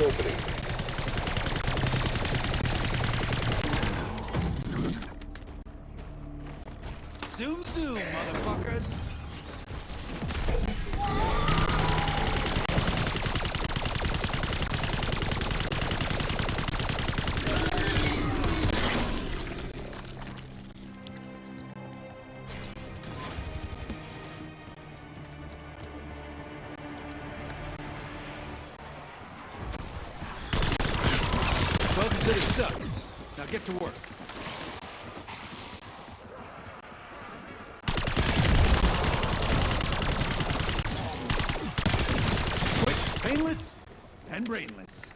door's opening. Zoom, zoom, motherfuckers. Welcome to the suck. Now get to work. Quick, painless, and brainless.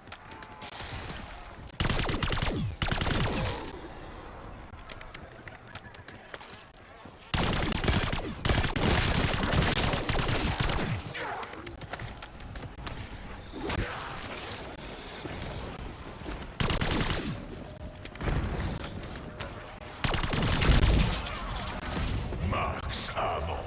Max ammo.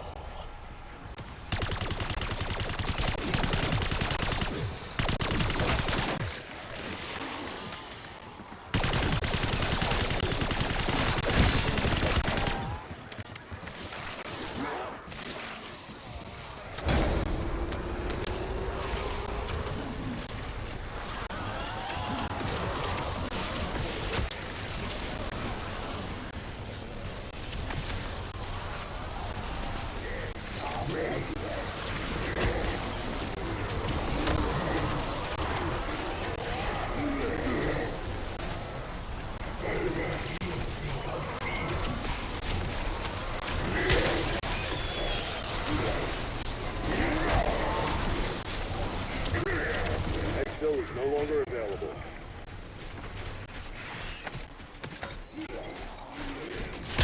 Exfil is no longer available.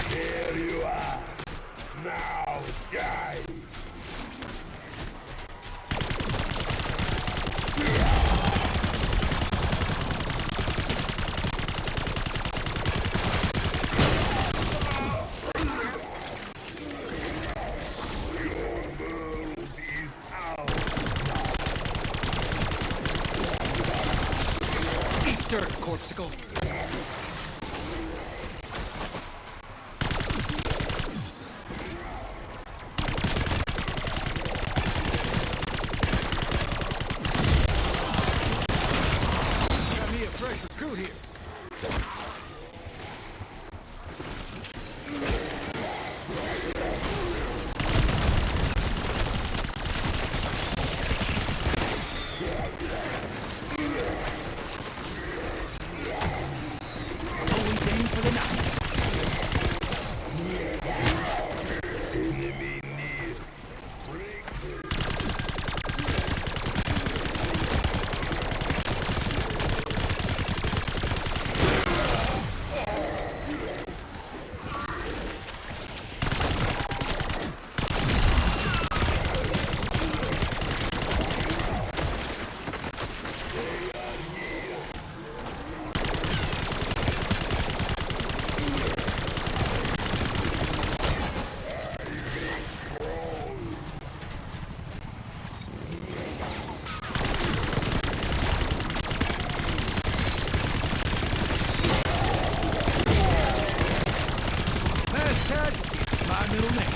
Here you are. Now die. Eat dirt, corpsicle. Got me a fresh recruit here. Always aim for the knife. Mass casualty is my middle name.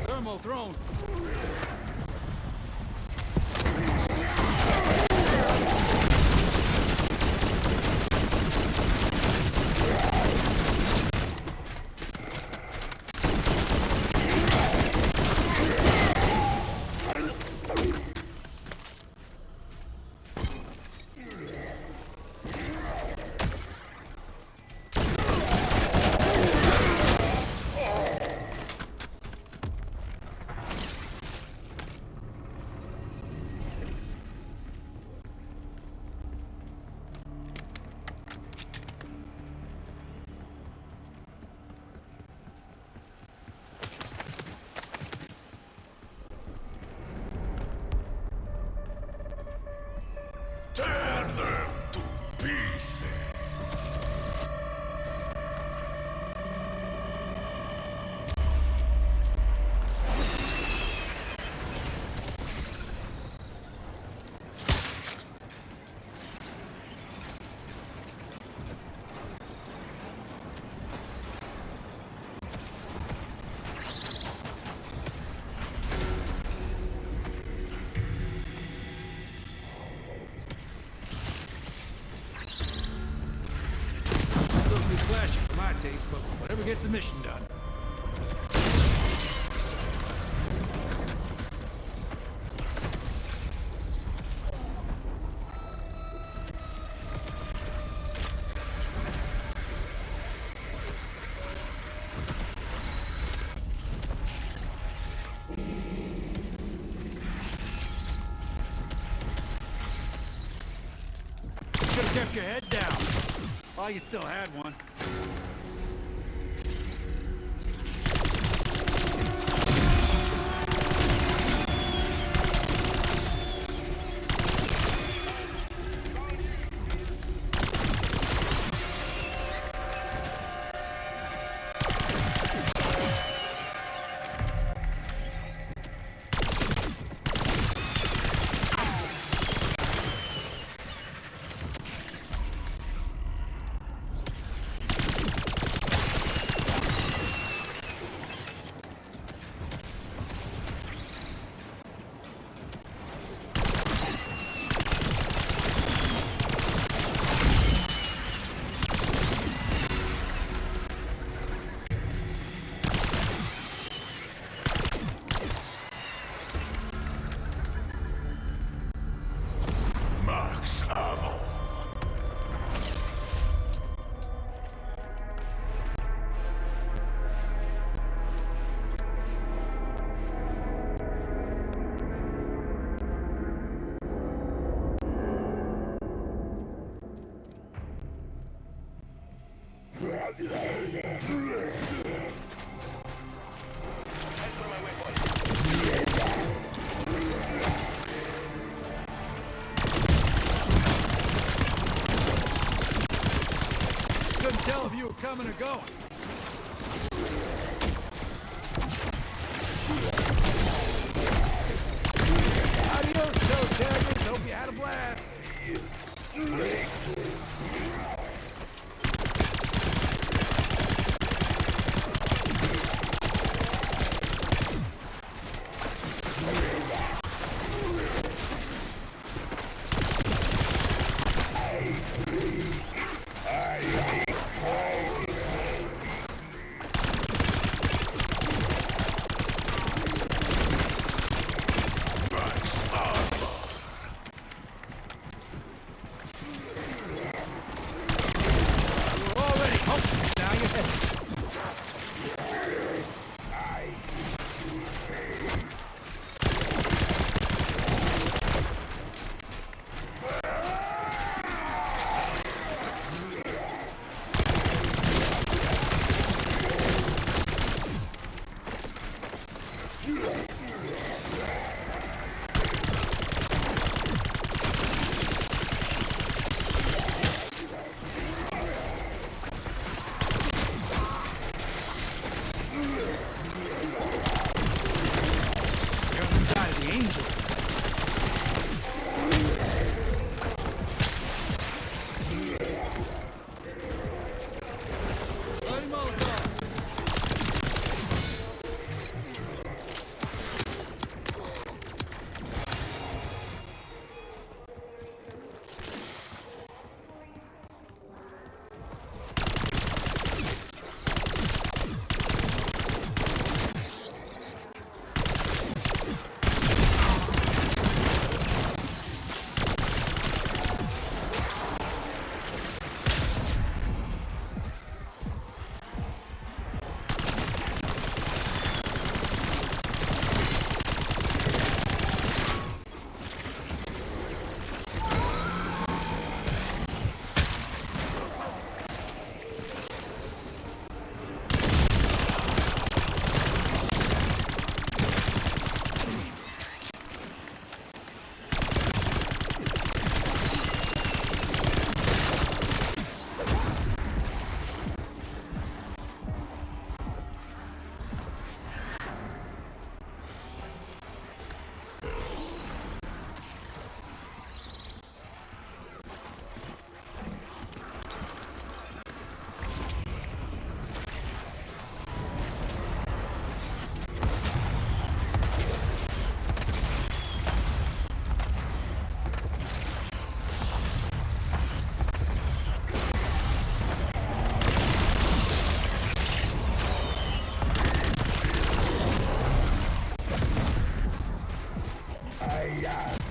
Thermal thrown. gets the mission done. Should've kept your head down. While you still had one. Couldn't tell if you were coming or going. Adios, toe taggers. Hope you had a blast.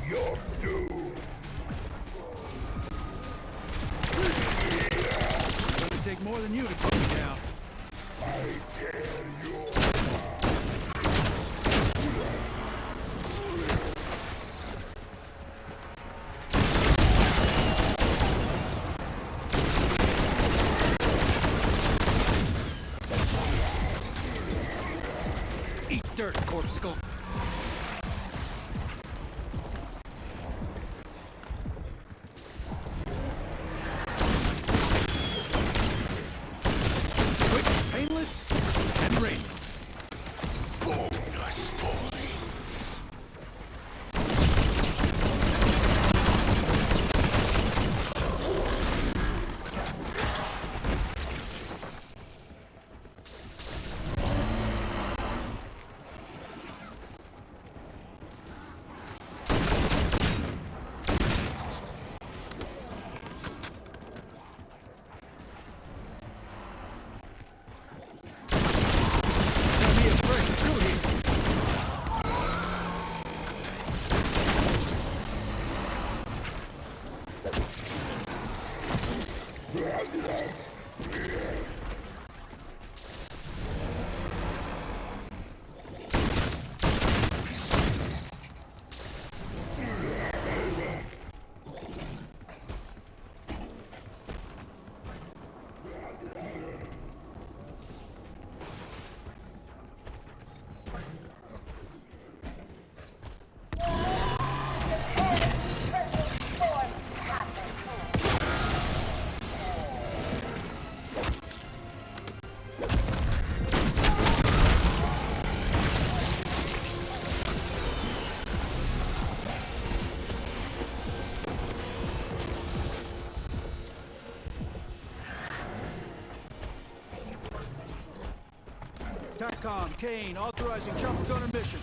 You're doomed. It's gonna take more than you to put me down. I tear your Eat dirt, corpsicle. Quick, painless, and rainless. bonus points. Gonna be a fresh crew here. TACCOM, Kane, authorizing chopper gunner mission.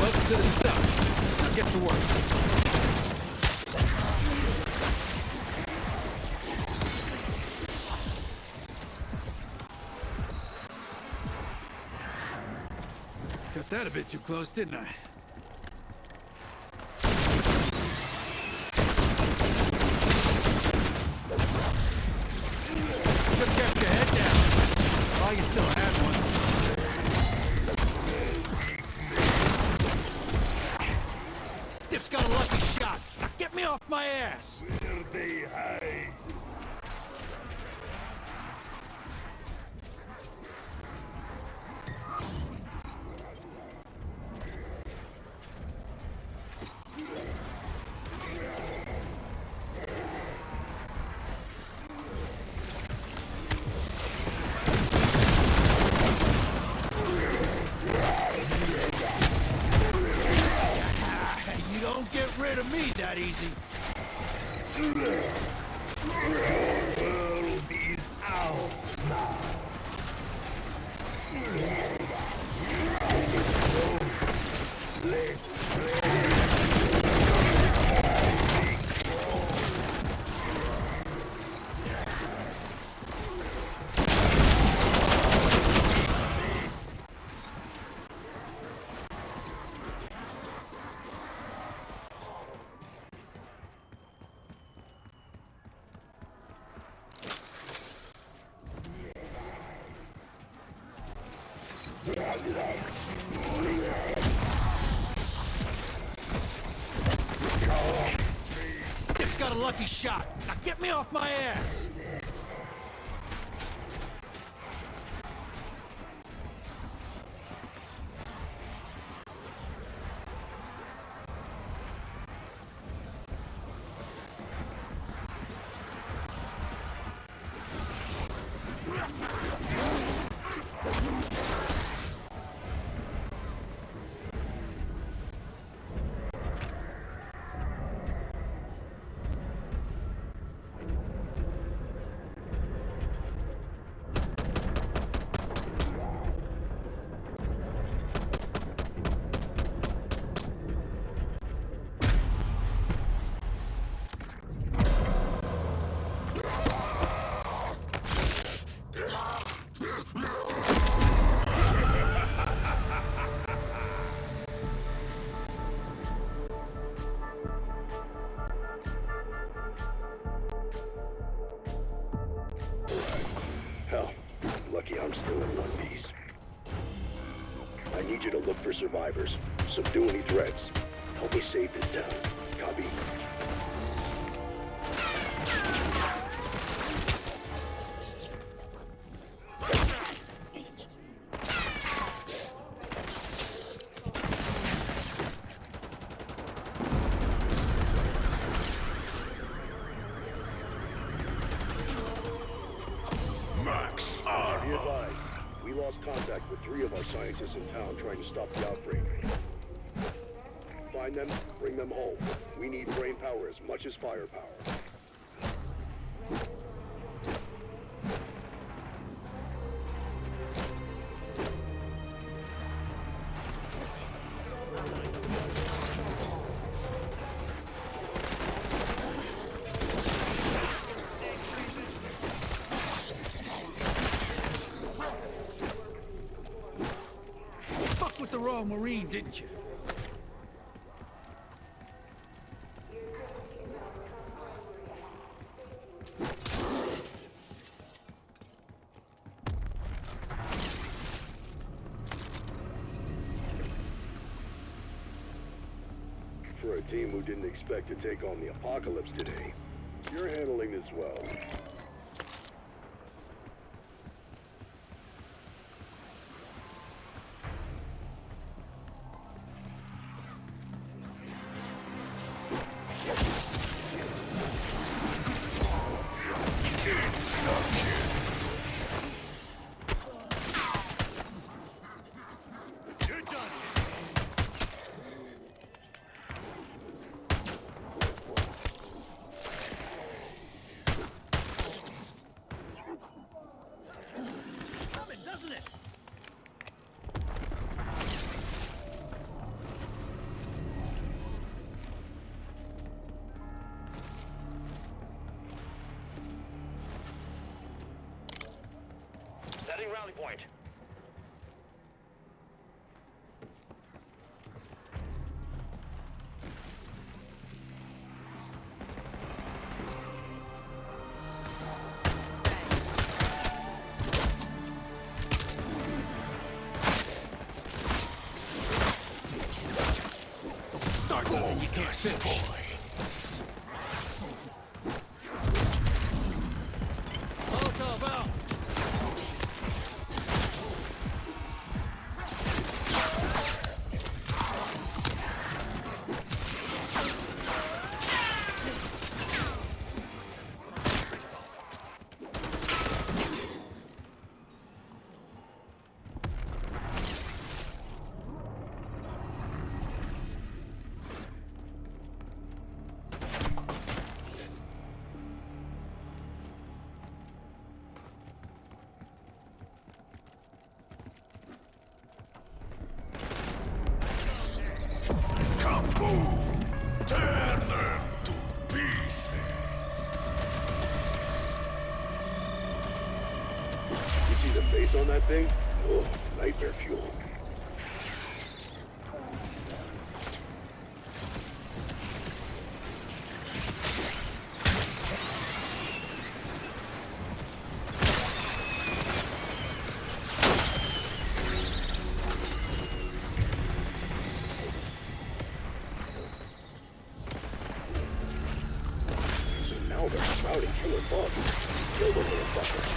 Welcome to the stuff. Now get to work. Got that a bit too close, didn't I? Could've kept your head down. While you still had one. Stiff's got a lucky shot. Now get me off my ass. Where they hide. You don't get rid of me that easy. World is ours now. Stiff's got a lucky shot. Now get me off my ass. lucky I'm still in one piece. I need you to look for survivors. Subdue any threats. Help me save this town. Copy? Be advised, we lost contact with 3 of our scientists in town trying to stop the outbreak. Find them, bring them home. We need brain power as much as firepower. With the Royal Marine, didn't you? For a team who didn't expect to take on the apocalypse today, you're handling this well. Setting rally point. Start something you can't finish. Molotov out. Tear them to pieces! You see the face on that thing? Oh, nightmare fuel. Now they're spouting killer bugs. Kill the little fuckers.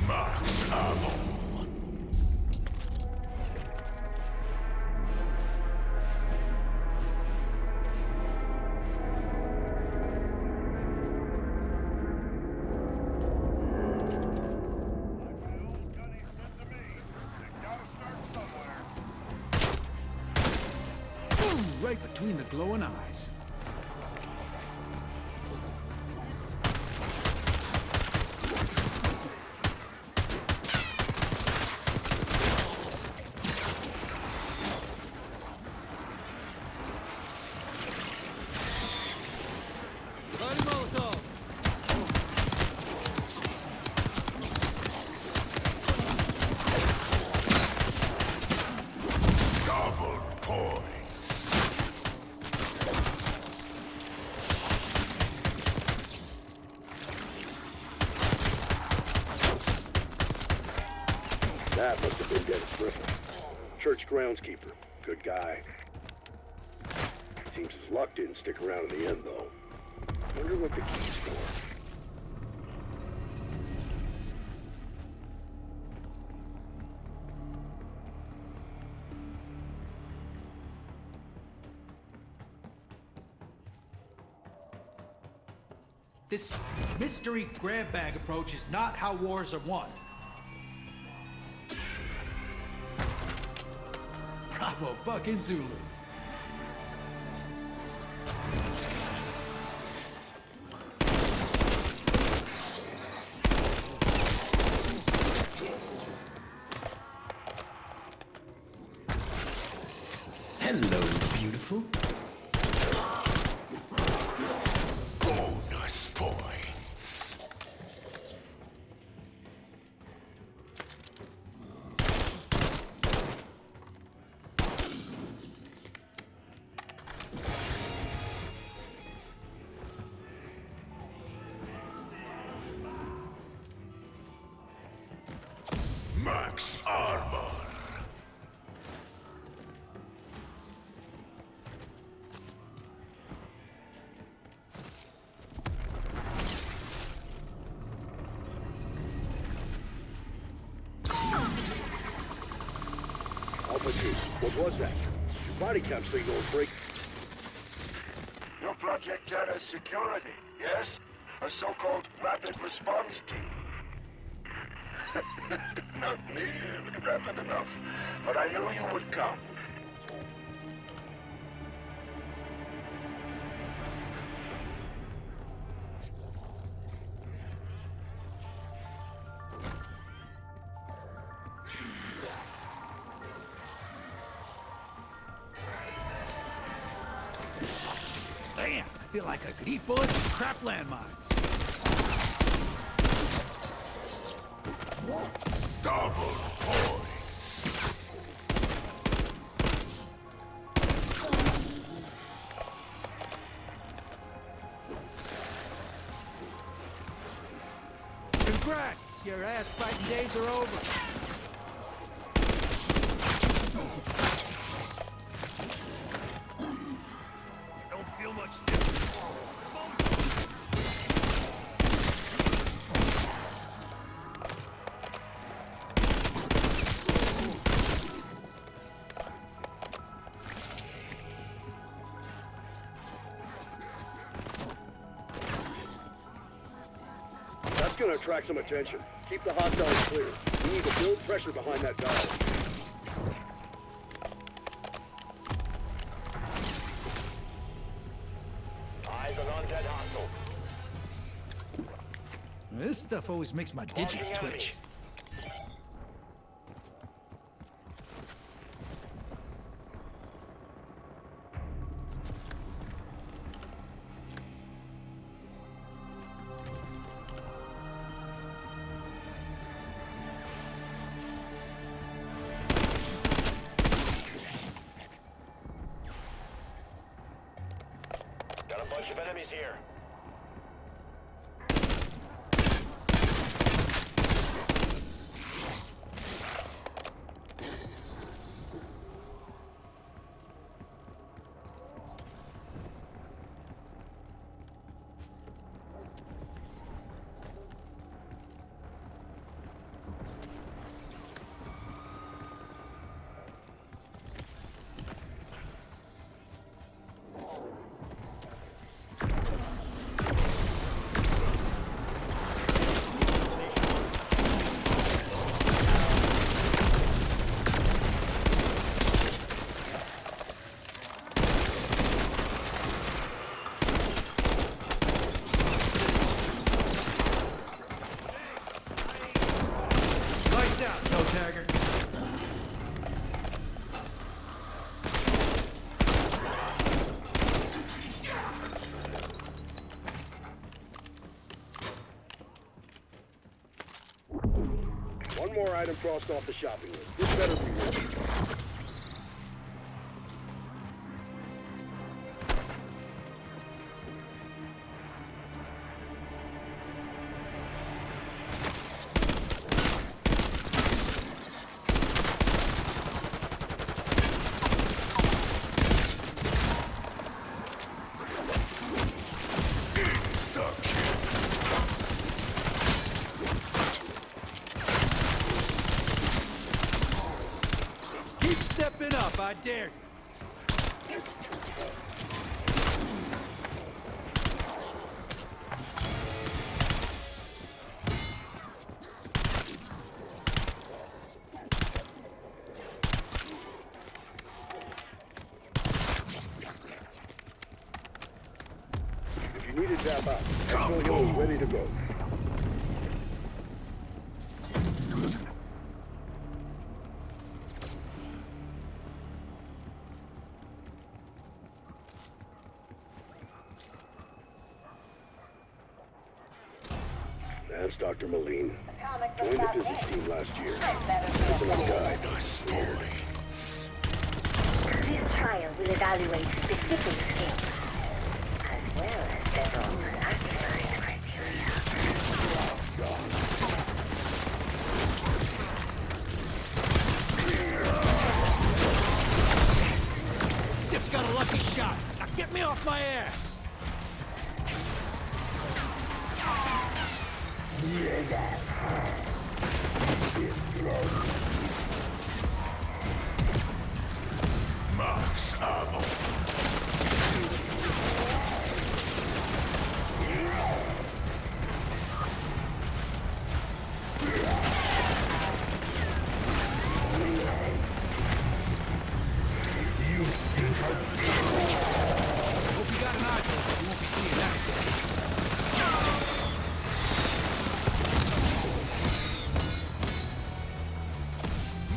Max ammo! Right between the glowing eyes. Molotov. That must have been Dennis Griffin. Church groundskeeper. Good guy. Seems his luck didn't stick around in the end, though. Wonder what the key's for. This mystery grab bag approach is not how wars are won. Bravo fucking Zulu. Hello, beautiful. Bonus points. Max armor. Alpha 2, what was that? Your body cam signal is break. Your Project Terra's security, yes? A so-called rapid response team. Not nearly rapid enough, but I knew you would come. Damn, I feel like I could eat bullets and crap landmines. Double points. Congrats! Your ass-biting days are over. Don't feel much different. That's gonna attract some attention. Keep the hostiles clear. We need to build pressure behind that guy. Eyes on undead hostile. This stuff always makes my digits twitch. Got a bunch of enemies here. Lights out, toe tagger. One more item crossed off the shopping list. This better be worth it. if I dare you. If you need to zap out, Exfil Hill is ready to go. That's Dr. Moline. Comic Joined the book physics out team last year. I'd better be Excellent afraid. guy. This trial will evaluate specific skills, as well as several classified criteria. Stiff's got a lucky shot. Now get me off my ass. Max ammo. Hope you got an eye for it. You won't be seeing that.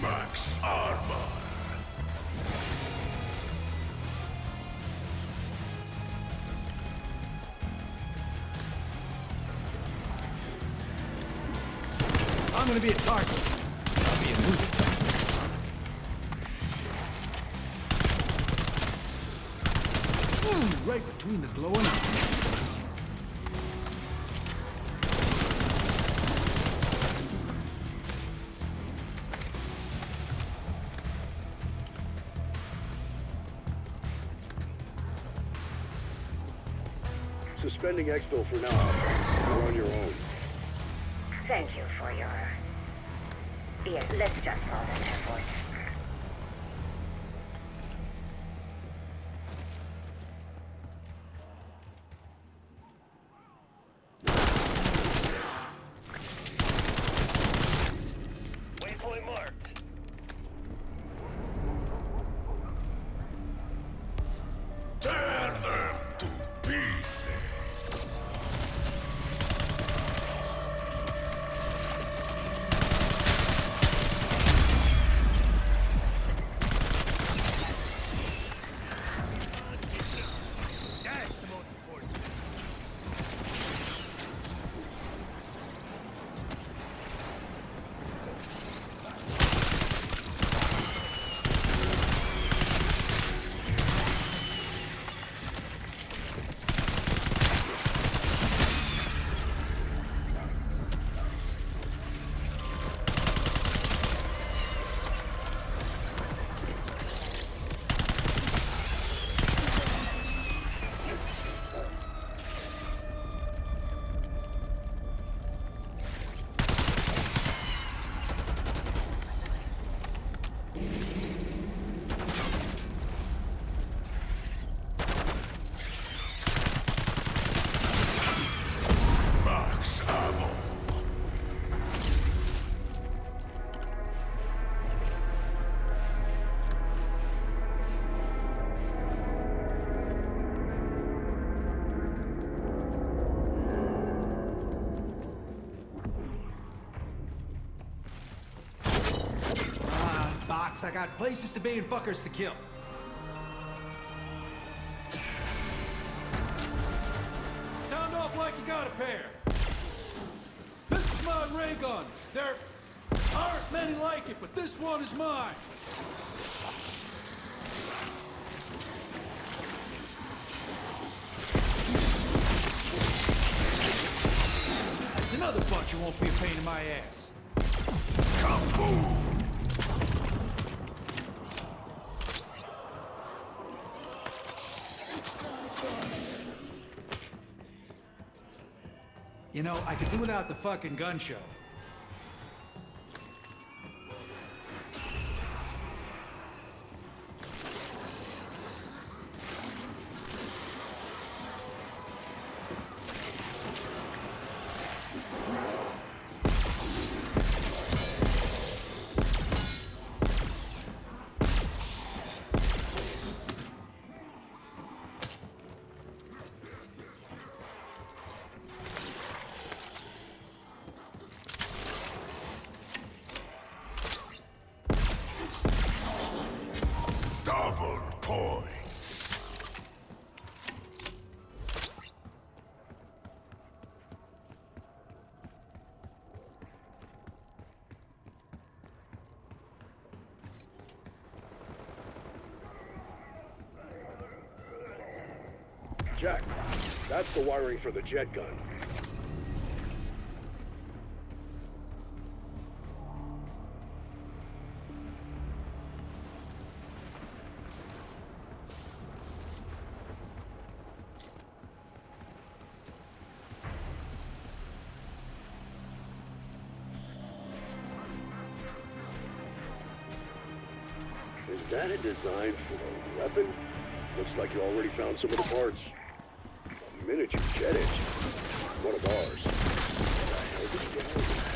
Max armor. I'm gonna be a target. I'll be a moving target. Ooh, right between the glowing eyes. Suspending Exfil for now. You're on your own. Thank you for your... Yeah, let's just call them efforts. Waypoint marked. Tear them to pieces. That's the most important. Max ammo. Box, I got places to be and fuckers to kill. Sound off like you got a pair. This is my ray gun. There aren't many like it, but this one is mine. There's another bunch who won't be a pain in my ass. Kaboom! You know, I could do without the fucking gun show. Jack, that's the wiring for the jet gun. Is that a design for a weapon? Looks like you already found some of the parts. A miniature jet engine. One of ours. Where the hell did you get hold of that?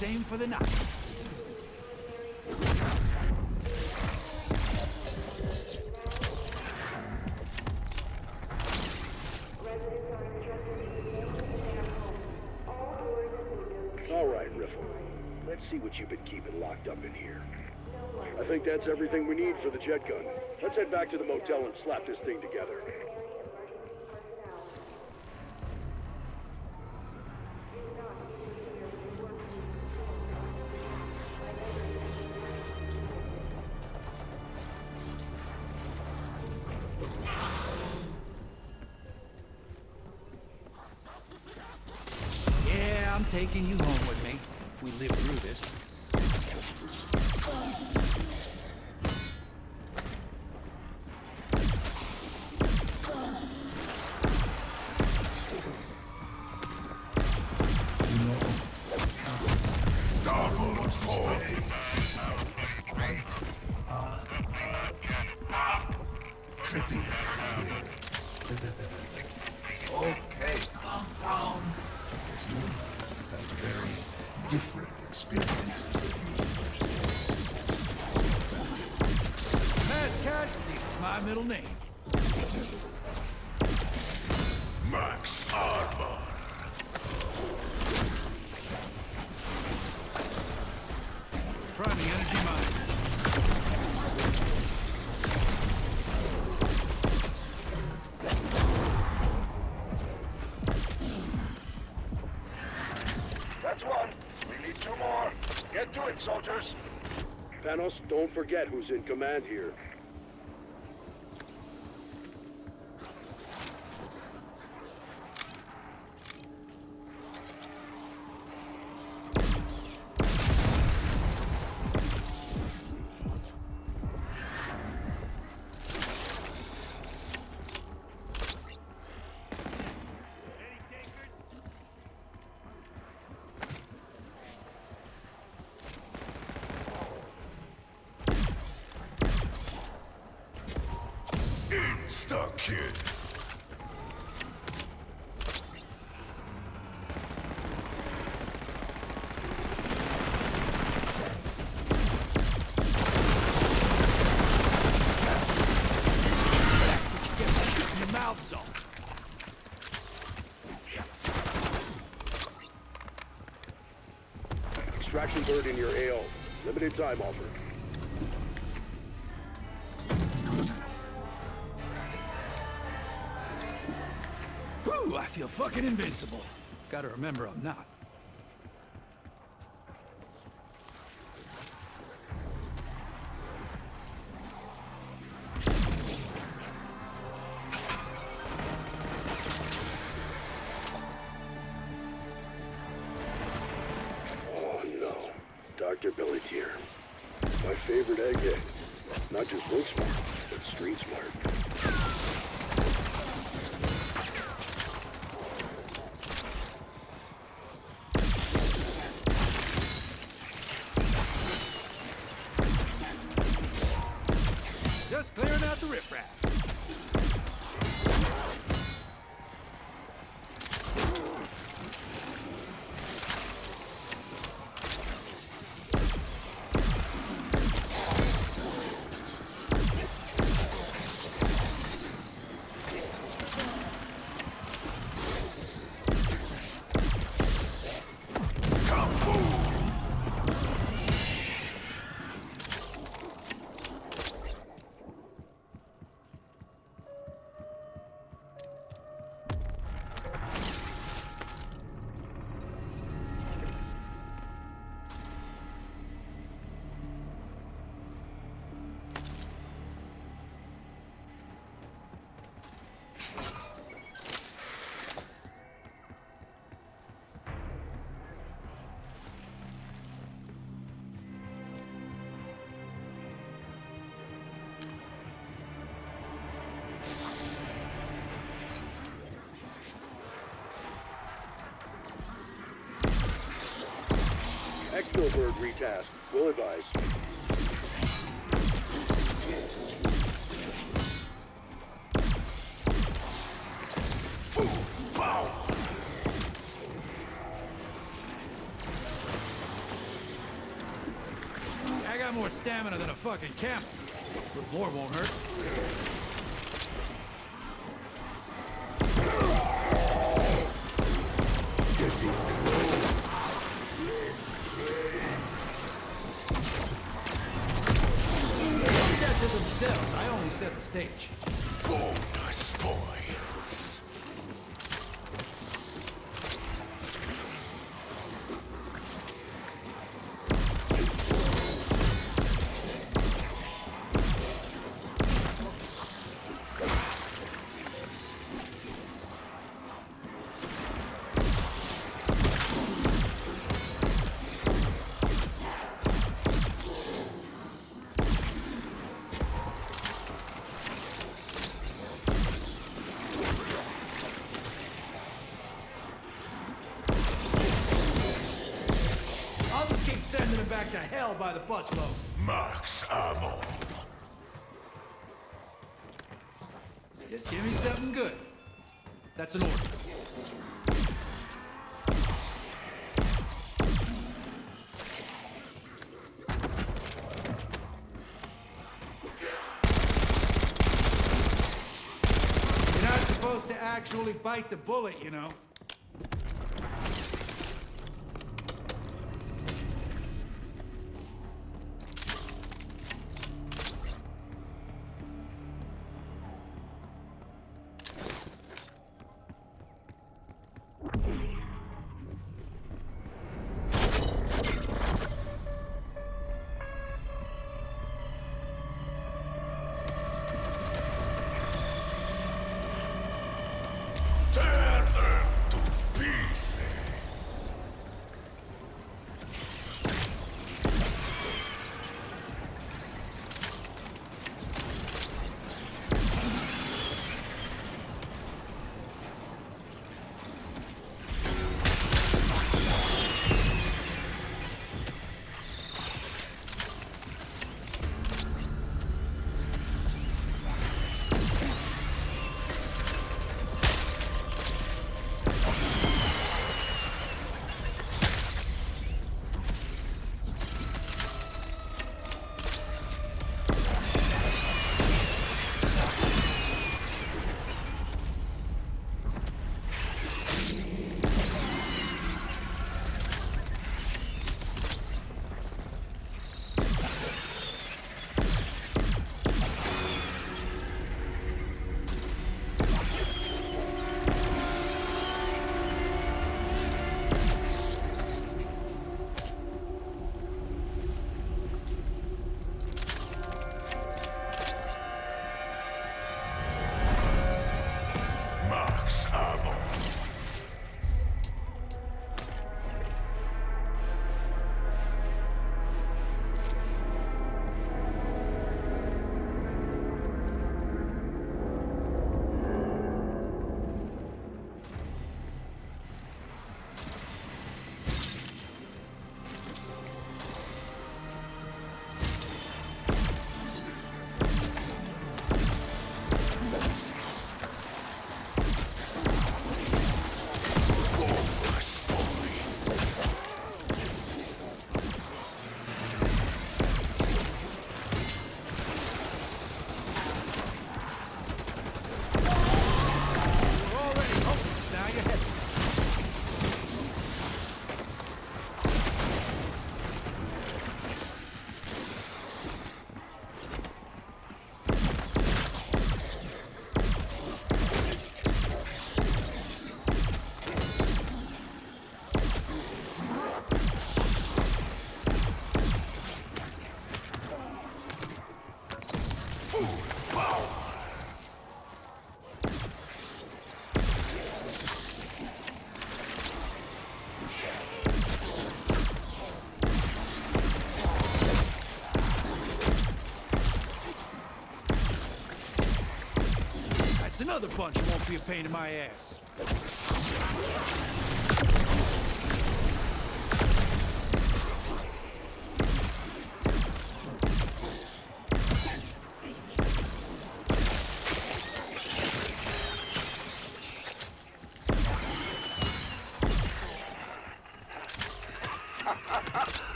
Aim for the knock. All right, Riffle. Let's see what you've been keeping locked up in here. I think that's everything we need for the jet gun. Let's head back to the motel and slap this thing together. Yeah, I'm taking you home with me, if we live through this. Okay, calm down. It's a very different experience. Mass casualties is my middle name. Max Armor. Priming energy mine. That's one. We need two more. Get to it, soldiers. Panos, don't forget who's in command here. Insta-Kid. Your mouth's off. Extraction bird in your AO. Limited time offer. Whew, I feel fucking invincible. Gotta remember I'm not. Oh no. Dr. Billy Tier. My favorite egghead. Not just book smart, but street smart. riffraff. Exfilberg retask. Will advise. I got more stamina than a fucking camel. But more won't hurt. To themselves, I only set the stage. Bonus points. Sending him back to hell by the busload. Max ammo. Just give me something good. That's an order. You're not supposed to actually bite the bullet, you know. Turn them another bunch who won't be a pain in my ass.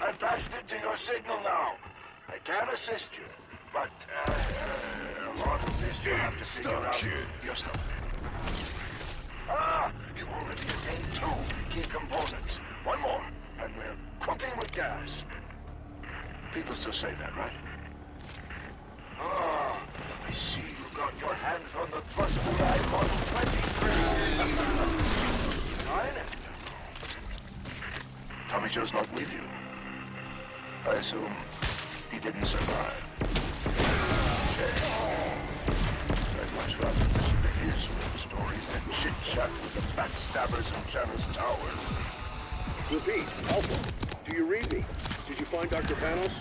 I patched into your signal now. I can assist you, but a lot of this you'll have to figure out yourself. Ah, you already attained 2 key components. One more, and we're cooking with gas. People still say that, right? Ah, I see you got your hands on the thrustable Icon 23. Fine. Tommy Joe's not with you. I assume he didn't survive. Okay. I'd much rather listen to his stories than chit-chat with the backstabbers in Janus Tower. Repeat, Alpha, do you read me? Did you find Dr. Panos?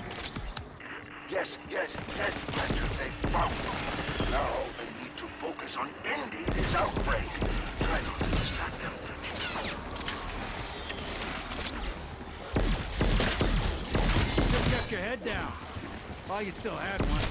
Yes, Master, they found him. Now they need to focus on ending this outbreak. Try not to distract them. Still kept your head down. While you still had one.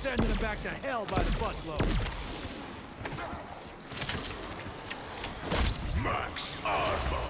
Sending them back to hell by the busload. Max armor.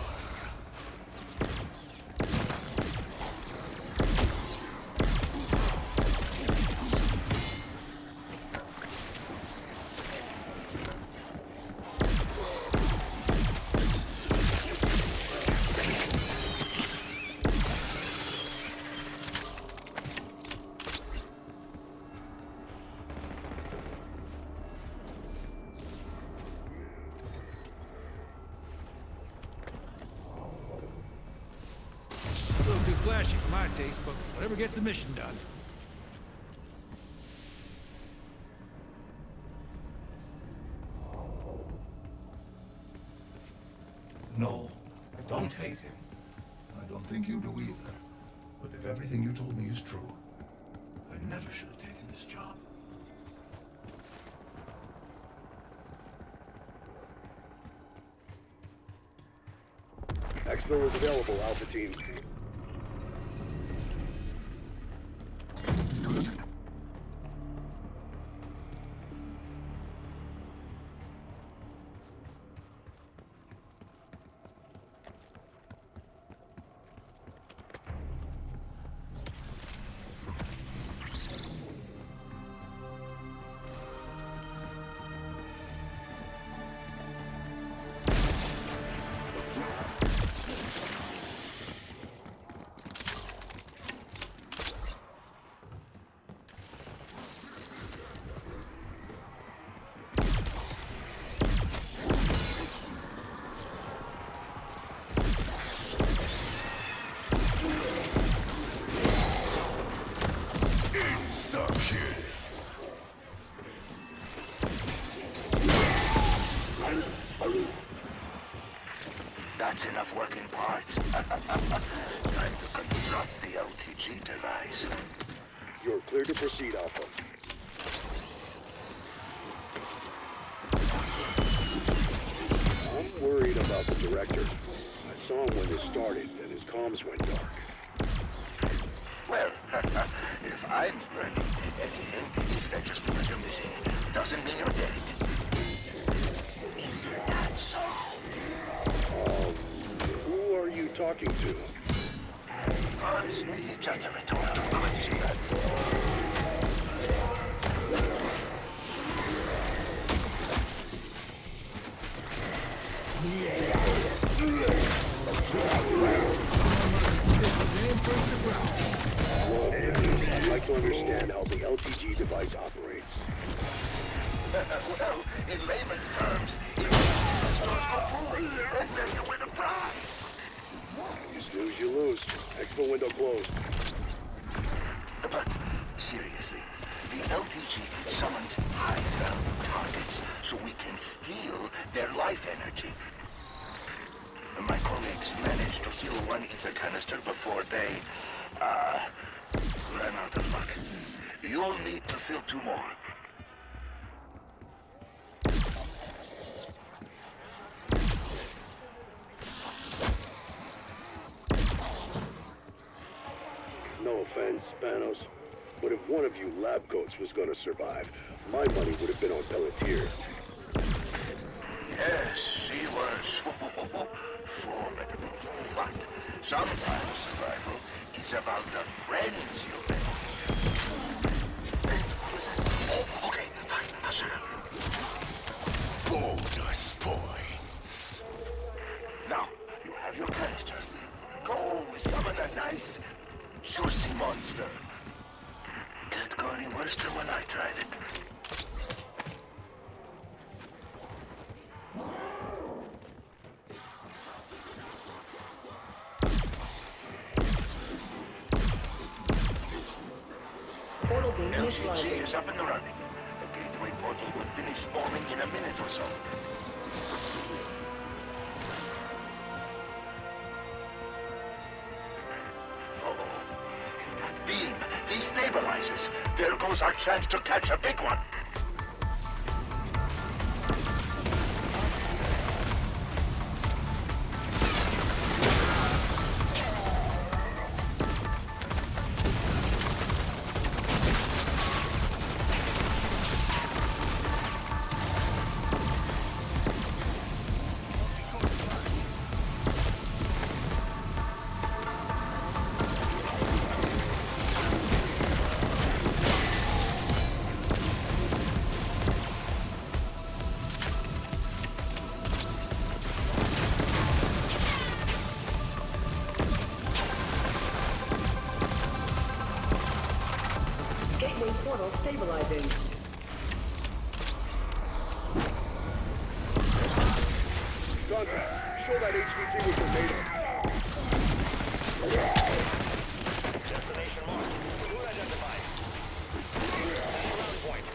Too flashy for my taste, but whatever gets the mission done. No, I don't hate him. I don't think you do either. But if everything you told me is true, I never should have taken this job. Exfil is available, Alpha Team. That's enough working parts. Time to construct the LTG device. You're clear to proceed, Alpha. I'm worried about the director. I saw him when this started, and his comms went dark. Well, if I'm learning anything, it's that just because you're missing doesn't mean you're dead. Is that so? Who are you talking to? Honestly, it's just a rhetorical question, that's all. I'd like to understand how the LTG device operates. Well, in layman's terms, it makes the stores go boom, and then you win a prize. You snooze, you lose. Expo window closed. But, seriously, the LTG summons high-value targets so we can steal their life energy. My colleagues managed to fill one ether canister before they, ran out of luck. You'll need to fill 2 more. No offense, Panos, but if one of you lab coats was gonna survive, my money would have been on Pelletier. Yes, she was formidable. But sometimes survival is about the friends you make. Hey, who is it? Oh, okay, fine, I'll shut up. Bonus points. Now, you have your canister. Go summon a nice, juicy monster. Can't go any worse than when I tried it. LTG is up and running. The gateway portal will finish forming in a minute or so. If that beam destabilizes, there goes our chance to catch a big one. Portal stabilizing. Gunner, show that HVT what you're made of. Destination marked. Who identified? Round point.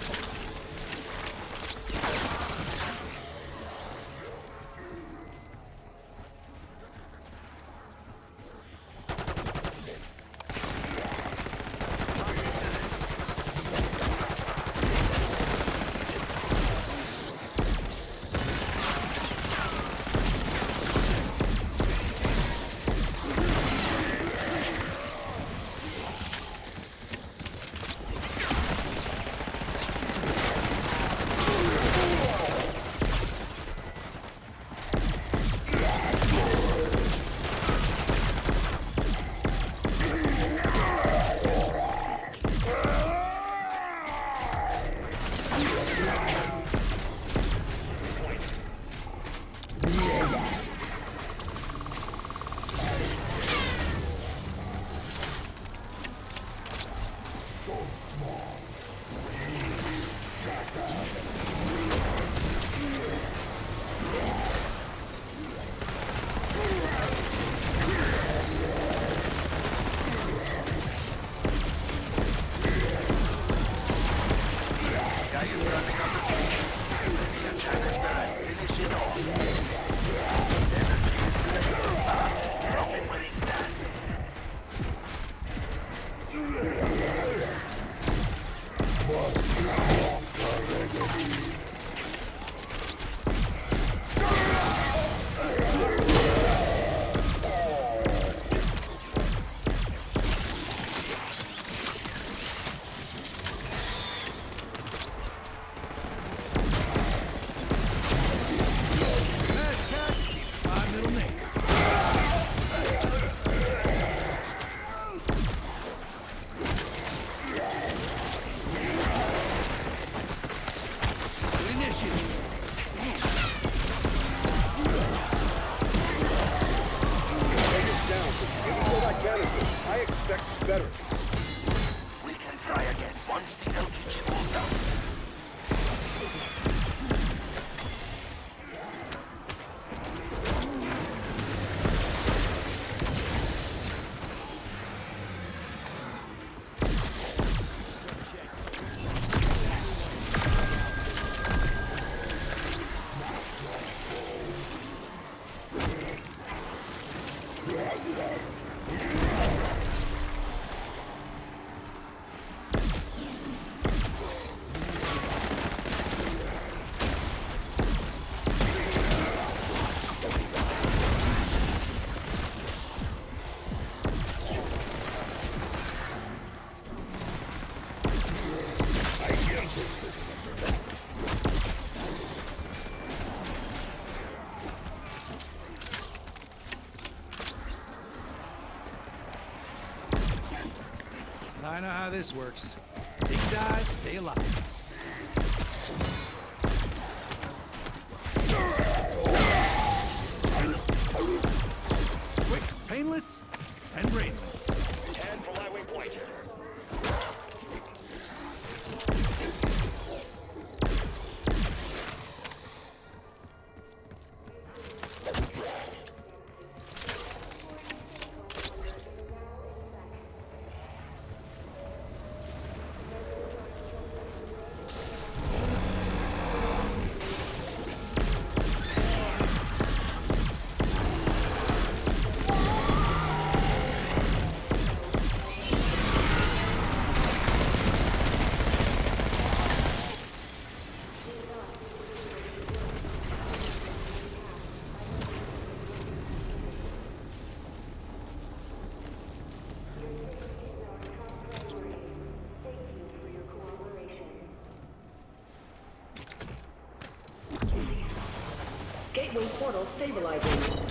I know how this works. Big dive, stay alive. Quick, painless, and brainless. And for my waypoint. Gateway portal stabilizing.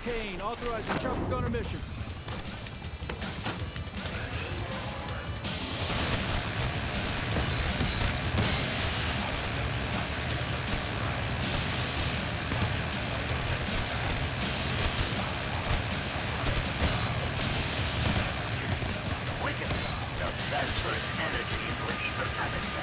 Kane, authorizing chopper gunner mission. Wicked. Now transfer its energy into an ether canister.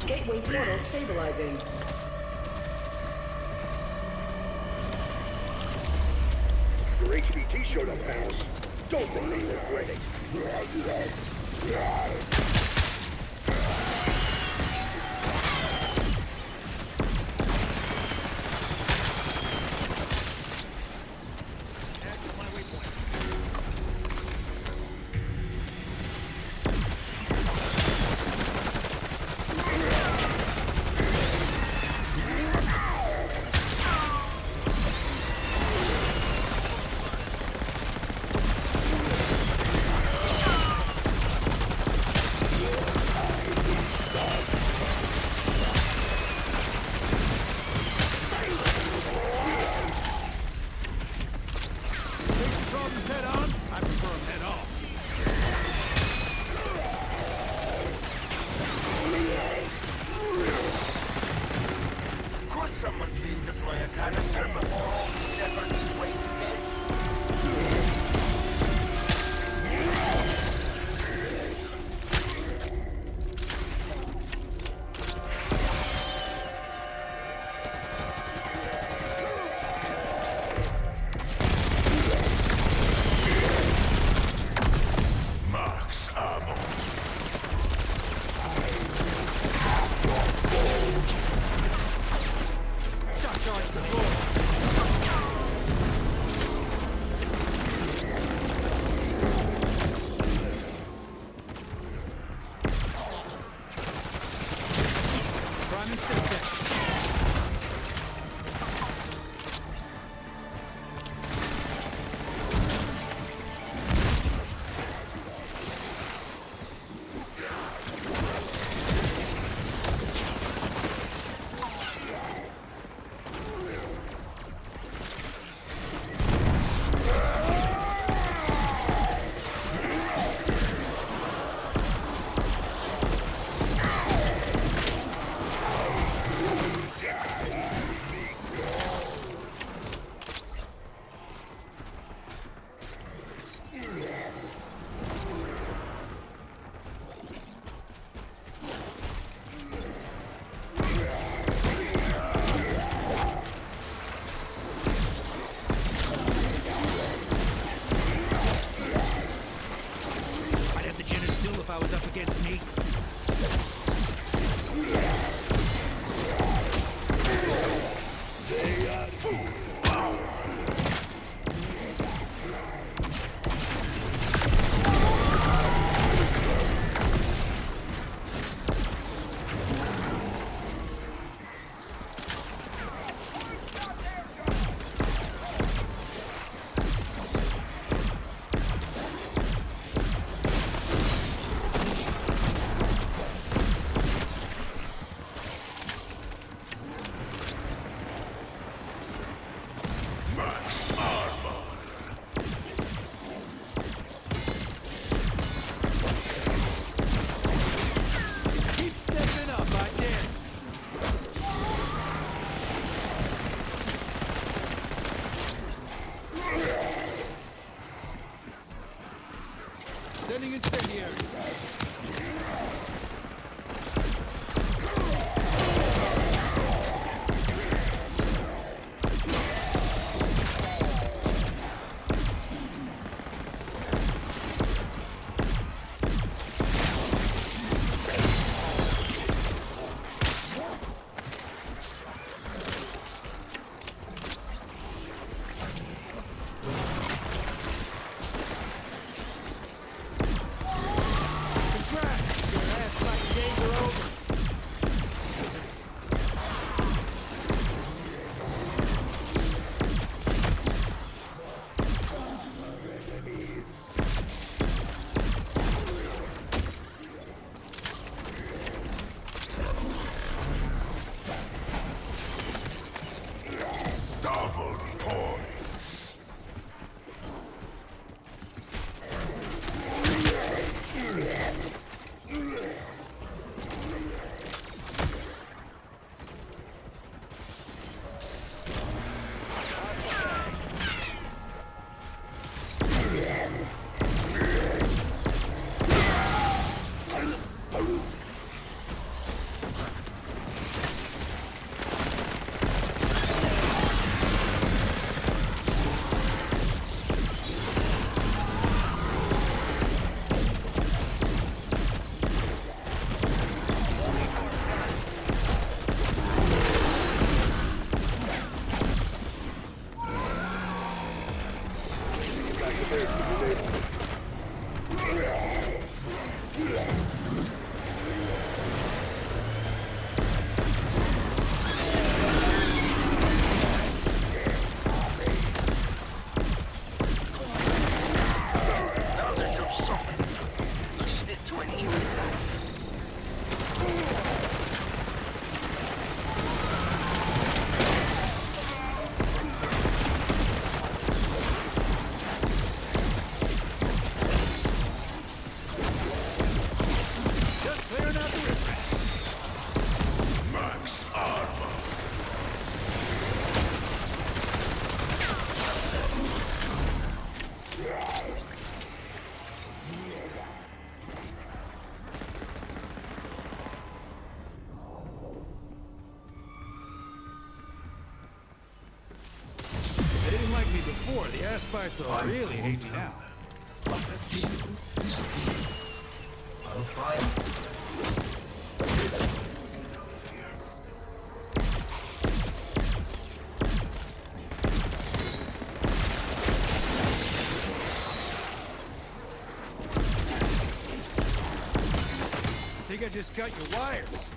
Gateway portal stabilizing. Your HVT showed up, pals. Don't think they regret it. Sending incendiary. Before, the aspirants will really hate me now. But the deal is a deal. I'll find I think I just cut your wires.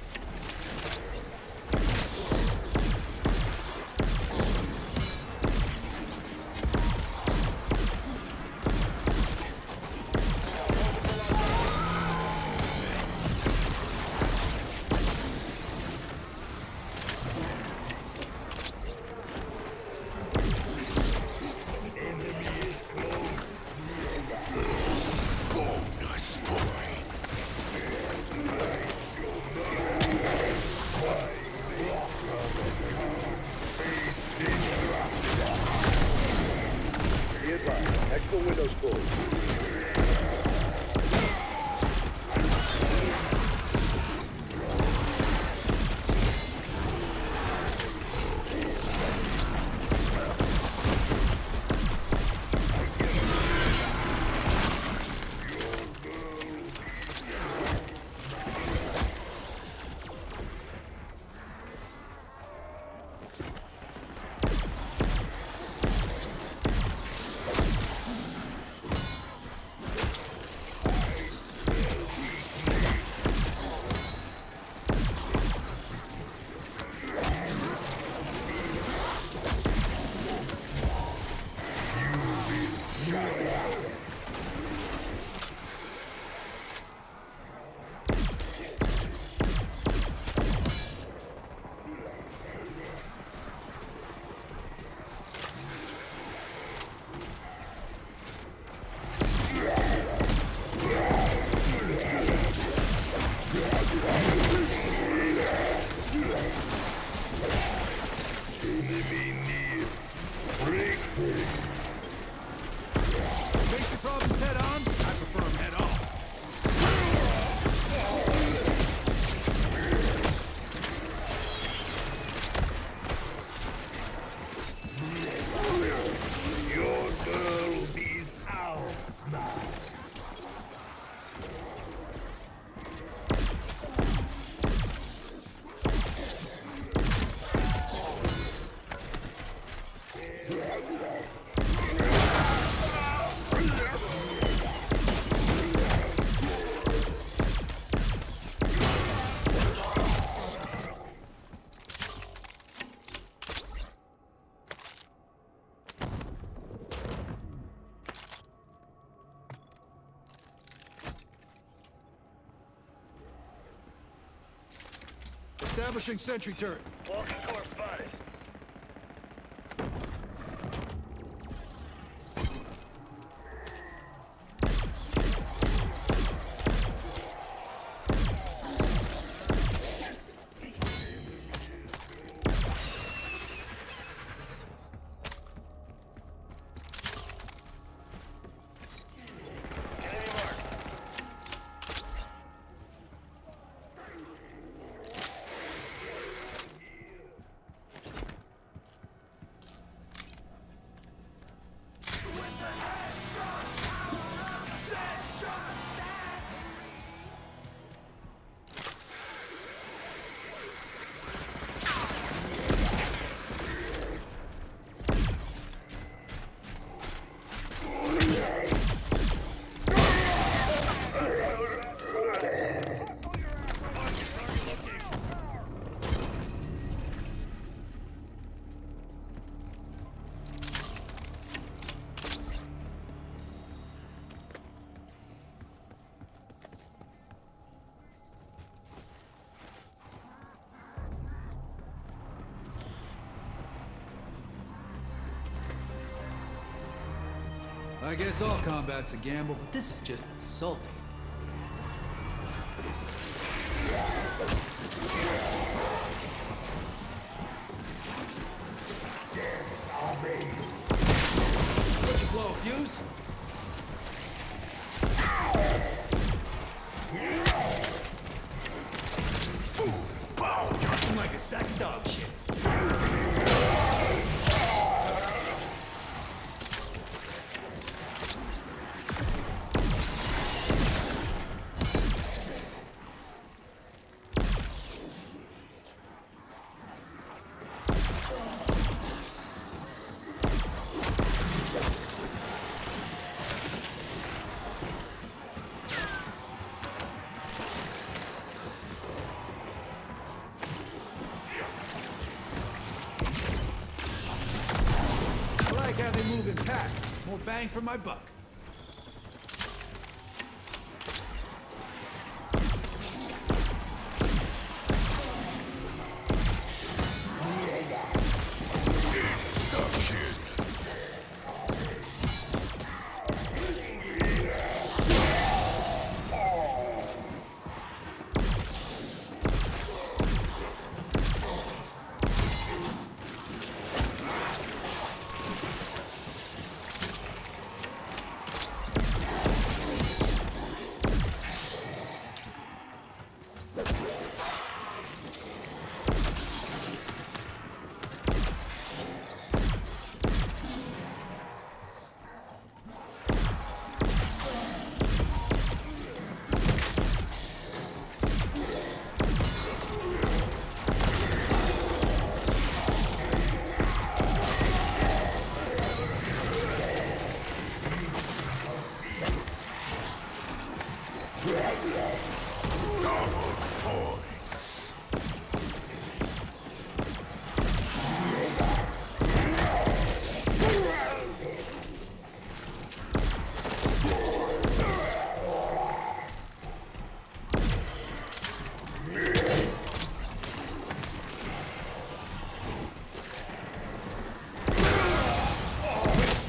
Establishing sentry turret. Walking core spotted. I guess all combat's a gamble, but this is just insulting. Did you blow a fuse? You're like a sack of dog shit. I like how they move in packs. More bang for my buck.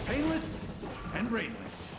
Painless and brainless.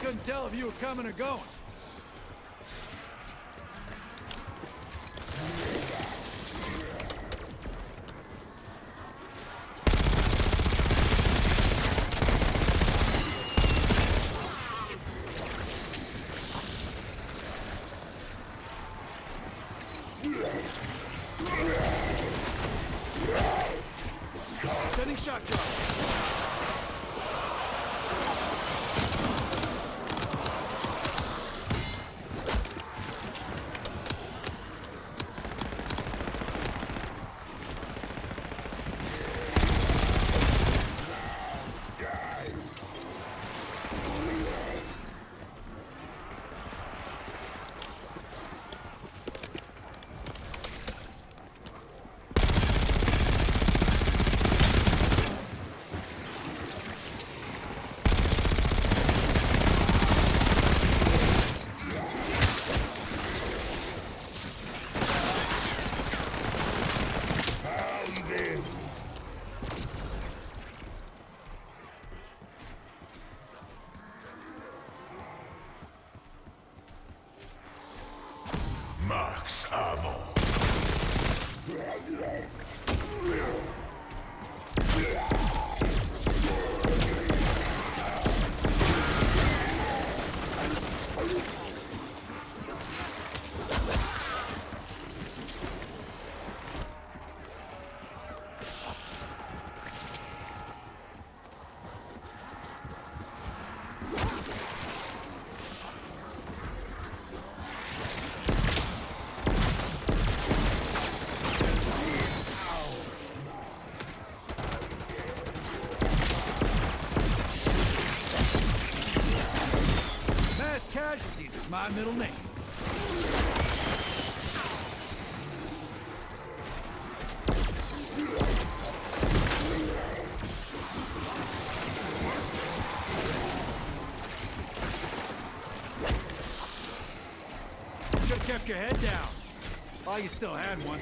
Couldn't tell if you were coming or going. Sending shock drop. Max ammo. Casualties is my middle name. Should've kept your head down while you still had one.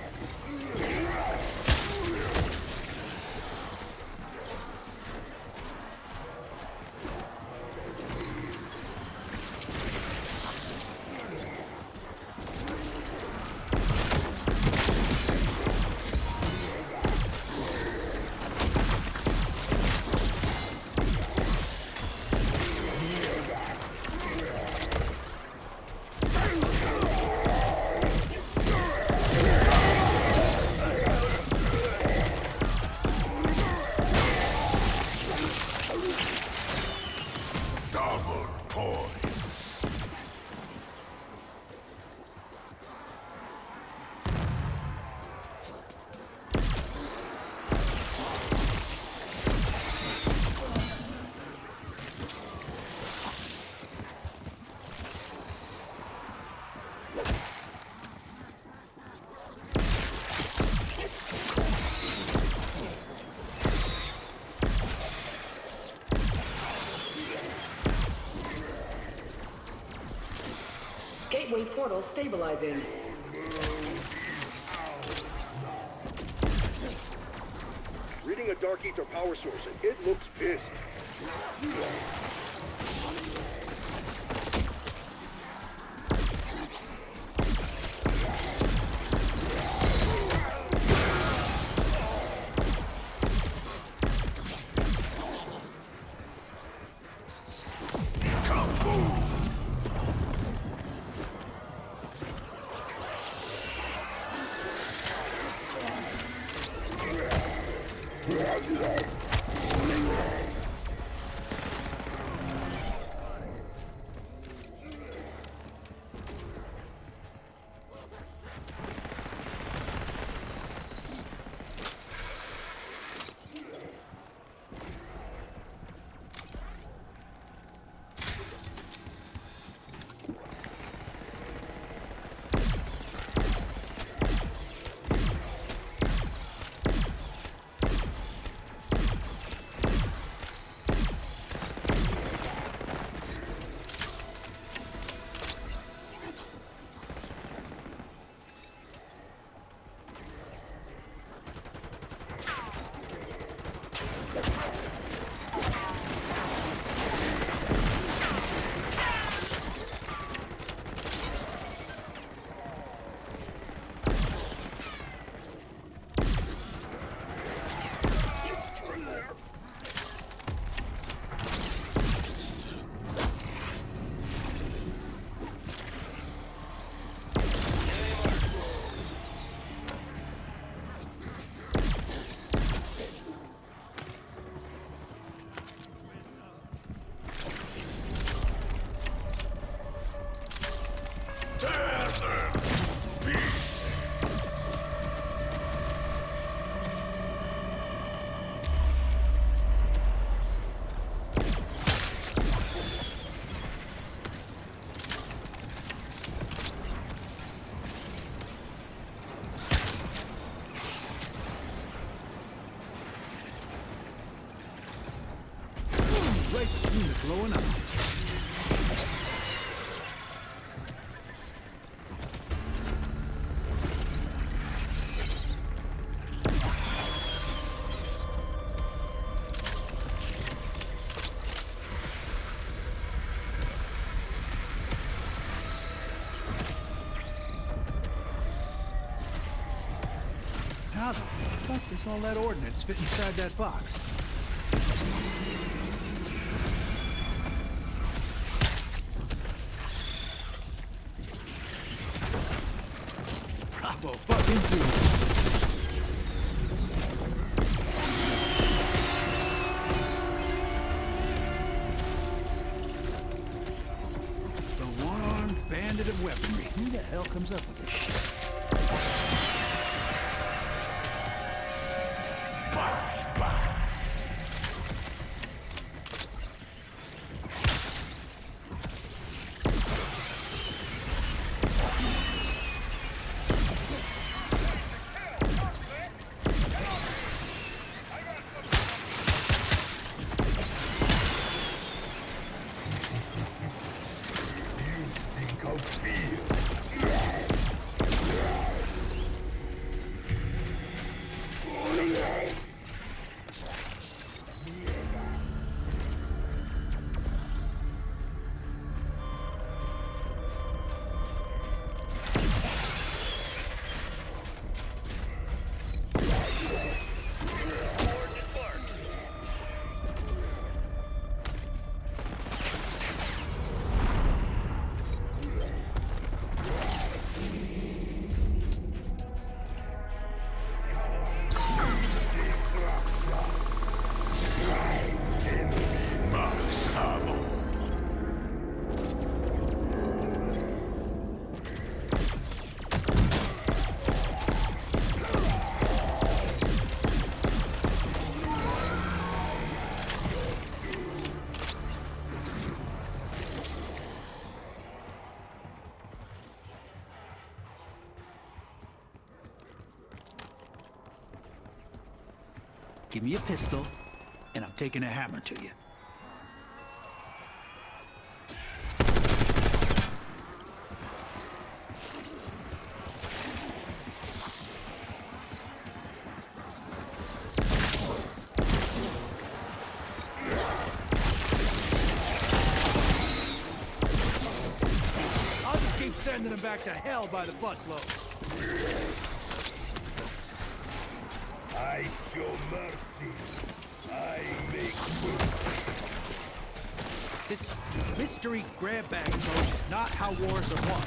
Gateway portal stabilizing. Reading a Dark Ether power source, and it looks pissed. going on. How the fuck does all that ordnance fit inside that box? Bravo fucking Zeus. The one-armed bandit of weaponry. Who the hell comes up with this shit? Give me a pistol, and I'm taking a hammer to you. I'll just keep sending them back to hell by the busload. I show mercy. I make moves. This mystery grab bag approach is not how wars are won.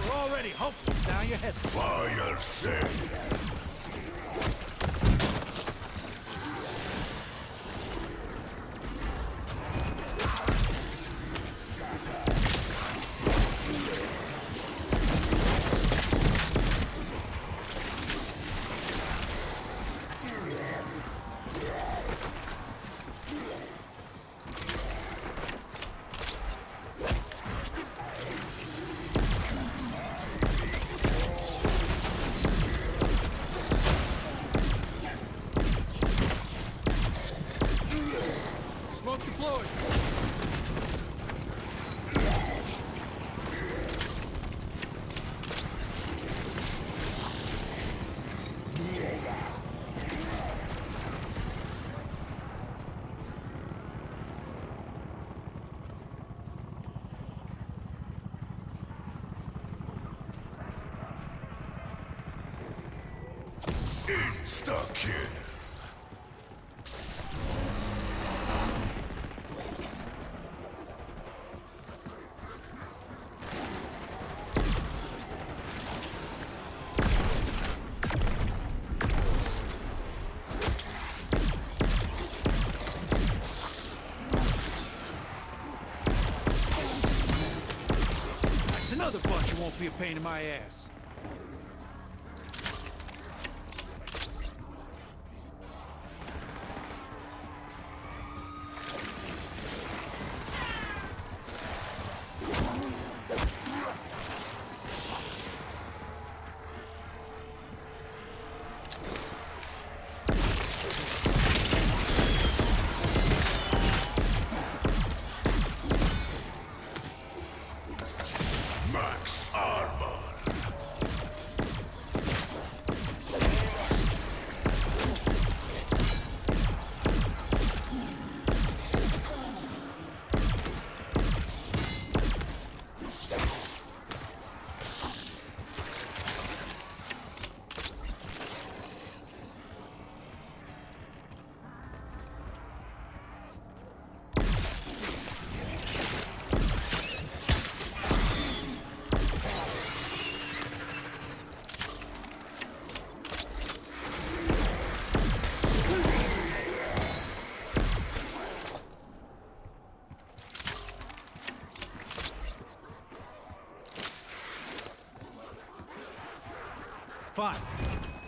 Already hopeless, now your head. Fire sale. Smoke deployed. Insta-kill. another bunch who won't be a pain in my ass. Max armor. Fine.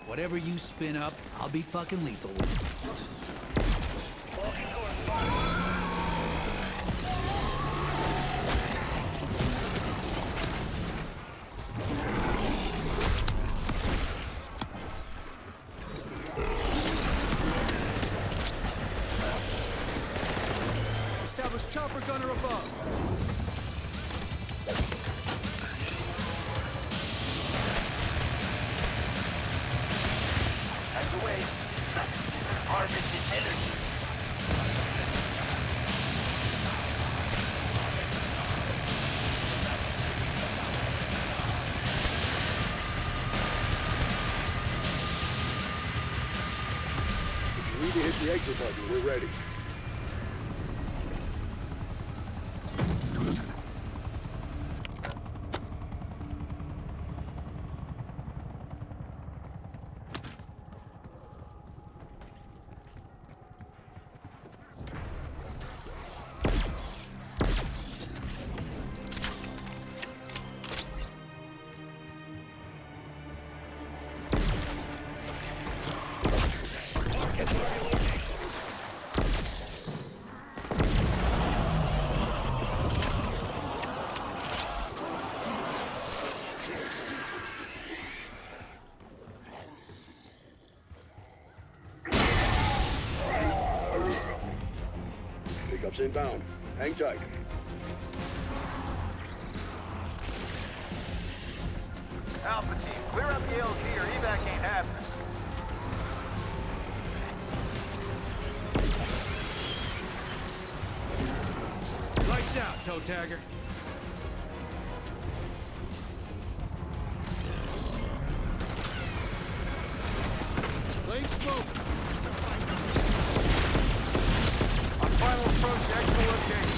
Whatever you spin up, I'll be fucking lethal with it. Establish chopper gunner above. At the waist. Harvest intelligence. If you need to hit the exit button, we're ready. Pickup's inbound. Hang tight. Alpha team, clear up the LZ or evac ain't happening. Lights out, toe tagger. Laying smoke. On final approach to exfil location.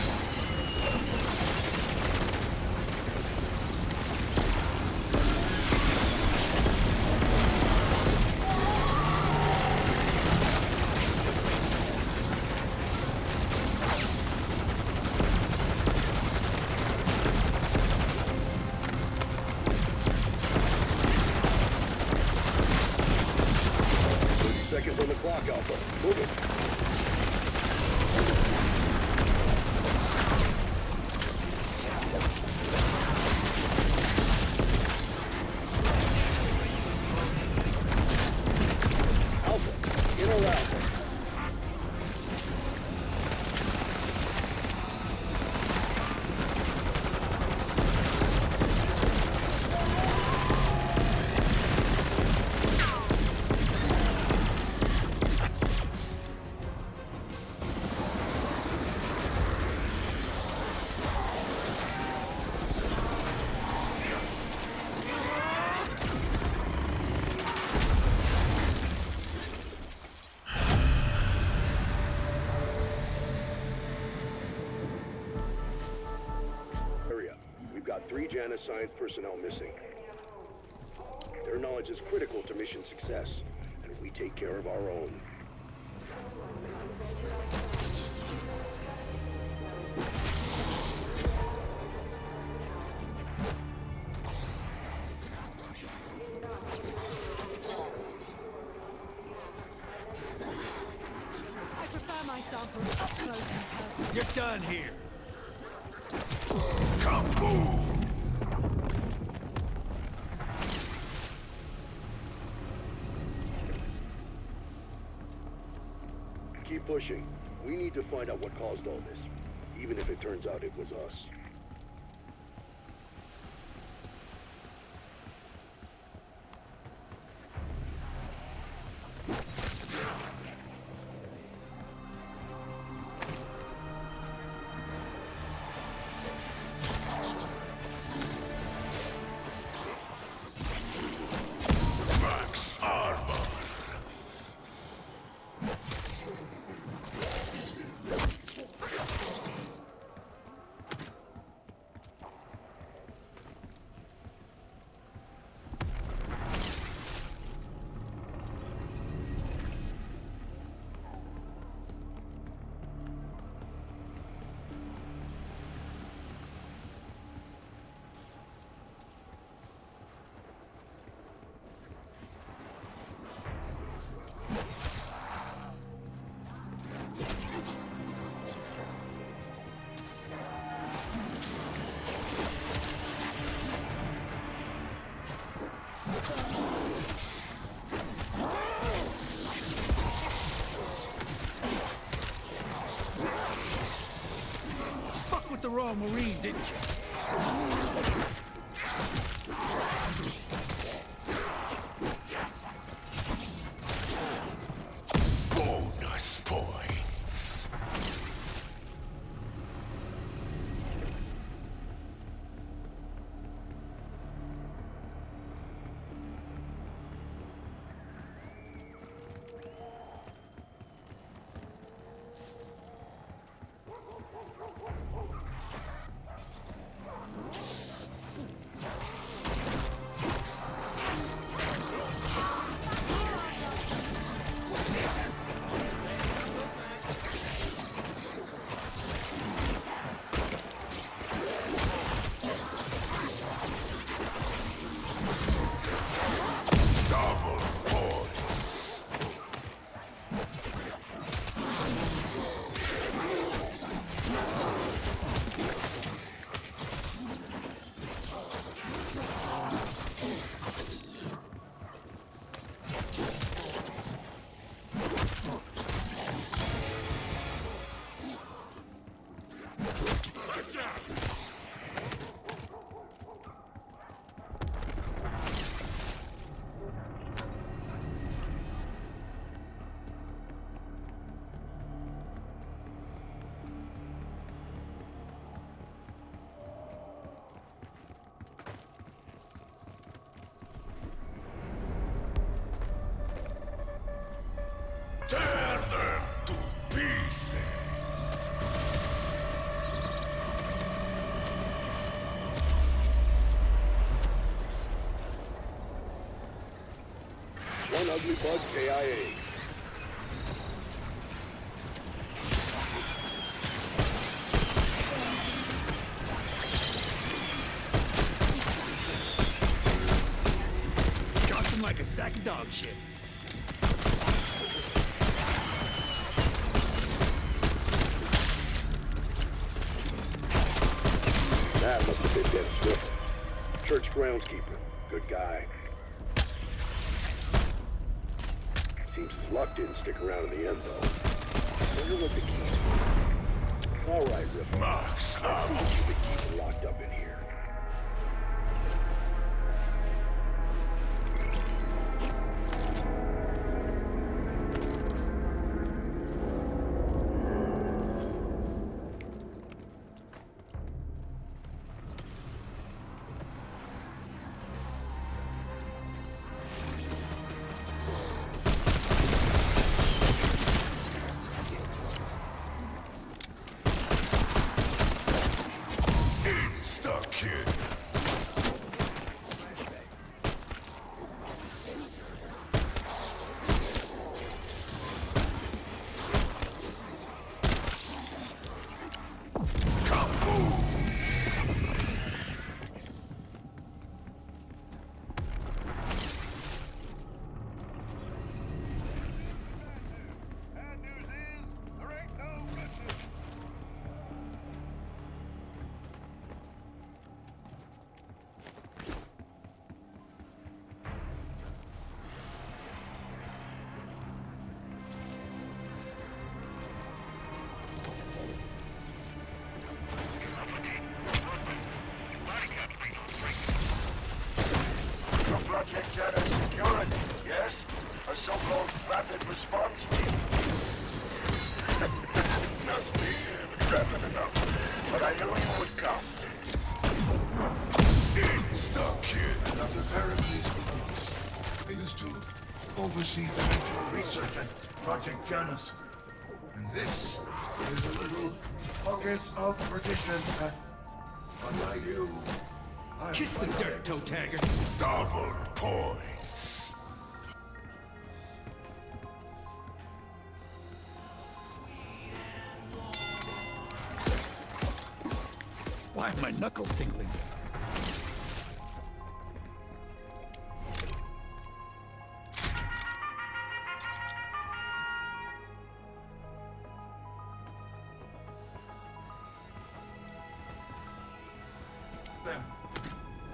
Seconds on the clock, Alpha. Move it. Alpha, in or out? We've got 3 Janus Science personnel missing. Their knowledge is critical to mission success, and we take care of our own. You're done here. Kaboom! Keep pushing. We need to find out what caused all this, even if it turns out it was us. Max armor. Fuck with the Royal Marine, didn't you? Bonus points. Double points. Tear them to pieces. One ugly bug KIA. Dropped him like a sack of dog shit. That must have been Dennis Swift. Church groundskeeper. Good guy. Seems his luck didn't stick around in the end, though. Wonder what the keys were. All right, Riffa. Max Let's see ammo. what you've been keeping locked up in here. Insta intrepid enough, but I knew you would come. Insta-kid. Dr. Pericles Lupus. I used to oversee the mutual research at Project Janus. And this is a little pocket of perdition. Unlike you, I'm Kiss the dirt, toe tagger. Double points. Why are my knuckles tingling?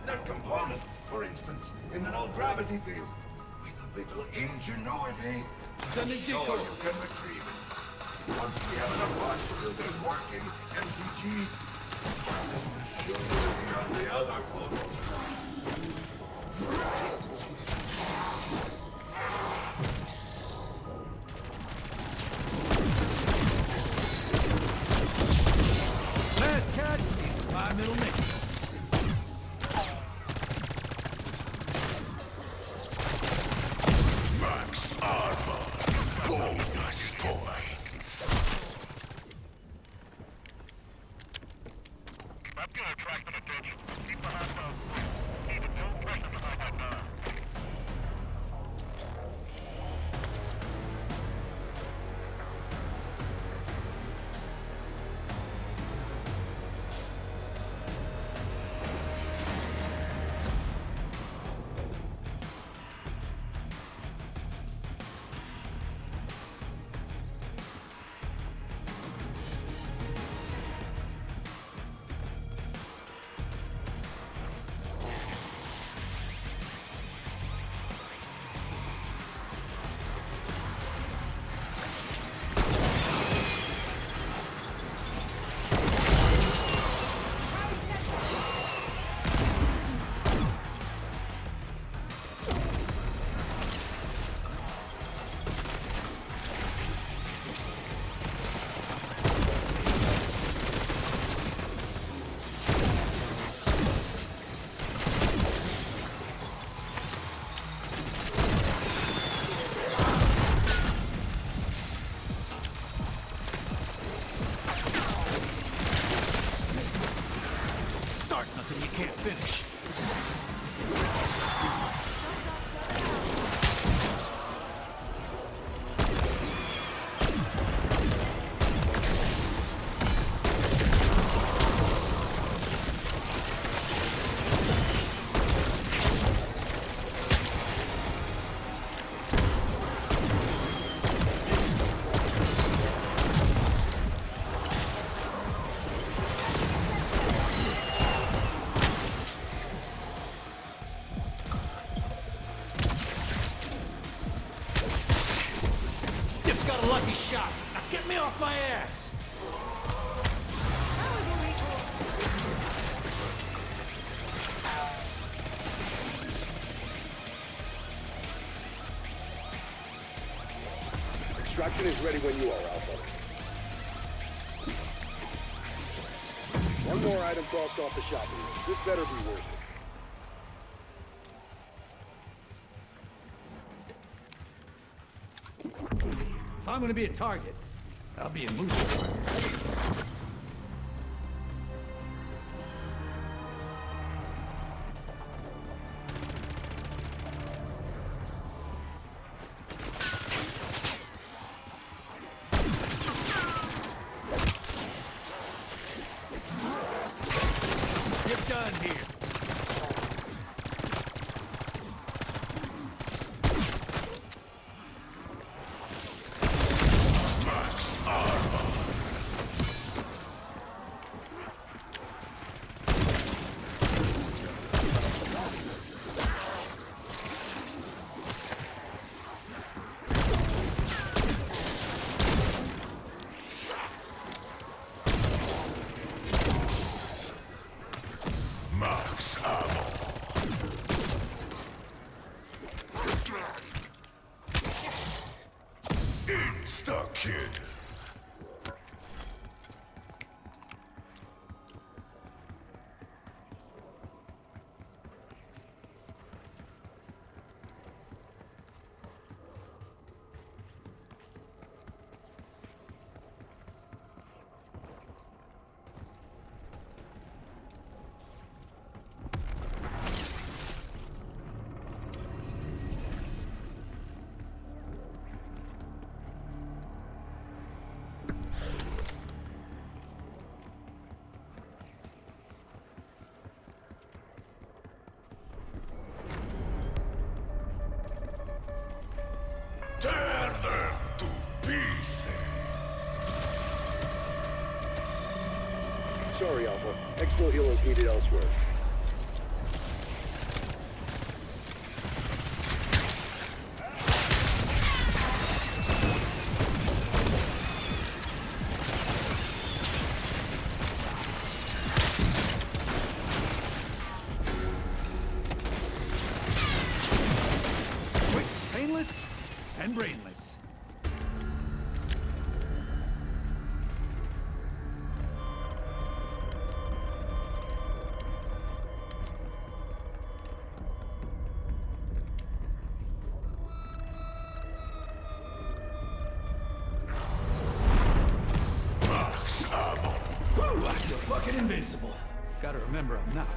That component, for instance, in the null-gravity field. With a little ingenuity, I'm sure you can retrieve it. Once we have enough parts to build a working MPG, I'm sure we'll be on the other foot. Last casualties of my middle name. Max armor. Bonus points. That's gonna attract some attention. Keep behind the even no pressure behind that door. Start nothing you can't finish. Stiff's got a lucky shot. Now get me off my ass. Extraction is ready when you are, Alpha. One more item crossed off the shopping list. This better be worth it. If I'm gonna be a target, I'll be a moving target. You're done here. Max armor. Sorry, Alpha. Exfil helos needed elsewhere. Quick, painless, and brainless. Woo, I feel fucking invincible. Gotta remember I'm not.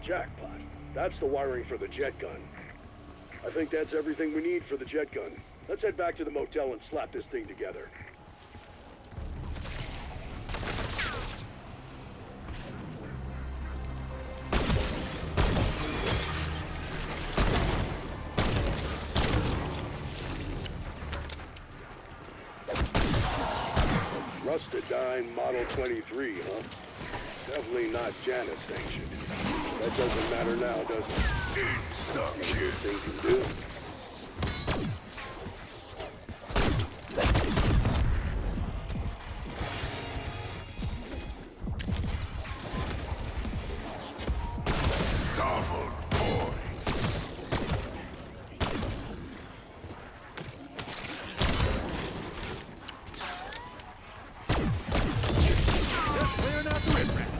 Jackpot. That's the wiring for the jet gun. I think that's everything we need for the jet gun. Let's head back to the motel and slap this thing together. Rustadine Model 23, huh? Definitely not Janus sanctioned. That doesn't matter now, does it? Stop See what here. this thing can do. Double points. Just clearing out the riprap.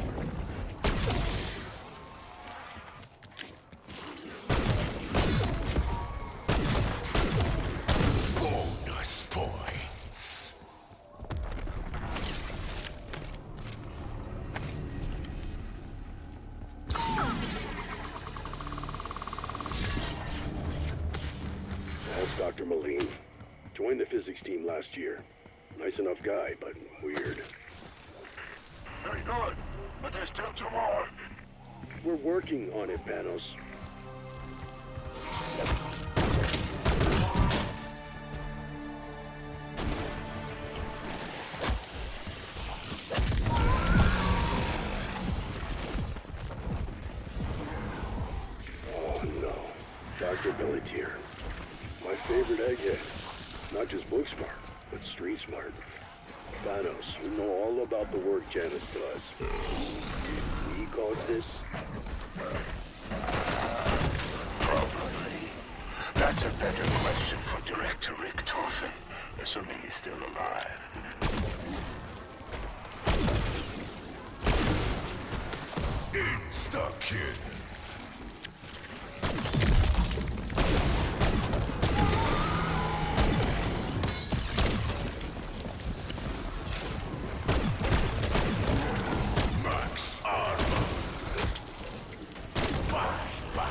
Bonus points. That's Dr. Moline. Joined the physics team last year. Nice enough guy, but weird. Very good, but there's still two more. We're working on it, Panos. Oh no. Dr. Billetier. My favorite egghead. Not just book smart, but street smart. Thanos, you know all about the work Janus does. Did we cause this? Probably. That's a better question for Director Rick Toffin, assuming he's still alive. Insta-kill. Max armor. Bye-bye.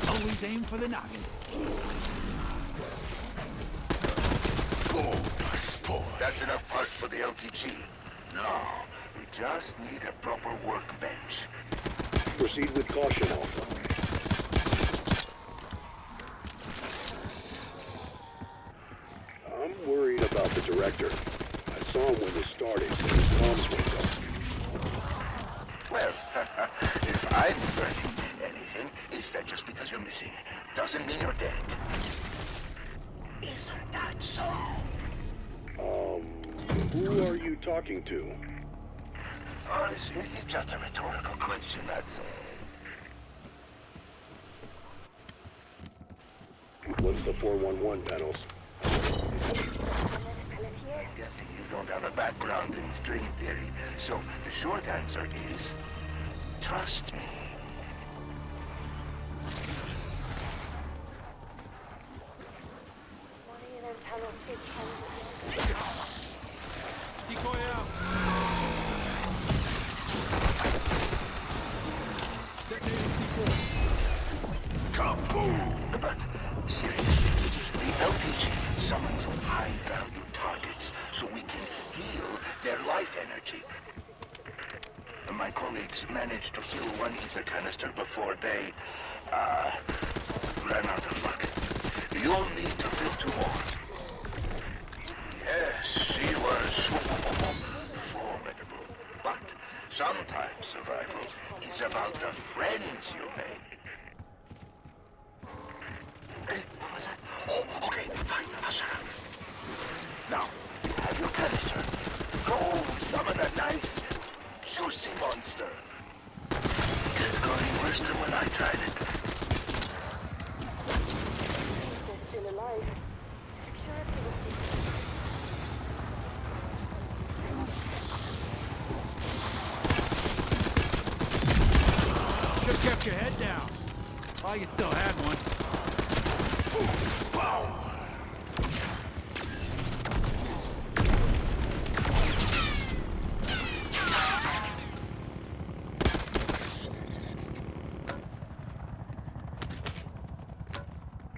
Always aim for the noggin. That's enough parts for the LTG. Now, we just need a proper workbench. Proceed with caution, Alpha. I'm worried about the director. I saw him when this started. His comms went off. Well, if I'm burning anything, it's that just because you're missing doesn't mean you're dead. Isn't that so? Who are you talking to? It's just a rhetorical question, that's all. What's the 411, Panos? I'm guessing you don't have a background in string theory, so the short answer is, trust me. Decoy out. Detonating C4. Kaboom! But seriously, the LTG summons high-value targets so we can steal their life energy. My colleagues managed to fill one ether canister before they, ran out of luck. You'll need to fill 2 more. Yes, she was formidable. But sometimes survival is about the friends you make. Hey, what was that? Oh, okay, fine, I'll shut up. Now, you have your canister. Go summon a nice, juicy monster. It's going worse than when I tried it. They're still alive. Security was Should've kept your head down. While you still had one. Wow.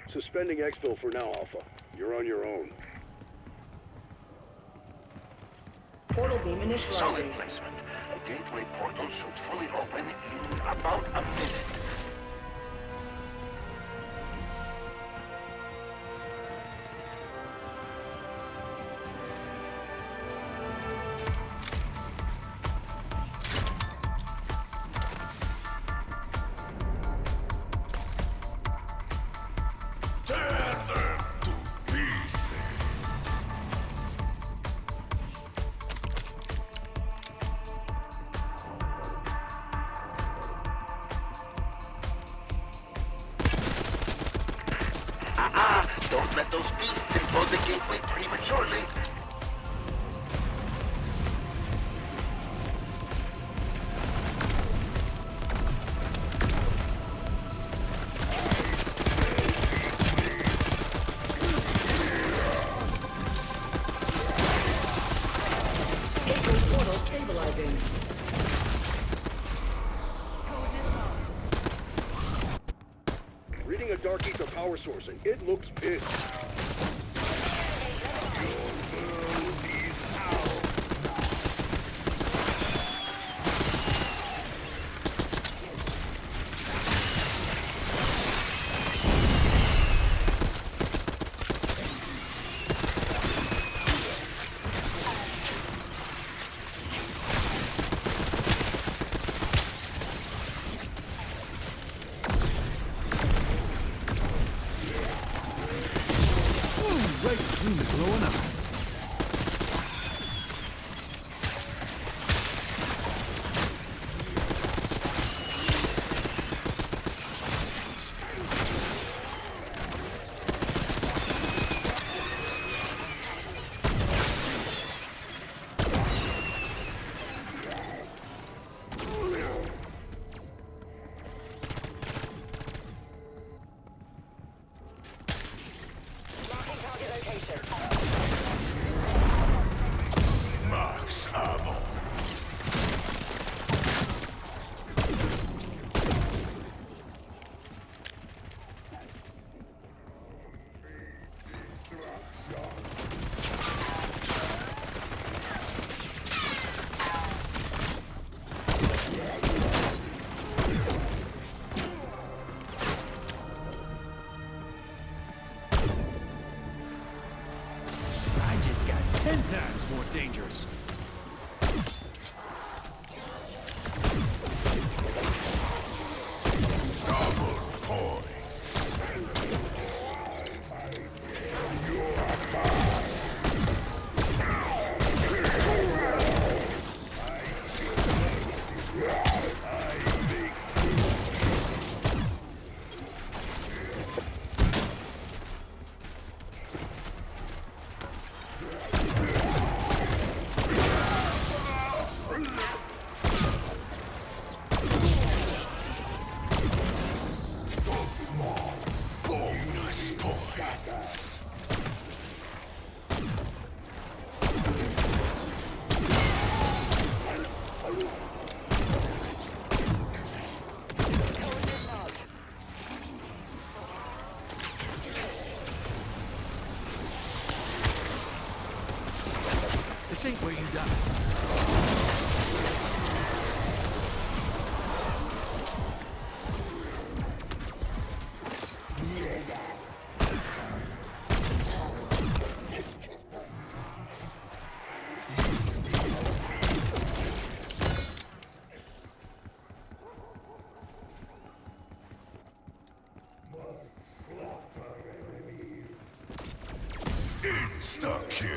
Suspending exfil for now, Alpha. You're on your own. Portal beam initializing. Solid placement. A gateway portal should fully open in about a minute. Tear them to pieces. Don't let those beasts implode the gateway prematurely. Gateway portal stabilizing. Reading a dark ether power source, and it looks pissed. That's more dangerous. Double points. Bonus points. This ain't where you die. Insta-kill.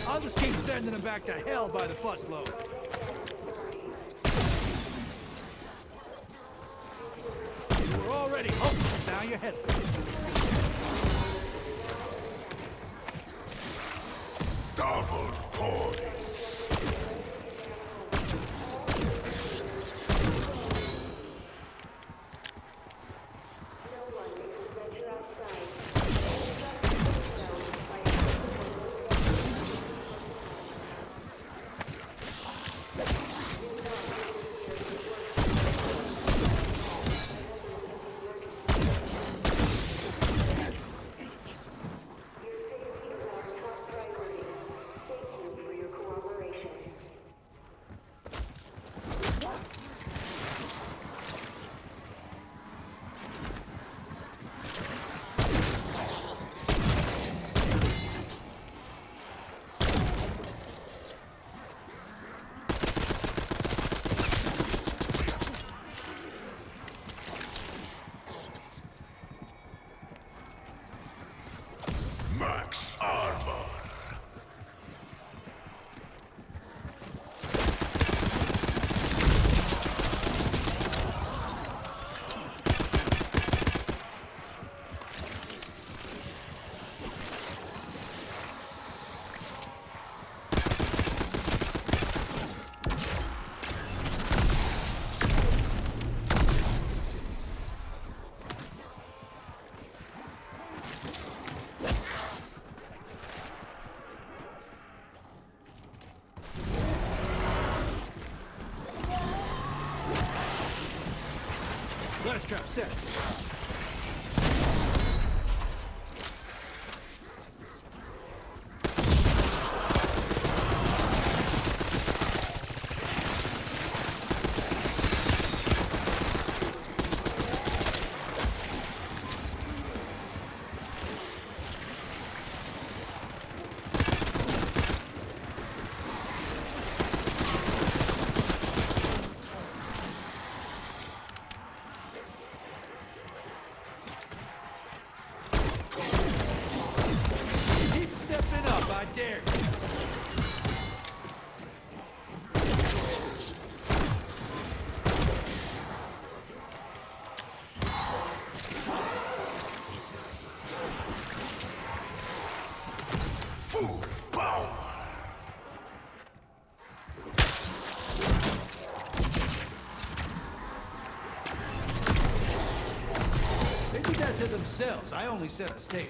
I'll just keep sending them back to hell by the busload. You were already hopeless, now you're headless. Double points. Max armor. Blast trap set. dare! Full power. They did that to themselves. I only set the stage.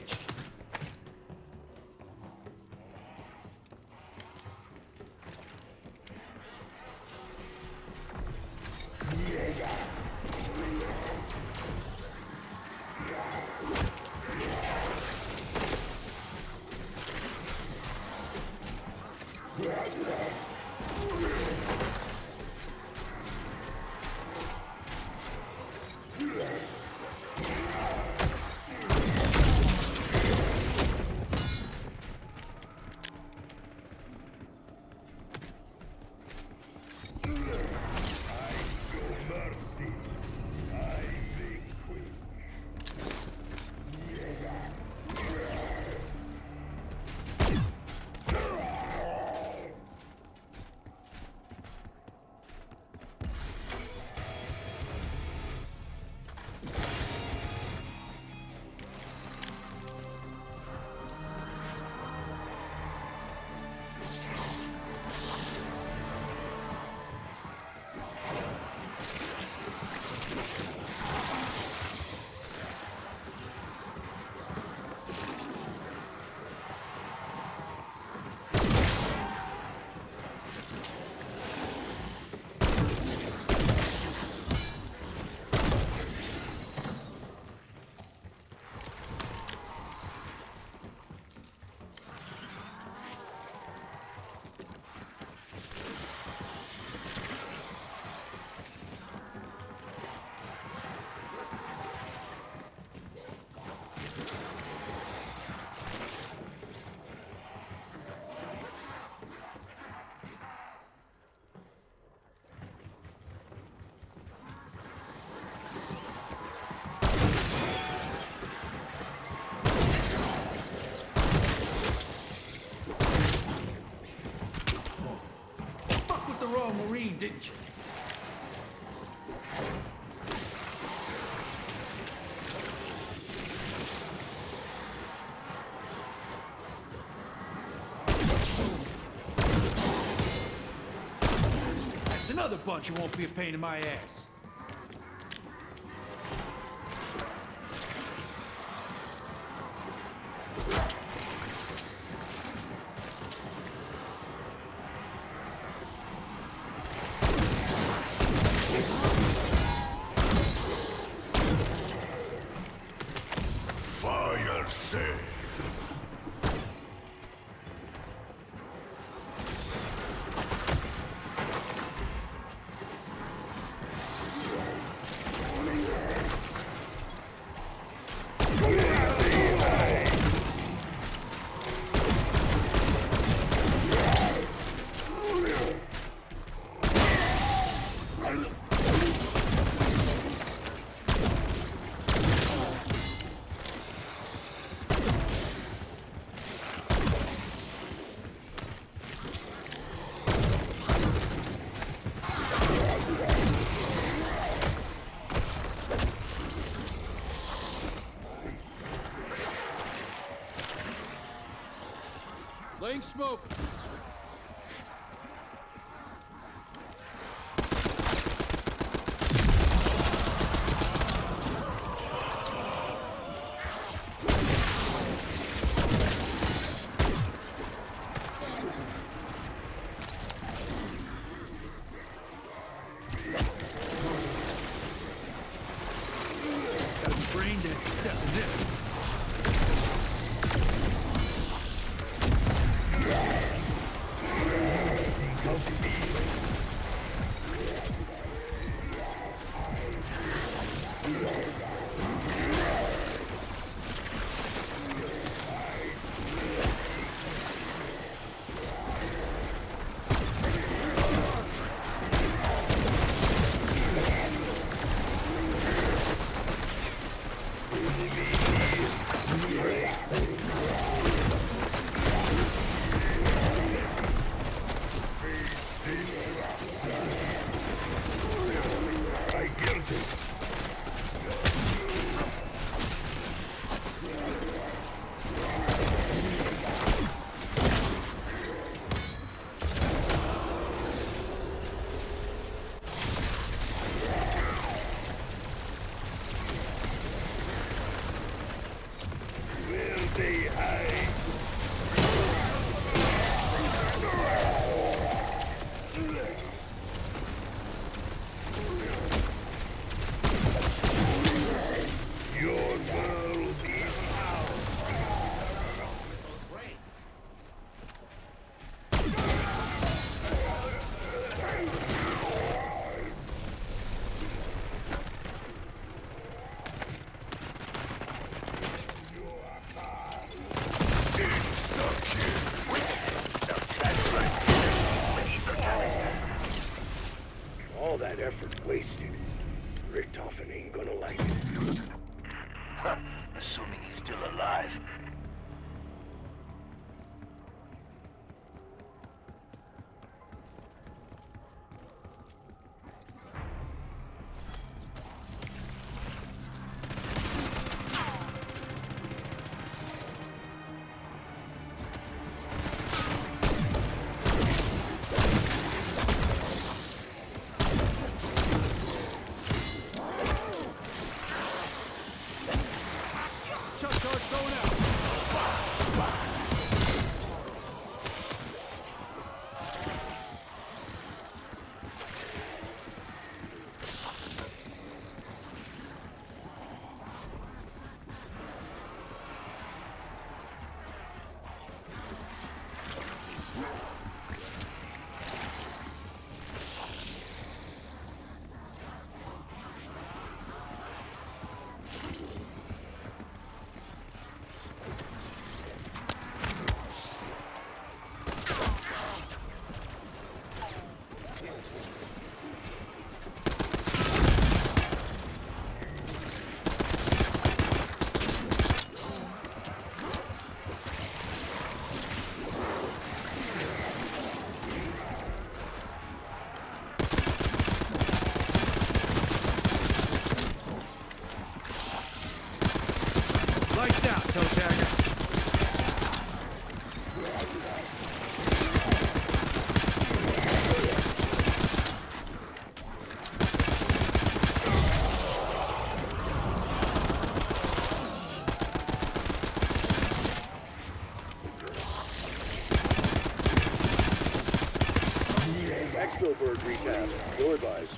Royal Marine, didn't you? That's another bunch who won't be a pain in my ass. Fire sale. Laying smoke. Gotta be brain dead to step in this. Assuming he's still alive. Lights out, toe tagger. Expo bird recap. Your advice.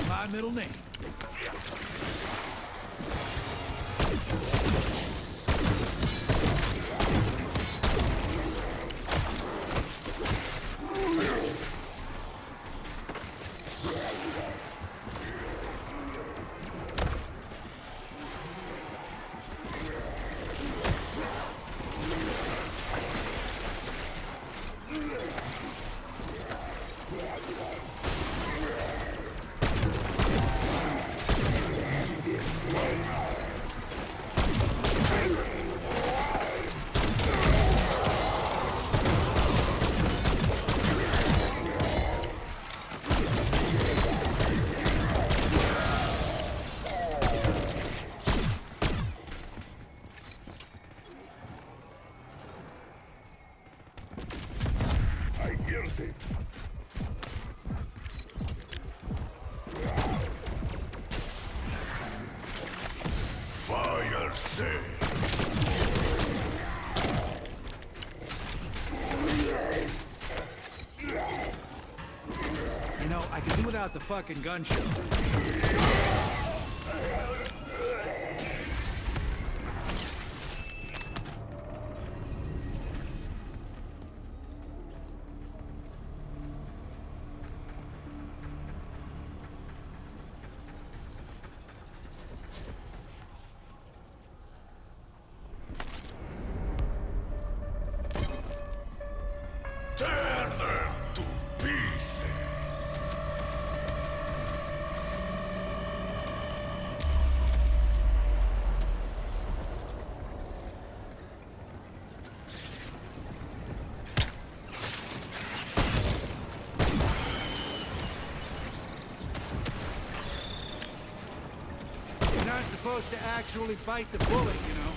My middle name. Fire sale. You know, I could do without the fucking gun show. Tear them to pieces. supposed to actually bite the bullet, you know?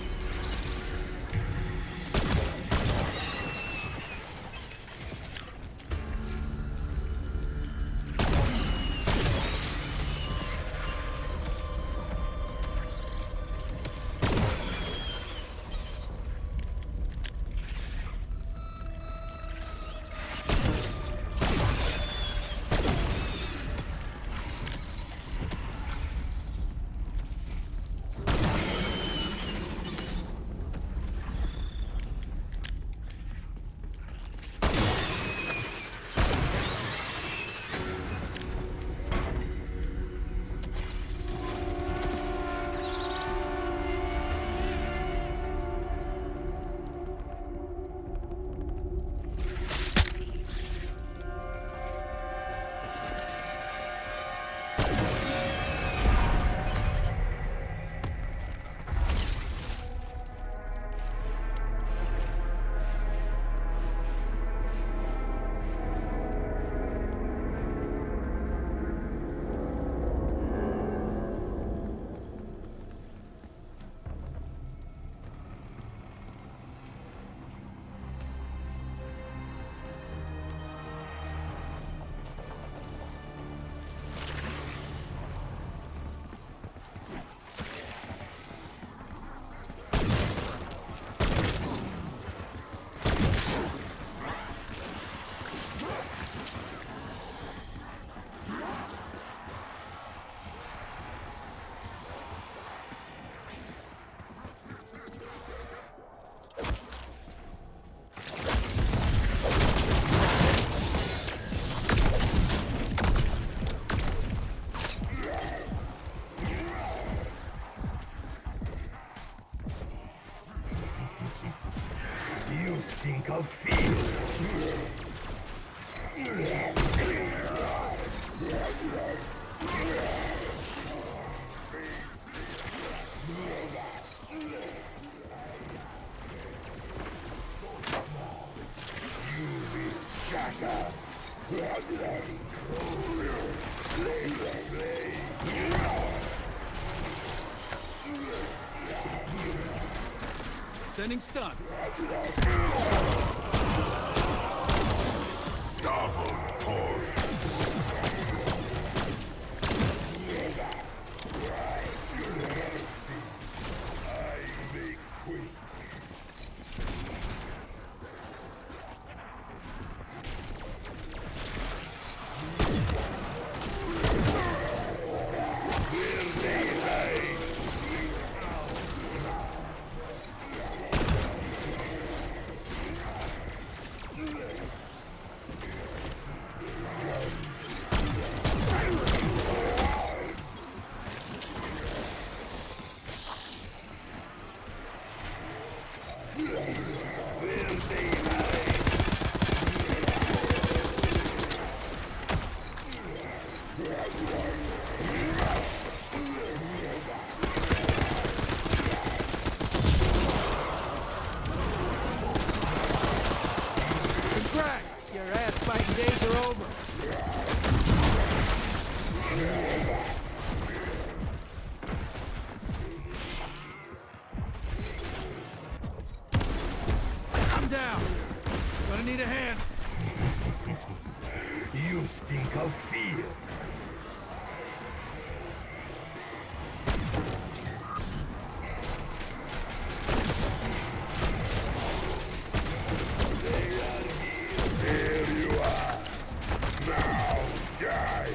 Stink of fields. Sending stun. Double points. I make quick. Congrats! Your ass-biting days are over. I'm down. Gonna need a hand. You stink of fear. There you are. Now die.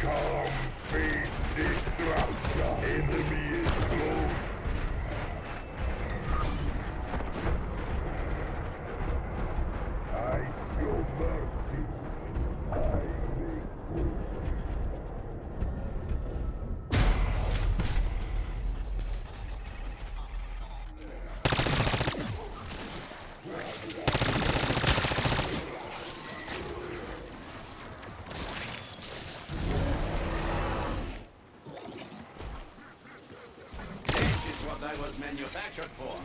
Come face destruction. Enemy is close. I show mercy. I make way. This is what I was manufactured for.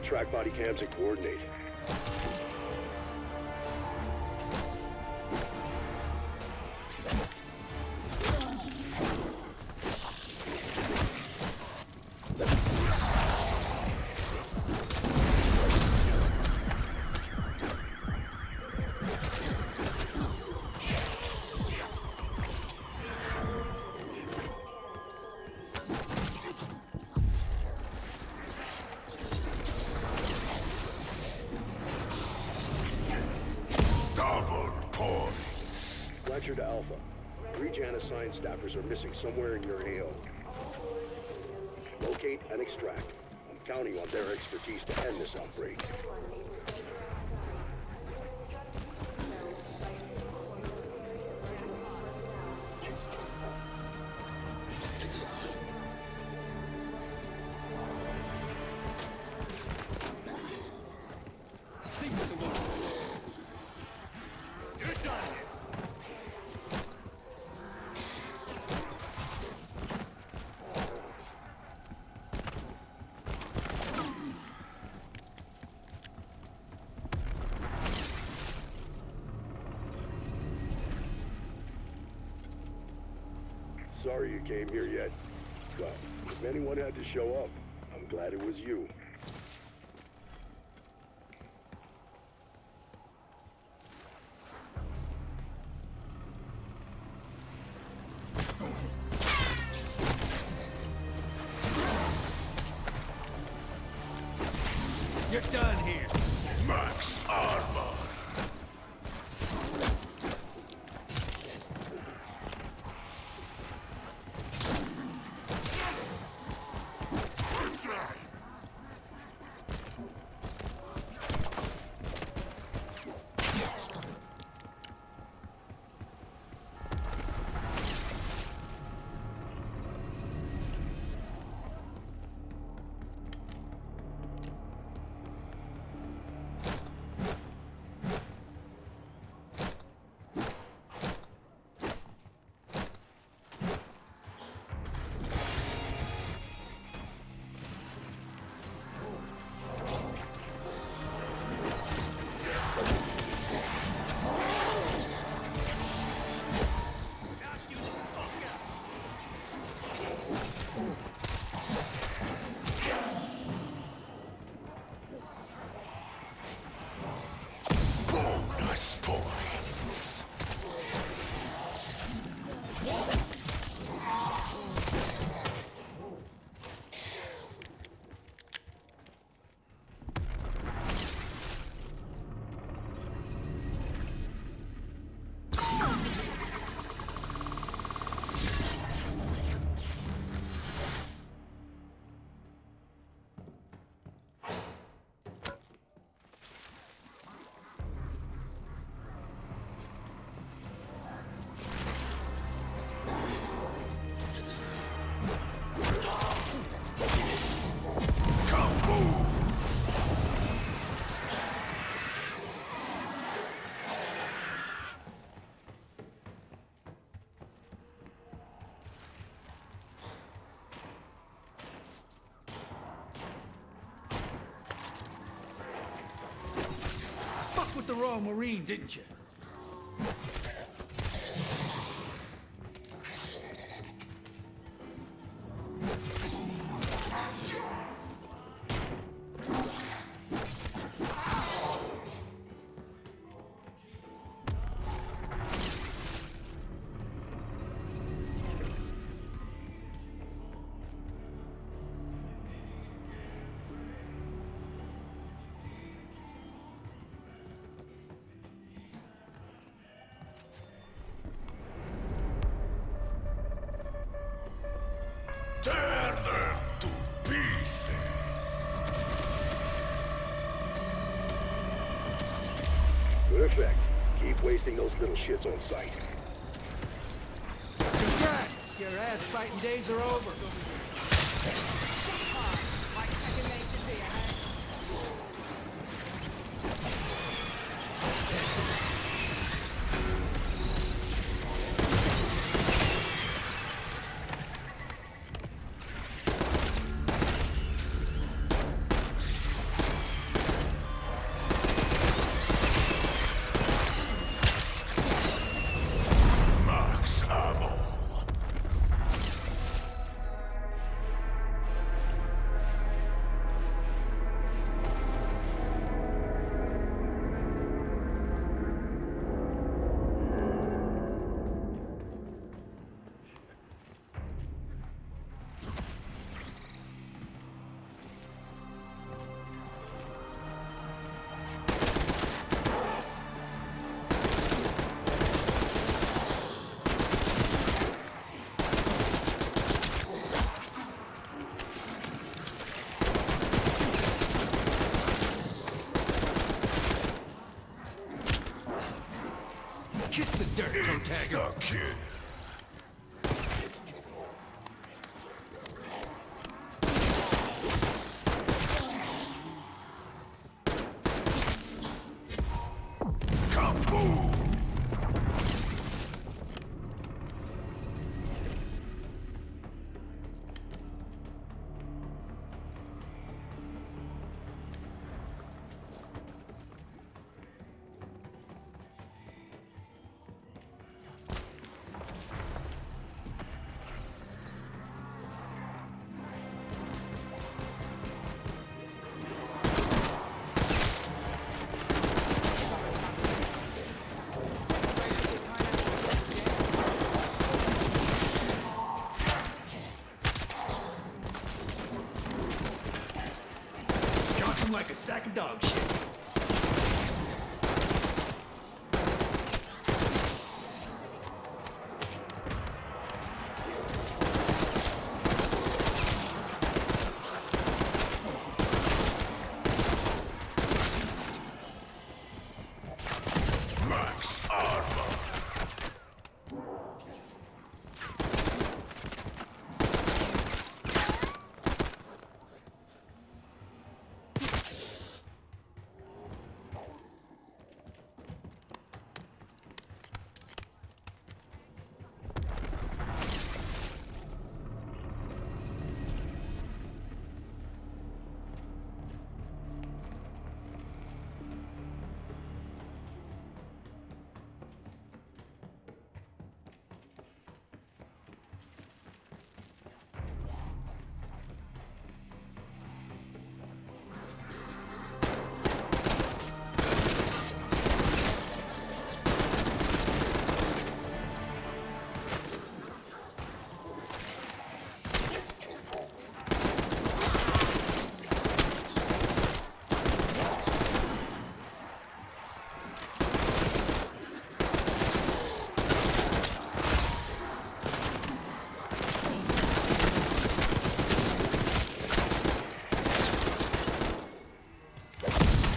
track body cams and coordinate. Fletcher to Alpha. 3 Janus science staffers are missing somewhere in your AO. Locate and extract. I'm counting on their expertise to end this outbreak. Sorry you came here yet. Well, if anyone had to show up, I'm glad it was you. You're done here. Max armor. With the Royal Marine, didn't you? Tear them to pieces! Good effect. Keep wasting those little shits on sight. Congrats! Your ass fighting days are over. dirt, toe tagger. Insta-kill. Kaboom! Like a sack of dog shit. Max armor.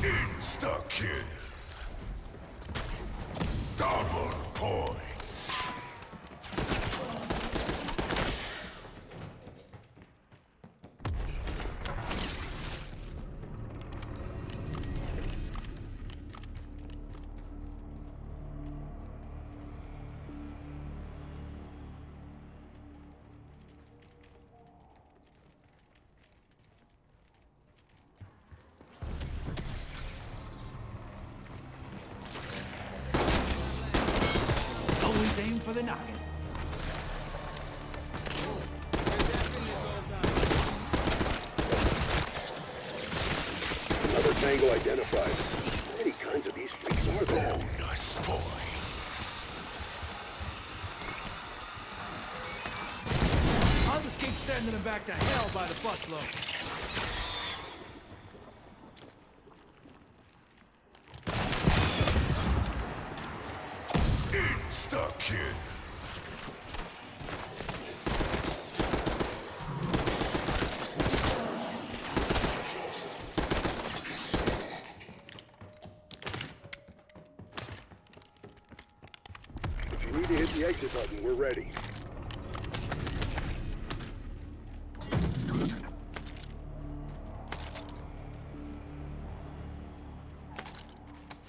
Insta-kill. Double points. Always aim for the noggin. Another tango identified. How many kinds of these freaks are there? Bonus points. I'll just keep sending them back to hell by the busload. Insta-kill. If you need to hit the exit button, we're ready.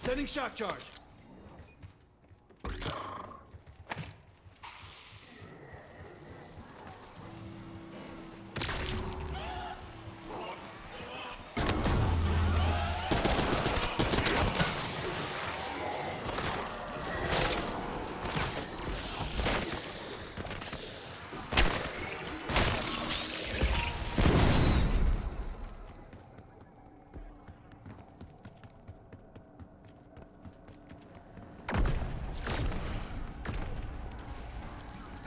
Sending shock charge.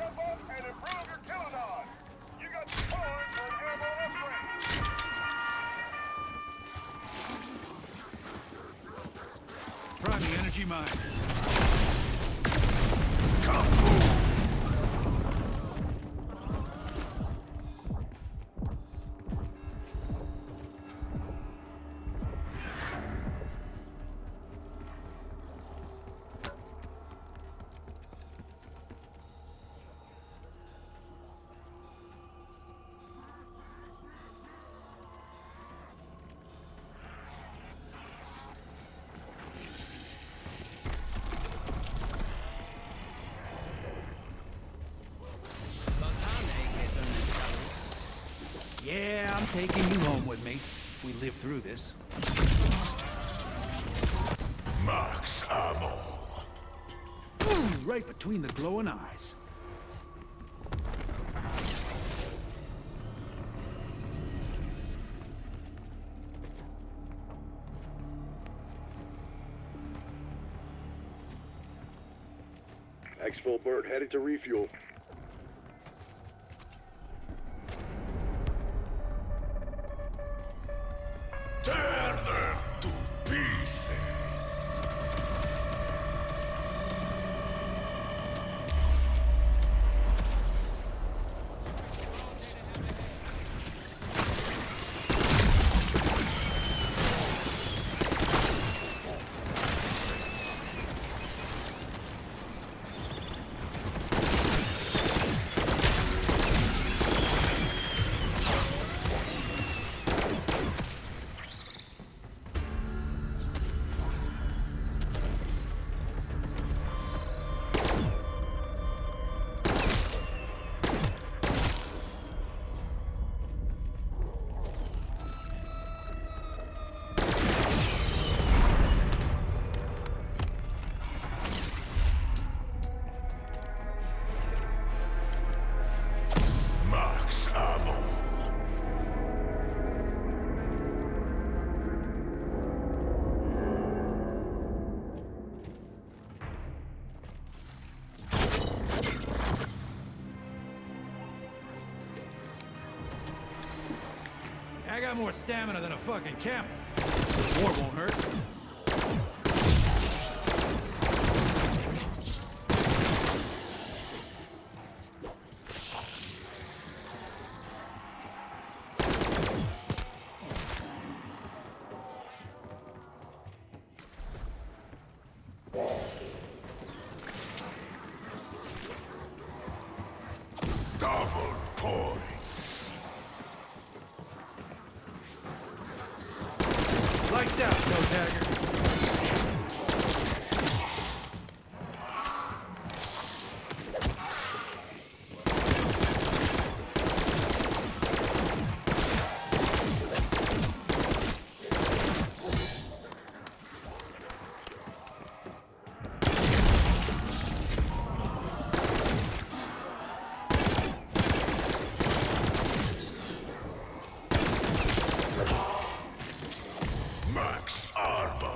Step up and improve your killing odds. You got the points for an ammo upgrade. Prime the energy mine. Yeah, I'm taking you home with me, if we live through this. Max ammo. Ooh, right between the glowing eyes. Exfil Bert headed to refuel. Tear them to pieces. Max ammo. I got more stamina than a fucking camel. War won't hurt. Double points. Lights out, toe tagger. Max armor.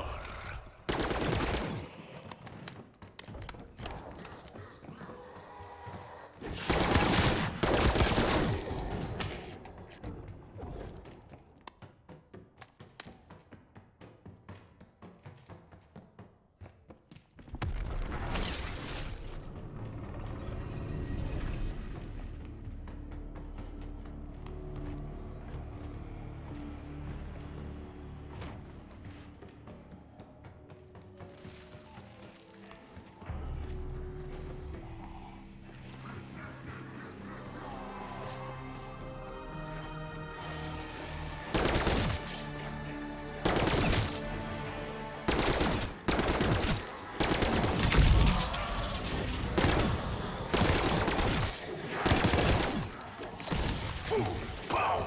Full power.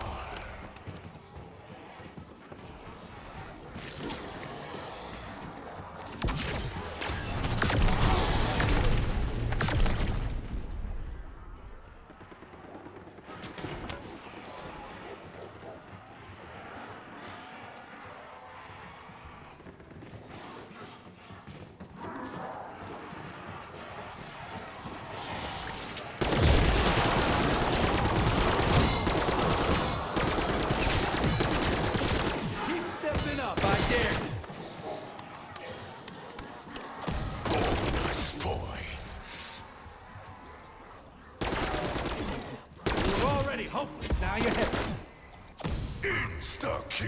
Keep stepping up, I dare. Bonus points. You were already hopeless, now you're headless. Insta kill.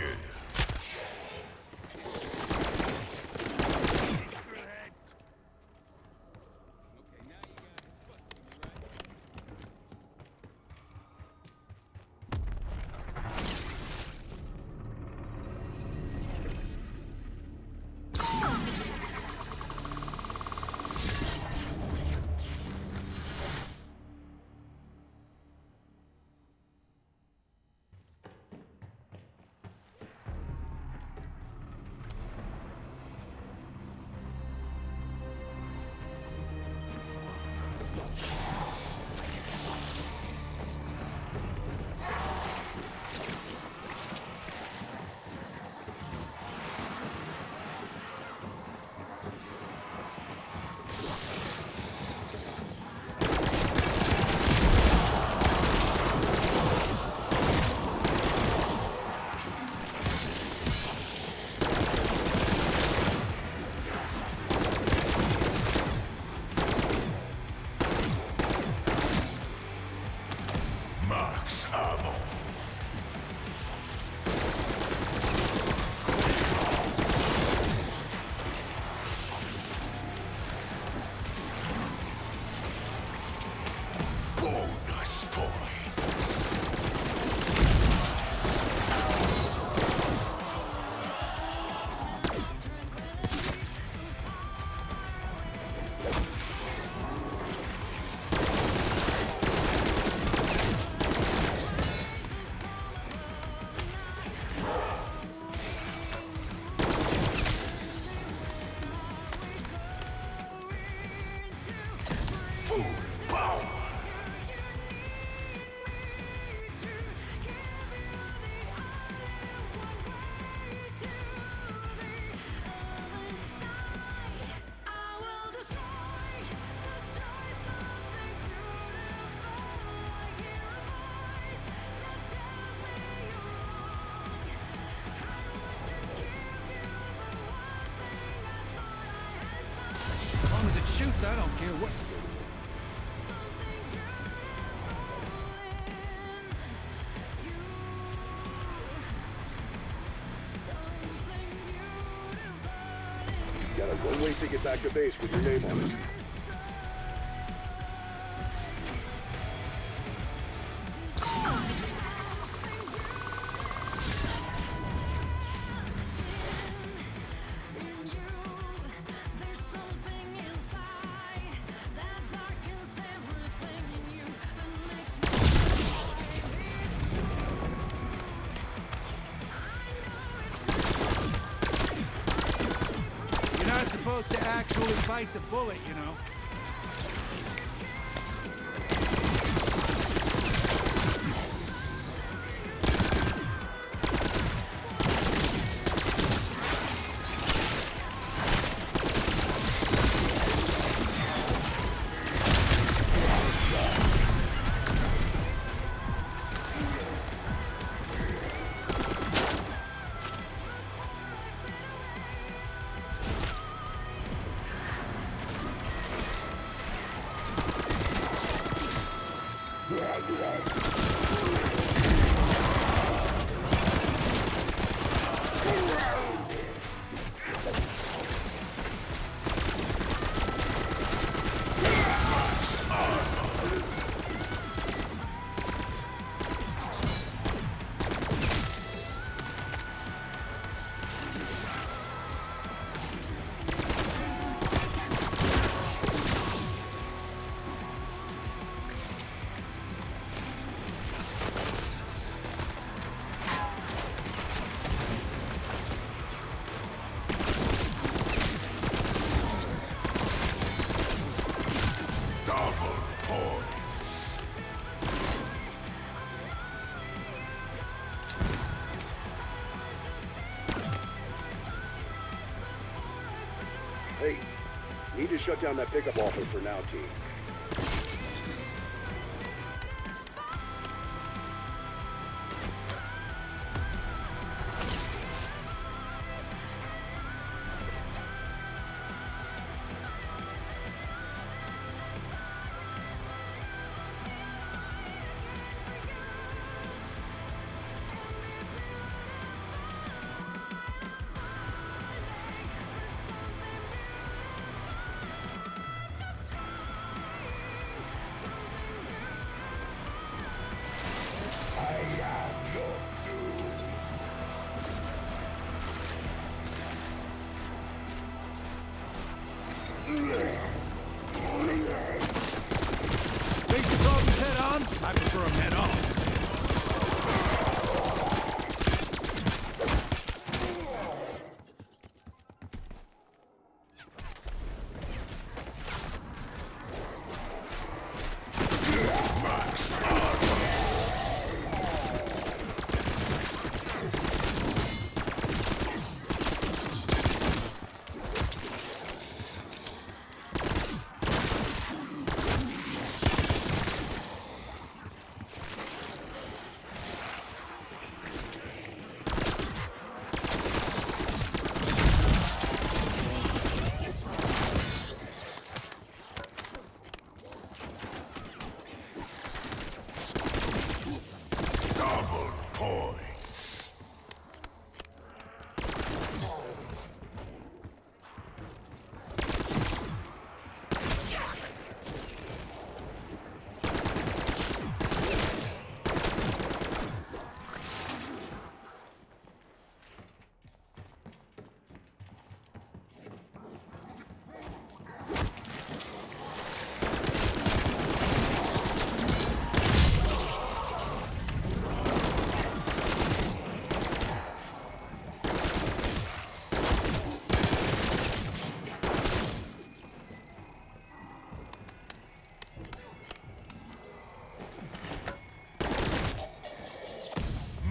shoots, I don't care what. Got a one-way ticket back to base with your name on it. Supposed to actually bite the bullet, you know. Hey, need to shut down that pickup office for now, team. Basic problems head on. I prefer them head off.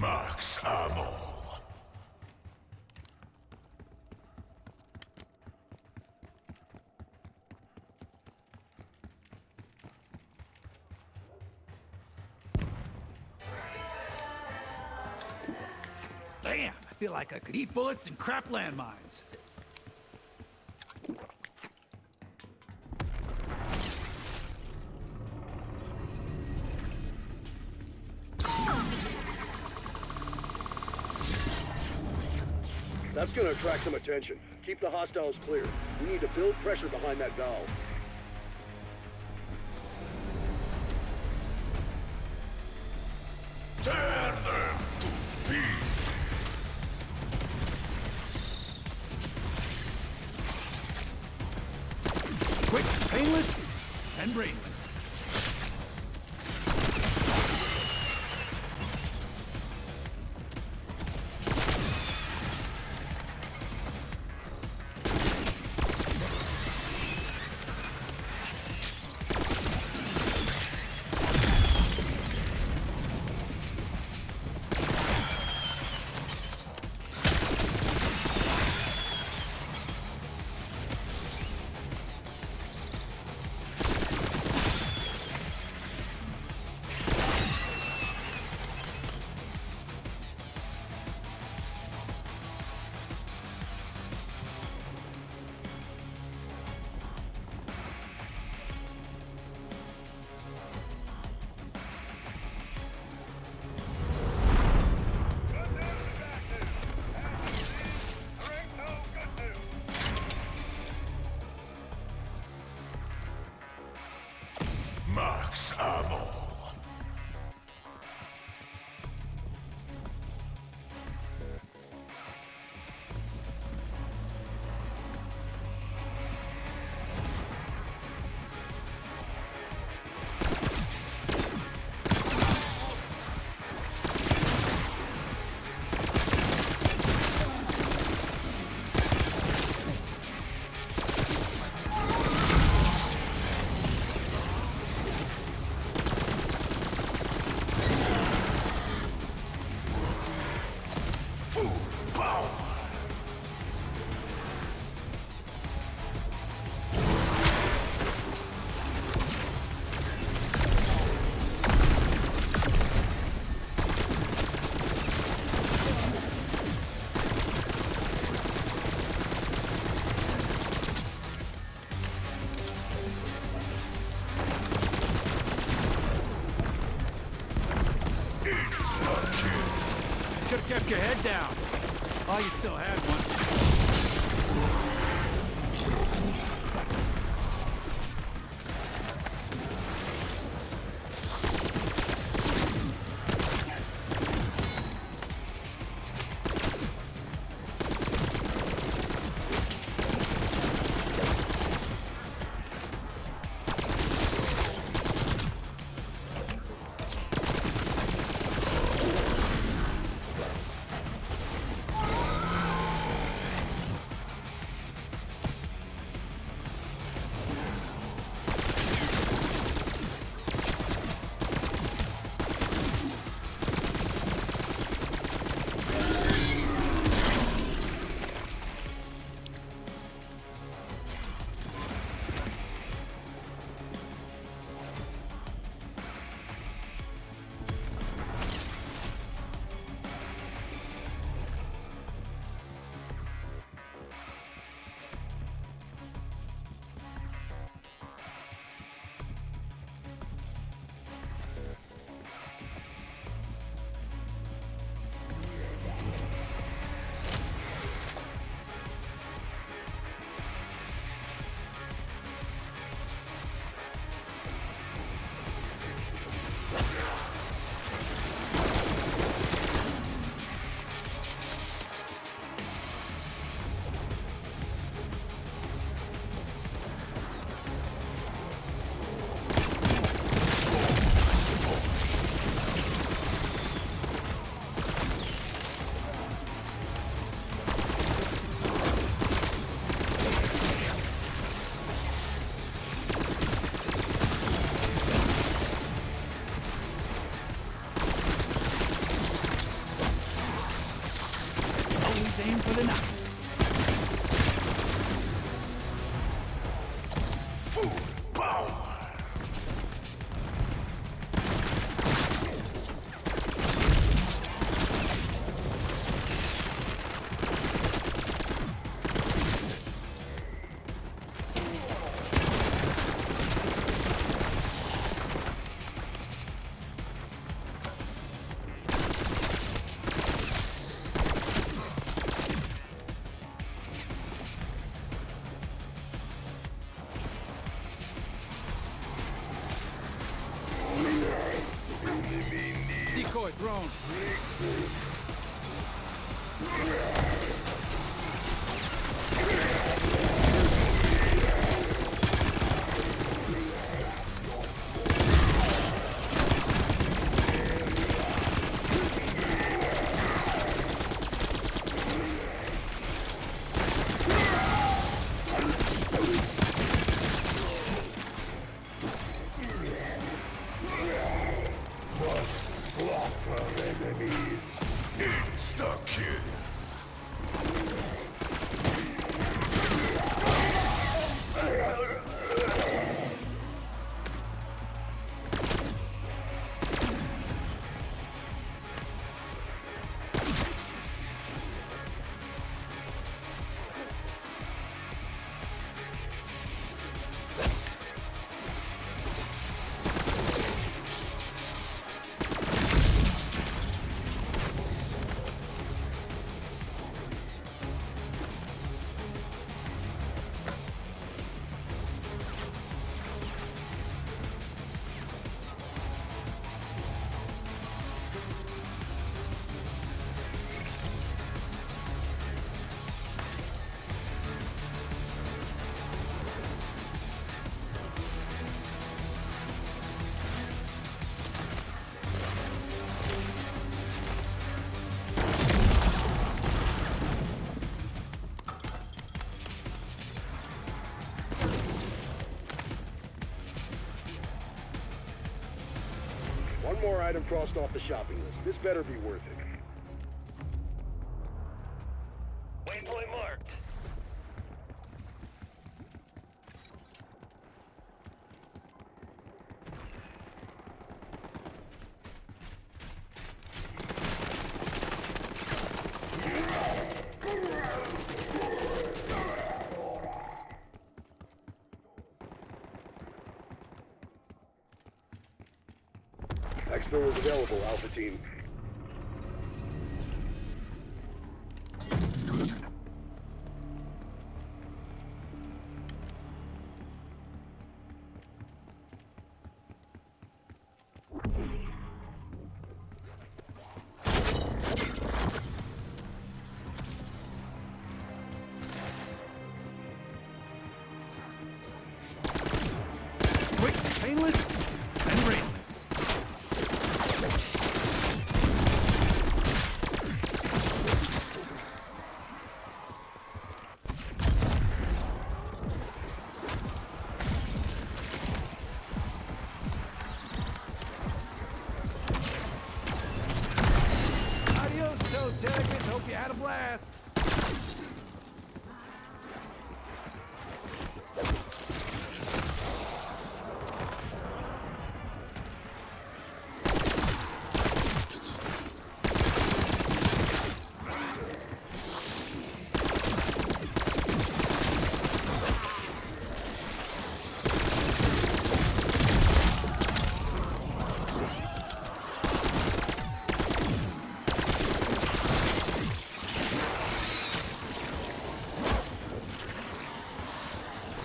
Max ammo. Damn, I feel like I could eat bullets and crap landmines. That's gonna attract some attention. Keep the hostiles clear. We need to build pressure behind that valve. Tear them to pieces. Quick, painless, and brainless. Max ammo. Should've kept your head down. Oh, you still had one. Aim for the knife. Full power. kill. One more item crossed off the shopping list. This better be worth it. Waypoint marked. Exfil is available, Alpha Team. Quick, painless, and brainless. Adios, toe taggers. Hope you had a blast.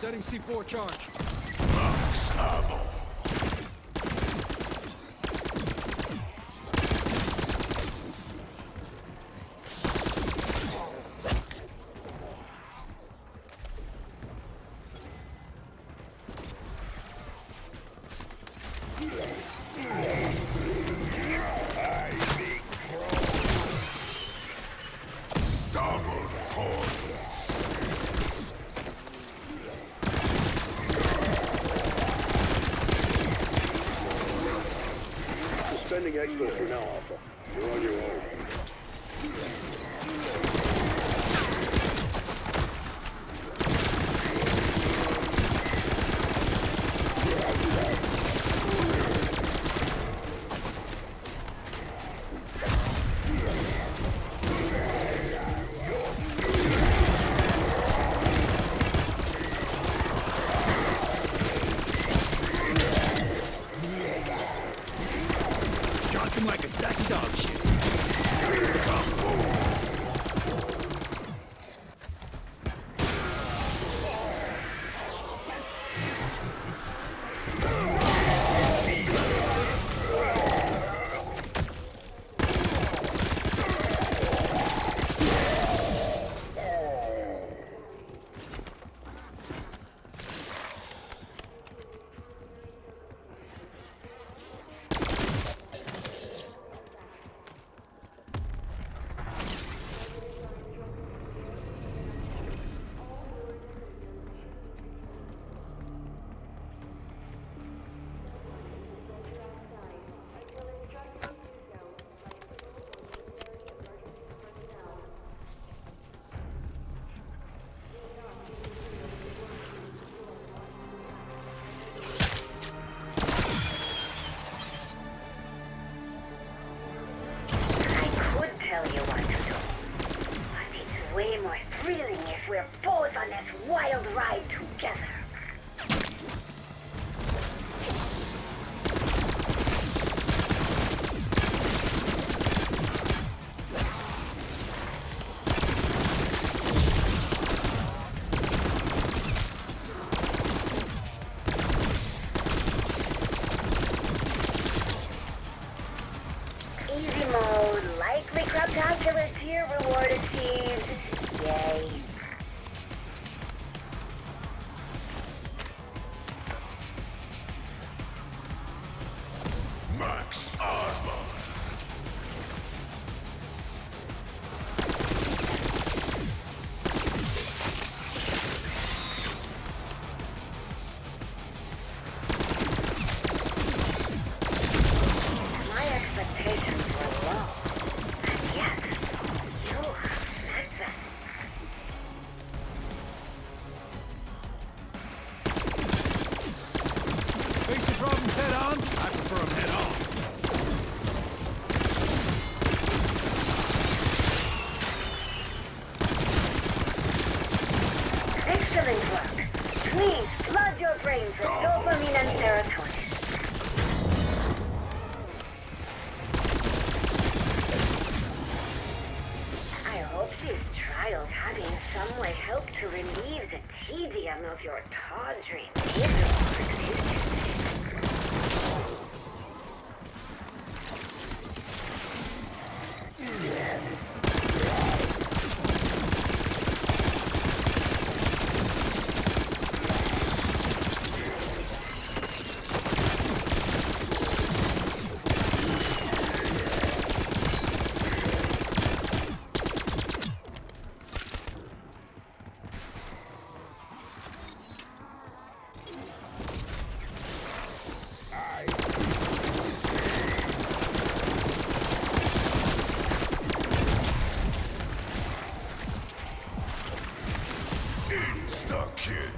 Setting C4 charge. Max ammo. Double points. Suspending Exfil for now, Alpha. You're on your own. Dropped him like a sack of dog shit. way more thrilling if we're both on this wild ride together. Easy mode, likely craptacular tier reward achieved. Yay. Max armor. My expectations were low. And yet, you met them. Face your problems head on? I prefer them head on. Excellent work. Please flood your brains with dopamine and serotonin. I hope these trials have in some way helped to relieve the tedium of your tawdry, miserable existence. Insta-kill.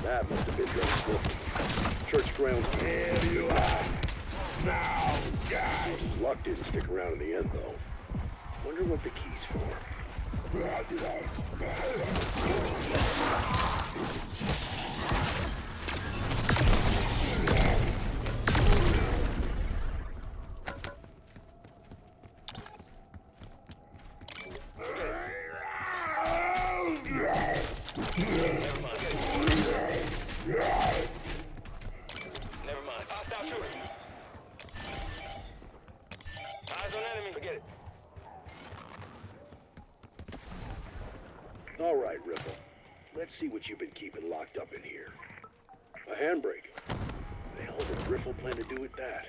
That must have been just different. Church grounds. Here you are. Now, guys. Luck didn't stick around in the end, though. Wonder what the key's for. Never mind. Hostile shooter. Eyes on enemy. Forget it. All right, Ripple. Let's see what you've been keeping locked up in here. A handbrake. The hell did Griffle plan to do with that?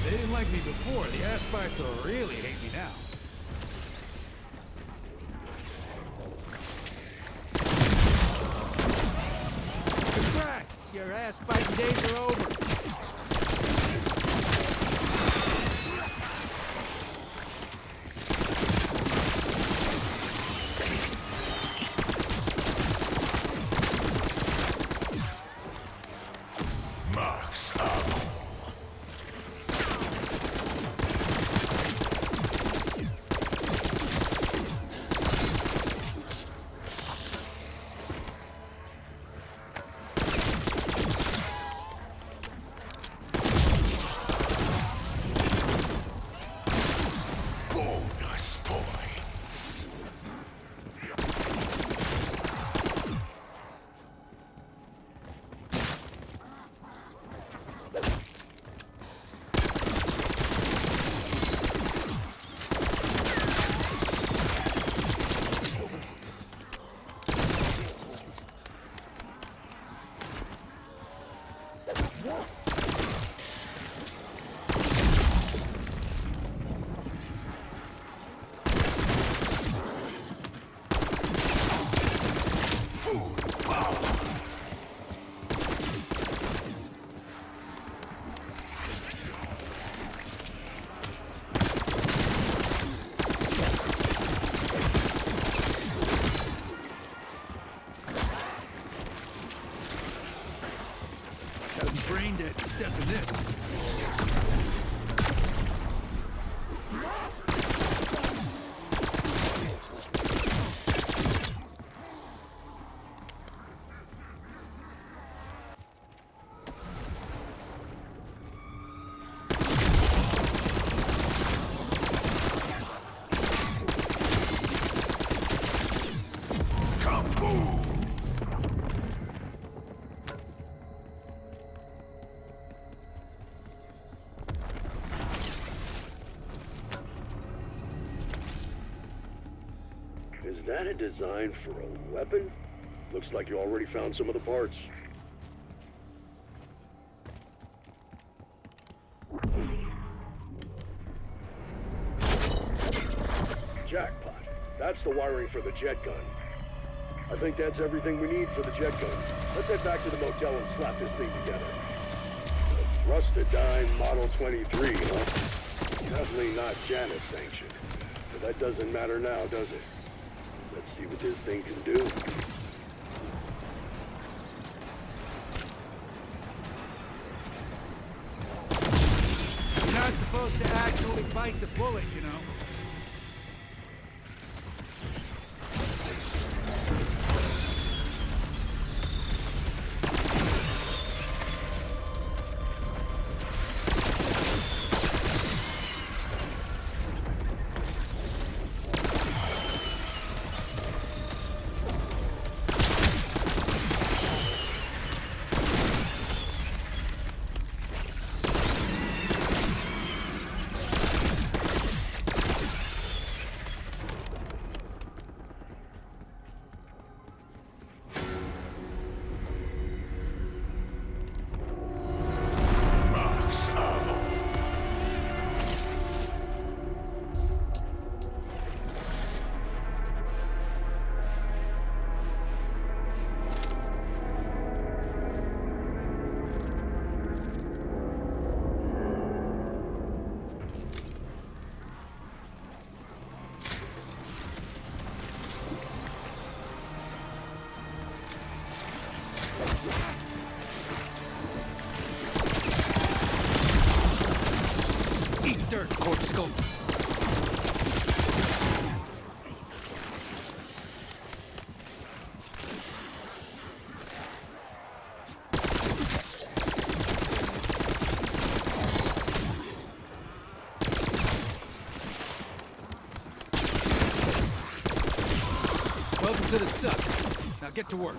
They didn't like me before. The aspects will really hate me now. Congrats! Your ass-biting days are over. Max ammo. it to step in this. Is that a design for a weapon? Looks like you already found some of the parts. Jackpot. That's the wiring for the jet gun. I think that's everything we need for the jet gun. Let's head back to the motel and slap this thing together. A Thrust-a-Dime Model 23, huh? Definitely not Janus sanctioned. But that doesn't matter now, does it? Let's see what this thing can do. You're not supposed to actually bite the bullet, you know. Eat dirt, corpuscle. Welcome to the suck. Now get to work.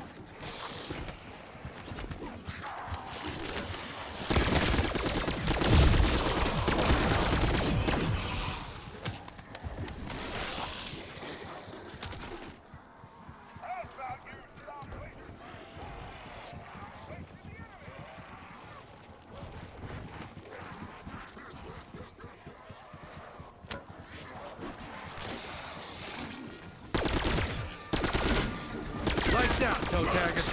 Lights out, toe taggers.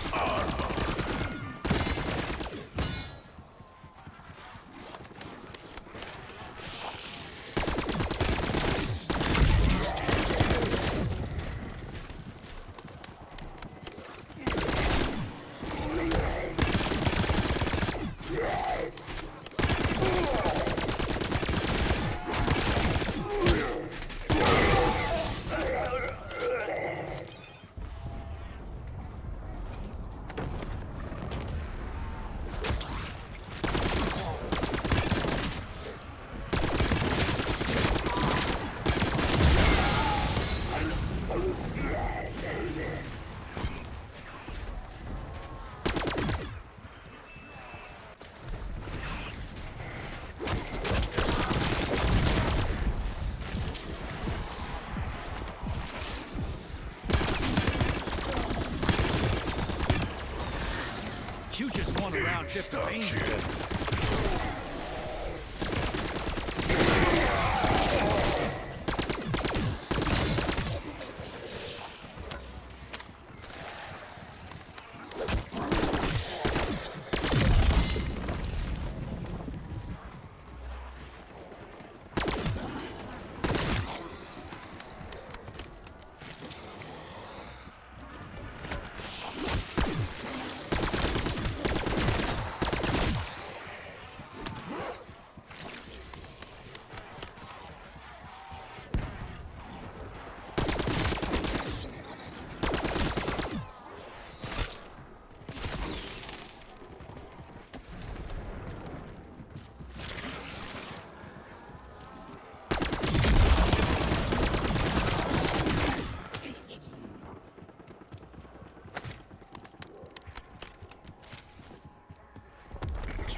You just want to round trip the veins.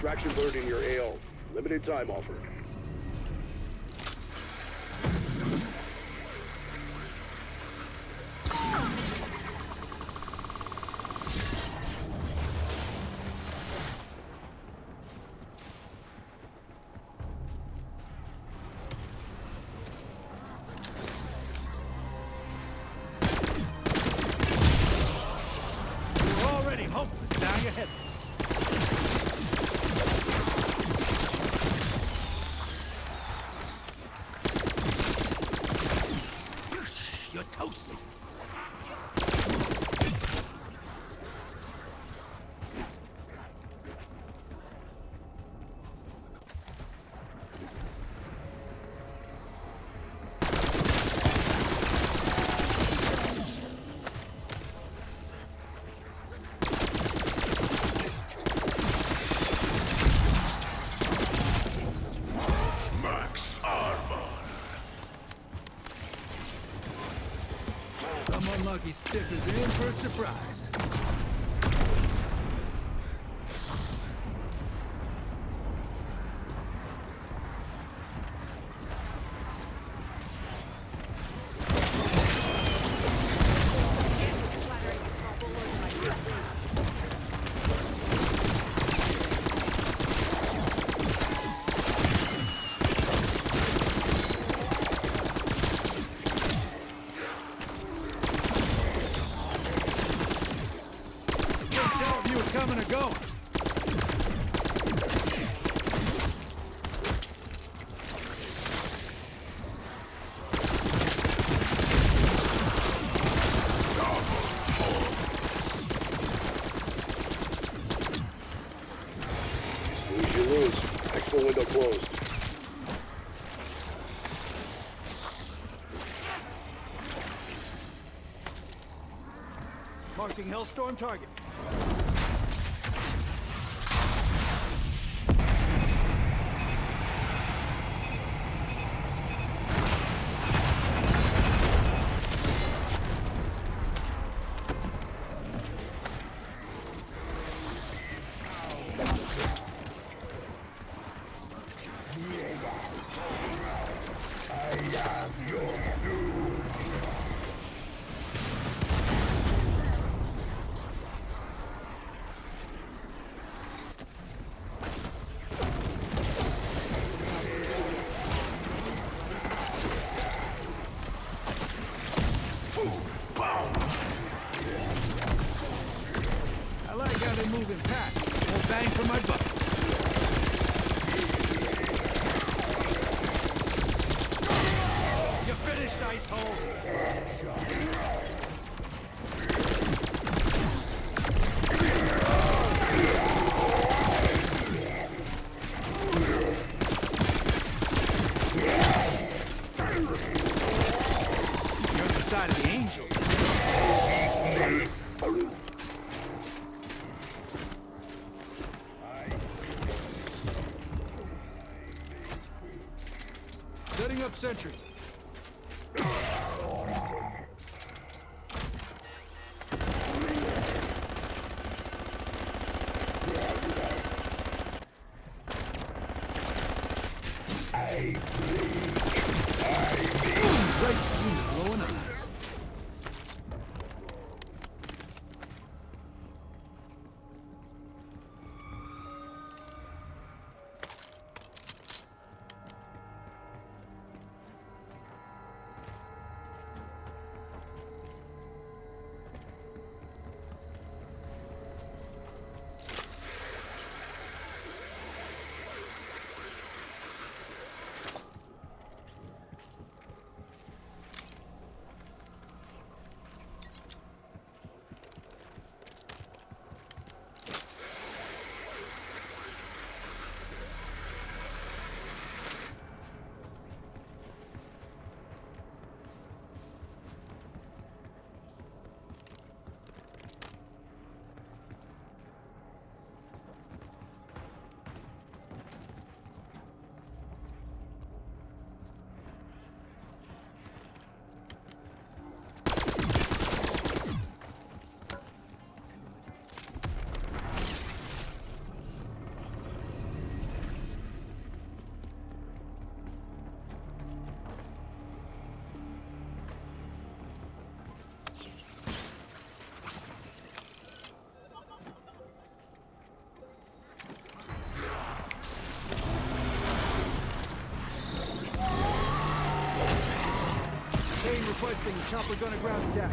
Extraction bird in your AO. Limited time offer. You're already hopeless, now you're headless. You're toast. Max armor. Some unlucky stiffers in for a surprise. Can't tell if you were coming or going. Lose you lose. Expo window closed. Marking Hellstorm target. I like how they move in packs. More bang for my buck. You finished, ice hole. You're on the side of the angels. Setting up sentry. Right between the glowing eyes. requesting chopper gun and ground attack.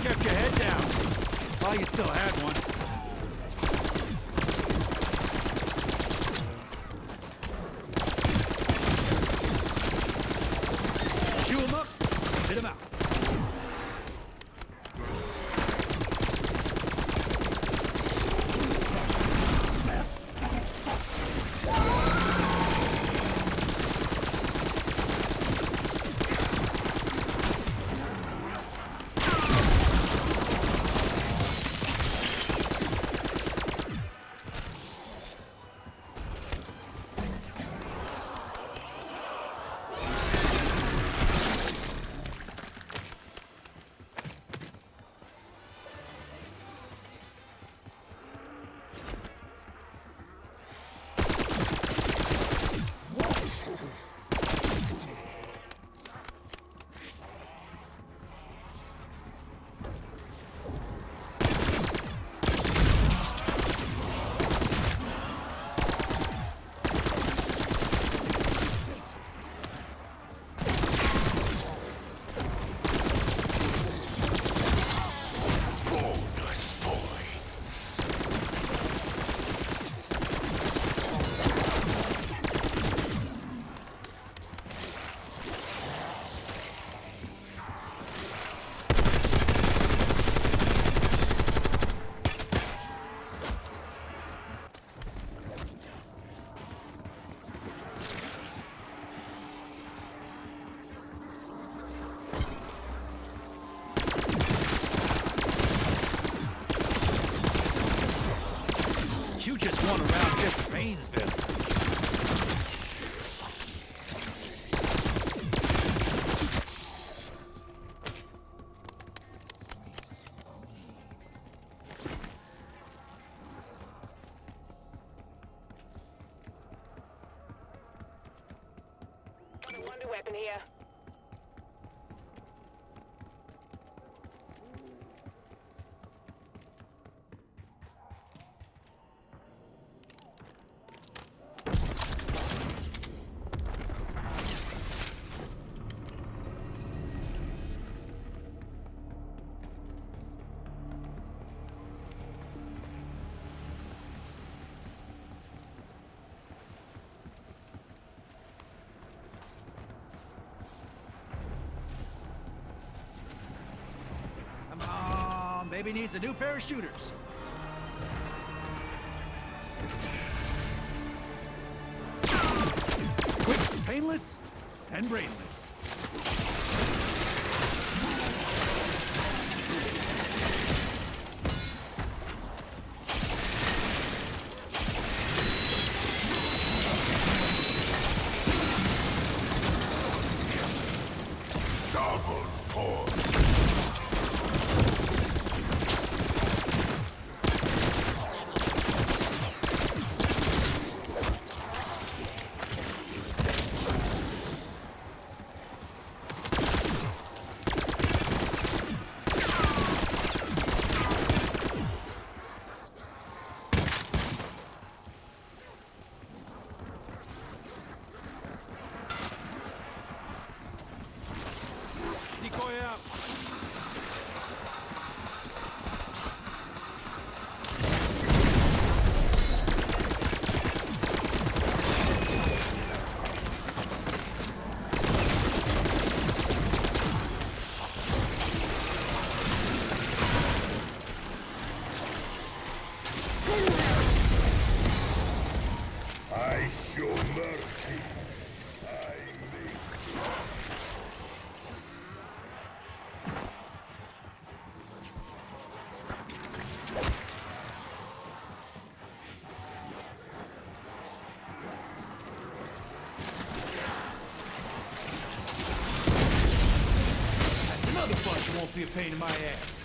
Kept your head down. While you still had one. Chew him up, spit him out. You just won around Jeff Paynesville. Wonder weapon here. Baby needs a new pair of shooters. Quick, painless, and brainless. Double core. be a pain in my ass.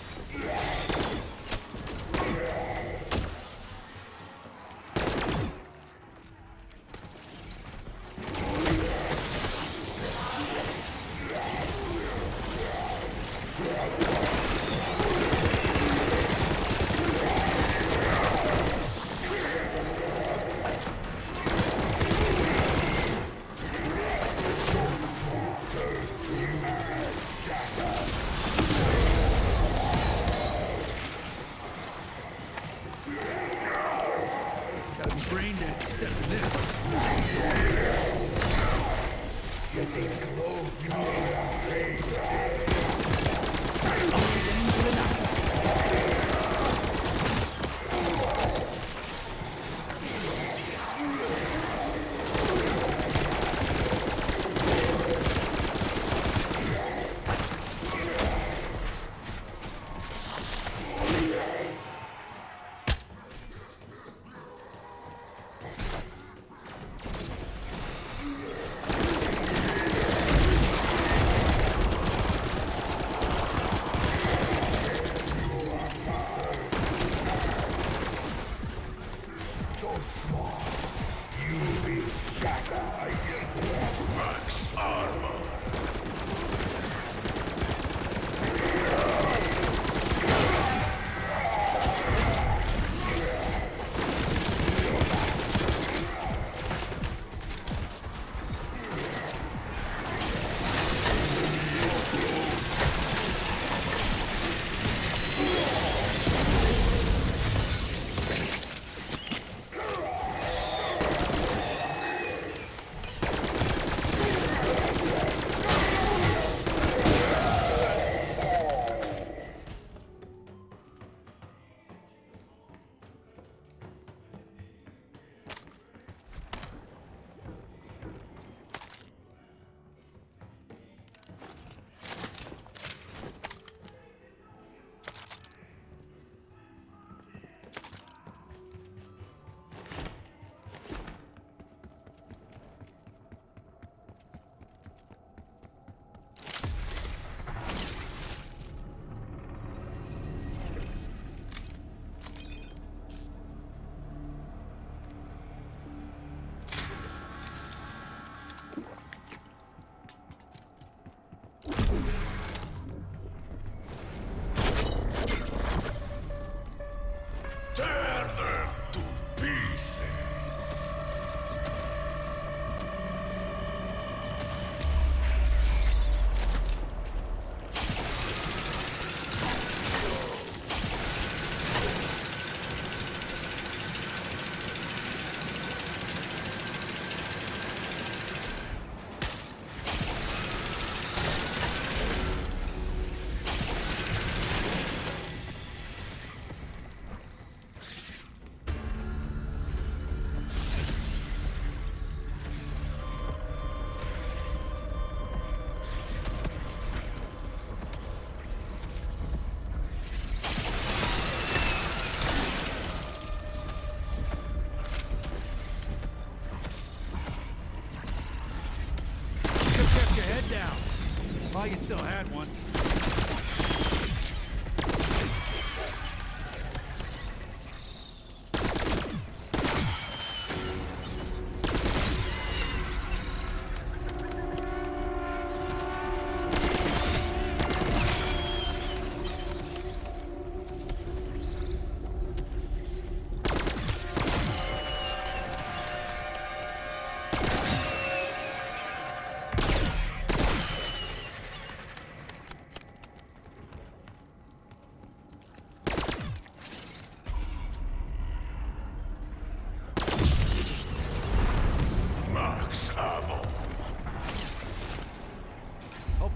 Well, you still had one.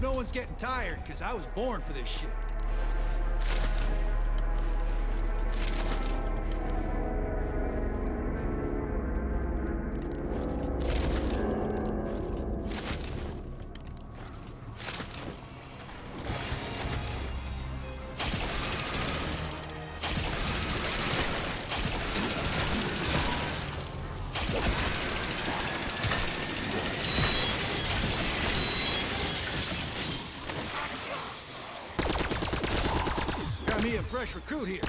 No one's getting tired, because I was born for this shit. fresh recruit here.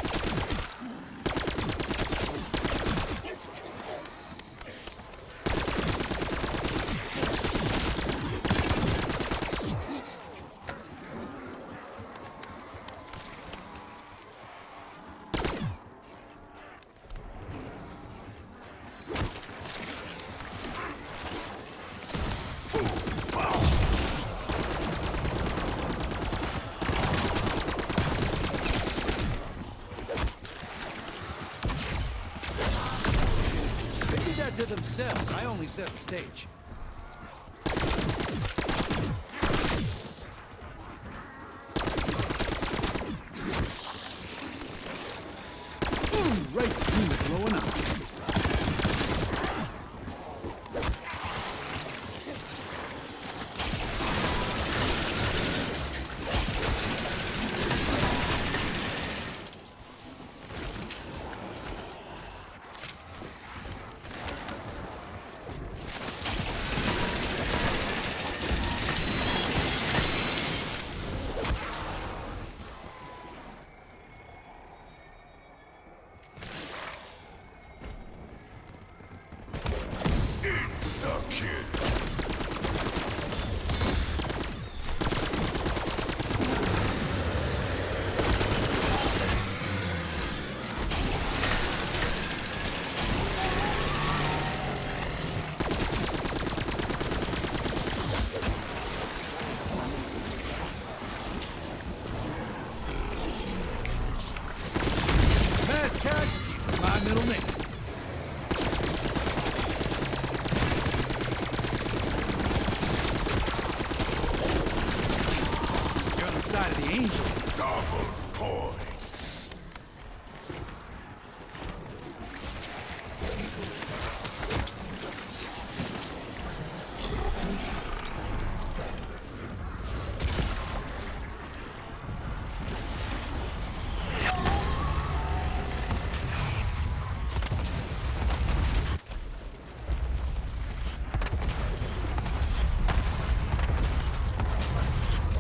To themselves. I only set the stage. Right between the glowing eyes.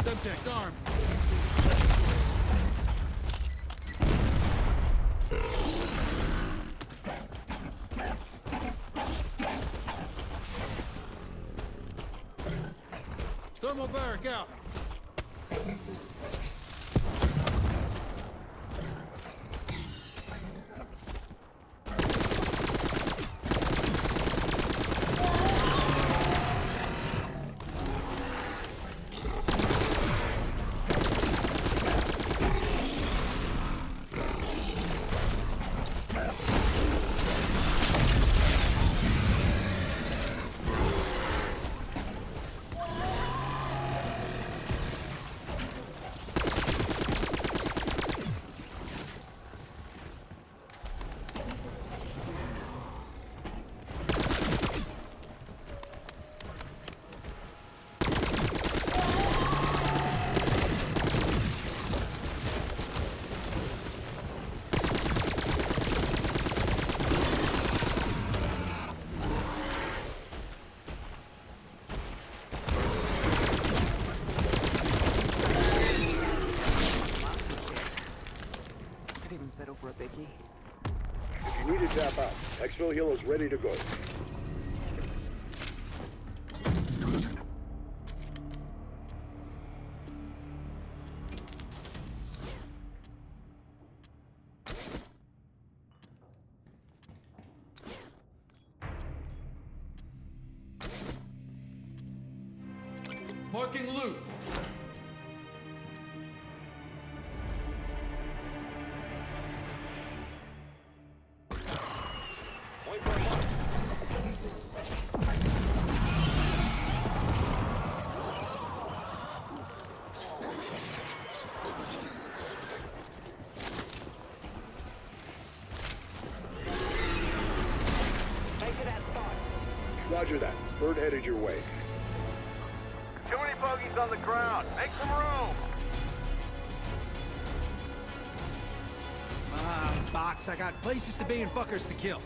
Subject's armed. Thermal barrack out. Settle for a biggie. If you need to tap out, exfil heal is ready to go. Marking loot. Roger that. Bird headed your way. Too many bogeys on the ground. Make some room. Box. I got places to be and fuckers to kill.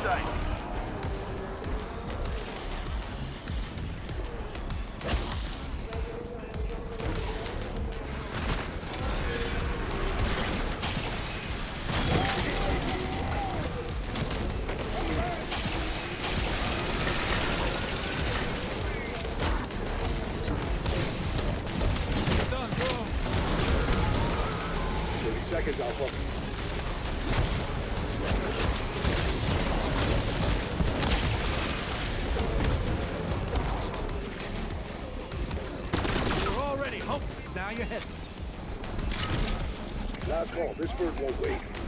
sight. Done, bro. 30 seconds, Alpha. You're already hopeless. Now you're headless. Last call. This bird won't wait.